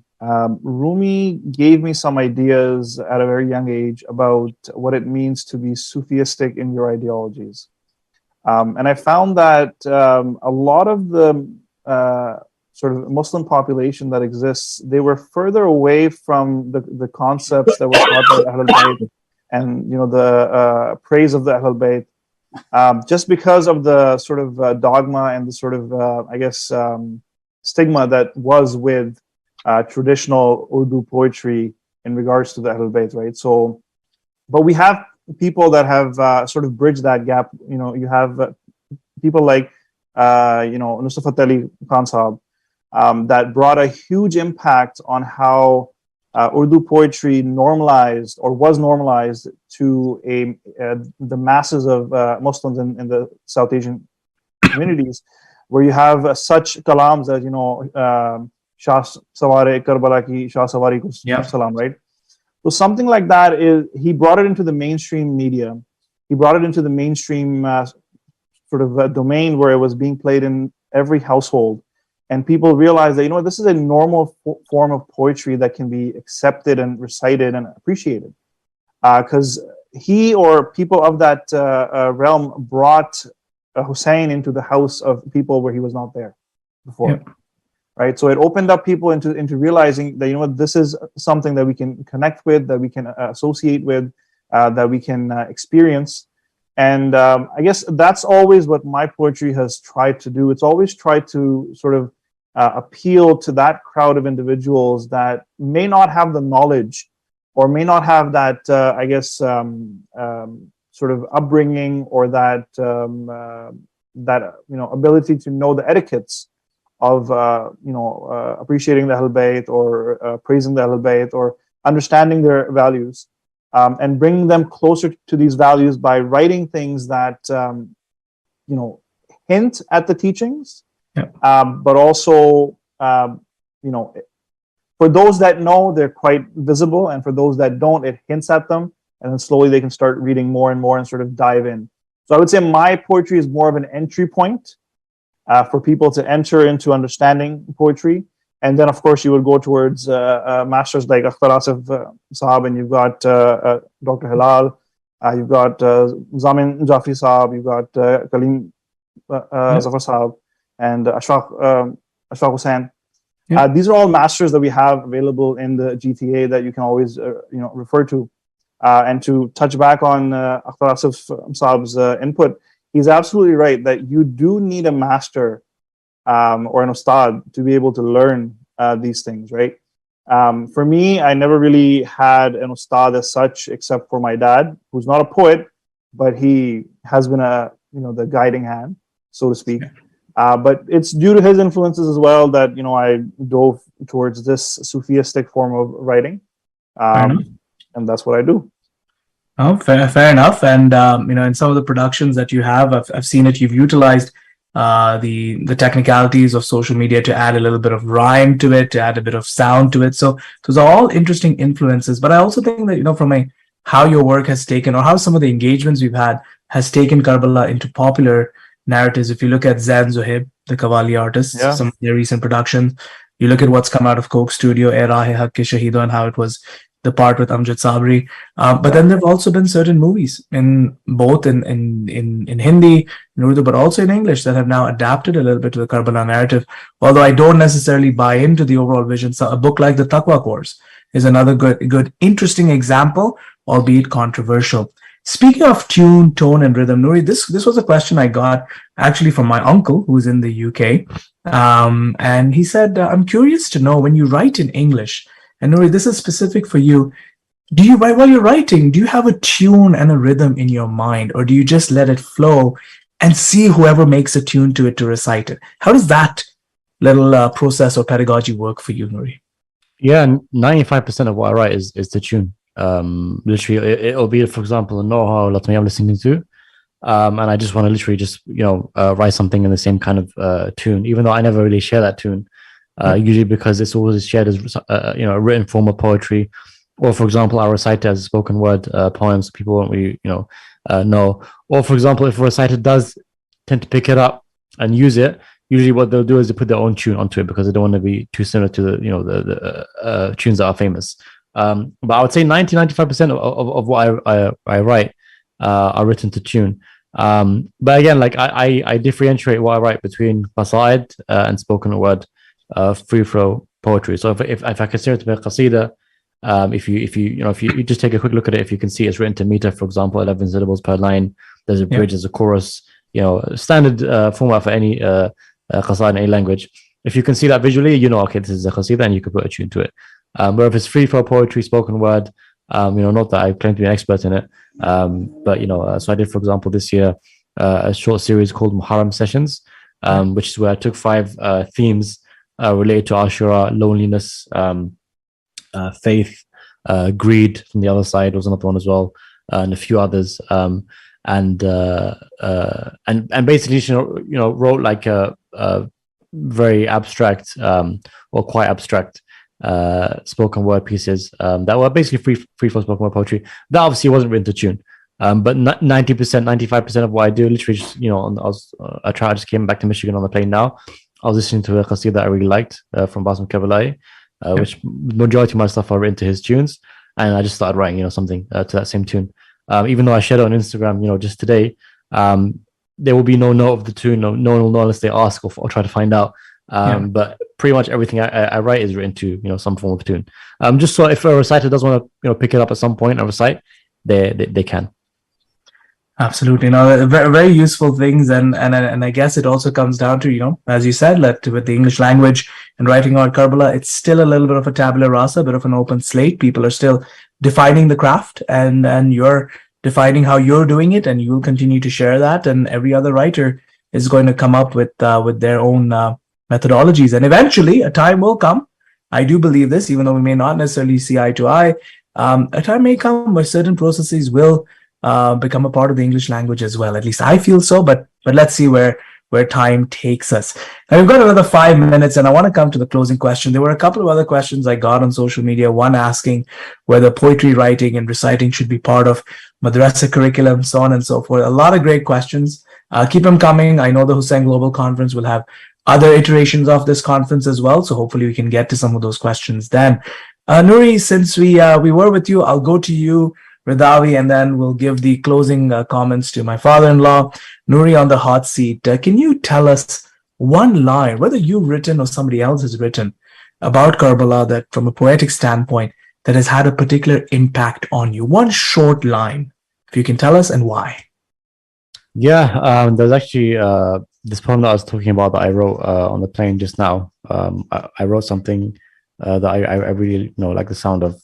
Speaker 14: Rumi gave me some ideas at a very young age about what it means to be Sufistic in your ideologies. And I found that a lot of the sort of Muslim population that exists, they were further away from the concepts that were taught by Ahlul Bayt and the praise of the Ahlul Bayt, just because of the sort of dogma and the sort of stigma that was with traditional Urdu poetry in regards to the Ahlul Bayt, right? So, but we have people that have sort of bridged that gap. You have people like Nusrat Ali Khan Sahab, that brought a huge impact on how Urdu poetry normalized or was normalized to the masses of Muslims in the South Asian communities, where you have such kalams as Shah Saware Karbala ki Shah Sawari ko salam, right? So something like that he brought it into the mainstream media. He brought it into the mainstream sort of domain where it was being played in every household. And people realize that, this is a normal form of poetry that can be accepted and recited and appreciated. Because he or people of that realm brought Hussain into the house of people where he was not there before. Yeah. Right? So it opened up people into realizing that, this is something that we can connect with, that we can associate with, that we can experience. And I guess that's always what my poetry has tried to do. It's always tried to sort of appeal to that crowd of individuals that may not have the knowledge or may not have that, sort of upbringing or that, ability to know the etiquettes of, appreciating the Ahlul Bayt or praising the Ahlul Bayt or understanding their values, and bringing them closer to these values by writing things that, hint at the teachings. Yeah. But also, for those that know, they're quite visible, and for those that don't, it hints at them, and then slowly they can start reading more and more and sort of dive in. So I would say my poetry is more of an entry point for people to enter into understanding poetry, and then of course you would go towards masters like Akhtar Asif Saab, and you've got Dr. Hilal, you've got Zamin Jafri Saab, you've got Kaleem Zafar Saab, and Ashraf Hussain. Yeah. These are all masters that we have available in the GTA that you can always refer to. And to touch back on Akhtar Asif Saab's input, he's absolutely right that you do need a master or an ustad to be able to learn these things, right? For me, I never really had an ustad as such, except for my dad, who's not a poet, but he has been the guiding hand, so to speak. But it's due to his influences as well that I dove towards this Sufistic form of writing, and that's what I do.
Speaker 3: Oh, fair enough. And in some of the productions that you have, I've seen it. You've utilized the technicalities of social media to add a little bit of rhyme to it, to add a bit of sound to it. So those are all interesting influences. But I also think that from how your work has taken, or how some of the engagements we've had has taken Karbala into popular narratives. If you look at Zain Zohib, the Qawwali artist, some of their recent productions, you look at what's come out of Coke Studio, "Ae Rahe Haq Ke Shahido," and how it was the part with Amjad Sabri. But then there have also been certain movies in both in Hindi, in Urdu, but also in English that have now adapted a little bit to the Karbala narrative. Although I don't necessarily buy into the overall vision. So a book like The Taqwa Course is another good, interesting example, albeit controversial. Speaking of tune, tone, and rhythm, Nuri, this was a question I got actually from my uncle who's in the UK. And he said, I'm curious to know, when you write in English, and Nuri, this is specific for you, while you're writing, do you have a tune and a rhythm in your mind, or do you just let it flow and see whoever makes a tune to it to recite it? How does that little process or pedagogy work for you, Nuri?
Speaker 13: Yeah, 95% of what I write is the tune. Literally, it'll be, for example, a Noha or Latmi I'm listening to, and I just want to literally just write something in the same kind of tune, even though I never really share that tune. Usually because it's always shared as a written form of poetry, or for example, I recite it as a spoken word poems. People won't really know. Or for example, if a reciter does tend to pick it up and use it, usually what they'll do is they put their own tune onto it because they don't want to be too similar to the tunes that are famous. But I would say 90-95% of what I write are written to tune. But again, like I differentiate what I write between qasaid and spoken word. free flow poetry. So if I consider it to be a qasida, if you just take a quick look at it, if you can see it's written to meter, for example, 11 syllables per line. There's a bridge, there's a chorus, standard format for any qasida in any language. If you can see that visually, okay, this is a qasida, and you can put a tune to it. Where if it's free flow poetry, spoken word, not that I claim to be an expert in it, but so I did, for example, this year a short series called Muharram Sessions, which is where I took 5 themes related to Ashura, loneliness, faith, greed from the other side was another one as well, and a few others, and basically wrote like a very abstract or quite abstract spoken word pieces that were basically free for spoken word poetry. That obviously wasn't written to tune, but 90%, 95% of what I do, literally just I just came back to Michigan on the plane now. I was listening to a qasida that I really liked from Basim Karbala, which majority of my stuff are written to his tunes, and I just started writing something to that same tune. Even though I shared it on Instagram just today, there will be no note of the tune. No one will know unless they ask or try to find out. But pretty much everything I write is written to some form of tune. Just so if a reciter does want to pick it up at some point and recite, they can.
Speaker 3: Absolutely, very, very useful things, and I guess it also comes down to as you said, that with the English language and writing out Karbala, it's still a little bit of a tabula rasa, a bit of an open slate. People are still defining the craft, and you're defining how you're doing it, and you will continue to share that, and every other writer is going to come up with their own methodologies, and eventually a time will come. I do believe this, even though we may not necessarily see eye to eye. A time may come where certain processes will become a part of the English language as well. At least I feel so, but let's see where time takes us. Now we've got another 5 minutes, and I want to come to the closing question. There were a couple of other questions I got on social media, one asking whether poetry writing and reciting should be part of madrasa curriculum, so on and so forth. A lot of great questions. Keep them coming. I know the Hussain Global Conference will have other iterations of this conference as well, so hopefully we can get to some of those questions then. Nuri, since we were with you, I'll go to you, Ridavi, and then we'll give the closing comments to my father-in-law. Nuri, on the hot seat, can you tell us one line, whether you've written or somebody else has written, about Karbala that from a poetic standpoint that has had a particular impact on you? One short line, if you can tell us, and why.
Speaker 13: Yeah, there's actually this poem that I was talking about that I wrote on the plane just now. I wrote something that I really like the sound of,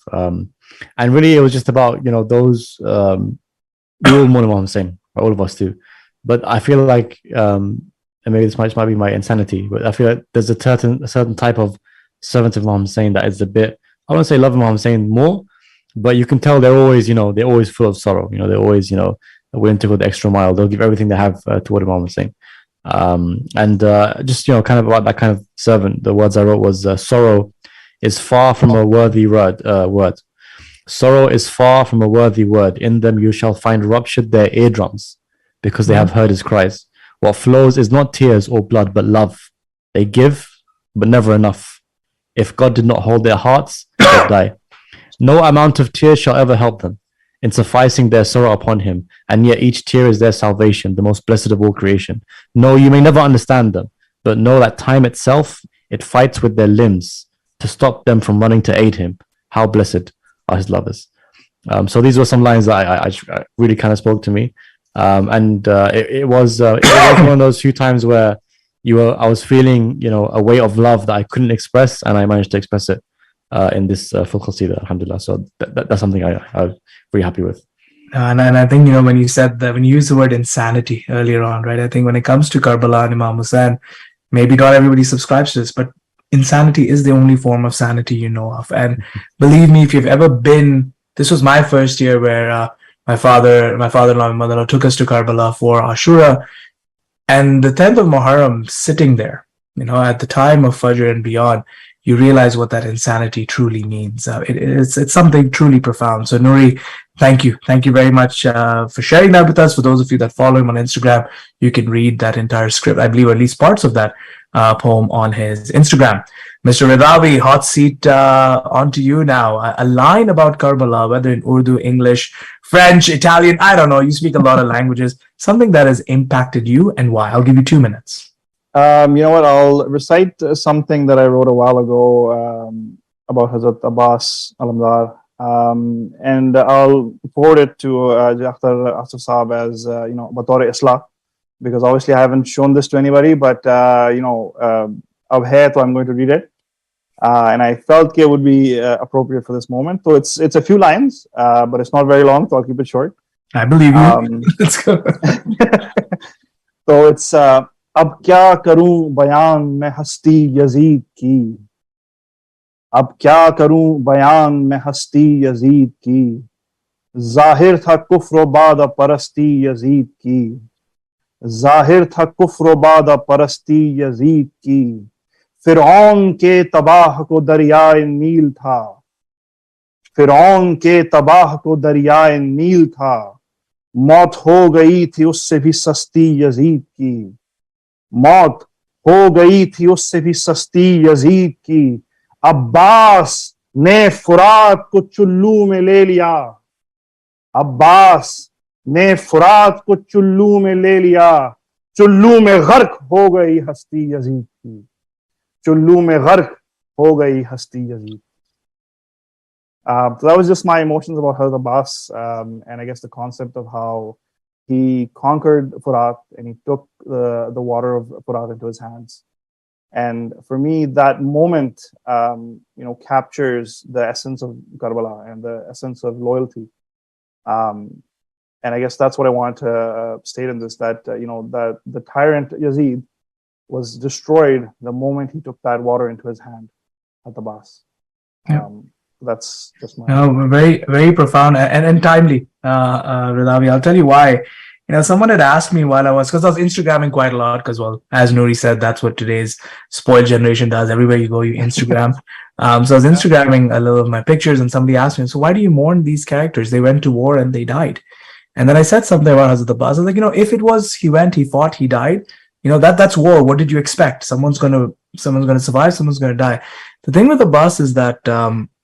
Speaker 13: and really it was just about those we all mourn Imam Hussain, all of us do, but I feel like and maybe this might be my insanity, but I feel like there's a certain type of servant of Imam Hussain that is a bit, I won't say love Imam Hussain more, but you can tell they're always full of sorrow. They're always willing to go the extra mile. They'll give everything they have toward Imam Hussain. And just kind of about that kind of servant, the words I wrote was sorrow is far from a worthy word. Sorrow is far from a worthy word. In them you shall find ruptured their eardrums, because they have heard his cries. What flows is not tears or blood, but love. They give, but never enough. If God did not hold their hearts, they'd die. No amount of tears shall ever help them in sufficing their sorrow upon him, and yet each tear is their salvation, the most blessed of all creation. No, you may never understand them, but know that time itself, it fights with their limbs to stop them from running to aid him. How blessed are his lovers. So these were some lines that I really kind of spoke to me. It was one of those few times where I was feeling, a way of love that I couldn't express, and I managed to express it in this full qasida, alhamdulillah. So that's something I'm very happy with.
Speaker 3: And I think, when you said that, when you used the word insanity earlier on, right? I think when it comes to Karbala and Imam Hussain, maybe not everybody subscribes to this, but insanity is the only form of sanity you know of. And believe me, if you've ever been, this was my first year where my father-in-law, my mother-in-law took us to Karbala for Ashura, and the 10th of Muharram, sitting there, at the time of Fajr and beyond, you realize what that insanity truly means. It's something truly profound. So Nuri, thank you very much for sharing that with us. For those of you that follow him on Instagram, you can read that entire script, I believe, or at least parts of that poem on his Instagram. Mr. Ridavi, hot seat onto you now. A line about Karbala, whether in Urdu, English, French, Italian, I don't know, you speak a lot of languages, something that has impacted you and why. I'll give you 2 minutes.
Speaker 14: You know what? I'll recite something that I wrote a while ago about Hazrat Abbas Alamdar, and I'll forward it to Dr. Asif Saab as Batore Islah, because obviously I haven't shown this to anybody, but ab hai, so I'm going to read it. And I felt it would be appropriate for this moment. So it's a few lines, but it's not very long, so I'll keep it short.
Speaker 3: I believe you. Let's go.
Speaker 14: So it's अब क्या करूं बयान मैं हस्ती Yazid की, अब क्या करूं बयान मैं हस्ती यजीद की, जाहिर था कुफ्र बाद परस्ती यजीद की, जाहिर था कुफ्र बाद परस्ती यजीद की, फिरौन के तबाह को दरियाए नील था, फिरौन के तबाह को दरियाए नील था, मौत हो गई थी उससे भी सस्ती यजीद की, मौत हो गई थी उससे भी सस्ती यजीद की, अब्बास ने फुरात को चुल्लू में ले लिया, अब्बास ने फुरात को चुल्लू में ले लिया, चुल्लू में गर्क हो गई हस्ती यजीद की, चुल्लू में गर्क हो गई हस्ती Yazid. So that was just my emotions about Hazrat Abbas, and I guess the concept of how he conquered Furat and he took the water of Furat into his hands. And for me, that moment, captures the essence of Karbala and the essence of loyalty. And I guess that's what I wanted to state in this, that, that the tyrant Yazid was destroyed the moment he took that water into his hand at Abbas.
Speaker 3: Yeah.
Speaker 14: That's just my
Speaker 3: very, very profound and timely, Radavi. I'll tell you why. Someone had asked me while because I was Instagramming quite a lot, because, well, as Nuri said, that's what today's spoiled generation does. Everywhere you go, you Instagram. So I was Instagramming a little of my pictures, and somebody asked me, so why do you mourn these characters? They went to war and they died. And then I said something about Hazrat Abbas. I was like, if it was he went, he fought, he died, that's war. What did you expect? Someone's gonna survive, someone's gonna die. The thing with Abbas is that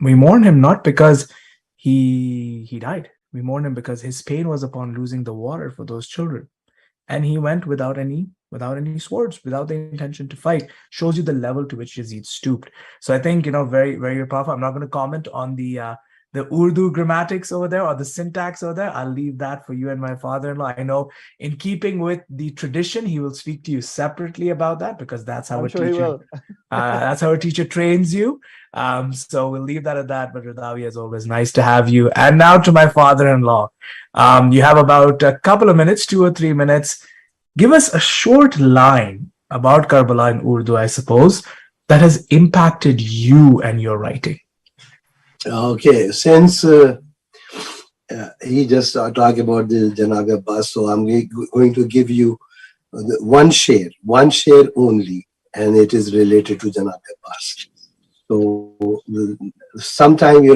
Speaker 3: we mourn him not because he died. We mourn him because his pain was upon losing the water for those children, and he went without any swords, without the intention to fight. Shows you the level to which Yazid stooped. So I think very, very powerful. I'm not going to comment on the Urdu grammatics over there or the syntax over there. I'll leave that for you and my father-in-law. I know, in keeping with the tradition, he will speak to you separately about that, because that's how that's how a teacher trains you. So we'll leave that at that. But Radavi, as always, nice to have you. And now to my father-in-law. You have about a couple of minutes, 2 or 3 minutes. Give us a short line about Karbala in Urdu, I suppose, that has impacted you and your writing.
Speaker 12: Okay, since he just talked about the Janab Abbas, so I'm going to give you one share only, and it is related to Janab Abbas. So sometimes,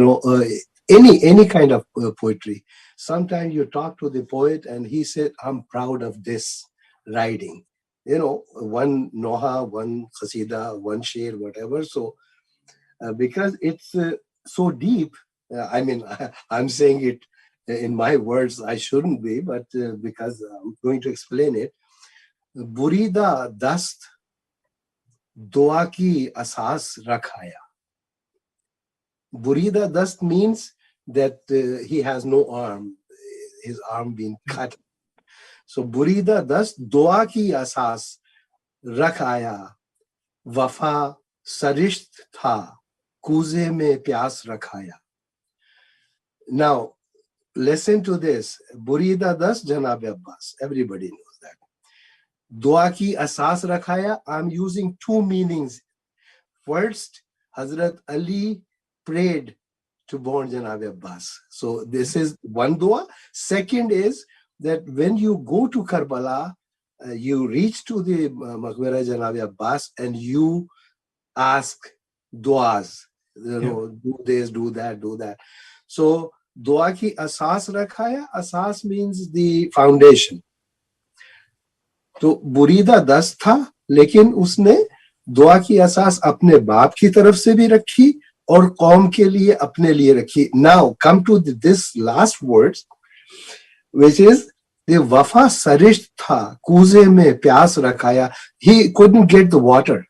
Speaker 12: any kind of poetry, sometimes you talk to the poet and he said, I'm proud of this writing. One noha, one qasida, one sher, whatever. So because it's so deep, I'm saying it in my words, I shouldn't be, but because I'm going to explain it. Burida dast dua ki asas rakhaya. Burida dast means that he has no arm, his arm being cut. So Burida dast dua ki asas rakhaya, wafa sarisht tha, kuze mein pyas rakhaya. Now, listen to this. Burida dast Janab Abbas. Everybody knows that. Dua ki asas rakhaya, I'm using two meanings. First, Hazrat Ali prayed to born Janab Abbas. So this is one dua. Second is that when you go to Karbala, you reach to the Maqbara Janab Abbas and you ask duas. Do this, do that, do that. So dua ki asas rakhaya. Asas means the foundation. So burida dast tha, lekin usne dua ki asas apne baap ki taraf se bhi rakhi aur qaum ke liye apne liye rakhi. Now come to this last words, which is The wafa sarish tha, kuze mein pyas rakhaya. He couldn't get the water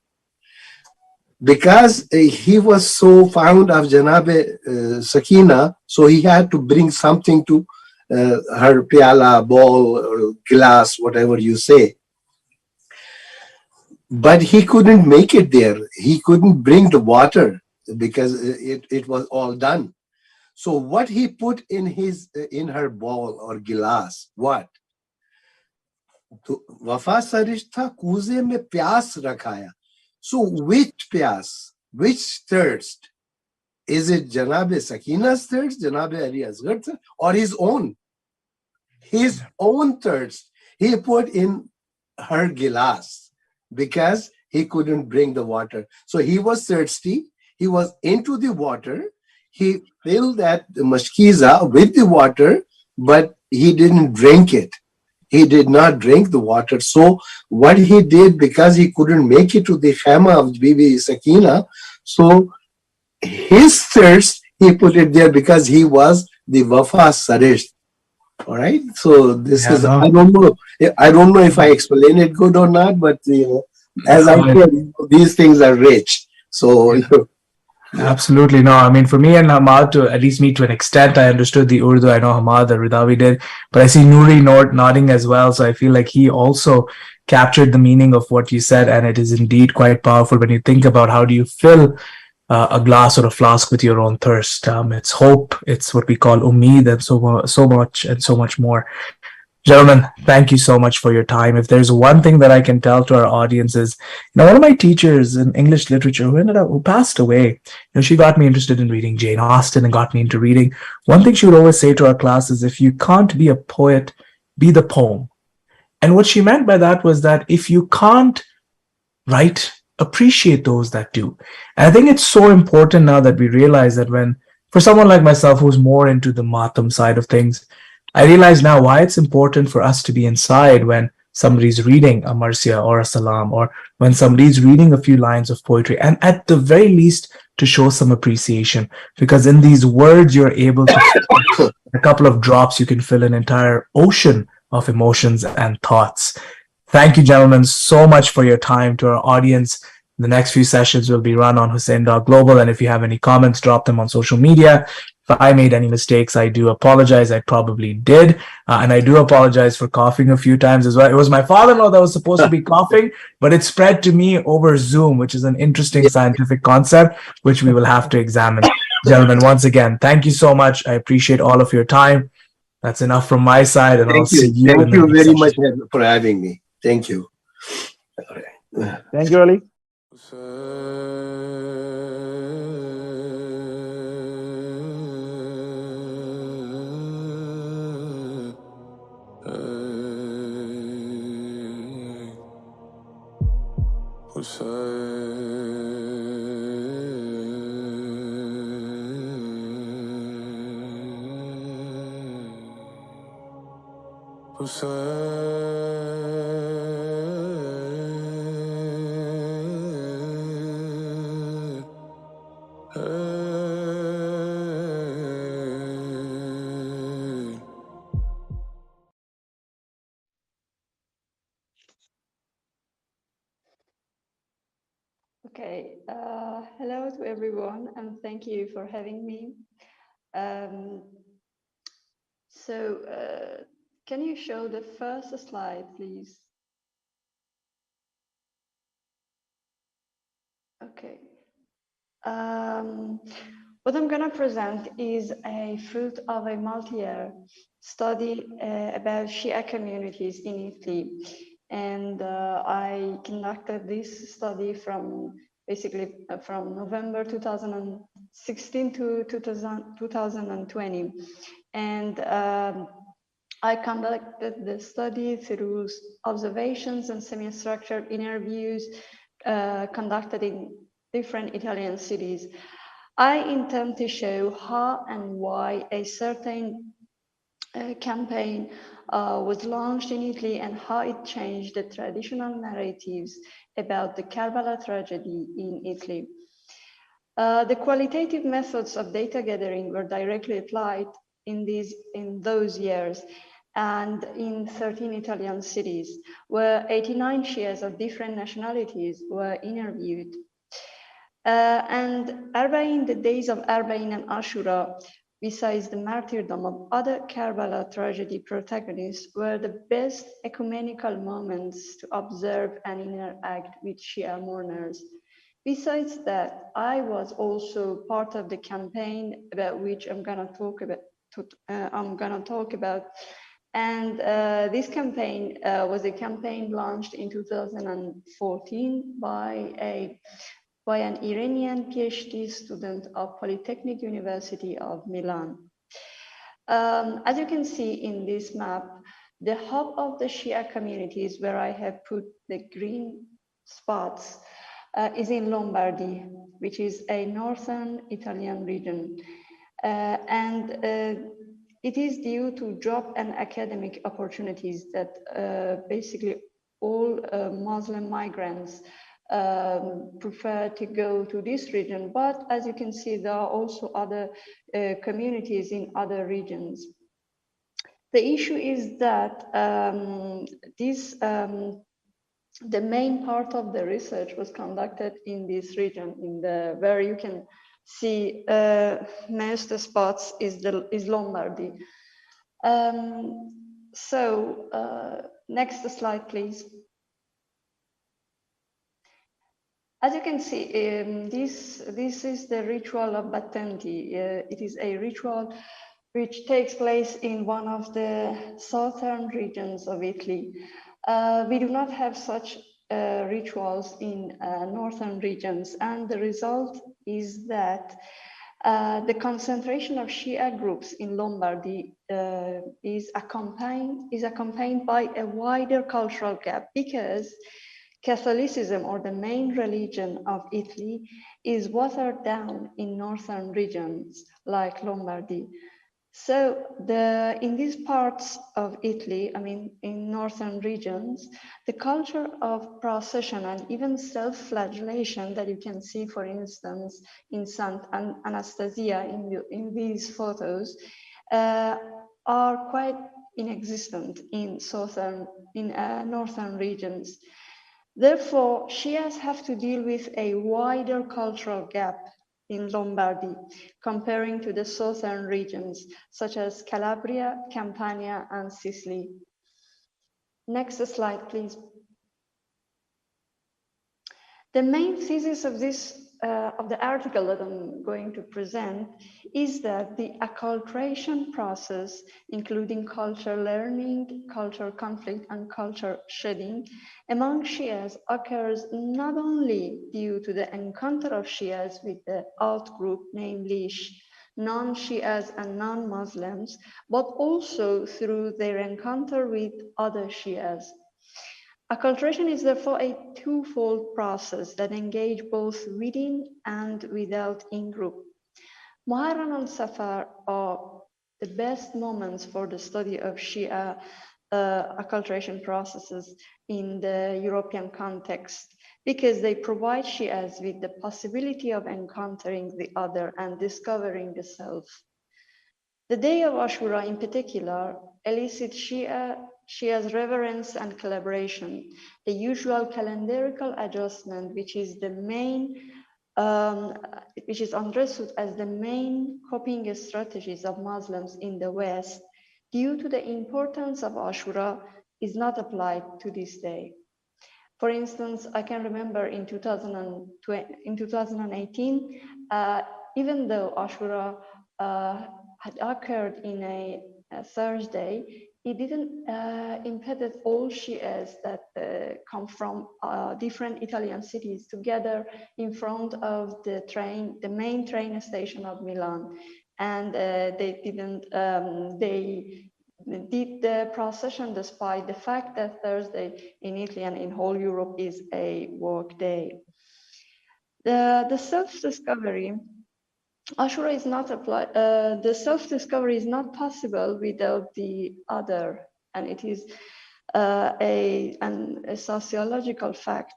Speaker 12: because he was so fond of Janabe Sakina, so he had to bring something to her pyala, bowl, or glass, whatever you say. But he couldn't make it there. He couldn't bring the water because it was all done. So what he put in her bowl or glass, what? Wafa sarish tha, kuze mein pyas rakhaya. So which pyas, which thirst? Is it Janabe Sakina's thirst, Janabe Ali Asghar thirst, or his own? His own thirst. He put in her glass because he couldn't bring the water. So he was thirsty. He was into the water. He filled that mashkiza with the water, but he didn't drink it. He did not drink the water. So what he did, because he couldn't make it to the khama of Bibi Sakina, so his thirst, he put it there because he was the wafa sarish. All right. So this is, I don't know if I explain it good or not, but as I said, these things are rich. So
Speaker 3: Absolutely. No, I mean, for me and Hamad, to at least me to an extent, I understood the Urdu. I know Hamad, the Ridawi did, but I see Nouri nodding as well. So I feel like he also captured the meaning of what you said. And it is indeed quite powerful when you think about how do you fill a glass or a flask with your own thirst. It's hope. It's what we call umeed, and so much more. Gentlemen, thank you so much for your time. If there's one thing that I can tell to our audience is, one of my teachers in English literature who passed away, she got me interested in reading Jane Austen and got me into reading. One thing she would always say to our class is, if you can't be a poet, be the poem. And what she meant by that was that if you can't write, appreciate those that do. And I think it's so important now that we realize that for someone like myself who's more into the matam side of things, I realize now why it's important for us to be inside when somebody's reading a Marcia or a Salam, or when somebody's reading a few lines of poetry, and at the very least to show some appreciation, because in these words you're able to a couple of drops, you can fill an entire ocean of emotions and thoughts. Thank you, gentlemen, so much for your time. To our audience, the next few sessions will be run on Hussain Global, and if you have any comments, drop them on social media. If I made any mistakes, I do apologize. I probably did. And I do apologize for coughing a few times as well. It was my father-in-law that was supposed to be coughing, but it spread to me over Zoom, which is an interesting scientific concept, which we will have to examine. Gentlemen, once again, thank you so much. I appreciate all of your time. That's enough from my side, and I'll see you.
Speaker 12: Thank you very much for having me. Thank you.
Speaker 14: All right. Thank you, Ali.
Speaker 15: Okay, hello to everyone, and thank you for having me. Can you show the first slide, please? Okay. What I'm going to present is a fruit of a multi-year study about Shia communities in Italy. And I conducted this study from November 2016 to 2020. And I conducted the study through observations and semi-structured interviews conducted in different Italian cities. I intend to show how and why a certain campaign was launched in Italy and how it changed the traditional narratives about the Karbala tragedy in Italy. The qualitative methods of data gathering were directly applied in those years, and in 13 Italian cities, where 89 Shias of different nationalities were interviewed. And Arba'in, the days of Arba'in and Ashura, besides the martyrdom of other Karbala tragedy protagonists, were the best ecumenical moments to observe and interact with Shia mourners. Besides that, I was also part of the campaign about which I'm gonna talk about. And this campaign was a campaign launched in 2014 by an Iranian PhD student of Polytechnic University of Milan. As you can see in this map, the hub of the Shia communities, where I have put the green spots, is in Lombardy, which is a northern Italian region. It is due to job and academic opportunities that basically all Muslim migrants prefer to go to this region. But as you can see, there are also other communities in other regions. The issue is that the main part of the research was conducted in this region, where you can see most spots is Lombardy. Next slide, please. As you can see, this is the ritual of Battenti. It is a ritual which takes place in one of the southern regions of Italy. We do not have such rituals in northern regions, and the result is that the concentration of Shia groups in Lombardy is accompanied by a wider cultural gap, because Catholicism, or the main religion of Italy, is watered down in northern regions like Lombardy. So in these parts of Italy, I mean, in northern regions, the culture of procession and even self-flagellation that you can see, for instance, in Saint Anastasia in these photos, are quite inexistent in northern regions. Therefore, Shias have to deal with a wider cultural gap in Lombardy, comparing to the southern regions, such as Calabria, Campania, and Sicily. Next slide, please. The main thesis of the article that I'm going to present is that the acculturation process, including culture learning, culture conflict, and culture shedding among Shias, occurs not only due to the encounter of Shias with the outgroup, namely non-Shias and non-Muslims, but also through their encounter with other Shias. Acculturation is therefore a twofold process that engages both within and without in-group. Muharram and Safar are the best moments for the study of Shia acculturation processes in the European context, because they provide Shias with the possibility of encountering the other and discovering the self. The day of Ashura in particular elicits Shia's reverence and collaboration, the usual calendarical adjustment, which is understood as the main coping strategies of Muslims in the West, due to the importance of Ashura, is not applied to this day. For instance, I can remember in 2018, even though Ashura had occurred in a Thursday, it didn't impede all Shias that come from different Italian cities together in front of the main train station of Milan. And they did the procession despite the fact that Thursday in Italy and in whole Europe is a work day. The self-discovery, Ashura is not applied. The self-discovery is not possible without the other, and it is a sociological fact.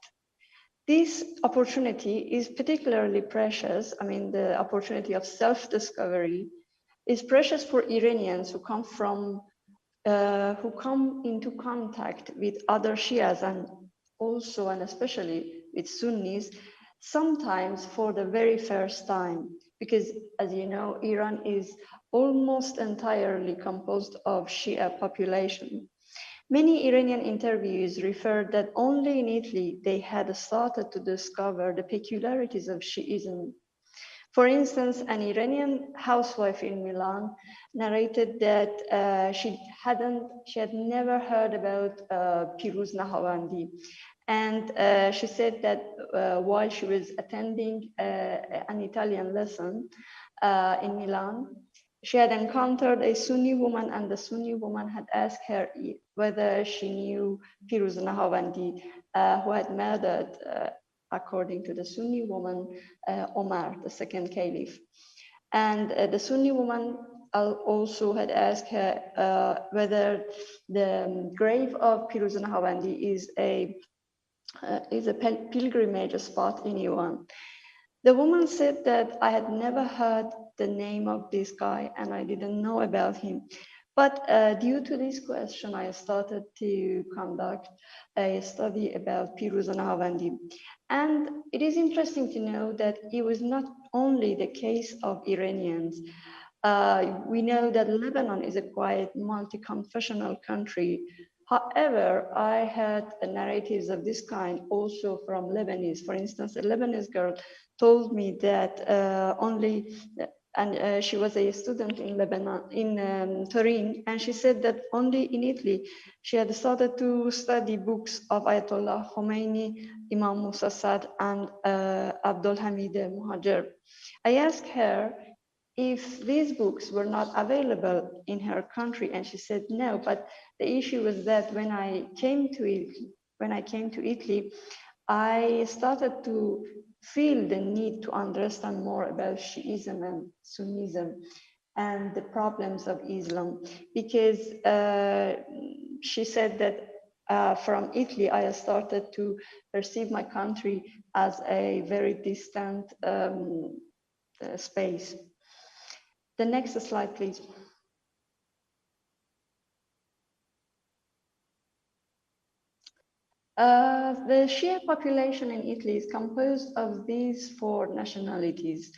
Speaker 15: This opportunity is particularly precious. I mean, the opportunity of self-discovery is precious for Iranians who come from who come into contact with other Shias and also and especially with Sunnis, sometimes for the very first time, because as you know, Iran is almost entirely composed of Shia population. Many Iranian interviews referred that only in Italy they had started to discover the peculiarities of Shiism. For instance, an Iranian housewife in Milan narrated that she had never heard about Piruz Nahavandi. And she said that while she was attending an Italian lesson in Milan, she had encountered a Sunni woman, and the Sunni woman had asked her whether she knew Piruz Nahavandi, who had murdered, according to the Sunni woman, Omar, the second caliph. And the Sunni woman also had asked her whether the grave of Piruz Nahavandi is a pilgrimage spot in Iran. The woman said that I had never heard the name of this guy and I didn't know about him. But due to this question, I started to conduct a study about Piruz Nahavandi. And it is interesting to know that it was not only the case of Iranians. We know that Lebanon is a quite multi-confessional country. However, I had narratives of this kind also from Lebanese. For instance, a Lebanese girl told me that she was a student in Lebanon, in Turin, and she said that only in Italy she had started to study books of Ayatollah Khomeini, Imam Musa Sad, and Abdul Hamid Muhajir. I asked her if these books were not available in her country, and she said no. But the issue was that when I came to Italy, I started to feel the need to understand more about Shiism and Sunnism and the problems of Islam, because she said that from Italy, I started to perceive my country as a very distant space. The next slide, please. The Shia population in Italy is composed of these four nationalities.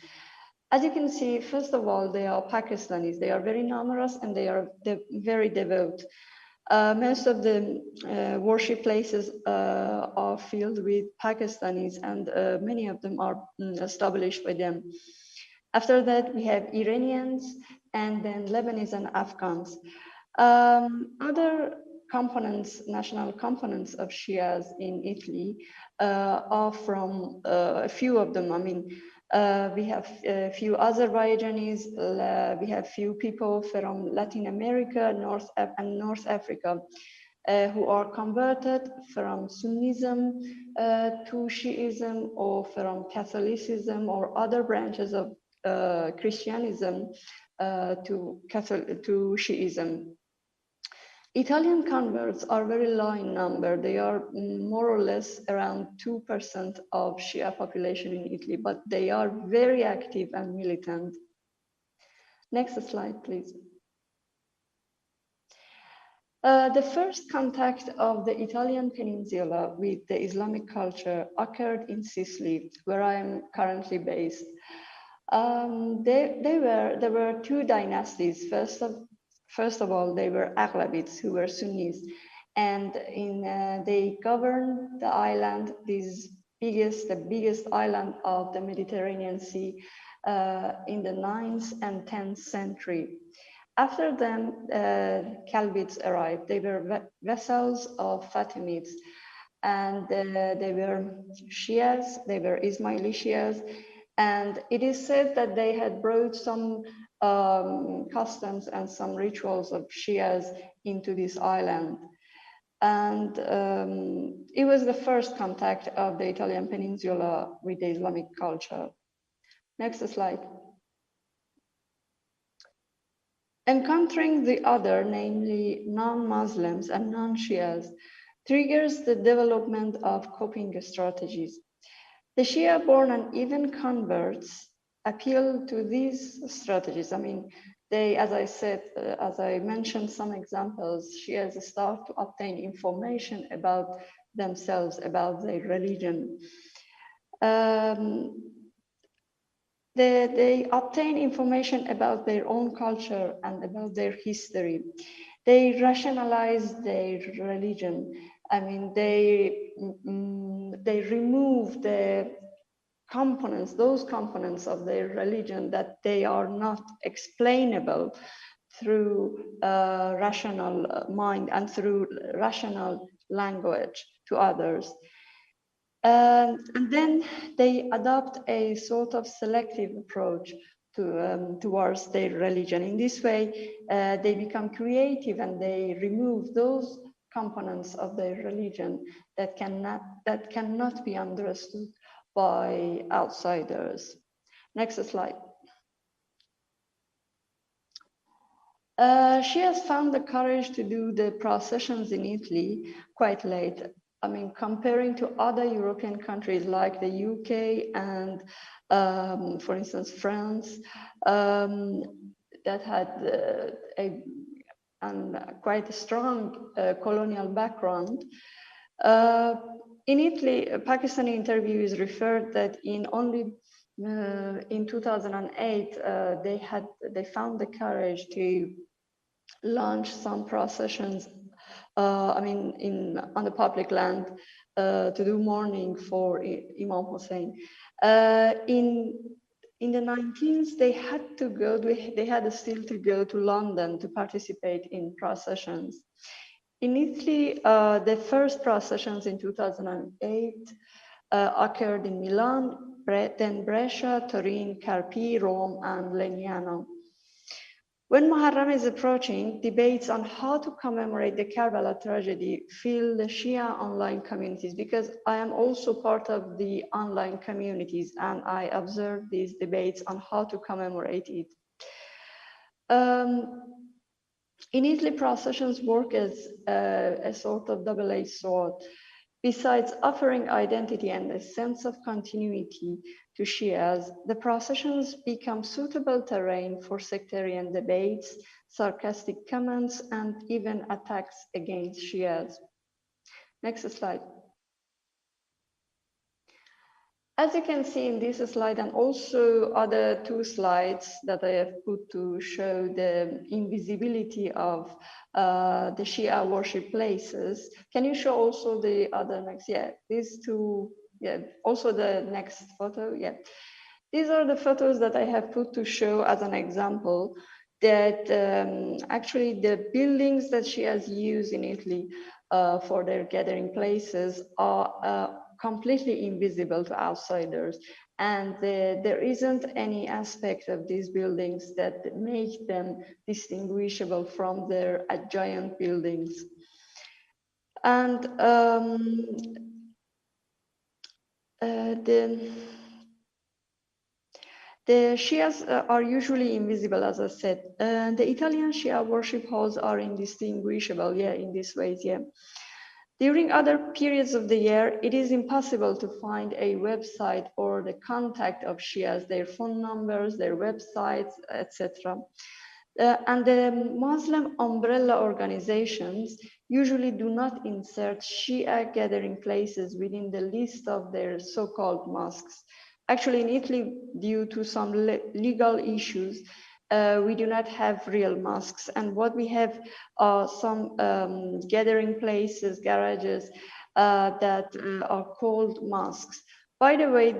Speaker 15: As you can see, first of all, they are Pakistanis. They are very numerous and they are very devout. Most of the worship places are filled with Pakistanis, and many of them are established by them. After that, we have Iranians, and then Lebanese and Afghans. Other components, national components of Shias in Italy are from a few of them. I mean, we have a few Azerbaijanis, we have few people from Latin America, North Africa, who are converted from Sunnism to Shiism, or from Catholicism or other branches of Christianism to Shiism. Italian converts are very low in number. They are more or less around 2% of Shia population in Italy, but they are very active and militant. Next slide, please. The first contact of the Italian peninsula with the Islamic culture occurred in Sicily, where I am currently based. There were two dynasties. First of all, they were Aghlabids, who were Sunnis, and they governed the island, the biggest island of the Mediterranean Sea, in the 9th and 10th century. After them, Calvids arrived. They were vassals of Fatimids, and they were Shias, they were Ismaili Shias, and it is said that they had brought some customs and some rituals of Shias into this island. And it was the first contact of the Italian peninsula with the Islamic culture. Next slide. Encountering the other, namely non-Muslims and non-Shias, triggers the development of coping strategies. The Shia-born and even converts appeal to these strategies. I mean, They, as I said, as I mentioned some examples, Shias start to obtain information about themselves, about their religion. They obtain information about their own culture and about their history. They rationalize their religion. I mean, they remove the components, those components of their religion that they are not explainable through rational mind and through rational language to others. And then they adopt a sort of selective approach towards their religion. In this way, they become creative and they remove those components of their religion that cannot be understood by outsiders. Next slide. She has found the courage to do the processions in Italy quite late. I mean, comparing to other European countries like the UK and, for instance, France, that had quite a strong colonial background. In Italy, a Pakistani interviewees referred that in 2008, they found the courage to launch some processions. On the public land to do mourning for Imam Hussain. In the 19th, they had still to go to London to participate in processions. In Italy, the first processions in 2008 occurred in Milan, then Brescia, Turin, Carpi, Rome, and Legnano. When Muharram is approaching, debates on how to commemorate the Karbala tragedy fill the Shia online communities, because I am also part of the online communities and I observe these debates on how to commemorate it. In Italy, processions work as a sort of double-edged sword. Besides offering identity and a sense of continuity to Shias, the processions become suitable terrain for sectarian debates, sarcastic comments, and even attacks against Shias. Next slide. As you can see in this slide and also other two slides that I have put to show the invisibility of the Shia worship places. Can you show also the other next? Yeah, these two, yeah, also the next photo, yeah. These are the photos that I have put to show as an example that actually the buildings that Shias use in Italy for their gathering places are completely invisible to outsiders. And there isn't any aspect of these buildings that make them distinguishable from their adjacent buildings. And the Shias are usually invisible, as I said. The Italian Shia worship halls are indistinguishable, yeah, in these ways, yeah. During other periods of the year, it is impossible to find a website or the contact of Shias, their phone numbers, their websites, etc. And the Muslim umbrella organizations usually do not insert Shia gathering places within the list of their so-called mosques. Actually, in Italy, due to some legal issues, we do not have real mosques. And what we have are some gathering places, garages that are called mosques. By the way,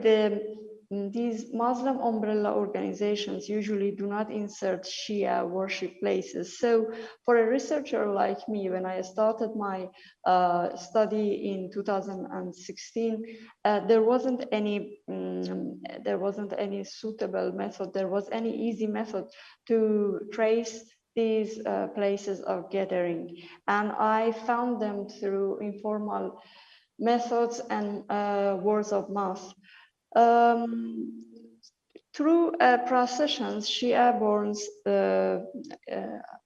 Speaker 15: these Muslim umbrella organizations usually do not insert Shia worship places. So for a researcher like me, when I started my study in 2016, there wasn't any suitable method, there was any easy method to trace these places of gathering. And I found them through informal methods and words of mouth. Through processions, Shia-borns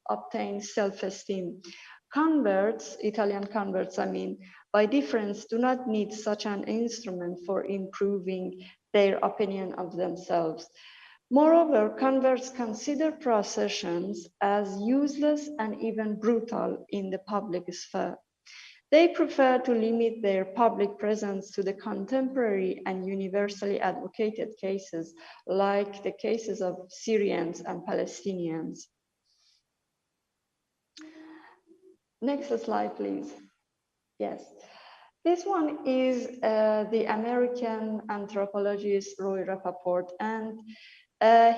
Speaker 15: obtain self-esteem. Converts, Italian converts, I mean, by difference, do not need such an instrument for improving their opinion of themselves. Moreover, converts consider processions as useless and even brutal in the public sphere. They prefer to limit their public presence to the contemporary and universally advocated cases, like the cases of Syrians and Palestinians. Next slide, please. Yes. This one is the American anthropologist Roy Rappaport, and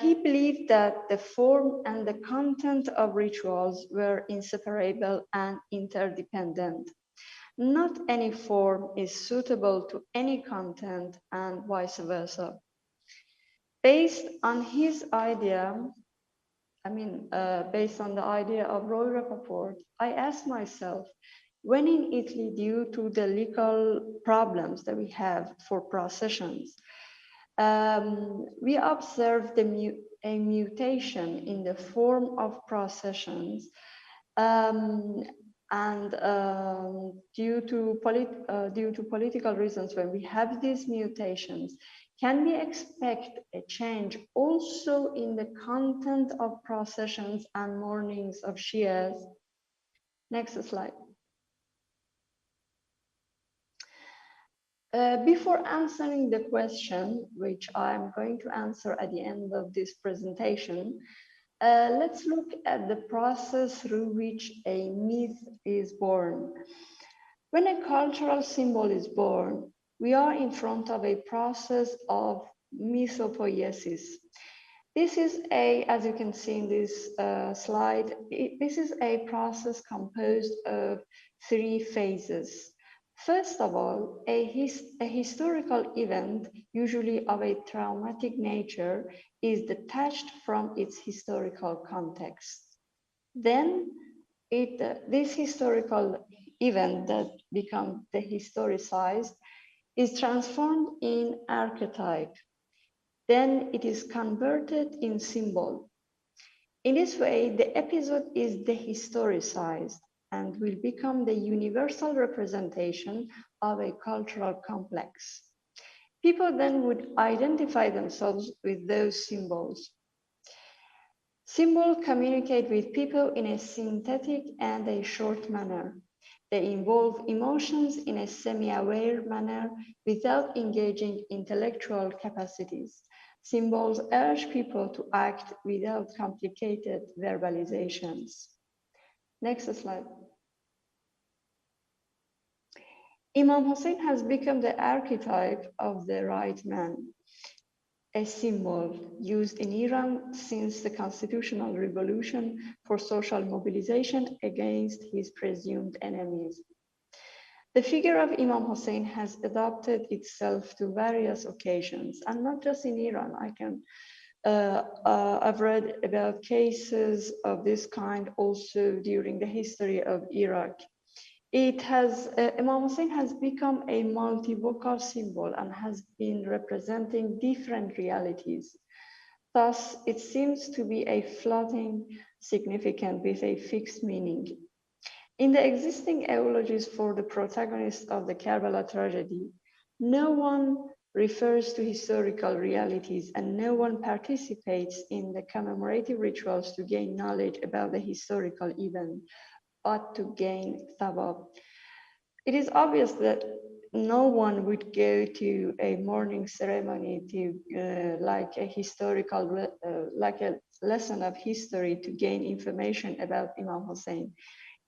Speaker 15: he believed that the form and the content of rituals were inseparable and interdependent. Not any form is suitable to any content and vice versa. Based on his idea, based on the idea of Roy Rappaport, I asked myself, when in Italy, due to the legal problems that we have for processions, we observed a mutation in the form of processions, and due to political reasons, when we have these mutations, can we expect a change also in the content of processions and mournings of Shias? Next slide. Before answering the question, which I'm going to answer at the end of this presentation, let's look at the process through which a myth is born. When a cultural symbol is born, we are in front of a process of mythopoiesis. This is as you can see in this slide, this is a process composed of 3 phases. First of all, a historical event, usually of a traumatic nature, is detached from its historical context. Then this historical event that becomes historicized is transformed in archetype. Then it is converted in symbol. In this way, the episode is dehistoricized and will become the universal representation of a cultural complex. People then would identify themselves with those symbols. Symbols communicate with people in a synthetic and a short manner. They involve emotions in a semi-aware manner without engaging intellectual capacities. Symbols urge people to act without complicated verbalizations. Next slide. Imam Hussain has become the archetype of the right man, a symbol used in Iran since the constitutional revolution for social mobilization against his presumed enemies. The figure of Imam Hussain has adapted itself to various occasions, and not just in Iran. I've read about cases of this kind also during the history of Iraq. Imam Hussain has become a multivocal symbol and has been representing different realities. Thus, it seems to be a floating significance with a fixed meaning. In the existing eulogies for the protagonist of the Karbala tragedy, no one refers to historical realities and no one participates in the commemorative rituals to gain knowledge about the historical event, but to gain thawab. It is obvious that no one would go to a mourning ceremony to like a lesson of history to gain information about Imam Hussain.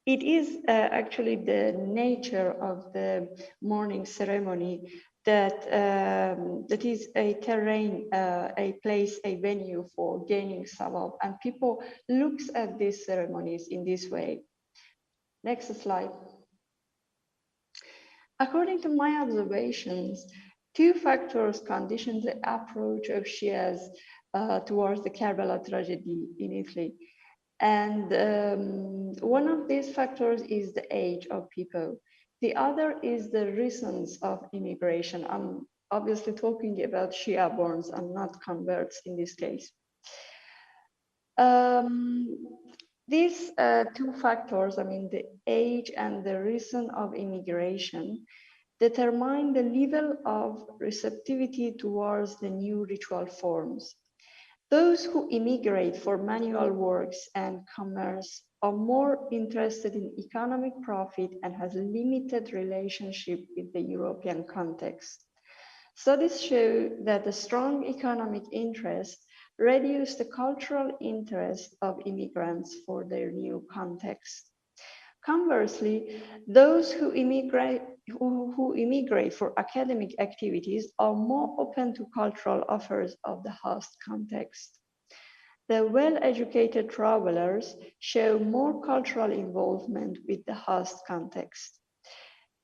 Speaker 15: It is actually the nature of the mourning ceremony that that is a terrain, a place, a venue for gaining thawab, and people looks at these ceremonies in this way. Next slide. According to my observations, 2 factors condition the approach of Shias towards the Karbala tragedy in Italy. And one of these factors is the age of people. The other is the reasons of immigration. I'm obviously talking about Shia borns and not converts in this case. These 2 factors, the age and the reason of immigration, determine the level of receptivity towards the new ritual forms. Those who immigrate for manual works and commerce are more interested in economic profit and has limited relationship with the European context. Studies show that the strong economic interest reduce the cultural interest of immigrants for their new context. Conversely, those who immigrate for academic activities are more open to cultural offers of the host context. The well-educated travelers show more cultural involvement with the host context.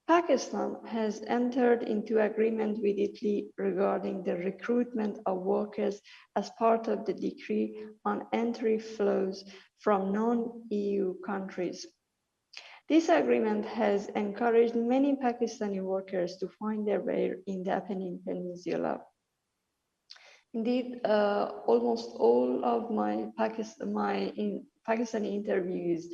Speaker 15: Pakistan has entered into agreement with Italy regarding the recruitment of workers as part of the decree on entry flows from non-EU countries. This agreement has encouraged many Pakistani workers to find their way in the Apennine Peninsula. Indeed, almost all of my Pakistani interviewees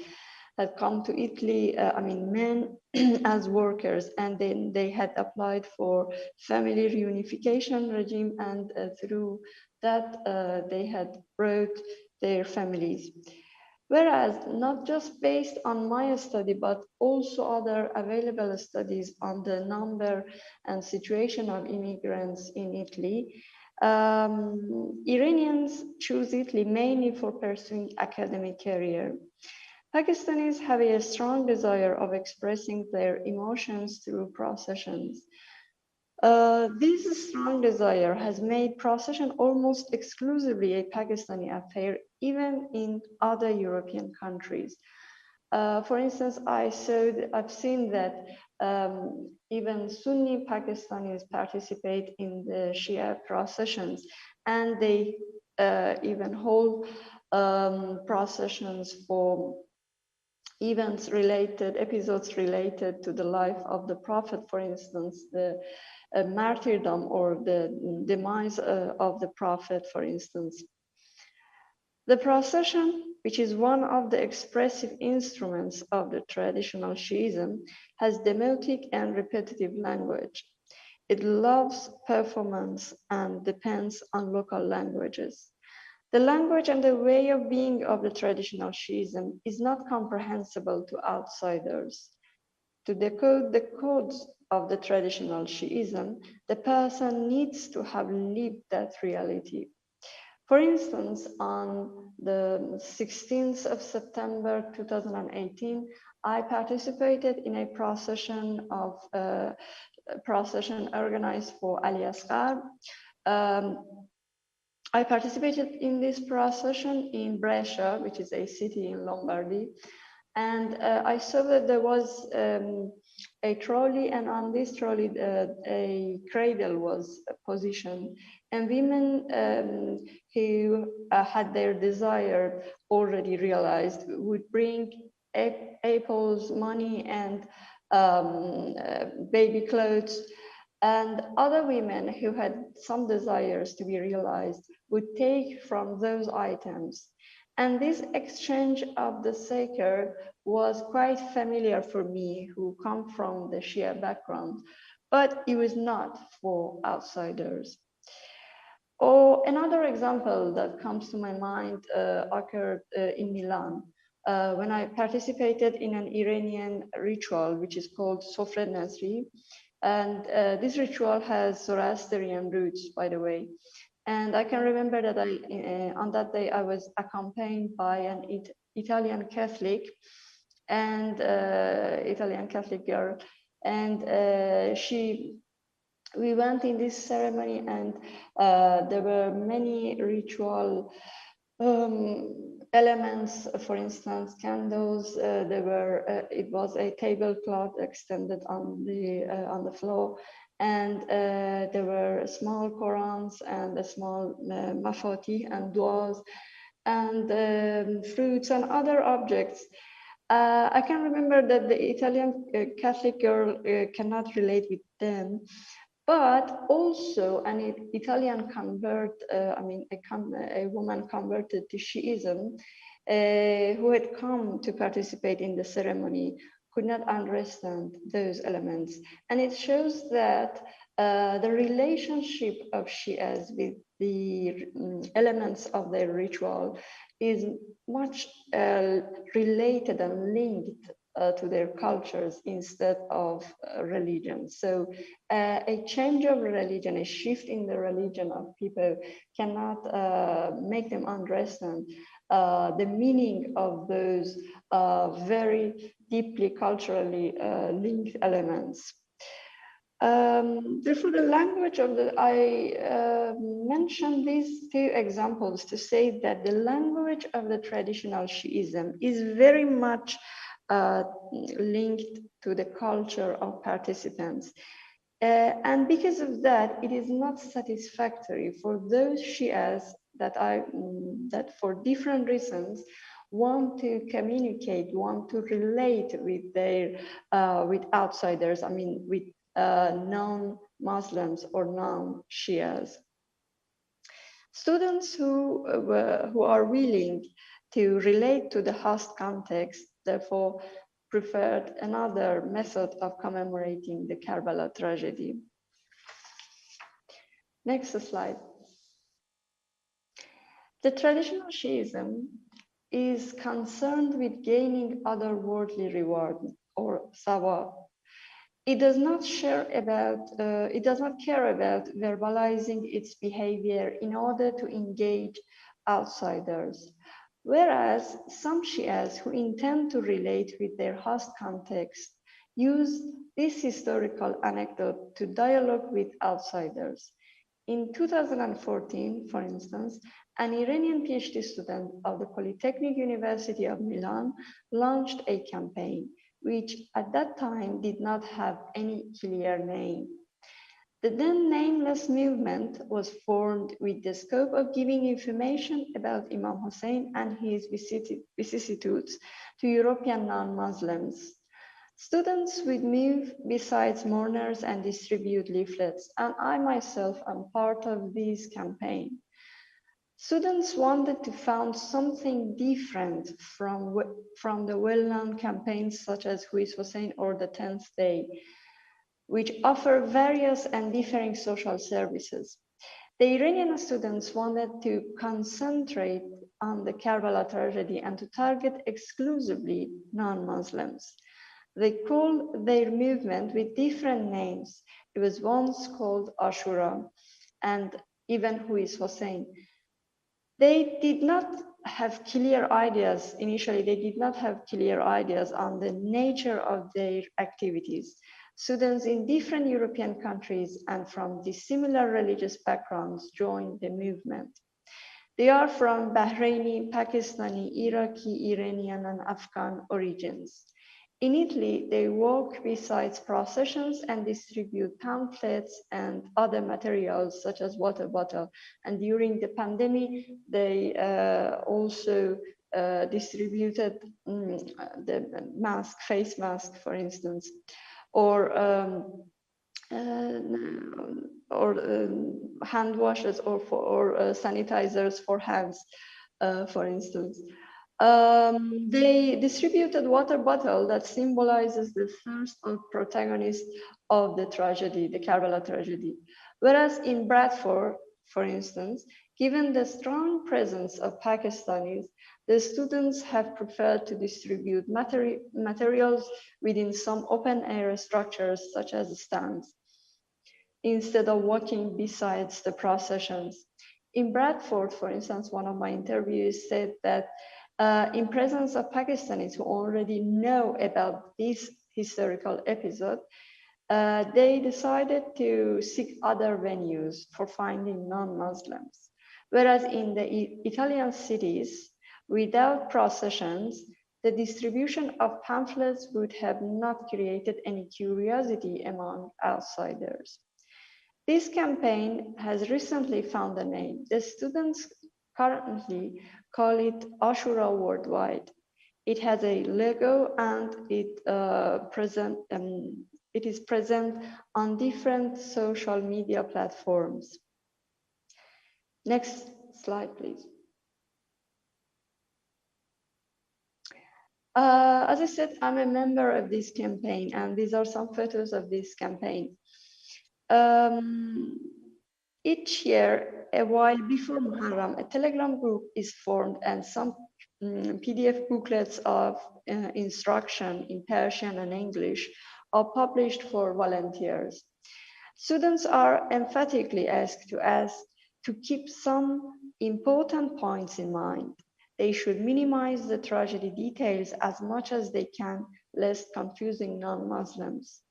Speaker 15: had come to Italy, men as workers, and then they had applied for family reunification regime, and through that they had brought their families. Whereas not just based on my study, but also other available studies on the number and situation of immigrants in Italy, Iranians choose Italy mainly for pursuing academic career. Pakistanis have a strong desire of expressing their emotions through processions. This strong desire has made procession almost exclusively a Pakistani affair, even in other European countries. For instance, I've seen that even Sunni Pakistanis participate in the Shia processions, and they even hold processions for episodes related to the life of the Prophet, for instance, the martyrdom or the demise of the Prophet, for instance. The procession, which is one of the expressive instruments of the traditional Shiism, has demotic and repetitive language. It loves performance and depends on local languages. The language and the way of being of the traditional Shiism is not comprehensible to outsiders. To decode the codes of the traditional Shiism, the person needs to have lived that reality. For instance, on the 16th of September 2018, I participated in a procession organized for Ali Asghar. I participated in this procession in Brescia, which is a city in Lombardy, and I saw that there was a trolley, and on this trolley a cradle was positioned, and women who had their desire already realized would bring apples, money, and baby clothes. And other women who had some desires to be realized would take from those items. And this exchange of the sacred was quite familiar for me, who come from the Shia background, but it was not for outsiders. Or another example that comes to my mind occurred in Milan, when I participated in an Iranian ritual, which is called Sofre Nasri. And this ritual has Zoroastrian roots, by the way. And I can remember that on that day, I was accompanied by an Italian Catholic girl. And we went in this ceremony, and there were many ritual elements, for instance, candles. It was a tablecloth extended on the floor, and there were small Qurans and a small mafati and duas, and fruits and other objects. I can remember that the Italian Catholic girl cannot relate with them, but also an Italian convert, a woman converted to Shiism, who had come to participate in the ceremony, could not understand those elements. And it shows that the relationship of Shias with the elements of their ritual is much related and linked to their cultures instead of religion. So a change of religion, a shift in the religion of people cannot make them understand the meaning of those very deeply culturally linked elements. Therefore, the language of I mentioned these two examples to say that the language of the traditional Shiism is very much linked to the culture of participants. And because of that, it is not satisfactory for those Shias that for different reasons want to communicate, want to relate with their with outsiders. I mean, with non-Muslims or non-Shias. Students who are willing to relate to the host context, therefore, preferred another method of commemorating the Karbala tragedy. Next slide. The traditional Shiism is concerned with gaining otherworldly reward or sawab. It does not care about verbalizing its behavior in order to engage outsiders. Whereas some Shias who intend to relate with their host context use this historical anecdote to dialogue with outsiders. In 2014, for instance, an Iranian PhD student of the Polytechnic University of Milan launched a campaign which at that time did not have any clear name. The then nameless movement was formed with the scope of giving information about Imam Hussein and his vicissitudes to European non-Muslims. Students would move besides mourners and distribute leaflets, and I myself am part of this campaign. Students wanted to find something different from the well-known campaigns such as Who is Hussein or the 10th Day, which offer various and differing social services. The Iranian students wanted to concentrate on the Karbala tragedy and to target exclusively non-Muslims. They called their movement with different names. It was once called Ashura and even Who is Hussein. They did not have clear ideas. Initially, they did not have clear ideas on the nature of their activities. Students in different European countries and from dissimilar religious backgrounds joined the movement. They are from Bahraini, Pakistani, Iraqi, Iranian, and Afghan origins. In Italy, they walk besides processions and distribute pamphlets and other materials such as water bottle. And during the pandemic, they also distributed the mask, face mask, for instance, or hand washes or sanitizers for hands, for instance. They distributed water bottle that symbolizes the first protagonist of the tragedy, the Karbala tragedy. Whereas in Bradford, for instance, given the strong presence of Pakistanis, the students have preferred to distribute materials within some open air structures such as stands, instead of walking besides the processions. In Bradford, for instance, one of my interviews said that in presence of Pakistanis who already know about this historical episode, they decided to seek other venues for finding non-Muslims. Whereas in the Italian cities, without processions, the distribution of pamphlets would have not created any curiosity among outsiders. This campaign has recently found a name. The students currently call it Ashura Worldwide. It has a logo and it is present on different social media platforms. Next slide, please. As I said, I'm a member of this campaign, and these are some photos of this campaign. Each year, a while before Muharram, a Telegram group is formed and some PDF booklets of instruction in Persian and English are published for volunteers. Students are emphatically asked to keep some important points in mind. They should minimize the tragedy details as much as they can, lest confusing non-Muslims.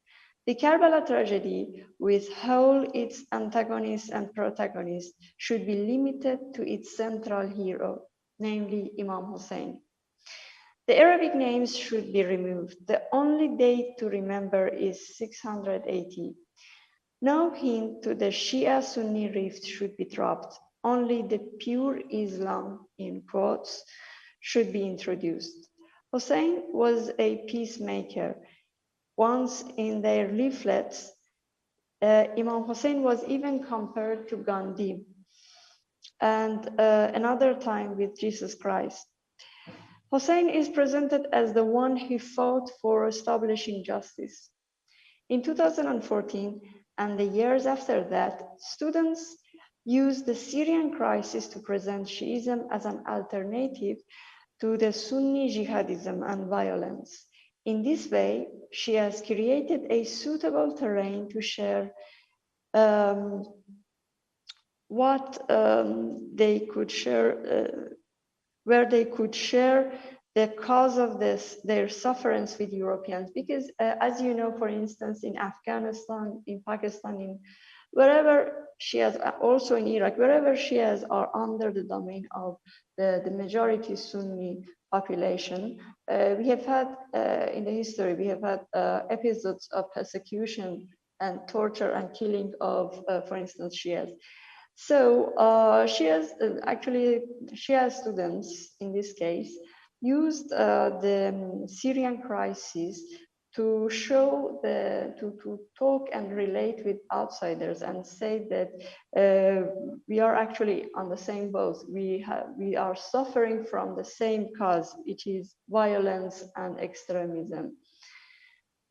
Speaker 15: The Karbala tragedy, with all its antagonists and protagonists, should be limited to its central hero, namely Imam Hussain. The Arabic names should be removed. The only date to remember is 680. No hint to the Shia-Sunni rift should be dropped. Only the pure Islam, in quotes, should be introduced. Hussein was a peacemaker. Once in their leaflets, Imam Hussein was even compared to Gandhi, and another time with Jesus Christ. Hussein is presented as the one who fought for establishing justice. In 2014 and the years after that, students used the Syrian crisis to present Shiism as an alternative to the Sunni jihadism and violence. In this way, she has created a suitable terrain to share what they could share, where they could share the cause of their sufferance with Europeans. Because as you know, for instance, in Afghanistan, in Pakistan, in wherever Shias, also in Iraq, wherever Shias are under the domain of the majority Sunni population, we have had in the history, we have had episodes of persecution and torture and killing of, for instance, Shias. So Shia students, in this case, used the Syrian crisis to show to talk and relate with outsiders and say that we are actually on the same boat. We are suffering from the same cause, which is violence and extremism.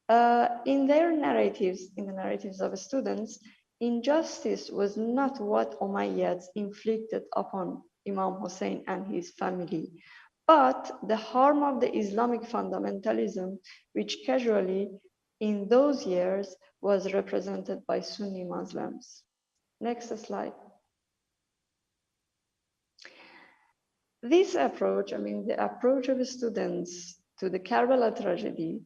Speaker 15: In their narratives, in the narratives of students, injustice was not what Umayyads inflicted upon Imam Hussein and his family, but the harm of the Islamic fundamentalism, which casually in those years was represented by Sunni Muslims. Next slide. This approach, the approach of students to the Karbala tragedy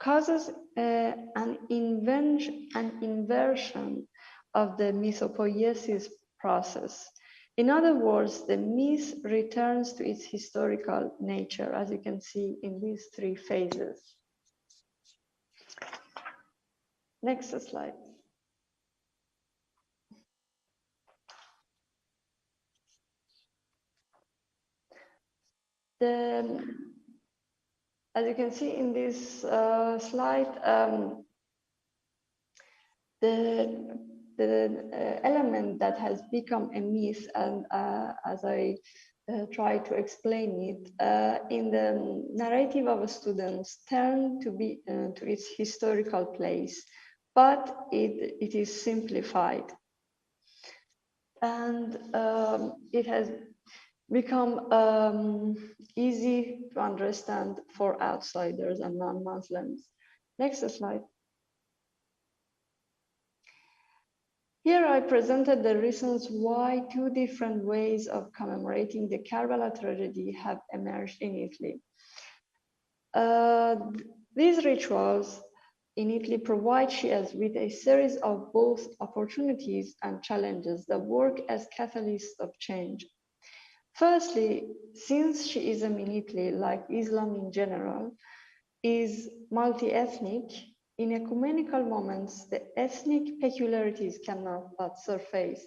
Speaker 15: causes an inversion of the mythopoiesis process. In other words, the myth returns to its historical nature, as you can see in these three phases. Next slide. As you can see in this slide, the element that has become a myth, and as I try to explain it, in the narrative of students tend to be to its historical place, but it is simplified, and it has become easy to understand for outsiders and non-Muslims. Next slide. Here I presented the reasons why two different ways of commemorating the Karbala tragedy have emerged in Italy. These rituals in Italy provide Shias with a series of both opportunities and challenges that work as catalysts of change. Firstly, since Shiism in Italy, like Islam in general, is multi-ethnic, in ecumenical moments, the ethnic peculiarities cannot but surface.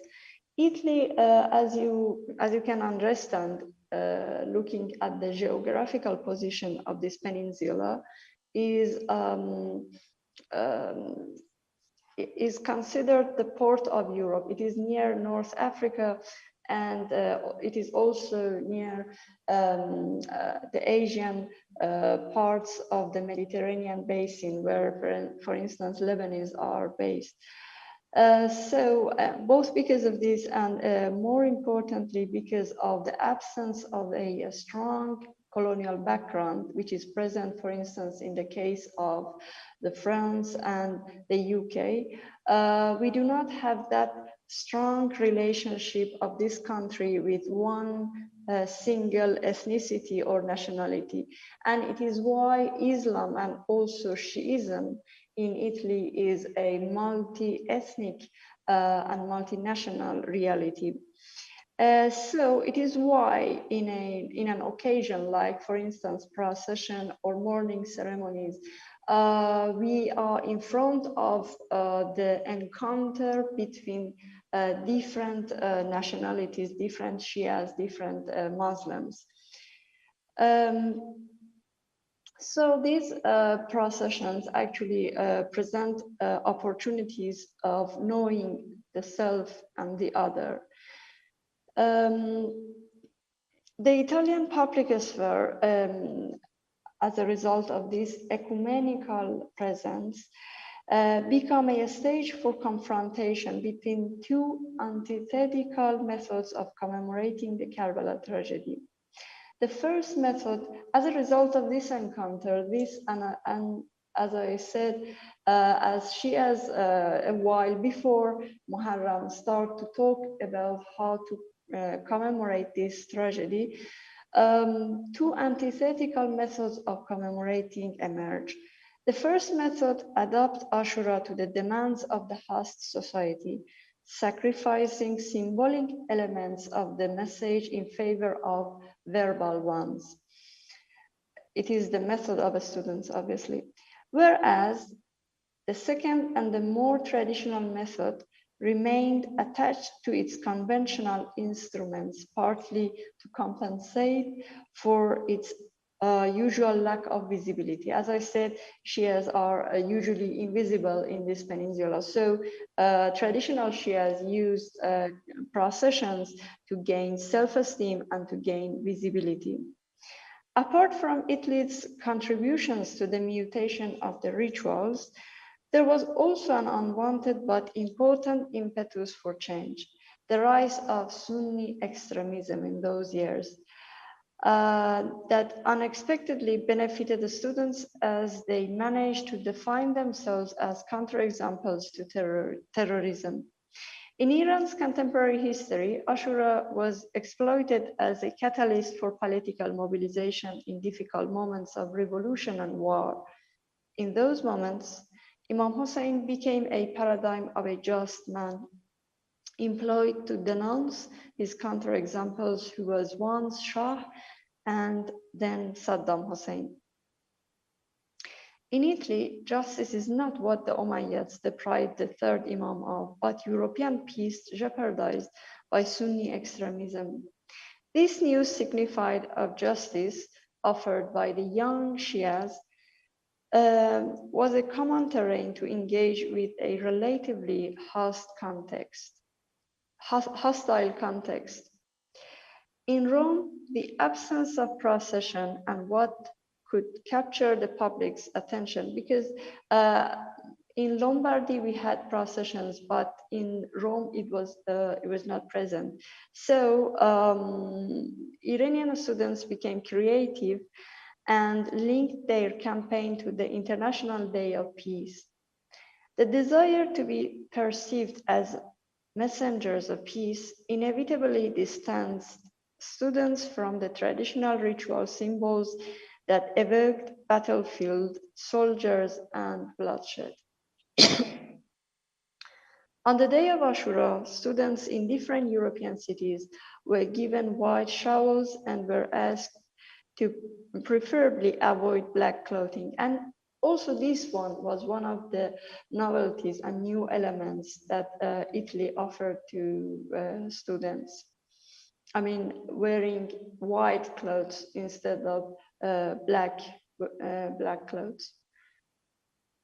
Speaker 15: Italy, as you can understand, looking at the geographical position of this peninsula, is considered the port of Europe. It is near North Africa, and it is also near the Asian parts of the Mediterranean basin, where, for instance, Lebanese are based. Both because of this and more importantly, because of the absence of a strong colonial background, which is present, for instance, in the case of the France and the UK, we do not have that strong relationship of this country with one single ethnicity or nationality. And it is why Islam and also Shiism in Italy is a multi-ethnic and multinational reality. So it is why in an occasion like, for instance, procession or morning ceremonies, we are in front of the encounter between different nationalities, different Shias, different Muslims. So these processions actually present opportunities of knowing the self and the other. The Italian public sphere, as a result of this ecumenical presence, become a stage for confrontation between two antithetical methods of commemorating the Karbala tragedy. The first method, as a result of this encounter, and as I said, as Shias a while before Muharram start to talk about how to commemorate this tragedy, two antithetical methods of commemorating emerge. The first method adopts Ashura to the demands of the host society, sacrificing symbolic elements of the message in favor of verbal ones. It is the method of the students, obviously. Whereas the second and the more traditional method remained attached to its conventional instruments, partly to compensate for its usual lack of visibility. As I said, Shias are usually invisible in this peninsula. So traditional Shias used processions to gain self-esteem and to gain visibility. Apart from Italy's contributions to the mutation of the rituals, there was also an unwanted but important impetus for change, the rise of Sunni extremism in those years that unexpectedly benefited the students as they managed to define themselves as counterexamples to terrorism. In Iran's contemporary history, Ashura was exploited as a catalyst for political mobilization in difficult moments of revolution and war. In those moments, Imam Hussain became a paradigm of a just man, employed to denounce his counterexamples who was once Shah and then Saddam Hussein. In Italy, justice is not what the Umayyads deprived the third Imam of, but European peace jeopardized by Sunni extremism. This new signified of justice offered by the young Shias was a common terrain to engage with a relatively hostile context. In Rome, the absence of procession and what could capture the public's attention, because in Lombardy we had processions, but in Rome it was not present. So Iranian students became creative and linked their campaign to the International Day of Peace. The desire to be perceived as messengers of peace inevitably distanced students from the traditional ritual symbols that evoked battlefield, soldiers, and bloodshed. On the day of Ashura, students in different European cities were given white shawls and were asked to preferably avoid black clothing. And also this one was one of the novelties and new elements that Italy offered to students. I mean, wearing white clothes instead of black clothes.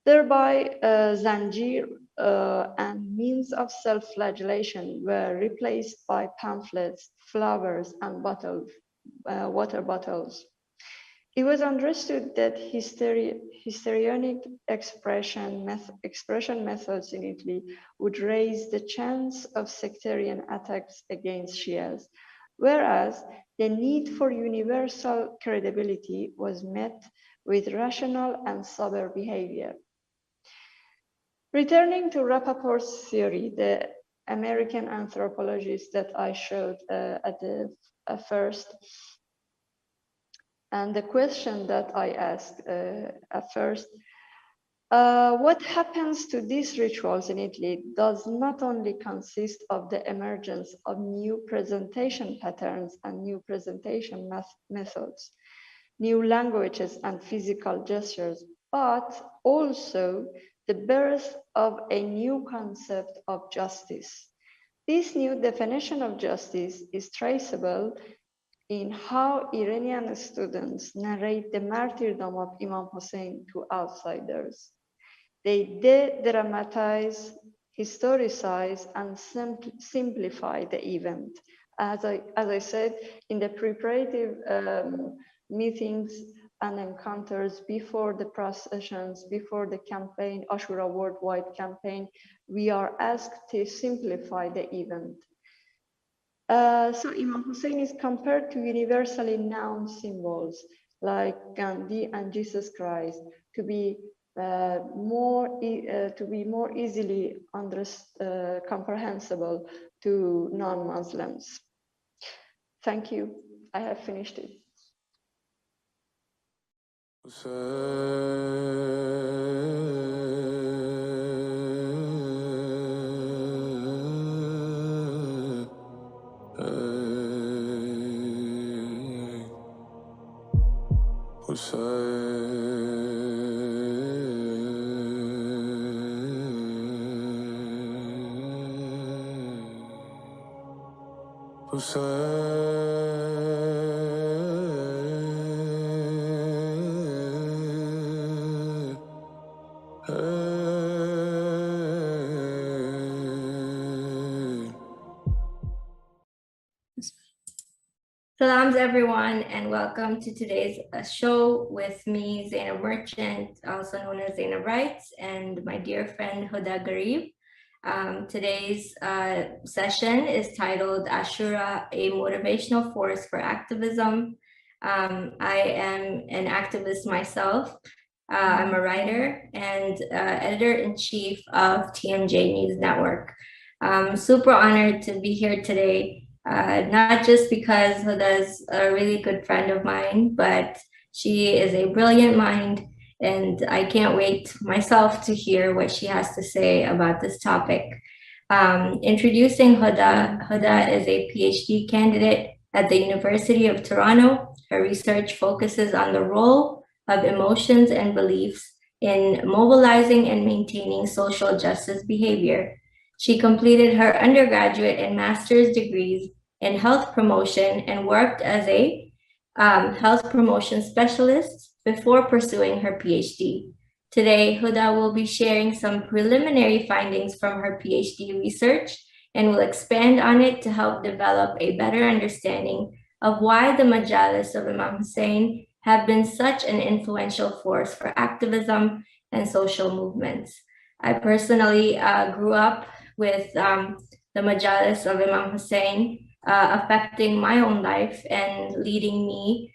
Speaker 15: Thereby, zanjir and means of self-flagellation were replaced by pamphlets, flowers, and water bottles. It was understood that histrionic expression methods in Italy would raise the chance of sectarian attacks against Shias, whereas the need for universal credibility was met with rational and sober behavior. Returning to Rappaport's theory, the American anthropologist that I showed at first, and the question that I asked at first, what happens to these rituals in Italy does not only consist of the emergence of new presentation patterns and new presentation methods, new languages and physical gestures, but also the birth of a new concept of justice. This new definition of justice is traceable in how Iranian students narrate the martyrdom of Imam Hussain to outsiders. They de-dramatize, historicize, and simplify the event. As I said, in the preparative meetings and encounters before the processions, before the campaign, Ashura Worldwide campaign, we are asked to simplify the event. So Imam Hussain is compared to universally known symbols like Gandhi and Jesus Christ to be more easily comprehensible to non-Muslims. Thank you. I have finished it.
Speaker 16: Salams everyone, and welcome to today's show with me, Zainab Merchant, also known as Zainab Wrights, and my dear friend Huda Garib. Today's session is titled Ashura, a Motivational Force for Activism. I am an activist myself. I'm a writer and editor-in-chief of TMJ News Network. I'm super honored to be here today. Not just because Huda's a really good friend of mine, but she is a brilliant mind, and I can't wait myself to hear what she has to say about this topic. Introducing Huda. Huda is a PhD candidate at the University of Toronto. Her research focuses on the role of emotions and beliefs in mobilizing and maintaining social justice behavior. She completed her undergraduate and master's degrees in health promotion and worked as a health promotion specialist before pursuing her PhD. Today, Huda will be sharing some preliminary findings from her PhD research and will expand on it to help develop a better understanding of why the majalis of Imam Hussain have been such an influential force for activism and social movements. I personally grew up with the majalis of Imam Hussain affecting my own life and leading me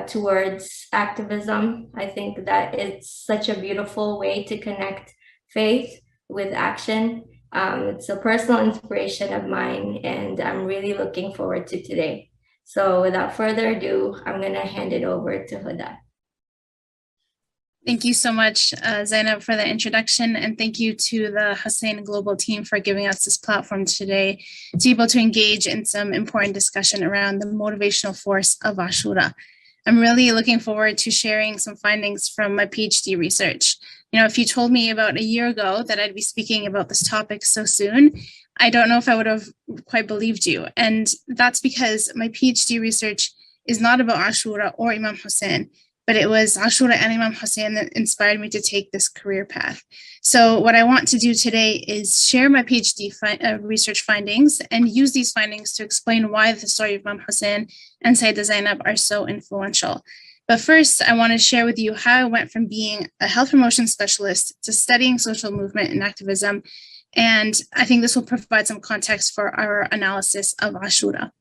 Speaker 16: towards activism. I think that it's such a beautiful way to connect faith with action. It's a personal inspiration of mine, and I'm really looking forward to today. So without further ado, I'm going to hand it over to Huda.
Speaker 17: Thank you so much, Zainab, for the introduction, and thank you to the Hussain Global team for giving us this platform today to be able to engage in some important discussion around the motivational force of Ashura. I'm really looking forward to sharing some findings from my PhD research. You know, if you told me about a year ago that I'd be speaking about this topic so soon, I don't know if I would have quite believed you. And that's because my PhD research is not about Ashura or Imam Hussain, but it was Ashura and Imam Hussain that inspired me to take this career path. So what I want to do today is share my PhD research findings and use these findings to explain why the story of Imam Hussain and Sayyidah Zainab are so influential. But first, I want to share with you how I went from being a health promotion specialist to studying social movement and activism. And I think this will provide some context for our analysis of Ashura.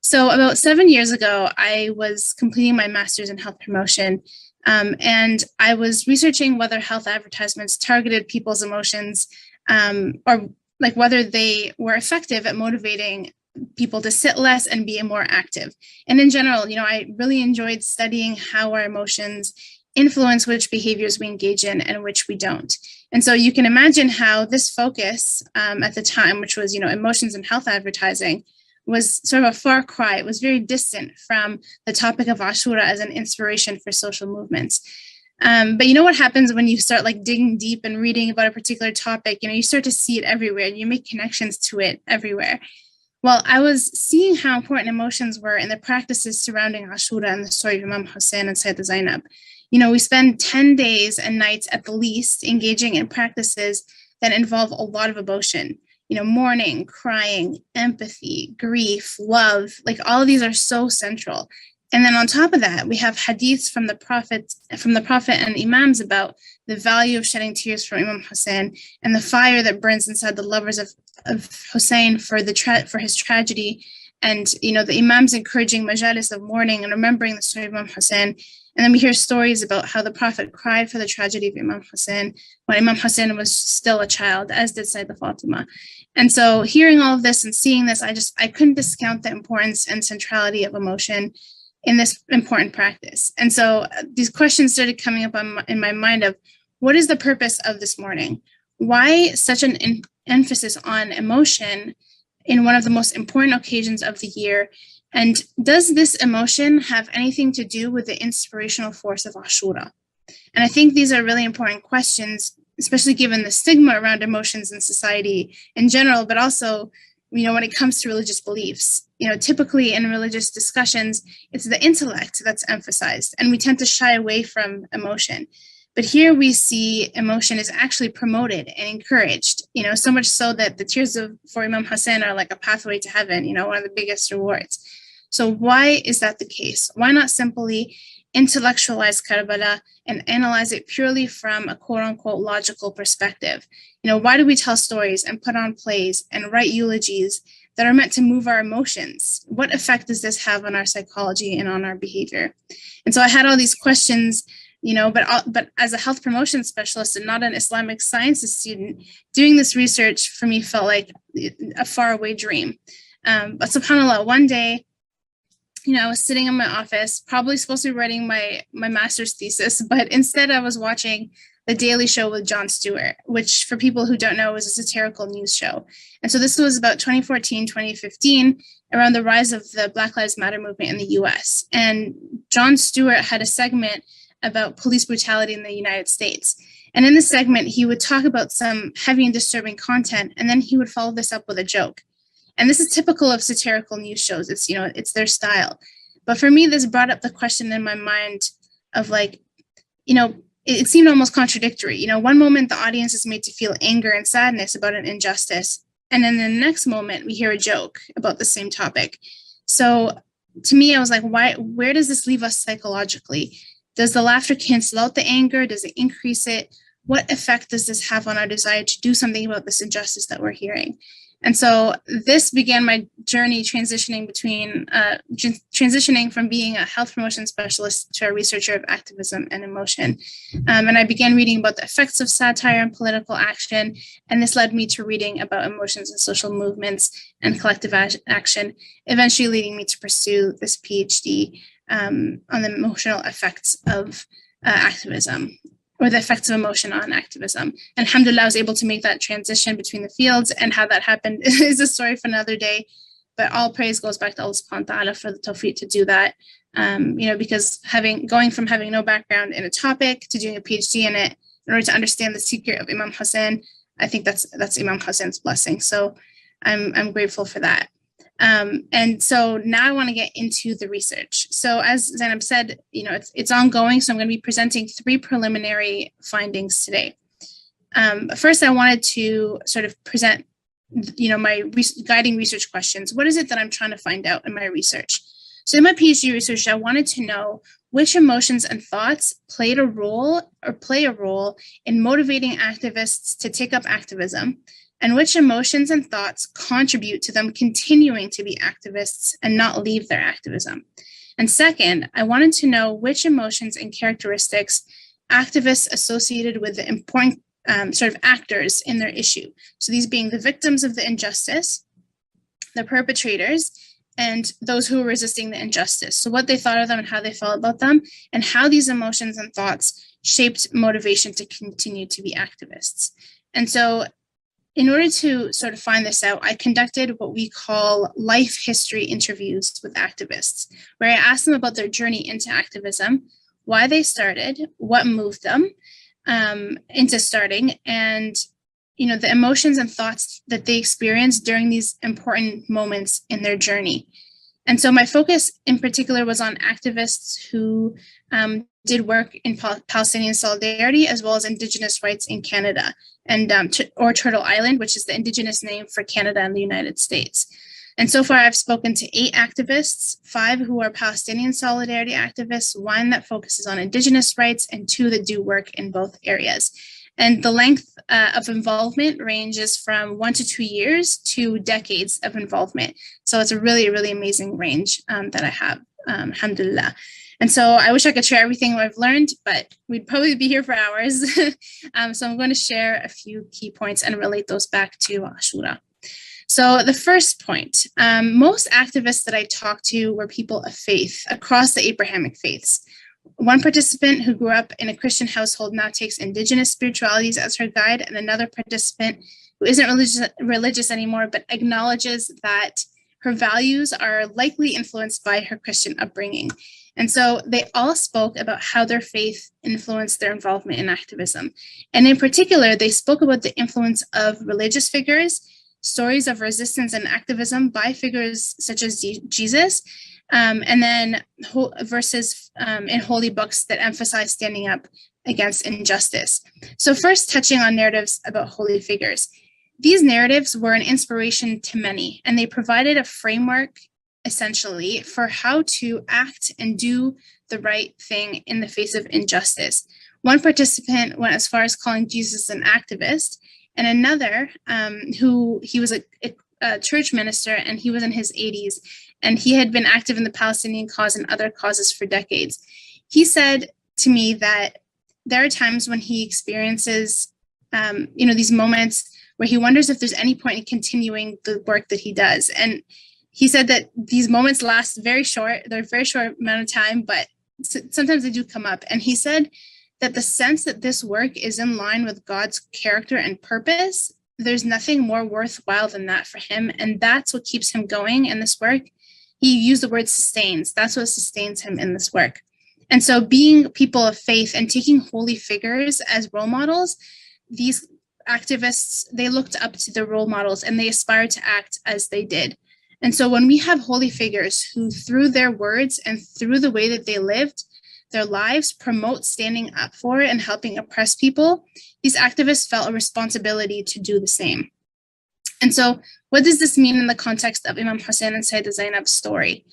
Speaker 17: So about 7 years ago, I was completing my master's in health promotion, and I was researching whether health advertisements targeted people's emotions, or like whether they were effective at motivating people to sit less and be more active. And in general, I really enjoyed studying how our emotions influence which behaviors we engage in and which we don't. And so you can imagine how this focus at the time, which was, emotions and health advertising, was sort of a far cry. It was very distant from the topic of Ashura as an inspiration for social movements. But you know what happens when you start like digging deep and reading about a particular topic, you start to see it everywhere and you make connections to it everywhere. Well, I was seeing how important emotions were in the practices surrounding Ashura and the story of Imam Hussain and Sayyidah Zainab. We spend 10 days and nights at the least engaging in practices that involve a lot of emotion. Mourning, crying, empathy, grief, love, like all of these are so central. And then on top of that, we have hadiths from the Prophet and Imams about the value of shedding tears for Imam Hussain and the fire that burns inside the lovers of Hussain for his tragedy. And, the Imams encouraging majalis of mourning and remembering the story of Imam Hussain. And then we hear stories about how the Prophet cried for the tragedy of Imam Hussain when Imam Hussain was still a child, as did Sayyidah Fatima. And so hearing all of this and seeing this, I couldn't discount the importance and centrality of emotion in this important practice. And so these questions started coming up in my mind of, what is the purpose of this mourning? Why such an emphasis on emotion in one of the most important occasions of the year? And does this emotion have anything to do with the inspirational force of Ashura? And I think these are really important questions, especially given the stigma around emotions in society in general, but also, when it comes to religious beliefs. Typically in religious discussions, it's the intellect that's emphasized, and we tend to shy away from emotion. But here we see emotion is actually promoted and encouraged, so much so that the tears for Imam Hussain are like a pathway to heaven, one of the biggest rewards. So why is that the case? Why not simply intellectualize Karbala and analyze it purely from a quote unquote logical perspective? Why do we tell stories and put on plays and write eulogies that are meant to move our emotions? What effect does this have on our psychology and on our behavior? And so I had all these questions, but as a health promotion specialist and not an Islamic sciences student, doing this research for me felt like a faraway dream. But subhanAllah, one day, I was sitting in my office, probably supposed to be writing my master's thesis, but instead I was watching The Daily Show with Jon Stewart, which for people who don't know is a satirical news show. And so this was about 2014, 2015, around the rise of the Black Lives Matter movement in the US. And Jon Stewart had a segment about police brutality in the United States. And in this segment, he would talk about some heavy and disturbing content, and then he would follow this up with a joke. And this is typical of satirical news shows. It's, it's their style. But for me, this brought up the question in my mind of like, it seemed almost contradictory. One moment the audience is made to feel anger and sadness about an injustice. And then in the next moment, we hear a joke about the same topic. So to me, I was like, where does this leave us psychologically? Does the laughter cancel out the anger? Does it increase it? What effect does this have on our desire to do something about this injustice that we're hearing? And so this began my journey transitioning from being a health promotion specialist to a researcher of activism and emotion. And I began reading about the effects of satire and political action. And this led me to reading about emotions and social movements and collective action, eventually leading me to pursue this PhD on the emotional effects of activism, or the effects of emotion on activism. And alhamdulillah, I was able to make that transition between the fields, and how that happened is a story for another day. But all praise goes back to Allah subhanahu wa ta'ala for the tawfiq to do that. Because going from having no background in a topic to doing a PhD in it in order to understand the secret of Imam Hussain, I think that's Imam Hussain's blessing. So I'm grateful for that. And so now I want to get into the research. So as Zainab said, it's ongoing. So I'm going to be presenting 3 preliminary findings today. First, I wanted to sort of present, my guiding research questions. What is it that I'm trying to find out in my research? So in my PhD research, I wanted to know which emotions and thoughts play a role in motivating activists to take up activism, and which emotions and thoughts contribute to them continuing to be activists and not leave their activism. And second, I wanted to know which emotions and characteristics activists associated with the important sort of actors in their issue. So these being the victims of the injustice, the perpetrators, and those who were resisting the injustice. So what they thought of them and how they felt about them, and how these emotions and thoughts shaped motivation to continue to be activists. And so in order to sort of find this out, I conducted what we call life history interviews with activists, where I asked them about their journey into activism, why they started, what moved them into starting, and the emotions and thoughts that they experienced during these important moments in their journey. And so my focus in particular was on activists who did work in Palestinian solidarity, as well as Indigenous rights in Canada, and or Turtle Island, which is the Indigenous name for Canada and the United States. And so far, I've spoken to 8 activists, 5 who are Palestinian solidarity activists, 1 that focuses on Indigenous rights, and 2 that do work in both areas. And the length of involvement ranges from 1 to 2 years to decades of involvement. So it's a really, really amazing range that I have, alhamdulillah. And so I wish I could share everything I've learned, but we'd probably be here for hours. So I'm going to share a few key points and relate those back to Ashura. So the first point, most activists that I talked to were people of faith across the Abrahamic faiths. One participant who grew up in a Christian household now takes Indigenous spiritualities as her guide, and another participant who isn't religious anymore, but acknowledges that her values are likely influenced by her Christian upbringing. And so they all spoke about how their faith influenced their involvement in activism. And in particular, they spoke about the influence of religious figures, stories of resistance and activism by figures such as Jesus, and then verses in holy books that emphasize standing up against injustice. So first, touching on narratives about holy figures. These narratives were an inspiration to many, and they provided a framework, essentially, for how to act and do the right thing in the face of injustice. One participant went as far as calling Jesus an activist, and another, he was a church minister, and he was in his 80s, and he had been active in the Palestinian cause and other causes for decades. He said to me that there are times when he experiences, these moments where he wonders if there's any point in continuing the work that he does. And he said that these moments last very short, they're a very short amount of time, but sometimes they do come up. And he said that the sense that this work is in line with God's character and purpose, there's nothing more worthwhile than that for him. And that's what keeps him going in this work. He used the word sustains. That's what sustains him in this work. And so being people of faith and taking holy figures as role models, these activists, they looked up to their role models and they aspired to act as they did. And so when we have holy figures who, through their words and through the way that they lived their lives, promote standing up for and helping oppressed people, these activists felt a responsibility to do the same. And so what does this mean in the context of Imam Hussain and Sayyidah Zainab's story?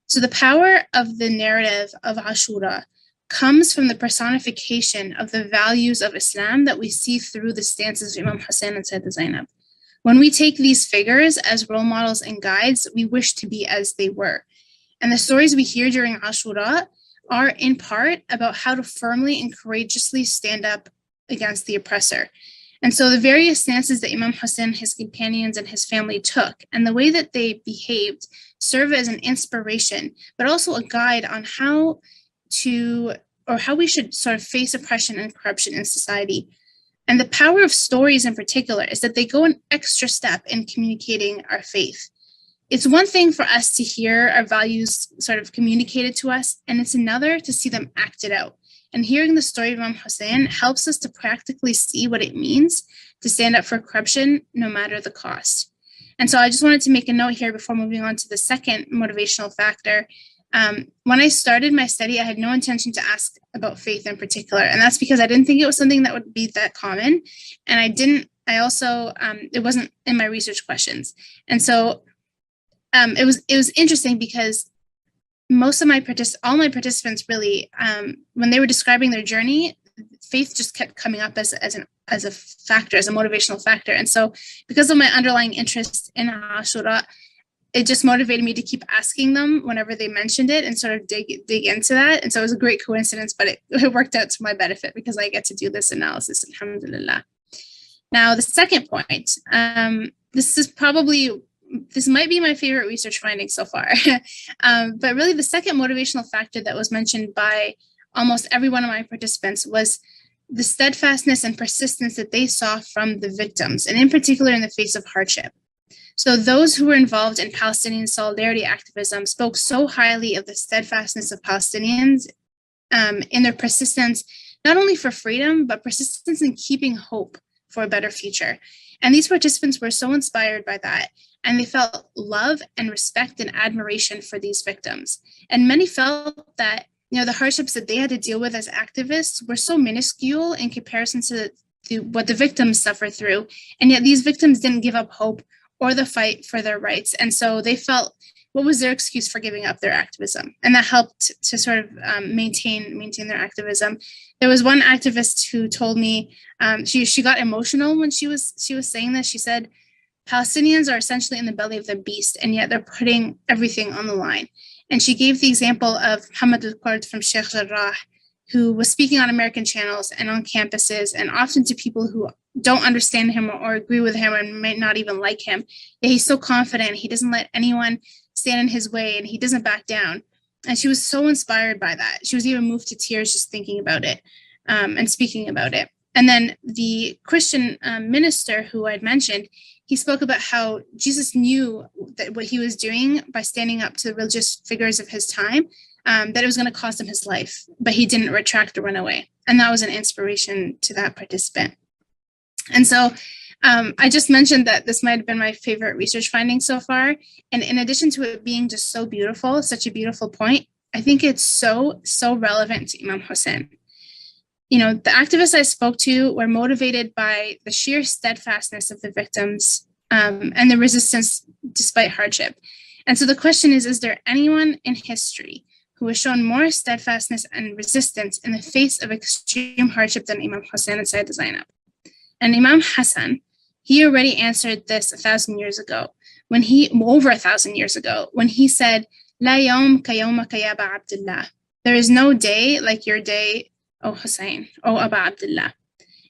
Speaker 17: So the power of the narrative of Ashura comes from the personification of the values of Islam that we see through the stances of Imam Hussain and Sayyidah Zainab. When we take these figures as role models and guides, we wish to be as they were. And the stories we hear during Ashura are in part about how to firmly and courageously stand up against the oppressor. And so the various stances that Imam Hussain, his companions, and his family took, and the way that they behaved, serve as an inspiration, but also a guide on how we should sort of face oppression and corruption in society. And the power of stories in particular is that they go an extra step in communicating our faith. It's one thing for us to hear our values sort of communicated to us, and it's another to see them acted out. And hearing the story of Imam Hussain helps us to practically see what it means to stand up for corruption, no matter the cost. And so I just wanted to make a note here before moving on to the second motivational factor. When I started my study, I had no intention to ask about faith in particular. And that's because I didn't think it was something that would be that common. And it wasn't in my research questions. And so it was interesting because all my participants really, when they were describing their journey, faith just kept coming up as a factor, as a motivational factor. And so because of my underlying interest in Ashura, it just motivated me to keep asking them whenever they mentioned it and sort of dig into that. And so it was a great coincidence, but it worked out to my benefit because I get to do this analysis, alhamdulillah. Now, the second point, this might be my favorite research finding so far, but really the second motivational factor that was mentioned by almost every one of my participants was the steadfastness and persistence that they saw from the victims, and in particular in the face of hardship. So those who were involved in Palestinian solidarity activism spoke so highly of the steadfastness of Palestinians in their persistence, not only for freedom, but persistence in keeping hope for a better future. And these participants were so inspired by that, and they felt love and respect and admiration for these victims. And many felt that, the hardships that they had to deal with as activists were so minuscule in comparison to what the victims suffered through. And yet these victims didn't give up hope or the fight for their rights. And so they felt, what was their excuse for giving up their activism? And that helped to sort of maintain their activism. There was one activist who told me, she got emotional when she was saying this. She said, Palestinians are essentially in the belly of the beast, and yet they're putting everything on the line. And she gave the example of Muhammad al-Kurd from Sheikh Jarrah, who was speaking on American channels and on campuses, and often to people who don't understand him or agree with him and might not even like him. Yet he's so confident, he doesn't let anyone stand in his way, and he doesn't back down. And she was so inspired by that. She was even moved to tears just thinking about it and speaking about it. And then the Christian minister who I'd mentioned, he spoke about how Jesus knew that what he was doing by standing up to the religious figures of his time, that it was going to cost him his life, but he didn't retract or run away. And that was an inspiration to that participant. And so I just mentioned that this might have been my favorite research finding so far. And in addition to it being just so beautiful, such a beautiful point, I think it's so relevant to Imam Hussain. The activists I spoke to were motivated by the sheer steadfastness of the victims and the resistance despite hardship. And so the question is there anyone in history who has shown more steadfastness and resistance in the face of extreme hardship than Imam Hussain and Sayyidah Zainab? And Imam Hassan, he already answered this 1,000 years ago, over 1,000 years ago, when he said, La yawm ka yawmaka ya Aba Abdullah. There is no day like your day, O Hussein, O Aba Abdullah.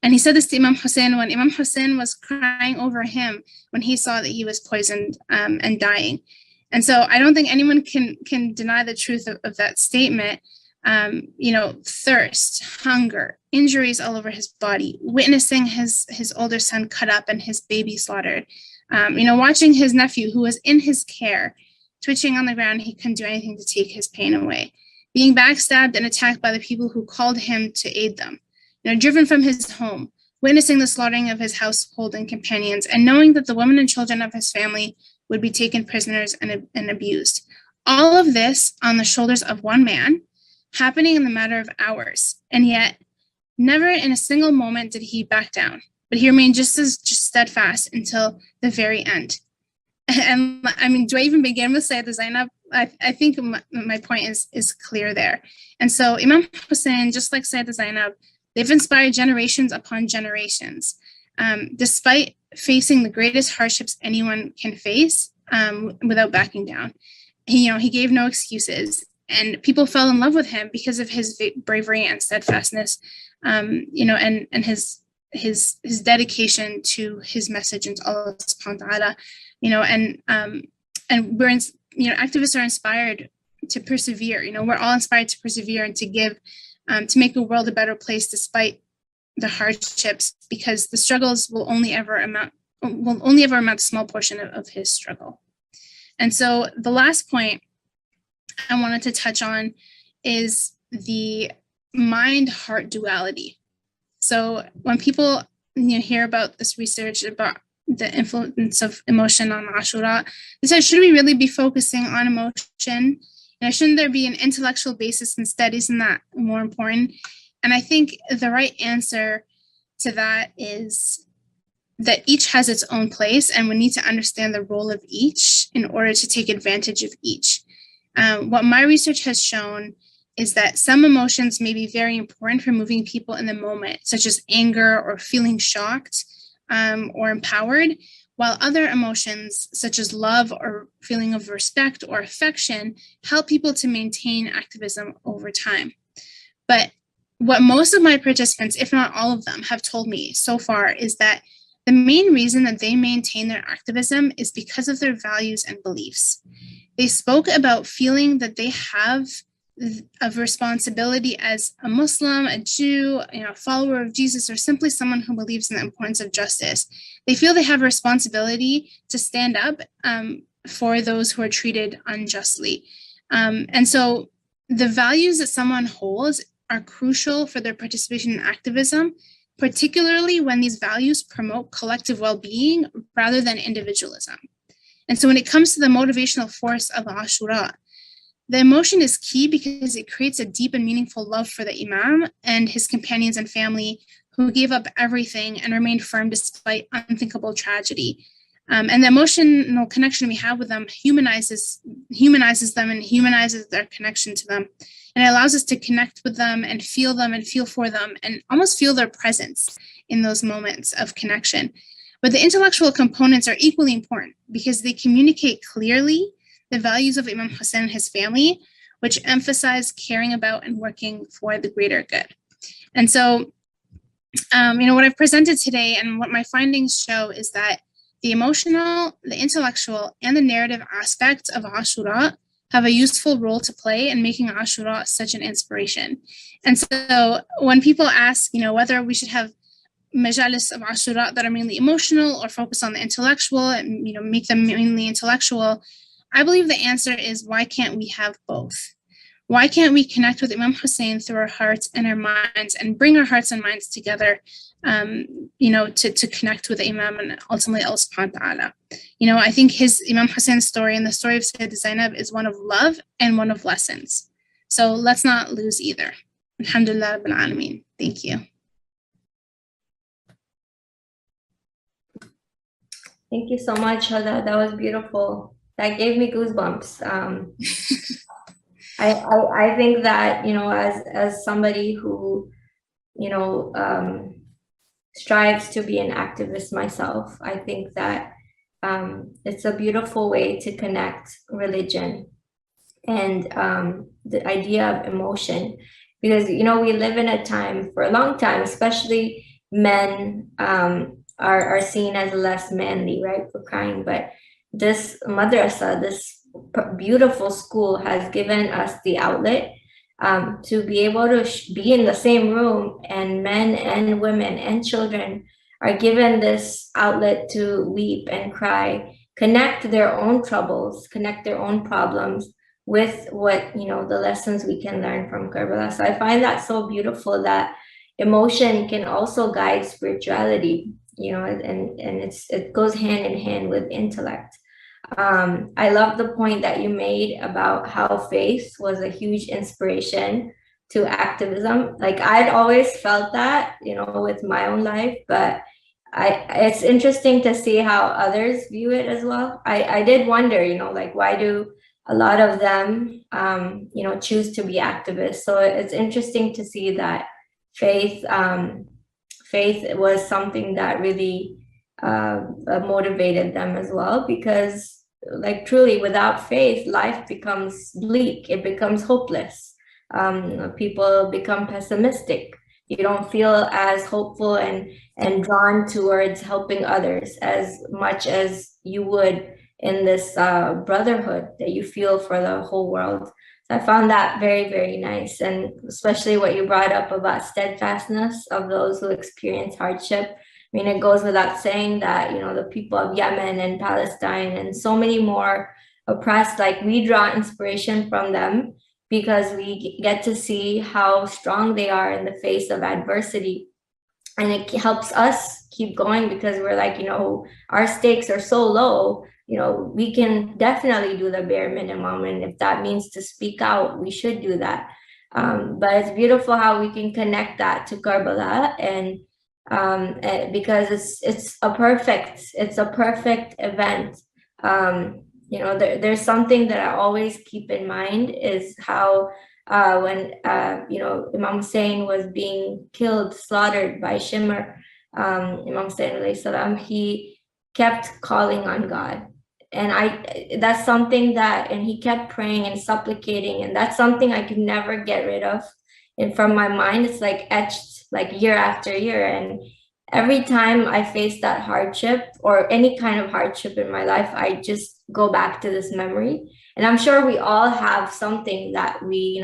Speaker 17: And he said this to Imam Hussein when Imam Hussein was crying over him when he saw that he was poisoned and dying. And so I don't think anyone can deny the truth of that statement. Thirst, hunger, injuries all over his body, witnessing his older son cut up and his baby slaughtered, watching his nephew who was in his care, twitching on the ground, he couldn't do anything to take his pain away, being backstabbed and attacked by the people who called him to aid them, driven from his home, witnessing the slaughtering of his household and companions, and knowing that the women and children of his family would be taken prisoners and abused. All of this on the shoulders of one man, happening in the matter of hours. And yet, never in a single moment did he back down, but he remained just steadfast until the very end. And I mean, do I even begin with Sayyidah Zainab? I think my point is clear there. And so Imam Hussain, just like Sayyidah Zainab, they've inspired generations upon generations, despite facing the greatest hardships anyone can face without backing down. He gave no excuses. And people fell in love with him because of his bravery and steadfastness, and his dedication to his message and to Allah subhanahu wa ta'ala, and we're activists are inspired to persevere. We're all inspired to persevere and to give, to make the world a better place despite the hardships, because the struggles will only ever amount to a small portion of his struggle. And so the last point I wanted to touch on is the mind-heart duality. So when people hear about this research about the influence of emotion on Ashura, they said, should we really be focusing on emotion? Shouldn't there be an intellectual basis instead? Isn't that more important? And I think the right answer to that is that each has its own place, and we need to understand the role of each in order to take advantage of each. What my research has shown is that some emotions may be very important for moving people in the moment, such as anger or feeling shocked or empowered, while other emotions, such as love or feeling of respect or affection, help people to maintain activism over time. But what most of my participants, if not all of them, have told me so far is that the main reason that they maintain their activism is because of their values and beliefs. They spoke about feeling that they have a responsibility as a Muslim, a Jew, a follower of Jesus, or simply someone who believes in the importance of justice. They feel they have a responsibility to stand up for those who are treated unjustly. And so the values that someone holds are crucial for their participation in activism, particularly when these values promote collective well-being rather than individualism. And so when it comes to the motivational force of Ashura, the emotion is key because it creates a deep and meaningful love for the Imam and his companions and family who gave up everything and remained firm despite unthinkable tragedy. And the emotional connection we have with them humanizes them and humanizes their connection to them. And it allows us to connect with them and feel for them and almost feel their presence in those moments of connection. But the intellectual components are equally important because they communicate clearly the values of Imam Hussain and his family, which emphasize caring about and working for the greater good. And so, what I've presented today and what my findings show is that the emotional, the intellectual, and the narrative aspects of Ashura have a useful role to play in making Ashura such an inspiration. And so when people ask, whether we should have majalis of Ashura that are mainly emotional or focus on the intellectual and, make them mainly intellectual, I believe the answer is, why can't we have both? Why can't we connect with Imam Hussain through our hearts and our minds and bring our hearts and minds together, to connect with the Imam and ultimately Allah subhanahu wa ta'ala. I think his Imam Hussein's story and the story of Sayyid Zainab is one of love and one of lessons. So let's not lose either. Alhamdulillah Rabbil Alameen. Thank you.
Speaker 16: Thank you so much, Huda. That was beautiful. That gave me goosebumps. I think that, as somebody who, strives to be an activist myself, I think that it's a beautiful way to connect religion and the idea of emotion, because, we live in a time, for a long time, especially men are seen as less manly, right, for crying. But this madrasa, this beautiful school, has given us the outlet to be able to be in the same room, and men and women and children are given this outlet to weep and cry, connect their own troubles, connect their own problems with what, the lessons we can learn from Karbala. So I find that so beautiful, that emotion can also guide spirituality, and it goes hand in hand with intellect. I love the point that you made about how faith was a huge inspiration to activism. Like, I'd always felt that, with my own life, but it's interesting to see how others view it as well. I did wonder, why do a lot of them, choose to be activists? So it's interesting to see that faith was something that really motivated them as well, because truly without faith, life becomes bleak, it becomes hopeless. People become pessimistic. You don't feel as hopeful and drawn towards helping others as much as you would in this brotherhood that you feel for the whole world. So I found that very, very nice, and especially what you brought up about steadfastness of those who experience hardship. I mean, it goes without saying that, the people of Yemen and Palestine and so many more oppressed, we draw inspiration from them because we get to see how strong they are in the face of adversity. And it helps us keep going because we're our stakes are so low, we can definitely do the bare minimum. And if that means to speak out, we should do that. But it's beautiful how we can connect that to Karbala, and because it's a perfect event there's something that I always keep in mind is how when Imam Hussein was being killed, slaughtered by Shimr, Imam Hussein alayhi salam, he kept calling on God. And that's something and he kept praying and supplicating, and that's something I could never get rid of. And from my mind, it's like etched like year after year. And every time I face that hardship or any kind of hardship in my life, I just go back to this memory. And I'm sure we all have something that we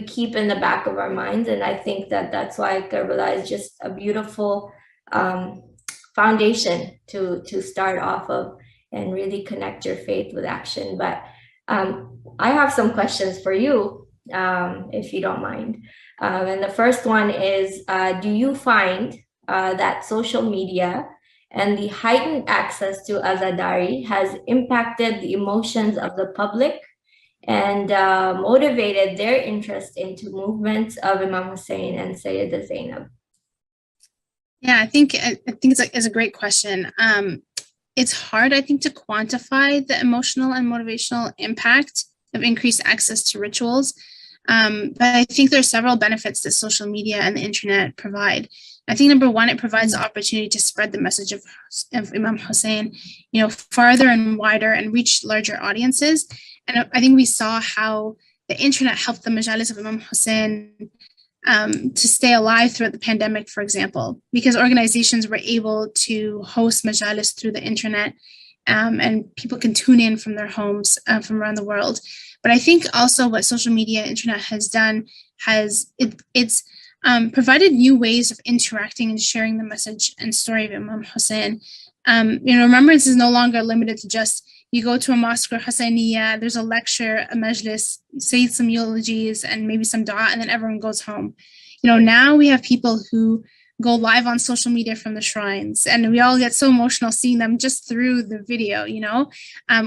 Speaker 16: keep in the back of our minds. And I think that's why Karbala is just a beautiful foundation to start off of and really connect your faith with action. But I have some questions for you, if you don't mind. And the first one is, do you find that social media and the heightened access to Azadari has impacted the emotions of the public and motivated their interest into movements of Imam Hussein and Sayyida Zainab?
Speaker 17: Yeah, I think it's a great question. It's hard, I think, to quantify the emotional and motivational impact of increased access to rituals. But I think there are several benefits that social media and the internet provide. I think number one, it provides the opportunity to spread the message of Imam Hussein, farther and wider and reach larger audiences. And I think we saw how the internet helped the majalis of Imam Hussein to stay alive throughout the pandemic, for example, because organizations were able to host majalis through the internet, and people can tune in from their homes from around the world. But I think also what social media and internet has done it's provided new ways of interacting and sharing the message and story of Imam Hussein. Remembrance is no longer limited to just you go to a mosque or Hussainiya, there's a lecture, a majlis, say some eulogies and maybe some dua, and then everyone goes home. Now we have people who go live on social media from the shrines, and we all get so emotional seeing them just through the video,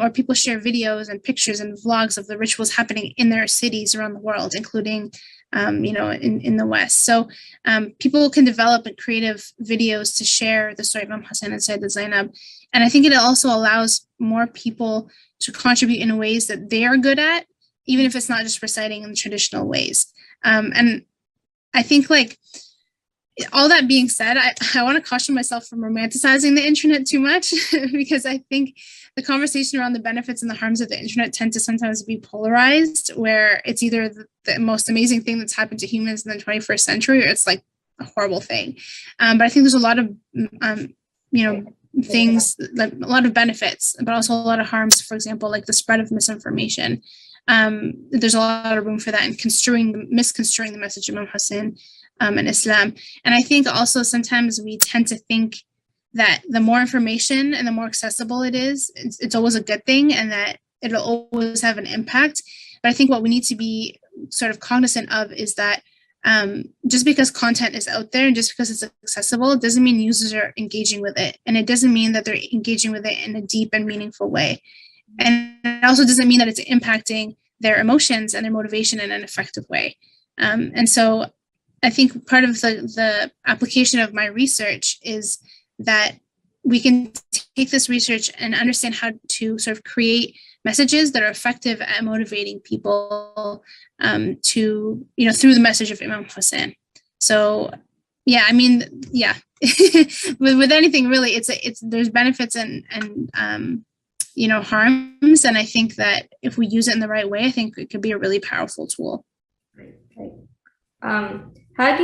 Speaker 17: or people share videos and pictures and vlogs of the rituals happening in their cities around the world, including in the West. So people can develop creative videos to share the story of Imam Hussein and Sayyida Zainab. And I think it also allows more people to contribute in ways that they are good at, even if it's not just reciting in traditional ways. And I think, all that being said, I want to caution myself from romanticizing the internet too much, because I think the conversation around the benefits and the harms of the internet tend to sometimes be polarized, where it's either the most amazing thing that's happened to humans in the 21st century, or it's like a horrible thing. But I think there's a lot of, things, like a lot of benefits, but also a lot of harms, for example, like the spread of misinformation. There's a lot of room for that and misconstruing the message of Imam Hussein and Islam. And I think also sometimes we tend to think that the more information and the more accessible it is, it's always a good thing, and that it'll always have an impact. But I think what we need to be sort of cognizant of is that just because content is out there and just because it's accessible, it doesn't mean users are engaging with it. And it doesn't mean that they're engaging with it in a deep and meaningful way. And it also doesn't mean that it's impacting their emotions and their motivation in an effective way. And so I think part of the application of my research is that we can take this research and understand how to sort of create messages that are effective at motivating people to, through the message of Imam Hussein. So, with anything really, there's benefits and harms. And I think that if we use it in the right way, I think it could be a really powerful tool.
Speaker 16: Right. How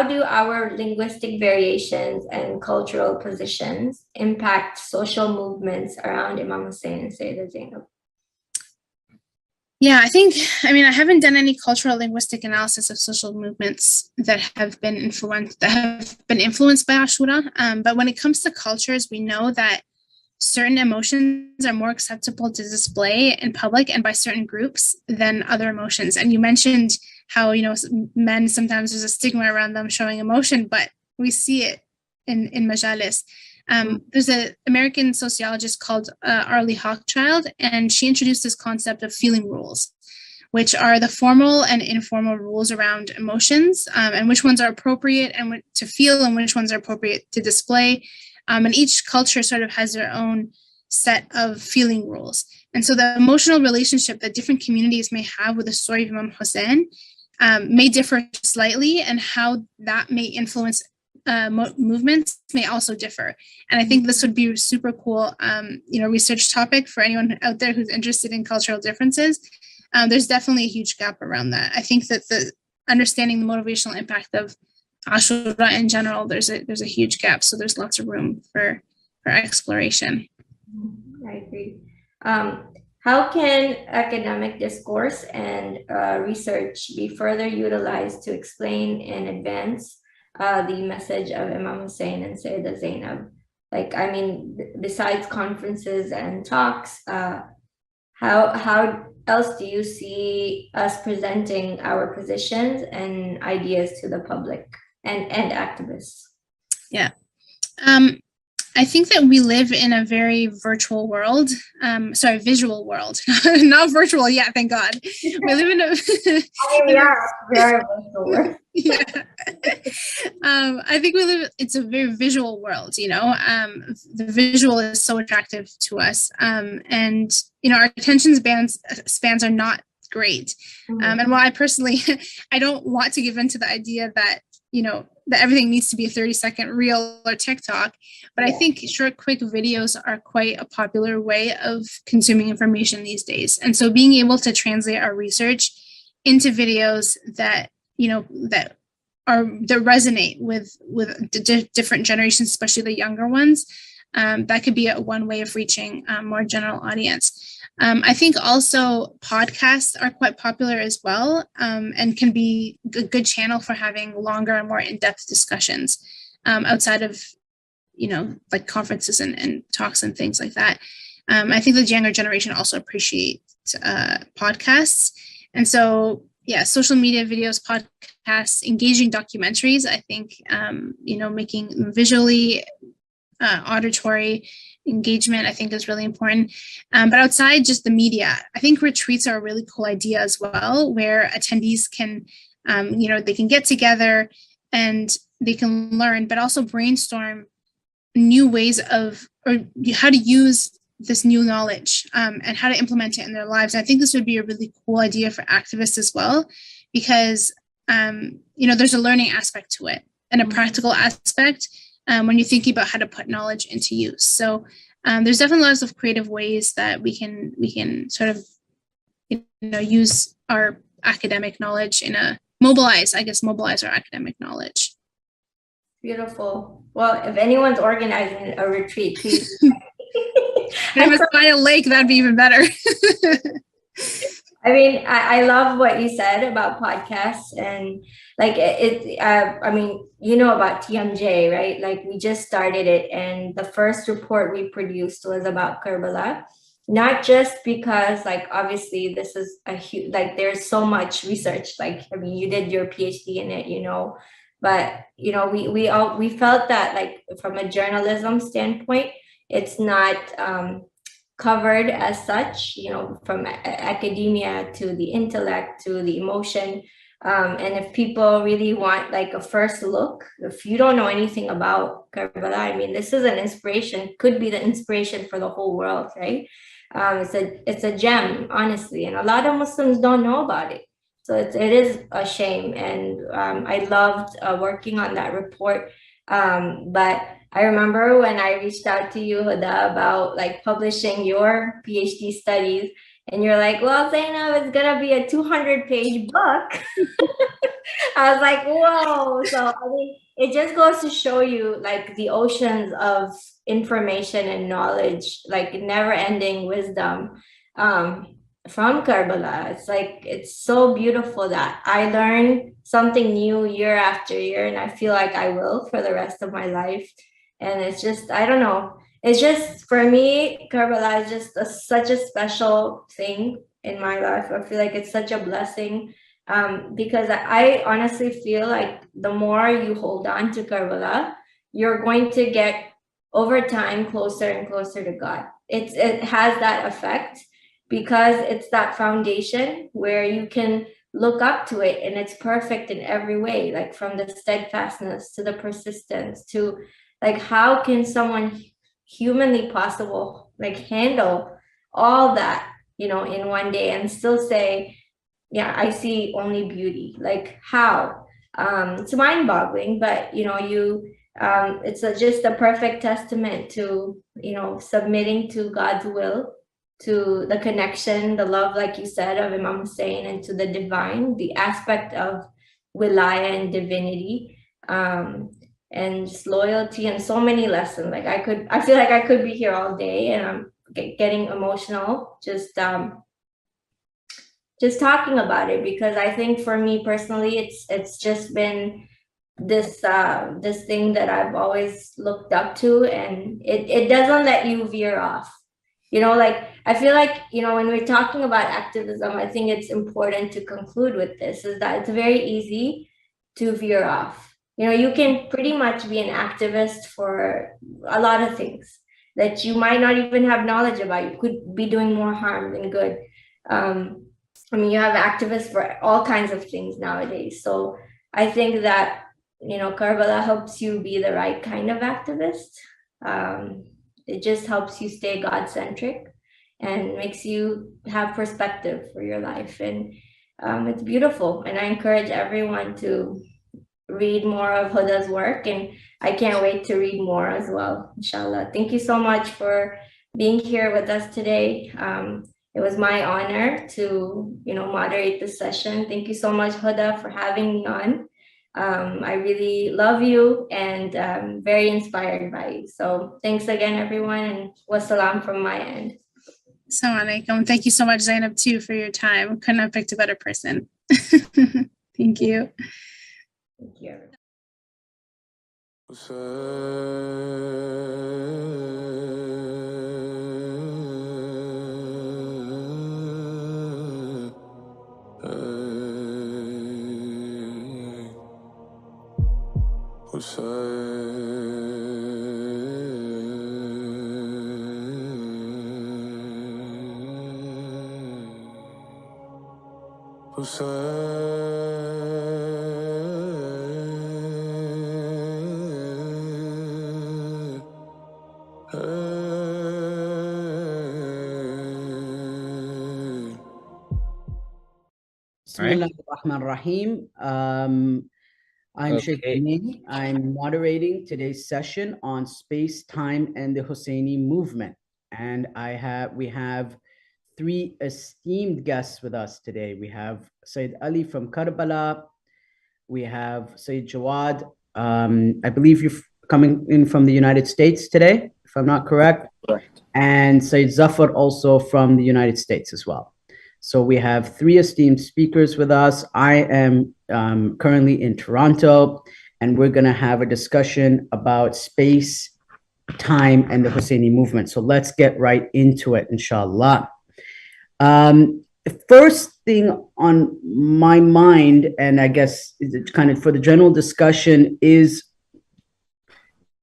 Speaker 16: do our linguistic variations and cultural positions impact social movements around Imam Hussein and Sayyida Zainab?
Speaker 17: Yeah, I haven't done any cultural linguistic analysis of social movements that have been influenced by Ashura. But when it comes to cultures, we know that certain emotions are more acceptable to display in public and by certain groups than other emotions. And you mentioned how, men, sometimes there's a stigma around them showing emotion, but we see it in majalis. There's an American sociologist called Arlie Hochschild, and she introduced this concept of feeling rules, which are the formal and informal rules around emotions, and which ones are appropriate and to feel and which ones are appropriate to display. And each culture sort of has their own set of feeling rules. And so the emotional relationship that different communities may have with the story of Imam Hussain may differ slightly, and how that may influence movements may also differ. And I think this would be a super cool, research topic for anyone out there who's interested in cultural differences. There's definitely a huge gap around that. I think that the understanding the motivational impact of Ashura in general, there's a huge gap. So there's lots of room for exploration.
Speaker 16: I agree. How can academic discourse and research be further utilized to explain and advance the message of Imam Hussain and Sayyidah Zainab? Like, I mean, besides conferences and talks, how else do you see us presenting our positions and ideas to the public and activists?
Speaker 17: Yeah. I think that we live in a very virtual world. Visual world, not virtual yet, thank God. We live in a
Speaker 16: very virtual world.
Speaker 17: Yeah. I think it's a very visual world, the visual is so attractive to us. And, our attention spans are not great. And while I personally, I don't want to give in to the idea that, that everything needs to be a 30-second reel or TikTok, but I think short, quick videos are quite a popular way of consuming information these days. And so being able to translate our research into videos that, that resonate with different generations, especially the younger ones, that could be one way of reaching a more general audience. I think also podcasts are quite popular as well, and can be a good channel for having longer and more in-depth discussions outside of, like conferences and talks and things like that. I think the younger generation also appreciates podcasts. And so, yeah, social media videos, podcasts, engaging documentaries, I think, making visually, auditory engagement, I think, is really important. But outside just the media, I think retreats are a really cool idea as well, where attendees can, they can get together and they can learn, but also brainstorm new ways of, or how to use this new knowledge and how to implement it in their lives. I think this would be a really cool idea for activists as well, because, there's a learning aspect to it and a practical aspect when you're thinking about how to put knowledge into use. So there's definitely lots of creative ways that we can sort of, use our academic knowledge mobilize our academic knowledge.
Speaker 16: Beautiful. Well, if anyone's organizing a retreat, please.
Speaker 17: If I must find a lake, that'd be even better.
Speaker 16: I mean, I love what you said about podcasts, and like I mean, about TMJ, right? Like, we just started it, and the first report we produced was about Karbala. Not just because, like, obviously this is a huge, like, there's so much research, like, I mean, you did your PhD in it, but we felt that, like, from a journalism standpoint, it's not covered as such, from academia to the intellect to the emotion. And if people really want, like, a first look, if you don't know anything about Karbala, I mean, this is an inspiration, could be the inspiration for the whole world, right? It's a gem, honestly, and a lot of Muslims don't know about it. So it is a shame. And I loved working on that report. But I remember when I reached out to you, Huda, about, like, publishing your PhD studies, and you're like, well, Zainab, it's gonna be a 200-page book. I was like, whoa. So I mean, it just goes to show you, like, the oceans of information and knowledge, like, never-ending wisdom from Karbala. It's like, it's so beautiful that I learn something new year after year, and I feel like I will for the rest of my life. And it's just, I don't know. It's just, for me, Karbala is just such a special thing in my life. I feel like it's such a blessing, because I honestly feel like the more you hold on to Karbala, you're going to get, over time, closer and closer to God. It has that effect, because it's that foundation where you can look up to it, and it's perfect in every way, like from the steadfastness to the persistence to Like, how can someone humanly possible like handle all that, you know, in one day and still say, yeah, I see only beauty? Like, how? It's mind-boggling, but you know, it's just a perfect testament to, you know, submitting to God's will, to the connection, the love, like you said, of Imam Hussein, and to the divine, the aspect of wilaya and divinity, and just loyalty, and so many lessons. Like, I feel like I could be here all day, and I'm getting emotional just talking about it, because I think for me personally, it's just been this thing that I've always looked up to, and it doesn't let you veer off. You know, like, I feel like, you know, when we're talking about activism, I think it's important to conclude with this, is that it's very easy to veer off. You know, you can pretty much be an activist for a lot of things that you might not even have knowledge about. You could be doing more harm than good. I mean, you have activists for all kinds of things nowadays. So I think that, you know, Karbala helps you be the right kind of activist. It just helps you stay God-centric and makes you have perspective for your life. And it's beautiful. And I encourage everyone to read more of Huda's work. And I can't wait to read more as well, inshallah. Thank you so much for being here with us today. It was my honor to, you know, moderate this session. Thank you so much, Huda, for having me on. I really love you and very inspired by you. So thanks again, everyone, and wassalam from my end.
Speaker 17: Assalamu alaikum. Thank you so much, Zainab, too, for your time. Couldn't have picked a better person. Thank you.
Speaker 16: Thank you.
Speaker 18: Bismillah ar-Rahman ar-Rahim. I'm Sheikh Amin. I'm moderating today's session on space, time, and the Husseini movement. And we have three esteemed guests with us today. We have Sayyid Ali from Karbala. We have Sayyid Jawad. I believe you're coming in from the United States today, if I'm not correct.
Speaker 5: Correct.
Speaker 18: And Sayyid Zafar also from the United States as well. So we have three esteemed speakers with us. I am currently in Toronto, and we're going to have a discussion about space, time, and the Husseini movement. So let's get right into it, inshallah. First thing on my mind, and I guess kind of for the general discussion, is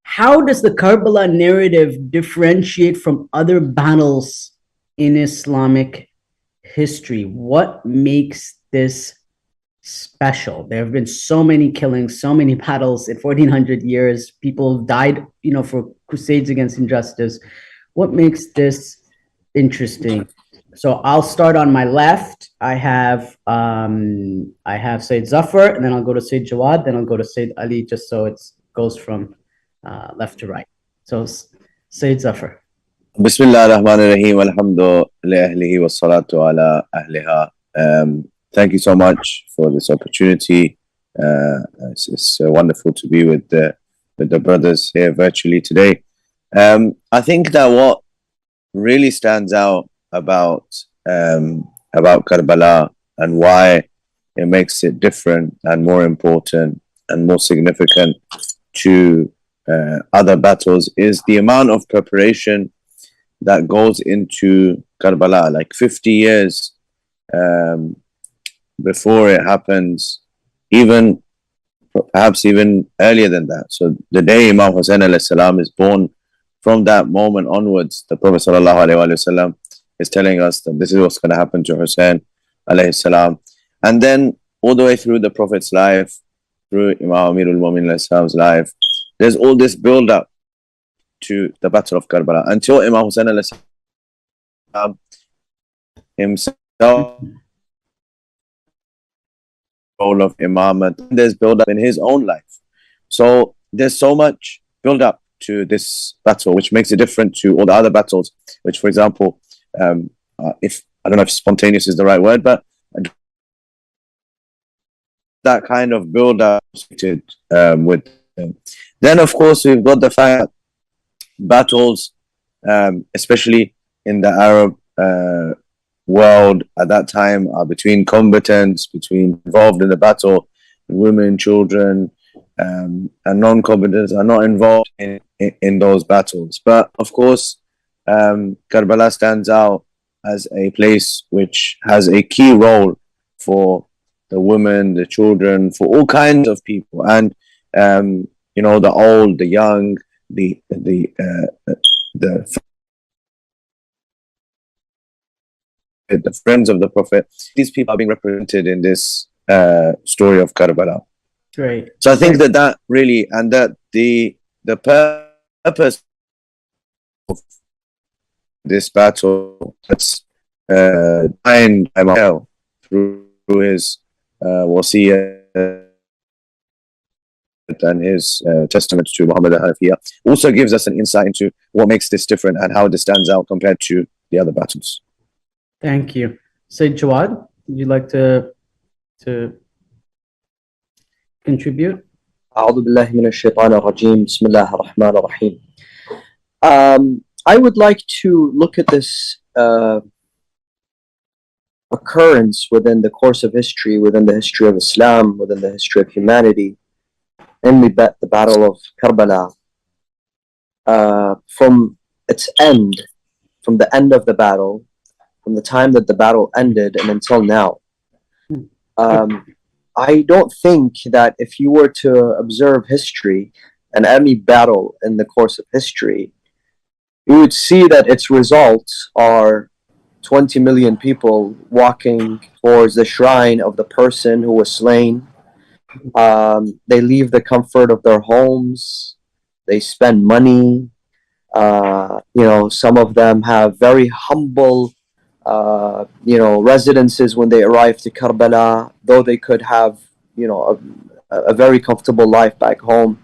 Speaker 18: how does the Karbala narrative differentiate from other battles in Islamic history? What makes this special? There have been so many killings, so many battles in 1400 years. People died, you know, for crusades against injustice. What makes this interesting? So I'll start on my left. I have Sayyid Zafar, and then I'll go to Sayyid Jawad, then I'll go to Sayyid Ali, just so it goes from left to right. So Sayyid Zafar.
Speaker 19: Bismillah ar-Rahman ar-Rahim, alhamdu li ahlihi wa salatu ala ahliha. Thank you so much for this opportunity. It's wonderful to be with the brothers here virtually today. I think that what really stands out about Karbala and why it makes it different and more important and more significant to other battles is the amount of preparation that goes into Karbala, like 50 years before it happens, perhaps even earlier than that. So the day Imam Hussain alayhi salam is born, from that moment onwards, the Prophet sallallahu alaihi wasallam is telling us that this is what's going to happen to Hussain alayhi salam. And then all the way through the Prophet's life, through Imam Amirul Mu'minin alayhi salam's life, there's all this build up to the Battle of Karbala until Imam Hussain himself, role of Imamah, there's build up in his own life. So there's so much build up to this battle, which makes it different to all the other battles, which, for example, if I don't know if spontaneous is the right word, but that kind of build up with then of course we've got the fact that battles, especially in the Arab world at that time, are between combatants, between involved in the battle, women, children, and non-combatants are not involved in those battles. But of course, Karbala stands out as a place which has a key role for the women, the children, for all kinds of people, and you know, the old, the young, the friends of the Prophet. These people are being represented in this story of Karbala.
Speaker 18: Great.
Speaker 19: So I think that really, and that the purpose of this battle that's defined by Michael through his wasiyah and his testament to Muhammad al-Hanafiya also gives us an insight into what makes this different and how this stands out compared to the other battles.
Speaker 18: Thank you. Sayyid Jawad, would you like to contribute?
Speaker 20: أعوذ بالله من الشيطان الرجيم بسم الله الرحمن الرحيم. I would like to look at this occurrence within the course of history, within the history of Islam, within the history of humanity, in the Battle of Karbala, from its end, from the end of the battle, from the time that the battle ended and until now. I don't think that if you were to observe history and any battle in the course of history, you would see that its results are 20 million people walking towards the shrine of the person who was slain. They leave the comfort of their homes. They spend money. You know, some of them have very humble you know, residences when they arrive to Karbala, though they could have, you know, a very comfortable life back home.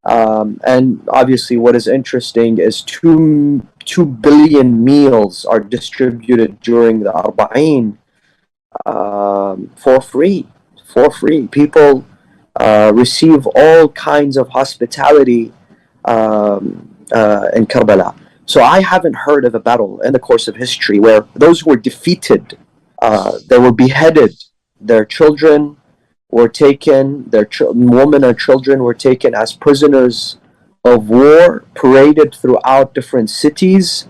Speaker 20: And obviously what is interesting is 2 billion meals are distributed during the Arba'in for free. People receive all kinds of hospitality in Karbala. So I haven't heard of a battle in the course of history where those who were defeated, they were beheaded, their children were taken, women and children were taken as prisoners of war, paraded throughout different cities.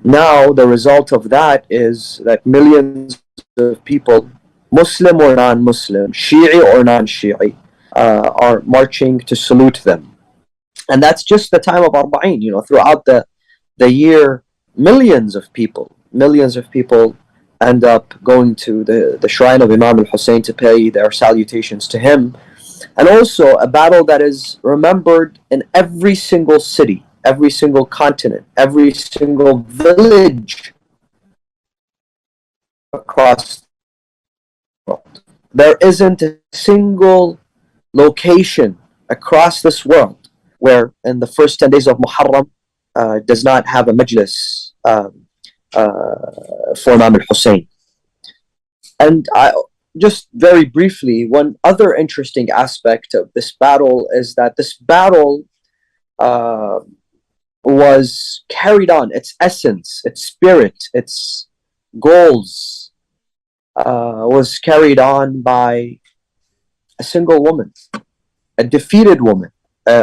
Speaker 20: Now the result of that is that millions of people, Muslim or non-Muslim, Shi'i or non-Shi'i, are marching to salute them. And that's just the time of Arba'in, you know, throughout the year, millions of people end up going to the shrine of Imam al-Hussain to pay their salutations to him. And also a battle that is remembered in every single city, every single continent, every single village across the world. There isn't a single location across this world where in the first 10 days of Muharram does not have a majlis for Imam al-Hussain. And just very briefly, one other interesting aspect of this battle is that this battle was carried on, its essence, its spirit, its goals was carried on by a single woman, a defeated woman.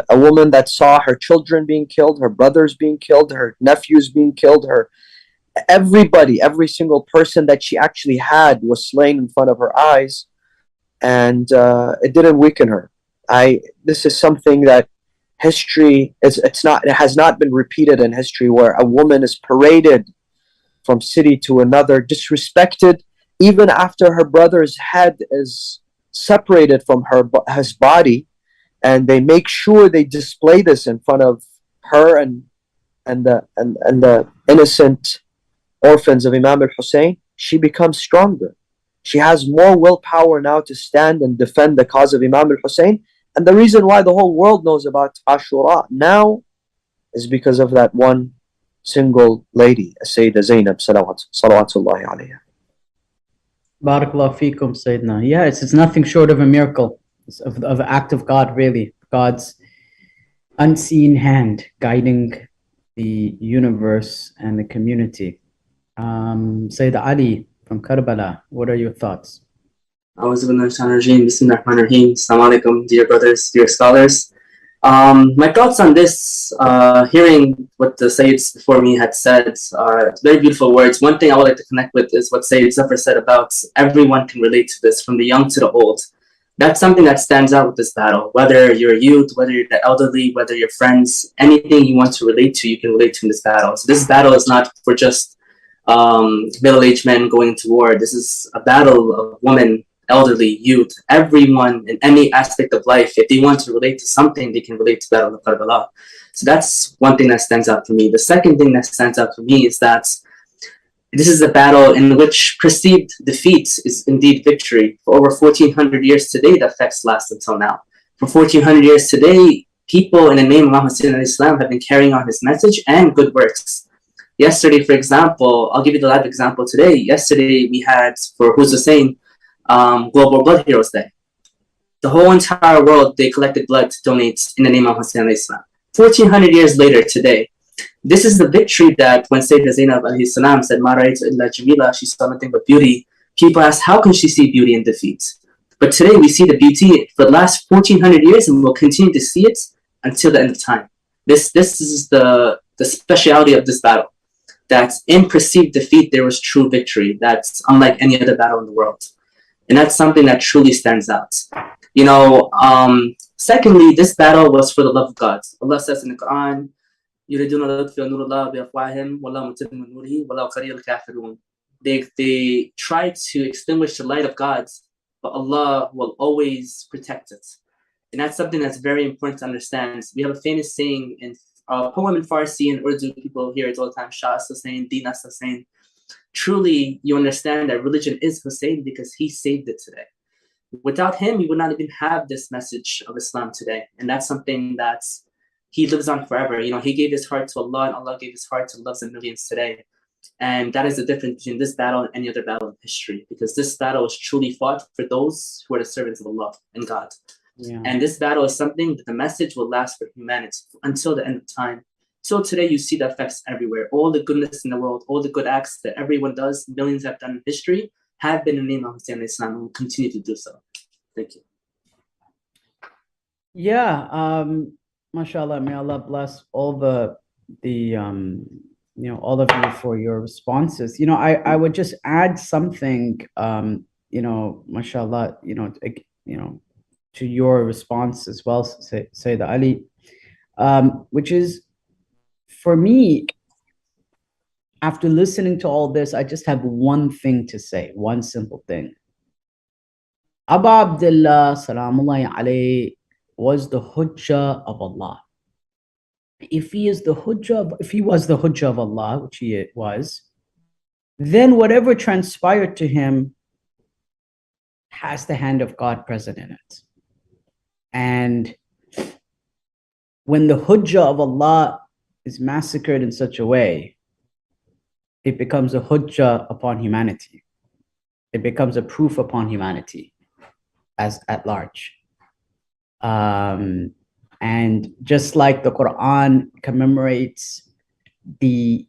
Speaker 20: A woman that saw her children being killed, her brothers being killed, her nephews being killed, everybody, every single person that she actually had was slain in front of her eyes, and it didn't weaken her. This is something that history it has not been repeated in history, where a woman is paraded from city to another, disrespected, even after her brother's head is separated from his body, and they make sure they display this in front of her and the innocent orphans of Imam al-Hussein, she becomes stronger. She has more willpower now to stand and defend the cause of Imam al-Hussein. And the reason why the whole world knows about Ashura now is because of that one single lady, Sayyida Zainab salawatullahi alayha.
Speaker 18: Barakallahu feekum, Sayyidina. Yeah, it's nothing short of a miracle, it's of an act of God, really. God's unseen hand guiding the universe and the community. Sayyid Ali from Karbala, what are your thoughts?
Speaker 21: Assalamu alaikum, dear brothers, dear scholars. My thoughts on this, hearing what the Sayyids before me had said, are very beautiful words. One thing I would like to connect with is what Sayyid Zafar said about everyone can relate to this, from the young to the old. That's something that stands out with this battle. Whether you're a youth, whether you're the elderly, whether you're friends, anything you want to relate to, you can relate to in this battle. So this battle is not for just middle-aged men going to war. This is a battle of women, elderly, youth, everyone in any aspect of life. If they want to relate to something, they can relate to the battle of Karbala. So that's one thing that stands out for me. The second thing that stands out for me is that this is a battle in which perceived defeat is indeed victory. For over 1400 years today, the effects last until now. For 1400 years today, people in the name of Imam Hussain al-Islam have been carrying on his message and good works. Yesterday, for example, I'll give you the live example today. Yesterday, we had, for Hussain Global Blood Heroes Day. The whole entire world, they collected blood to donate in the name of Hussain al-Islam. 1400 years later today, this is the victory that when Sayyida Zainab alayhi salam said, "Ma ra'aytu illa jamila," she saw nothing but beauty. People asked, how can she see beauty in defeat? But today we see the beauty for the last 1400 years, and we'll continue to see it until the end of time. This is the speciality of this battle. That in perceived defeat, there was true victory. That's unlike any other battle in the world. And that's something that truly stands out. You know, secondly, this battle was for the love of God. Allah says in the Quran, they try to extinguish the light of God, but Allah will always protect it. And that's something that's very important to understand. We have a famous saying in a poem in Farsi and Urdu, people hear it all the time, Shah Hussain, Deen Hussain. Truly, you understand that religion is Hussein because he saved it today. Without him, we would not even have this message of Islam today. And that's something that he lives on forever. You know, he gave his heart to Allah, and Allah gave his heart to loves of millions today. And that is the difference between this battle and any other battle in history, because this battle was truly fought for those who are the servants of Allah and God. Yeah. And this battle is something that the message will last for humanity until the end of time. So today you see the effects everywhere. All the goodness in the world, all the good acts that everyone does, millions have done in history, have been in the name of Hussain al-Islam and will continue to do so. Thank you.
Speaker 18: Yeah, mashallah, may Allah bless all the you know, all of you for your responses. You know, I would just add something, you know, mashallah, you know, to your response as well, Sayyid Ali, which is, for me, after listening to all this, I just have one thing to say, one simple thing. Abu Abdullah, salamullahi alayhi, was the Hujjah of Allah. If he was the Hujjah of Allah, which he was, then whatever transpired to him has the hand of God present in it. And when the Hujjah of Allah is massacred in such a way, it becomes a Hujjah upon humanity. It becomes a proof upon humanity as at large. And just like the Quran commemorates the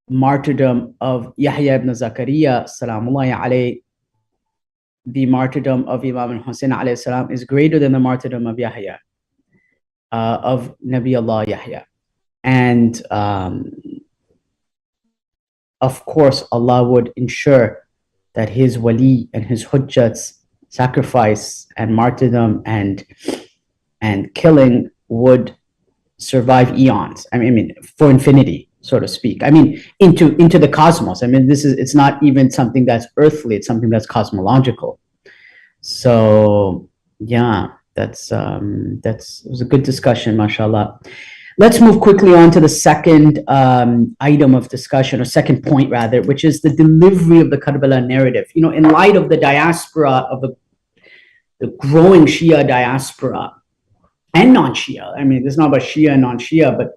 Speaker 18: martyrdom of Yahya ibn Zakaria, salamullahi alayhi, the martyrdom of Imam Hussain alayhi salam is greater than the martyrdom of Yahya, of Nabi Allah Yahya. And of course, Allah would ensure that his wali and his hujjats sacrifice and martyrdom and killing would survive eons. I mean, for infinity, so to speak. I mean, into the cosmos. I mean, it's not even something that's earthly, it's something that's cosmological. So yeah, it was a good discussion, mashallah. Let's move quickly on to the second item of discussion, or second point rather, which is the delivery of the Karbala narrative. You know, in light of the diaspora, of the growing Shia diaspora and non-Shia. I mean, it's not about Shia and non-Shia, but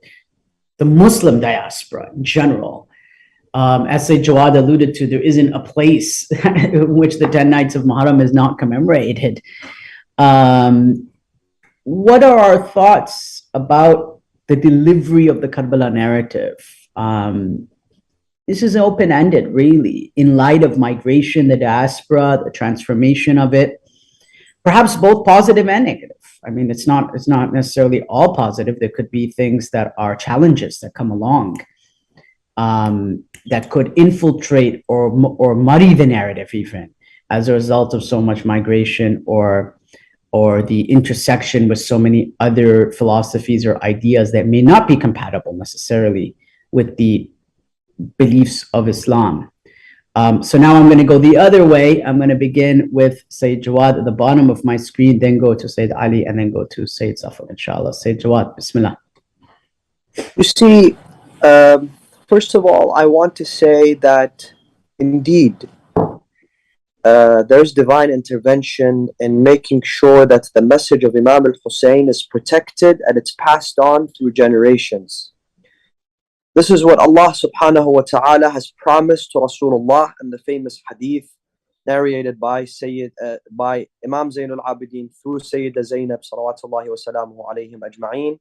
Speaker 18: the Muslim diaspora in general. As Sayyid Jawad alluded to, there isn't a place in which the 10 nights of Muharram is not commemorated. What are our thoughts about the delivery of the Karbala narrative? This is open-ended, really, in light of migration, the diaspora, the transformation of it, perhaps both positive and negative. I mean, it's not necessarily all positive. There could be things that are challenges that come along that could infiltrate or muddy the narrative even as a result of so much migration or the intersection with so many other philosophies or ideas that may not be compatible necessarily with the beliefs of Islam. So now I'm going to go the other way. I'm going to begin with Sayyid Jawad at the bottom of my screen, then go to Sayyid Ali, and then go to Sayyid Zafar, inshallah. Sayyid Jawad, bismillah.
Speaker 20: You see, first of all, I want to say that indeed, there's divine intervention in making sure that the message of Imam al-Hussein is protected and it's passed on through generations. This is what Allah subhanahu wa ta'ala has promised to Rasulullah in the famous hadith narrated by Imam Zain al-Abidin through Sayyida Zainab salawatullahi wa salamuhu alayhim ajma'een,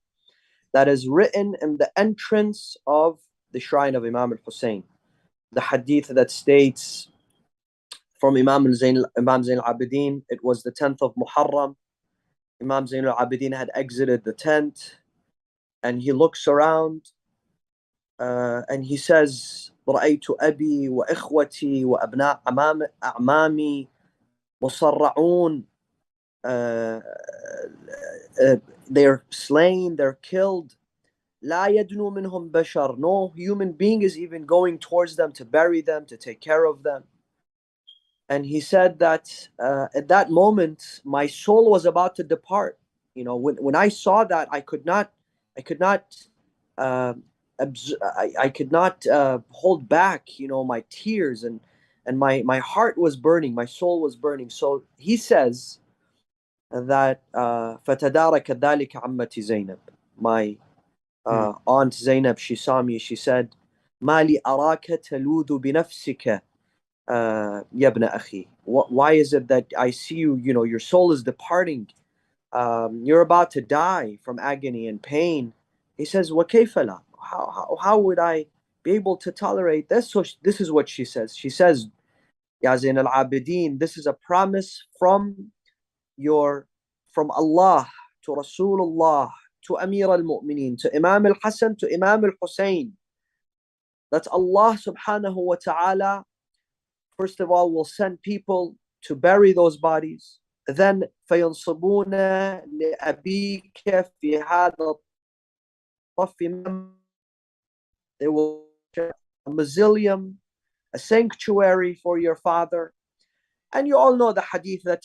Speaker 20: that is written in the entrance of the shrine of Imam al-Hussein. The hadith that states from Imam Zain al-Abidin, it was the 10th of Muharram. Imam Zain al-Abidin had exited the tent and he looks around and he says, رأيت أبي وإخوتي وأبناء أعمامي مصرعون. They're slain, they're killed. لا يدنو منهم بشر. No human being is even going towards them to bury them, to take care of them. And he said that at that moment, my soul was about to depart. You know, when I saw that, I could not hold back, you know, my tears, and my heart was burning, my soul was burning. So he says that فَتَدَارَكَ ذَلِكَ عَمَّتِ زَيْنَبْ. My aunt Zainab, she saw me, she said, مَا لِي أَرَاكَ تَلُوذُ بِنَفْسِكَ يَا ابْنَ أَخِي. Why is it that I see you, you know, your soul is departing, you're about to die from agony and pain. He says, وَكَيْفَ لَا? How would I be able to tolerate this? So this is what she says. She says, Ya Zain al-Abidin, this is a promise from Allah to Rasulullah, to Amir al-Mu'mineen, to Imam al-Hassan, to Imam al-Hussein, that Allah subhanahu wa ta'ala, first of all, will send people to bury those bodies. Then فَيَنْصِبُونَ لِأَبِيكَ فِي هَذَا الطَّفِّ. They will have a mausoleum, a sanctuary for your father. And you all know the hadith that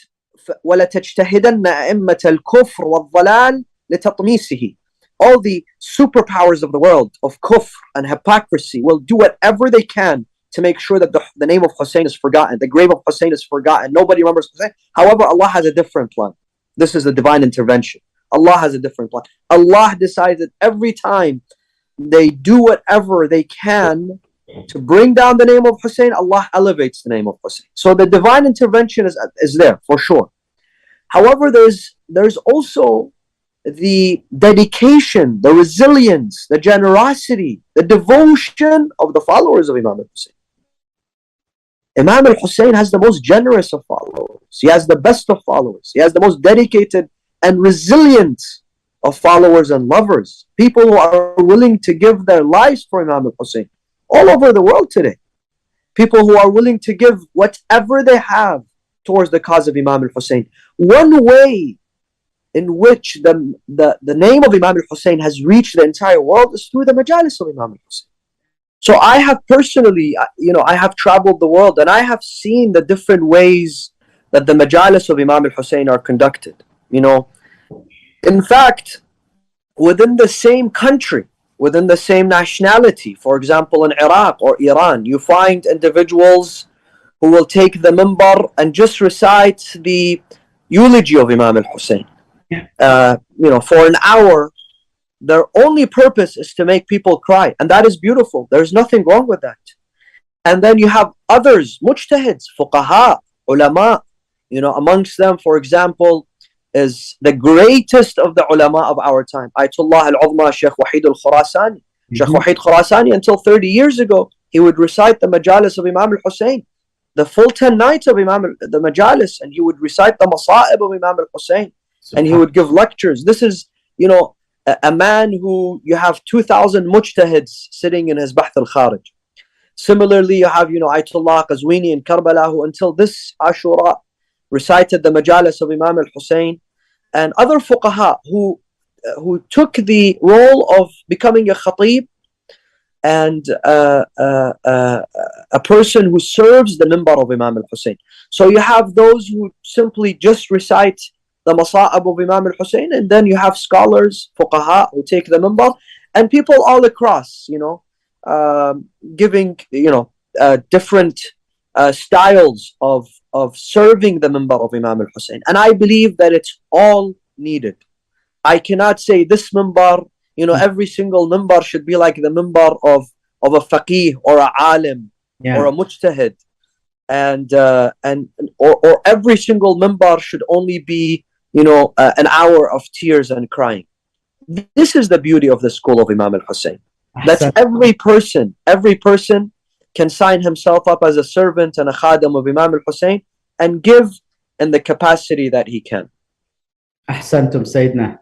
Speaker 20: وَلَتَجْتَهِدَنَّ أَئِمَّةَ الْكُفْرِ وَالضَّلَالِ لِتَطْمِيسِهِ. All the superpowers of the world of kufr and hypocrisy will do whatever they can to make sure that the name of Hussein is forgotten, the grave of Hussein is forgotten, nobody remembers Hussein. However, Allah has a different plan. This is the divine intervention. Allah has a different plan. Allah decides that every time they do whatever they can to bring down the name of Hussein, Allah elevates the name of Hussein. So the divine intervention is there for sure. However, there's also the dedication, the resilience, the generosity, the devotion of the followers of Imam al-Hussein. Imam al-Hussein has the most generous of followers. He has the best of followers. He has the most dedicated and resilient of followers and lovers. People who are willing to give their lives for Imam al-Hussein all over the world today. People who are willing to give whatever they have towards the cause of Imam al-Hussein. One way in which the name of Imam al-Hussein has reached the entire world is through the majalis of Imam al-Hussein. So I have personally, I have traveled the world and I have seen the different ways that the majalis of Imam al-Hussein are conducted. In fact, within the same country, within the same nationality, for example, in Iraq or Iran, you find individuals who will take the minbar and just recite the eulogy of Imam al-Hussein. For an hour. Their only purpose is to make people cry, and that is beautiful. There's nothing wrong with that. And then you have others, mujtahids, fuqaha, ulama. Amongst them, for example, is the greatest of the ulama of our time, Ayatollah al-Uzma, Sheikh Wahid al-Khurasani. Sheikh Wahid Khurasani, until 30 years ago, he would recite the majalis of Imam al-Hussein, the full 10 nights of the majalis, and he would recite the masa'ib of Imam al-Hussein, and he would give lectures. This is, a man who you have 2,000 mujtahids sitting in his Bahth al-Kharij. Similarly, you have, Ayatollah Qazwini in Karbala, who until this Ashura recited the majalis of Imam al-Hussein, and other fuqaha who took the role of becoming a khatib and a person who serves the minbar of Imam al-Hussein. So you have those who simply just recite the masa'ib of Imam al-Hussein, and then you have scholars, fuqaha, who take the minbar, and people all across, giving, different styles of serving the minbar of Imam al-Hussein. And I believe that it's all needed. I cannot say this minbar, every single minbar should be like the minbar of a faqih or a alim or a mujtahid. Or every single minbar should only be, an hour of tears and crying. This is the beauty of the school of Imam al-Hussein. That's every person can sign himself up as a servant and a khadim of Imam al-Hussein and give in the capacity that he can.
Speaker 18: Ahsantum Sayyidina.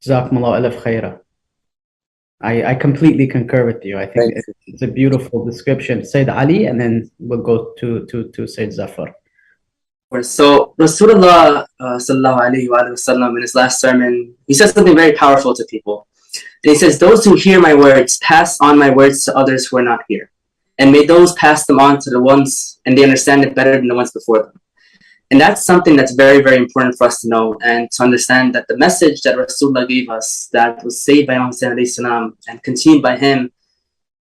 Speaker 18: Jazakumullah alaf khaira. I completely concur with you. I think it's a beautiful description. Sayyid Ali, and then we'll go to Sayyid Zafar.
Speaker 21: So Rasulullah sallallahu alaihi wasallam in his last sermon, he says something very powerful to people. And he says, "Those who hear my words, pass on my words to others who are not here. And may those pass them on to the ones, and they understand it better than the ones before them." And that's something that's very, very important for us to know and to understand, that the message that Rasulullah gave us, that was saved by Imam Hussain alayhi salam and continued by him,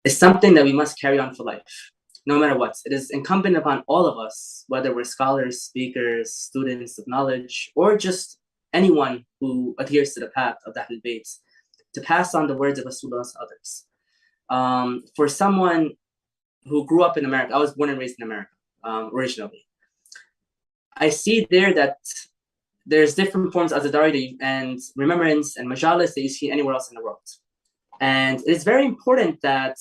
Speaker 21: is something that we must carry on for life, no matter what. It is incumbent upon all of us, whether we're scholars, speakers, students of knowledge, or just anyone who adheres to the path of the Ahlul Bayt, to pass on the words of Rasulullah to others. For someone who grew up in America, I was born and raised in America originally. I see there that there's different forms of azadari and remembrance and majalis that you see anywhere else in the world. And it's very important that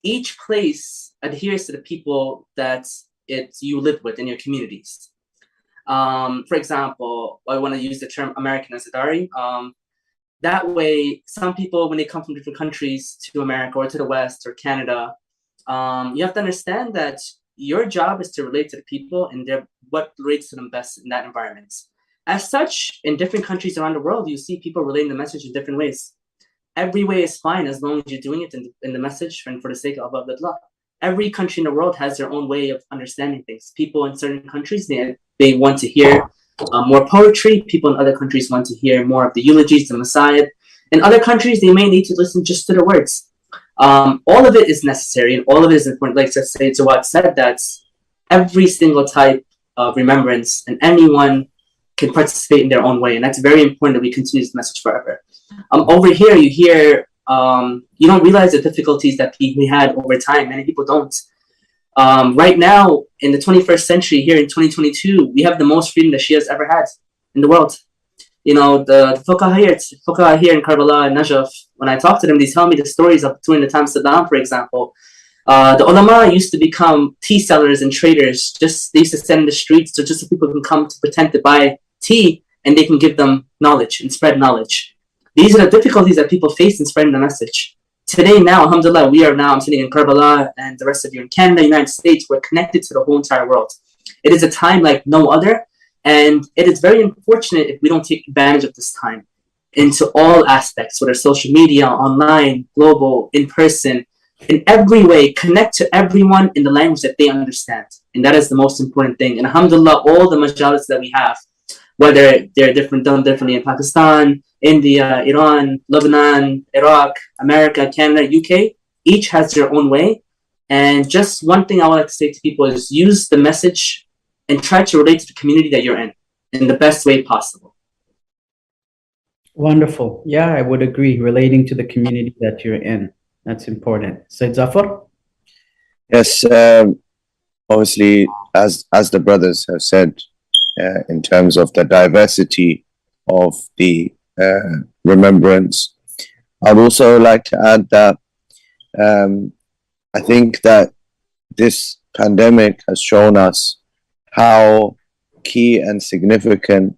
Speaker 21: each place adheres to the people that you live with in your communities. For example, I want to use the term American azadari. That way, some people, when they come from different countries to America or to the West or Canada, you have to understand that your job is to relate to the people and what relates to them best in that environment. As such, in different countries around the world, you see people relating the message in different ways. Every way is fine as long as you're doing it in the message and for the sake of Allah. Every country in the world has their own way of understanding things. People in certain countries, they want to hear more poetry. People in other countries want to hear more of the eulogies, the Messiah. In other countries, they may need to listen just to the words. All of it is necessary and all of it is important. Like to say to what said, that every single type of remembrance and anyone can participate in their own way. And that's very important that we continue this message forever. Over here, you hear, you don't realize the difficulties that we had over time. Many people don't. Right now, in the 21st century, here in 2022, we have the most freedom the Shias ever had in the world. The fuqaha here in Karbala and Najaf, when I talk to them, they tell me the stories of during the time of Saddam, for example. The ulama used to become tea sellers and traders. They used to stand in the streets so people can come to pretend to buy tea and they can give them knowledge and spread knowledge. These are the difficulties that people face in spreading the message. Today, now, alhamdulillah, I'm sitting in Karbala and the rest of you in Canada, United States, we're connected to the whole entire world. It is a time like no other. And it is very unfortunate if we don't take advantage of this time into all aspects, whether social media, online, global, in person, in every way, connect to everyone in the language that they understand. And that is the most important thing. And alhamdulillah, all the majalis that we have, whether they're done differently in Pakistan, India, Iran, Lebanon, Iraq, America, Canada, UK, each has their own way. And just one thing I would like to say to people is use the message and try to relate to the community that you're in the best way possible.
Speaker 18: Wonderful. Yeah, I would agree. Relating to the community that you're in. That's important. Said Zafar?
Speaker 19: Yes, obviously, as the brothers have said, in terms of the diversity of the remembrance, I'd also like to add that I think that this pandemic has shown us how key and significant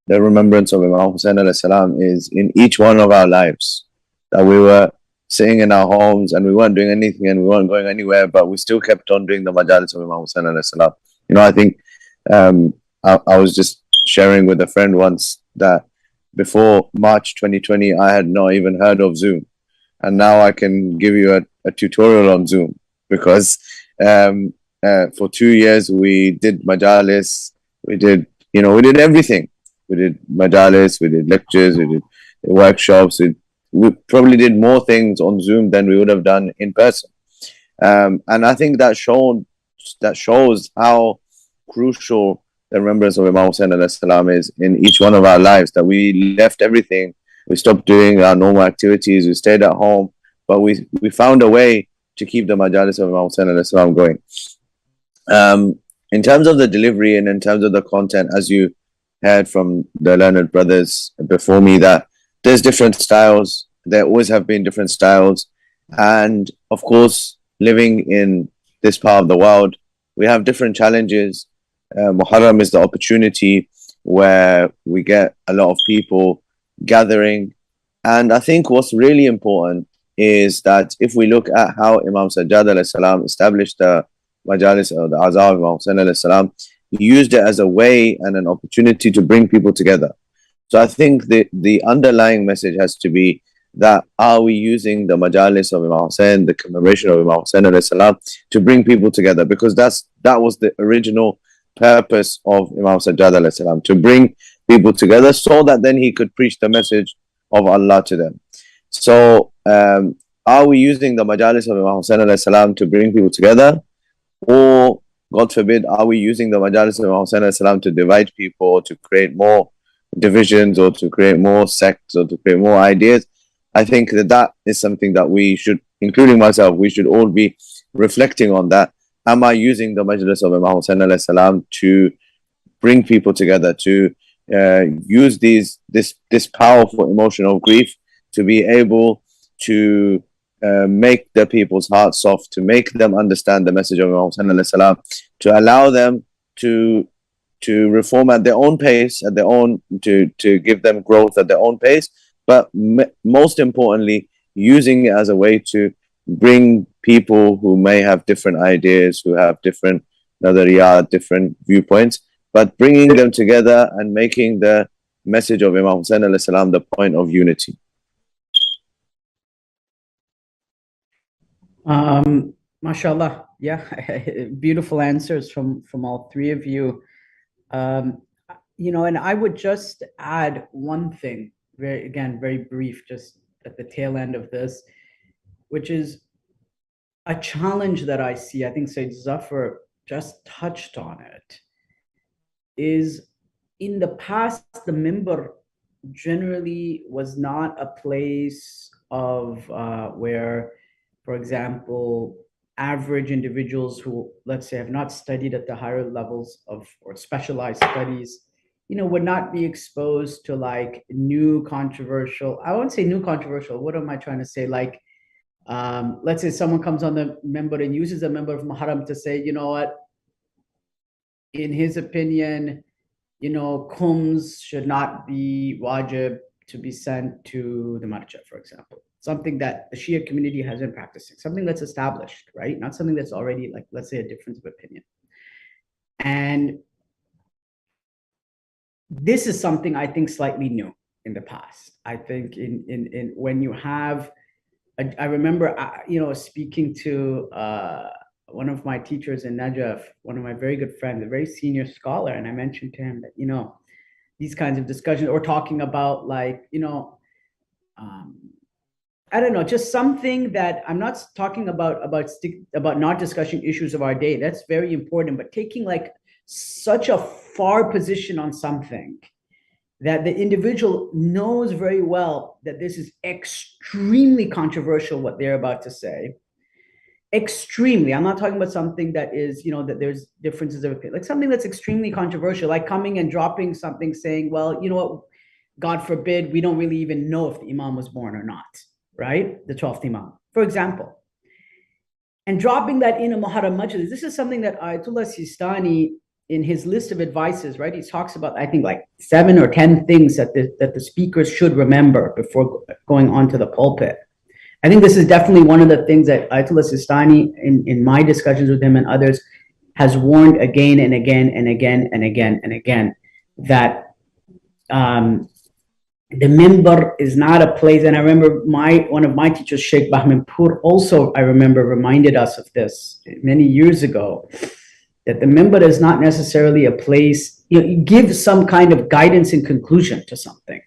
Speaker 19: the remembrance of Imam Hussain alayhi salam is in each one of our lives. That we were sitting in our homes and we weren't doing anything and we weren't going anywhere, but we still kept on doing the majalis of Imam Hussain alayhi salam. You know, I think I was just sharing with a friend once that before March 2020, I had not even heard of Zoom. And now I can give you a tutorial on Zoom because for 2 years we did majalis, we did everything. We did majalis, we did lectures, we did workshops. We probably did more things on Zoom than we would have done in person. And I think that shows how crucial the remembrance of Imam Hussain alayhi salam is in each one of our lives, that we left everything, we stopped doing our normal activities, we stayed at home, but we found a way to keep the majalis of Imam Hussain alayhi salam going. In terms of the delivery and in terms of the content, as you heard from the learned brothers before me, that there's different styles, there always have been different styles, and of course, living in this part of the world, we have different challenges. Muharram is the opportunity where we get a lot of people gathering, and I think what's really important is that if we look at how Imam Sajjad alayhi salam established the majalis or the azhar of Imam Hussain alayhi salam, he used it as a way and an opportunity to bring people together. So I think the underlying message has to be that are we using the majalis of Imam Hussain, the commemoration of Imam Hussain alayhi salam, to bring people together? Because that was the original purpose of Imam Sajjad alayhi salam, to bring people together so that then he could preach the message of Allah to them. So are we using the majalis of Imam Hussain alayhi salam to bring people together, or God forbid, are we using the majalis of Imam Hussain alayhi salam to divide people, to create more divisions, or to create more sects, or to create more ideas? I think that is something that we should, including myself, we should all be reflecting on that. Am I using the majlis of Imam Hussain alayhi salam to bring people together, to use this powerful emotion of grief to be able to make the people's hearts soft, to make them understand the message of Imam Hussain alayhi salam, to allow them to reform at their own pace, to give them growth at their own pace, but most importantly, using it as a way to bring people who may have different ideas, who have different nadariyat, different viewpoints, but bringing them together and making the message of Imam Hussain alayhi salam the point of unity.
Speaker 18: MashaAllah. Yeah, beautiful answers from all three of you. And I would just add one thing, very brief, just at the tail end of this, which is a challenge that I see. I think Sayyid Zafar just touched on it. Is in the past, the minbar generally was not a place of where, for example, average individuals who, let's say, have not studied at the higher levels of or specialized studies, would not be exposed to like new controversial. I won't say new controversial. What am I trying to say? Like, let's say someone comes on the minbar and uses a member of Muharram to say, you know what, in his opinion, khums should not be wajib to be sent to the marja, for example. Something that the Shia community has been practicing, something that's established, right? Not something that's already, like, let's say, a difference of opinion. And this is something I think slightly new in the past. I think in when you have, I remember, speaking to one of my teachers in Najaf, one of my very good friends, a very senior scholar, and I mentioned to him that, these kinds of discussions, or talking about like, I don't know, just something that I'm not talking about not discussing issues of our day. That's very important, but taking like such a far position on something that the individual knows very well that this is extremely controversial, what they're about to say. Extremely. I'm not talking about something that is, that there's differences of opinion, like something that's extremely controversial, like coming and dropping something saying, well, you know what, God forbid, we don't really even know if the Imam was born or not, right? The 12th Imam, for example. And dropping that in a Muharram Majlis. This is something that Ayatollah Sistani, in his list of advices, right, he talks about, I think, like 7 or 10 things that the speakers should remember before going onto the pulpit. I think this is definitely one of the things that Ayatollah Sistani, in my discussions with him and others, has warned again and again and again and again and again, that the mimbar is not a place. And I remember one of my teachers, Sheikh Bahmanpur, also, I remember, reminded us of this many years ago, that the mimbar is not necessarily a place, you give some kind of guidance and conclusion to something.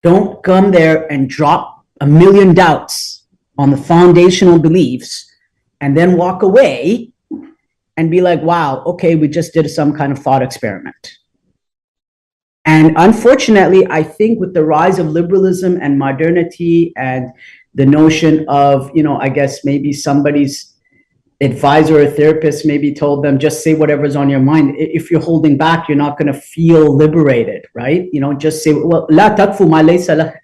Speaker 18: Don't come there and drop a million doubts on the foundational beliefs and then walk away and be like, wow, okay, we just did some kind of thought experiment. And unfortunately, I think with the rise of liberalism and modernity and the notion of, I guess maybe somebody's advisor or therapist maybe told them, just say whatever's on your mind. If you're holding back, you're not going to feel liberated, right? Just say, well, la takfu ma laysa lak.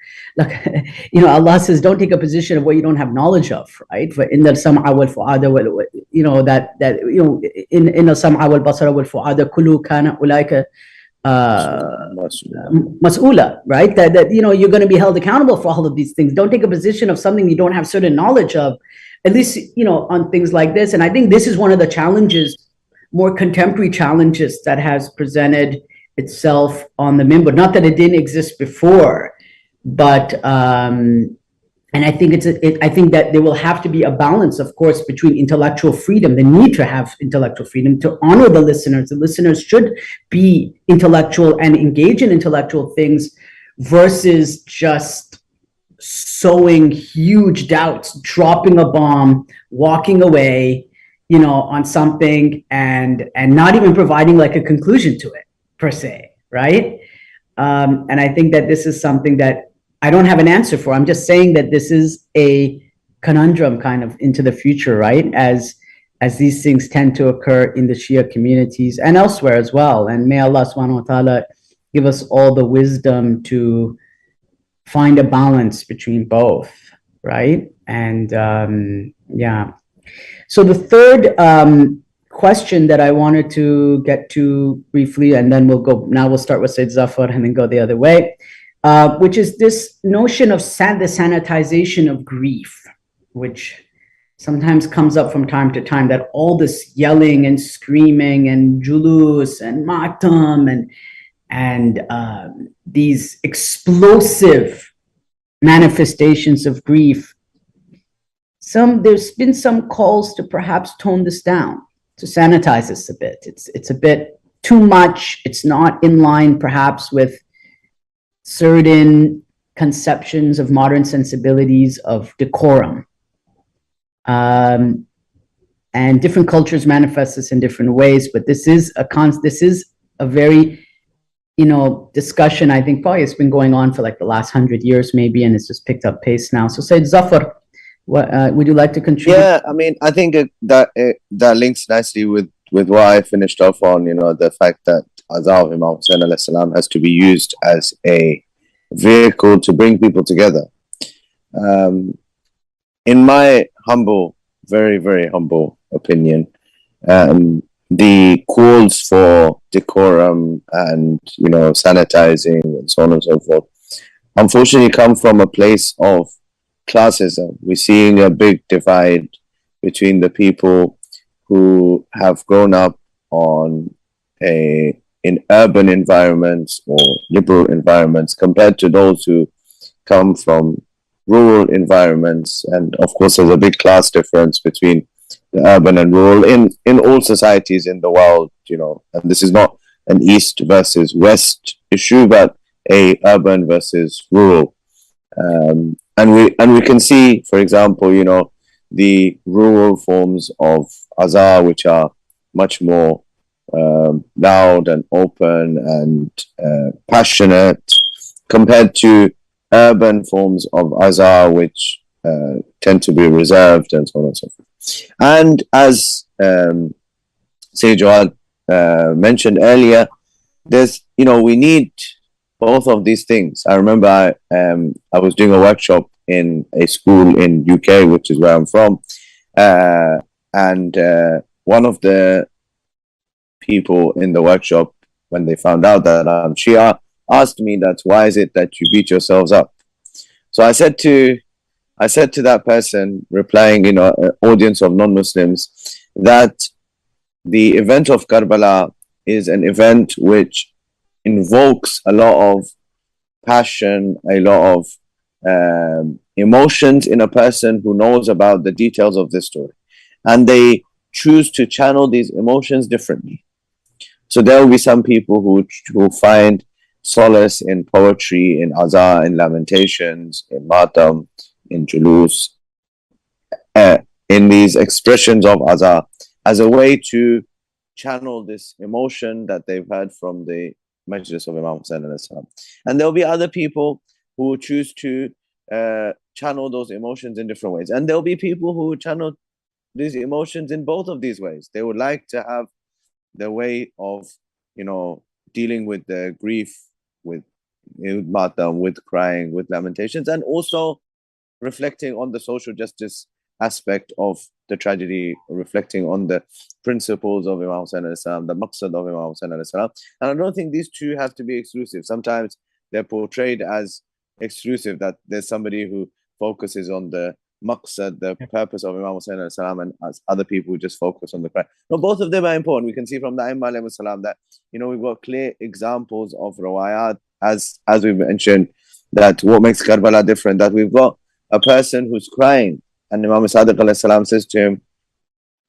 Speaker 18: Allah says, don't take a position of what you don't have knowledge of, right? In the sam'a wal fu'ada wal, in the sam'a wal basara wal fu'ada kullu kana ulaika mas'ula, right? That you're going to be held accountable for all of these things. Don't take a position of something you don't have certain knowledge of, at least, on things like this. And I think this is one of the challenges, more contemporary challenges, that has presented itself on the mimbar. Not that it didn't exist before, but and I think I think that there will have to be a balance, of course, between intellectual freedom, the need to have intellectual freedom, to honor the listeners. The listeners should be intellectual and engage in intellectual things, versus just sowing huge doubts, dropping a bomb, walking away, on something, and not even providing like a conclusion to it per se, right? And I think that this is something that I don't have an answer for. I'm just saying that this is a conundrum kind of into the future, right? As these things tend to occur in the Shia communities and elsewhere as well. And may Allah subhanahu wa ta'ala give us all the wisdom to find a balance between both, right? And yeah. So the third question that I wanted to get to briefly, and then we'll start with Sayyid Zafar and then go the other way, which is this notion of the sanitization of grief, which sometimes comes up from time to time, that all this yelling and screaming and julus and matam and these explosive manifestations of grief, there's been some calls to perhaps tone this down, to sanitize this a bit. It's a bit too much. It's not in line perhaps with certain conceptions of modern sensibilities of decorum. And different cultures manifest this in different ways, but this is a very discussion. I think probably it's been going on for like the last 100 years maybe, and it's just picked up pace now. So Sayyid Zafar, would you like to contribute?
Speaker 19: Yeah, I mean, I think that links nicely with what I finished off on, the fact that Azaa of Imam Hussain alayhi salam has to be used as a vehicle to bring people together. In my humble, very, very humble opinion, the calls for decorum and sanitizing and so on and so forth, unfortunately, come from a place of classism. We're seeing a big divide between the people who have grown up in urban environments or liberal environments compared to those who come from rural environments. And of course, there's a big class difference between the urban and rural in all societies in the world, and this is not an east versus west issue, but a urban versus rural. And we can see, for example, you know, the rural forms of azaa, which are much more loud and open and passionate, compared to urban forms of azaa, which tend to be reserved and so on and so forth. And as Sayyid Jawad mentioned earlier, there's, you know, we need both of these things. I remember I was doing a workshop in a school in UK, which is where I'm from, and one of the people in the workshop, when they found out that I'm Shia, asked me that why is it that you beat yourselves up? So I said to that person, replying, you know, an audience of non-Muslims, that the event of Karbala is an event which invokes a lot of passion, a lot of emotions in a person who knows about the details of this story, and they choose to channel these emotions differently. So there will be some people who find solace in poetry, in azaa, in lamentations, in matam, in julus, in these expressions of azaa, as a way to channel this emotion that they've heard from the Majlis of Imam Hussain alayhi salam. And there'll be other people who choose to channel those emotions in different ways. And there'll be people who channel these emotions in both of these ways. They would like to have their way of, you know, dealing with the grief, with matam, with crying, with lamentations, and also reflecting on the social justice aspect of the tragedy, reflecting on the principles of Imam Hussain alayhi salam, the maqsad of Imam Hussain alayhi salam. And I don't think these two have to be exclusive. Sometimes they're portrayed as exclusive, that there's somebody who focuses on the maqsad, the purpose of Imam Hussain alayhi salam, and as other people who just focus on the cry. No, both of them are important. We can see from the Aimma alayhi salam that, you know, we've got clear examples of rawayat, as we mentioned, that what makes Karbala different, that we've got a person who's crying, and Imam Sadiq alayhi salam says to him,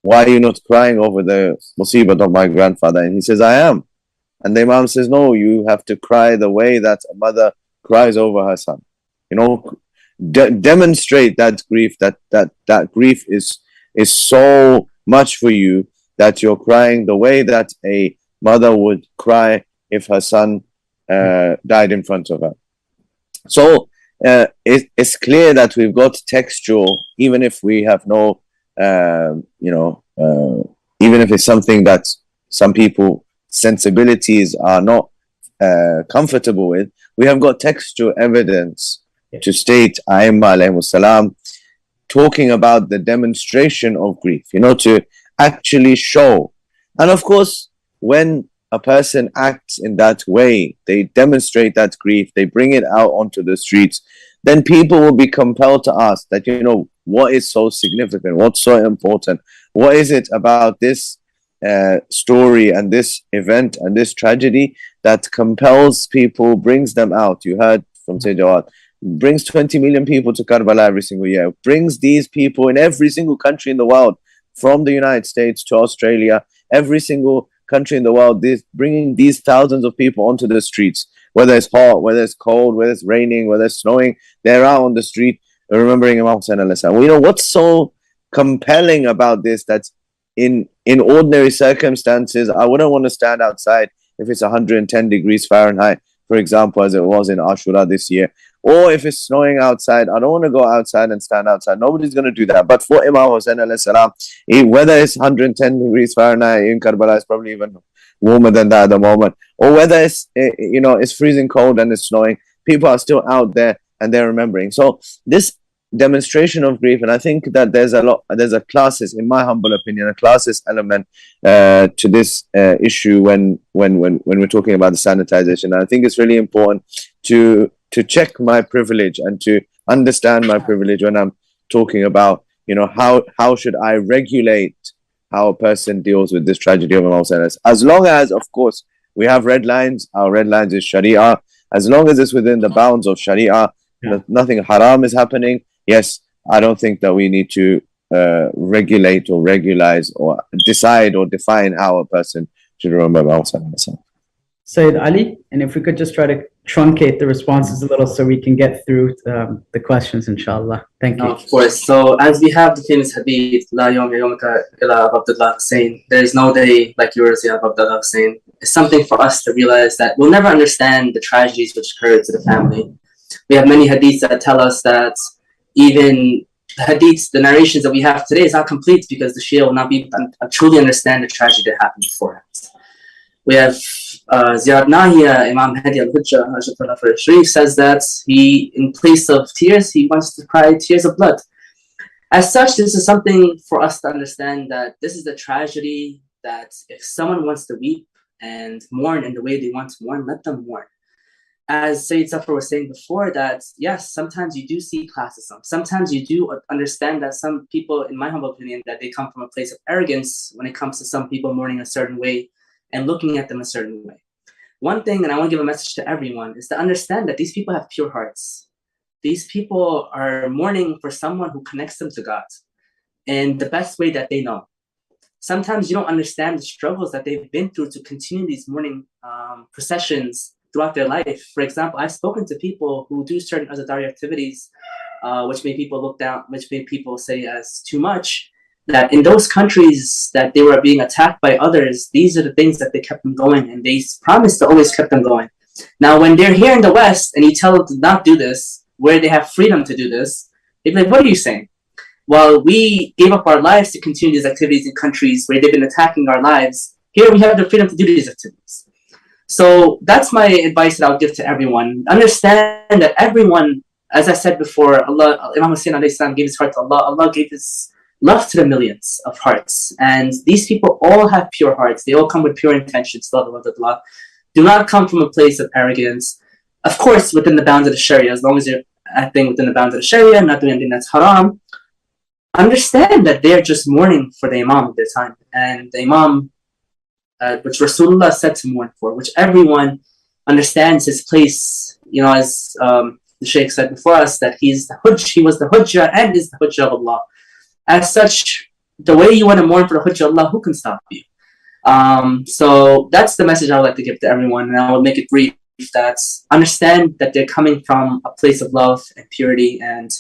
Speaker 19: why are you not crying over the musibat of my grandfather? And he says, I am. And the Imam says, no, you have to cry the way that a mother cries over her son. You know, demonstrate that grief, that grief is so much for you that you're crying the way that a mother would cry if her son died in front of her. So it's clear that we've got textual, even if we have no, even if it's something that some people sensibilities are not comfortable with, we have got textual evidence to state Aimma alayhimus salam talking about the demonstration of grief, you know, to actually show. And of course, when a person acts in that way, they demonstrate that grief, they bring it out onto the streets, then people will be compelled to ask that, you know, what is so significant? What's so important? What is it about this story and this event and this tragedy that compels people, brings them out? You heard from Sayyid Jawad, brings 20 million people to Karbala every single year, brings these people in every single country in the world, from the United States to Australia, every single country in the world, bringing these thousands of people onto the streets, whether it's hot, whether it's cold, whether it's raining, whether it's snowing, they're out on the street remembering Imam Hussain alayhi salam. Well, you know, what's so compelling about this, that in ordinary circumstances, I wouldn't want to stand outside if it's 110 degrees Fahrenheit, for example, as it was in Ashura this year. Or if it's snowing outside, I don't want to go outside and stand outside. Nobody's going to do that. But for Imam Hussain alayhi salam, whether it's 110 degrees Fahrenheit in Karbala, it's probably even warmer than that at the moment, or whether it's, you know, it's freezing cold and it's snowing, people are still out there and they're remembering. So this demonstration of grief, and I think that there's a classes, in my humble opinion, a classes element to this issue when we're talking about the sanitization. And I think it's really important to check my privilege and to understand my privilege when I'm talking about, you know, how should I regulate how a person deals with this tragedy of Imam Hussain. As long as, of course, we have red lines, our red lines is Sharia. As long as it's within the bounds of Sharia, nothing haram is happening. Yes, I don't think that we need to regulate or regularize or decide or define how a person should remember Imam Hussain.
Speaker 18: Sayyid Ali, and if we could just try to truncate the responses a little so we can get through the questions, inshallah. Thank you.
Speaker 21: Of course. So as we have the famous hadith, La yawma yawmaka ila Abdullah Hussain, there is no day like yours, Ya Abdullah Hussain. It's something for us to realize that we'll never understand the tragedies which occurred to the family. We have many hadiths that tell us that even the hadiths, the narrations that we have today is not complete because the Shia will not be truly understand the tragedy that happened beforehand. We have Ziyad Nahia, Imam Hadi al-Hujjah, Sharif says that he, in place of tears, he wants to cry tears of blood. As such, this is something for us to understand that this is the tragedy that if someone wants to weep and mourn in the way they want to mourn, let them mourn. As Sayyid Safar was saying before, that yes, sometimes you do see classism. Sometimes you do understand that some people, in my humble opinion, that they come from a place of arrogance when it comes to some people mourning a certain way and looking at them a certain way. One thing, and I want to give a message to everyone, is to understand that these people have pure hearts. These people are mourning for someone who connects them to God in the best way that they know. Sometimes you don't understand the struggles that they've been through to continue these mourning processions throughout their life. For example, I've spoken to people who do certain azadari activities, which made people look down, which made people say as too much, that in those countries that they were being attacked by others, these are the things that they kept them going, and they promised to always keep them going. Now, when they're here in the West and you tell them to not do this, where they have freedom to do this, they're like, what are you saying? Well, we gave up our lives to continue these activities in countries where they've been attacking our lives. Here we have the freedom to do these activities. So that's my advice that I would give to everyone. Understand that everyone, as I said before, Allah, Imam Hussain alayhi salam gave his heart to Allah. Allah gave his love to the millions of hearts. And these people all have pure hearts. They all come with pure intentions. Do not come from a place of arrogance. Of course, within the bounds of the Sharia, as long as you're acting within the bounds of the Sharia, not doing anything that's haram. Understand that they're just mourning for the Imam of their time. And the Imam, which Rasulullah said to mourn for, which everyone understands his place, you know, as the Shaykh said before us, that he was the Hujjah and is the Hujjah of Allah. As such, the way you want to mourn for the Hujjah of Allah, who can stop you? So that's the message I would like to give to everyone, and I will make it brief. That understand that they're coming from a place of love and purity, and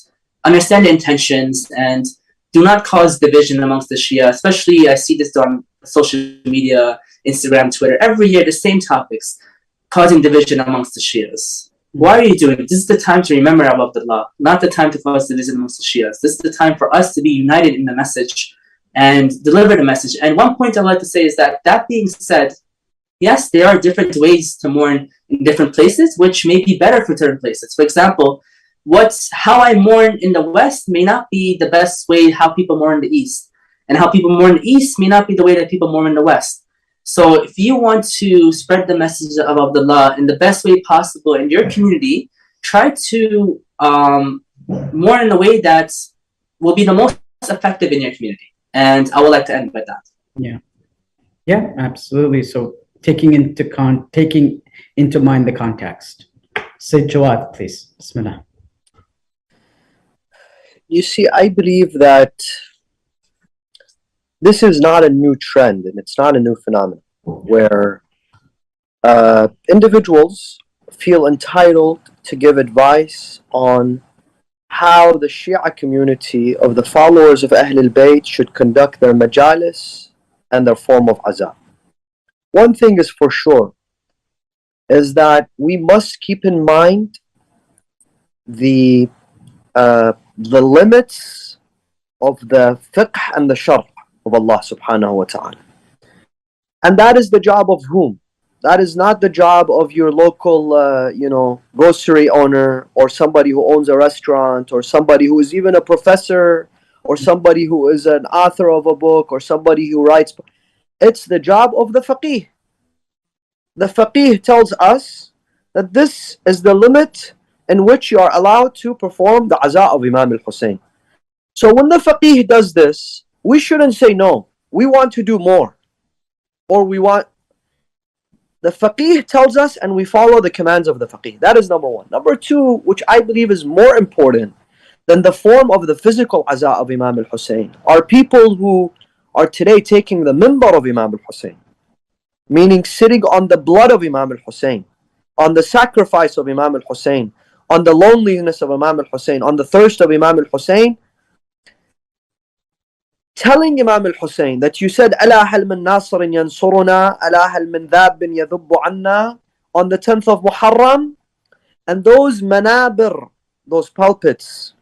Speaker 21: understand the intentions, and do not cause division amongst the Shia. Especially, I see this on social media, Instagram, Twitter, every year, the same topics, causing division amongst the Shias. Why are you doing it? This is the time to remember Abu Abdullah, not the time to cause division amongst the Shias. This is the time for us to be united in the message and deliver the message. And one point I'd like to say is that being said, yes, there are different ways to mourn in different places, which may be better for certain places. For example, how I mourn in the West may not be the best way how people mourn in the East. And how people mourn in the East may not be the way that people mourn in the West. So if you want to spread the message of Abdullah in the best way possible in your community, try to mourn in a way that will be the most effective in your community. And I would like to end with that.
Speaker 18: Yeah, absolutely. So taking into mind the context. Sayyid Jawad, please. Bismillah.
Speaker 20: You see, I believe that this is not a new trend, and it's not a new phenomenon where individuals feel entitled to give advice on how the Shia community of the followers of Ahl al-Bayt should conduct their majalis and their form of azab. One thing is for sure, is that we must keep in mind the limits of the fiqh and the shar' of Allah subhanahu wa ta'ala. And that is the job of whom? That is not the job of your local, grocery owner, or somebody who owns a restaurant, or somebody who is even a professor, or somebody who is an author of a book, or somebody who writes. It's the job of the faqih. The faqih tells us that this is the limit in which you are allowed to perform the aza of Imam al-Hussain. So when the faqih does this, we shouldn't say no. We want to do more. Or the faqih tells us and we follow the commands of the faqih. That is number one. Number two, which I believe is more important than the form of the physical aza of Imam al-Hussain, are people who are today taking the minbar of Imam al-Hussain meaning sitting on the blood of Imam al-Hussein, on the sacrifice of Imam al-Hussein, on the loneliness of Imam al-Hussein, on the thirst of Imam al-Hussein, telling Imam al-Hussein that you said, أَلَا هَلْ مِن نَاصِرٍ يَنصُرُنَا أَلَا هَلْ مِن ذَابٍ يَذُبُّ عَنَّا, on the 10th of Muharram. And those manabir, those pulpits,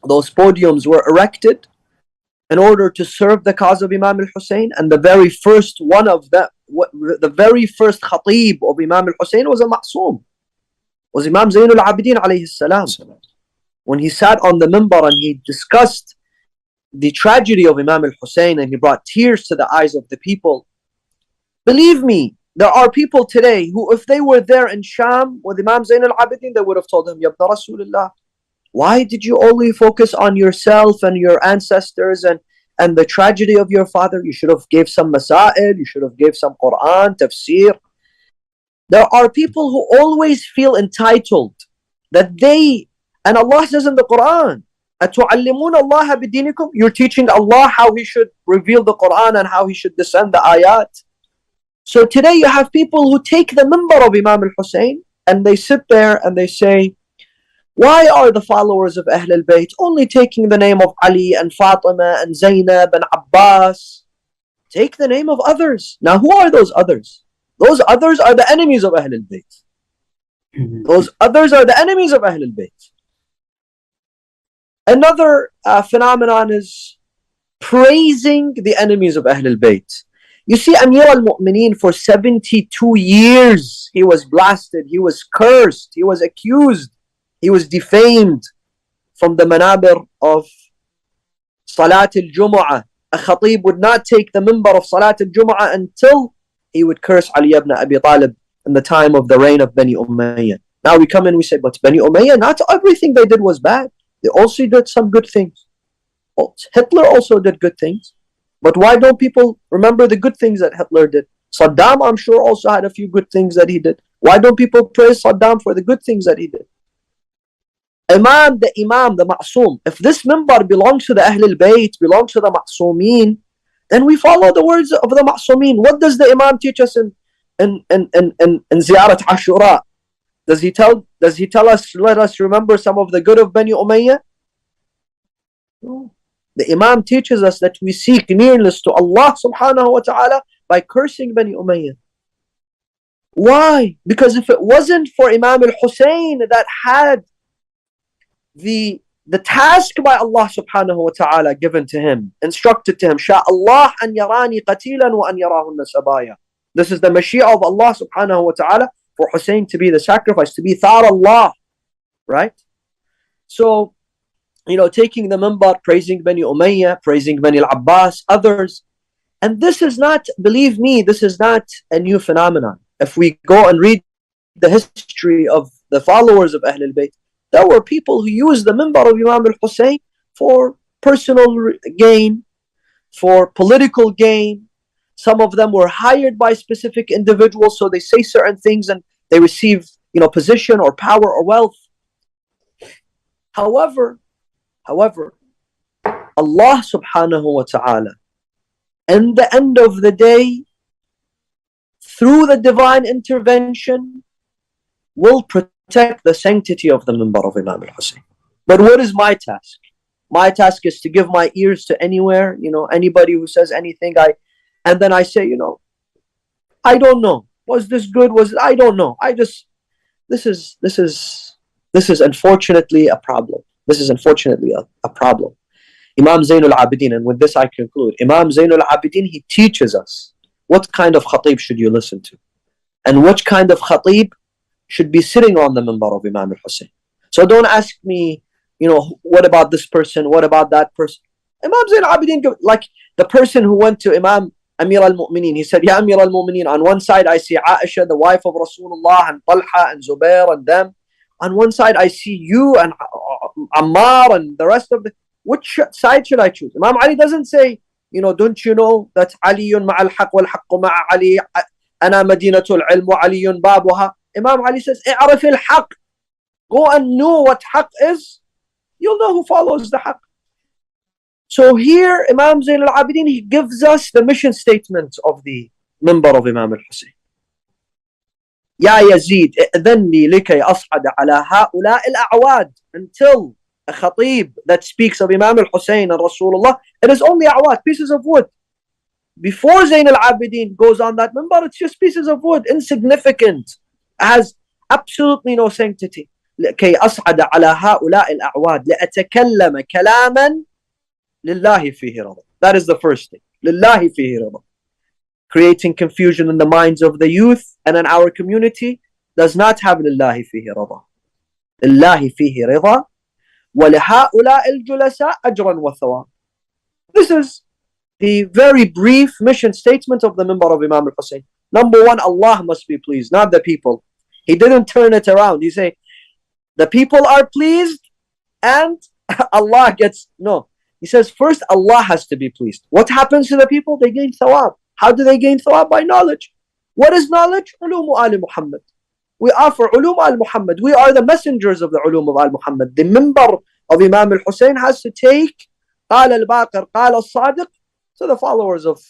Speaker 20: those podiums were erected in order to serve the cause of Imam al-Hussein. And the very first one of that, the very first khatib of Imam al-Hussein was a ma'soom, was Imam Zain al-Abidin alayhi salam. When he sat on the minbar and he discussed the tragedy of Imam al-Hussein and he brought tears to the eyes of the people. Believe me, there are people today who, if they were there in Sham with Imam Zain al-Abidin, they would have told him, Ya ibn Rasulullah, why did you only focus on yourself and your ancestors and the tragedy of your father? You should have gave some masail, you should have gave some Quran, tafsir. There are people who always feel entitled that they, and Allah says in the Quran, أَتُعَلِّمُونَ اللَّهَ بِدِينِكُمْ, you're teaching Allah how He should reveal the Quran and how He should descend the ayat. So today you have people who take the minbar of Imam al-Hussein and they sit there and they say, why are the followers of Ahl al-Bayt only taking the name of Ali and Fatima and Zainab and Abbas? Take the name of others. Now who are those others? Those others are the enemies of Ahl al-Bayt. Those others are the enemies of Ahl al-Bayt. Another phenomenon is praising the enemies of Ahl al-Bayt. You see, Amir al-Mu'mineen, for 72 years, he was blasted, he was cursed, he was accused, he was defamed from the manabir of Salat al-Jumu'ah. A khatib would not take the minbar of Salat al-Jumu'ah until he would curse Ali ibn Abi Talib in the time of the reign of Bani Umayyah. Now we come in, we say, but Bani Umayyah, not everything they did was bad. They also did some good things. Hitler also did good things. But why don't people remember the good things that Hitler did? Saddam, I'm sure, also had a few good things that he did. Why don't people praise Saddam for the good things that he did? Imam, the Ma'soom. If this minbar belongs to the Ahl al-Bayt, belongs to the Ma'soomeen, then we follow the words of the Ma'soomeen. What does the Imam teach us in Ziyarat Ashura? Does he tell us, let us remember some of the good of Bani Umayyah? No. The Imam teaches us that we seek nearness to Allah subhanahu wa ta'ala by cursing Bani Umayyah. Why? Because if it wasn't for Imam al-Hussein that had the task by Allah subhanahu wa ta'ala given to him, instructed to him, Sha Allah an yarani qatilan wa an yarahunna sabaya. This is the mashia of Allah subhanahu wa ta'ala for Hussein to be the sacrifice, to be thar Allah, right? So, taking the minbar, praising Bani Umayyah, praising Bani al-Abbas, others. And this is not, believe me, this is not a new phenomenon. If we go and read the history of the followers of Ahl al-Bayt, there were people who used the minbar of Imam al-Hussein for personal gain, for political gain. Some of them were hired by specific individuals, so they say certain things and they receive, position or power or wealth. However, Allah subhanahu wa ta'ala, in the end of the day, through the divine intervention, will protect the sanctity of the minbar of Imam al-Hussein. But what is my task? My task is to give my ears to anywhere, anybody who says anything, and then I say, I don't know. Was this good? I don't know. This is unfortunately a problem. This is unfortunately a problem. Imam Zain al-Abidin, and with this I conclude, Imam Zain al-Abidin, he teaches us what kind of khatib should you listen to, and which kind of khatib should be sitting on the minbar of Imam al-Hussein. So don't ask me, what about this person, what about that person. Imam Zain al-Abidin, like the person who went to Imam Amir al-Mu'mineen, he said, Ya Amir al-Mu'mineen, on one side I see Aisha, the wife of Rasulullah, and Talha and Zubair and them. On one side I see you and Ammar and the rest of the... Which side should I choose? Imam Ali doesn't say, don't you know that Aliyun ma'al haq wal haqqu ma'a Ali, ana madinatul ilm wa Aliyun babuha. Imam Ali says, i'arif al-haq. Go and know what haq is. You'll know who follows the haq. So here, Imam Zain al-Abidin, he gives us the mission statement of the منبر of Imam al-Hussein. يا يزيد ائذن لي لكي أصعد على هؤلاء الأعواد. Until a khatib that speaks of Imam al-Hussein and Rasulullah, it is only awad, pieces of wood. Before Zayn al-Abidin goes on that minbar, it's just pieces of wood, insignificant, has absolutely no sanctity. لكي أصعد على هؤلاء الأعواد لأتكلم كلاما لله فيه رضا. That is the first thing. لله فيه رضا. Creating confusion in the minds of the youth and in our community does not have لله فيه رضا. لله فيه رضا ولهؤلاء الجلساء أجرا وثواب. This is the very brief mission statement of the minbar of Imam al-Hussein. Number one, Allah must be pleased, not the people. He didn't turn it around. He say, the people are pleased and Allah gets, no. He says, first Allah has to be pleased. What happens to the people? They gain thawab. How do they gain thawab? By knowledge. What is knowledge? Ulum al Muhammad. We offer ulum al Muhammad. We are the messengers of the ulum of al Muhammad. The minbar of Imam al-Hussein has to take قال الباقر قال الصادق to the followers of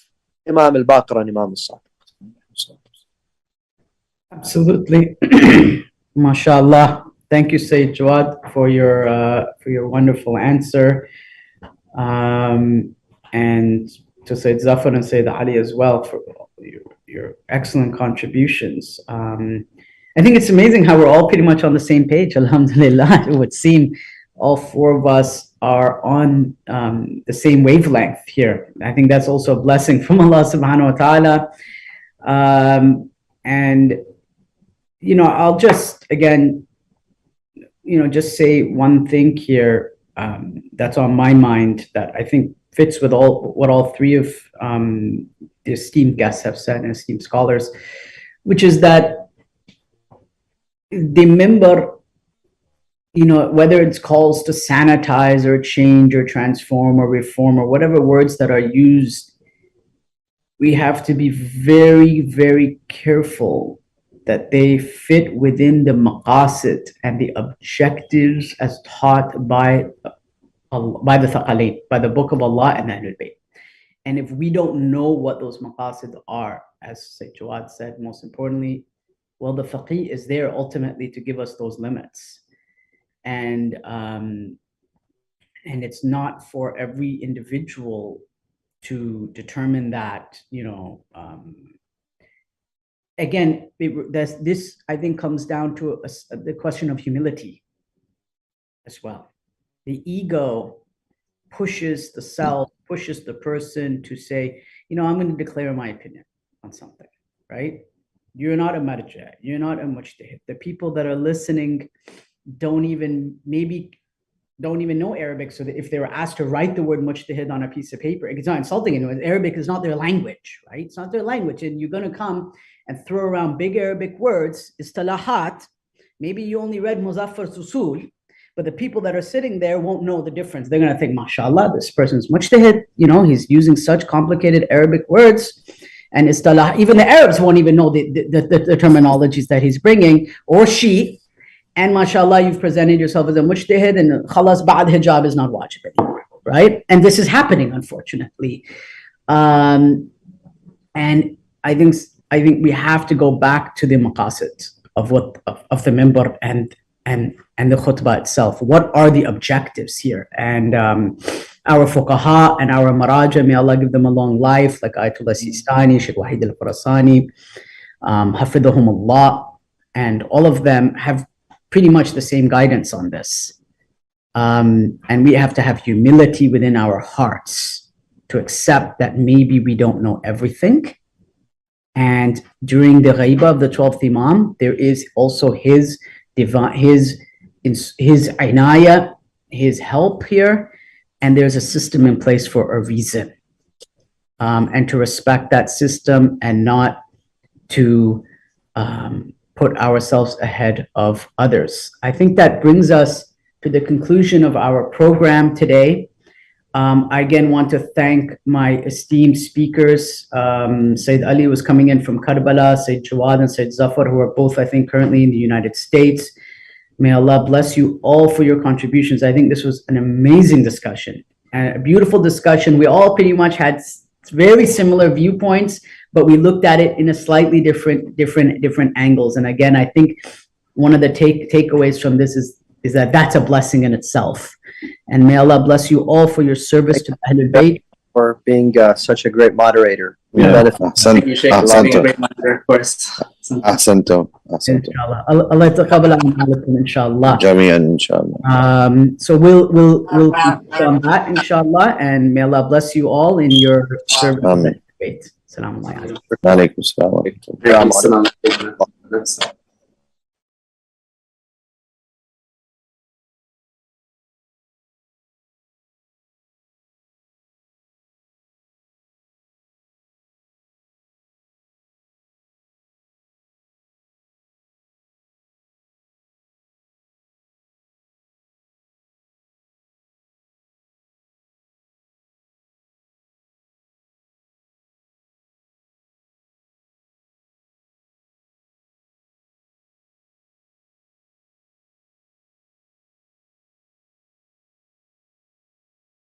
Speaker 20: Imam al-Baqir and Imam al-Sadiq.
Speaker 18: Absolutely. MashaAllah. Thank you, Sayyid Jawad, for your wonderful answer. And to Sayyid Zafar and Sayyid Ali as well for your excellent contributions. I think it's amazing how we're all pretty much on the same page, alhamdulillah. It would seem all four of us are on the same wavelength here. I think that's also a blessing from Allah subhanahu wa ta'ala. And, you know, I'll just, again, you know, just say one thing here that's on my mind that I think fits with what all three of the esteemed guests have said and esteemed scholars, which is that the minbar, you know, whether it's calls to sanitize or change or transform or reform or whatever words that are used, we have to be very, very careful that they fit within the maqasid and the objectives as taught by the Thaqalain, by the Book of Allah and Ahlul Bayt. And if we don't know what those maqasid are, as Sayyid Jawad said, most importantly, well, the faqih is there ultimately to give us those limits. And it's not for every individual to determine that, you know, again, this I think comes down to the question of humility as well. The ego pushes the self, pushes the person to say, you know, I'm going to declare my opinion on something, right? You're not a marja, you're not a mujtahid. The people that are listening don't even know Arabic, so that if they were asked to write the word mujtahid on a piece of paper, it's not insulting anyone. Arabic is not their language, right? It's not their language, and you're going to come and throw around big Arabic words, istalahat. Maybe you only read Muzaffar's Usul, but the people that are sitting there won't know the difference. They're going to think, mashallah, this person's mujtahid, you know, he's using such complicated Arabic words, and istalah, even the Arabs won't even know the terminologies that he's bringing, or she. And mashallah, you've presented yourself as a mujtahid, and khalas, ba'd hijab is not wajib anymore, right? And this is happening, unfortunately. And I think we have to go back to the maqasid of the minbar and the khutbah itself. What are the objectives here? And our fuqaha and our maraja, may Allah give them a long life, like Ayatollah Sistani, Sheikh Wahid al-Khurasani, hafidhahum Allah, and all of them have pretty much the same guidance on this. And we have to have humility within our hearts to accept that maybe we don't know everything. And during the ghaiba of the 12th Imam, there is also his inaya, his help here, and there's a system in place for a reason. And to respect that system and not to put ourselves ahead of others. I think that brings us to the conclusion of our program today. I again want to thank my esteemed speakers. Sayyid Ali was coming in from Karbala, Sayyid Jawad and Sayyid Zafar, who are both, I think, currently in the United States. May Allah bless you all for your contributions. I think this was an amazing discussion and a beautiful discussion. We all pretty much had very similar viewpoints, but we looked at it in a slightly different angles. And again, I think one of the takeaways from this is that that's a blessing in itself. And may Allah bless you all for your service to Ahl al-Bayt.
Speaker 20: For being such a great moderator. We
Speaker 18: Yeah.
Speaker 20: benefit.
Speaker 21: Thank you, Sheikh, for being a great moderator, of course.
Speaker 19: أحسنتم.
Speaker 18: Inshallah. Allah yataqabbal a'malakum, inshallah.
Speaker 19: جميعا إن شاء الله.
Speaker 18: So we'll keep on that, inshallah, and may Allah bless you all in your service.
Speaker 19: Amen.
Speaker 18: Assalamu alaikum.
Speaker 19: عليكم السلام ورحمة الله.
Speaker 21: Assalamu alaikum.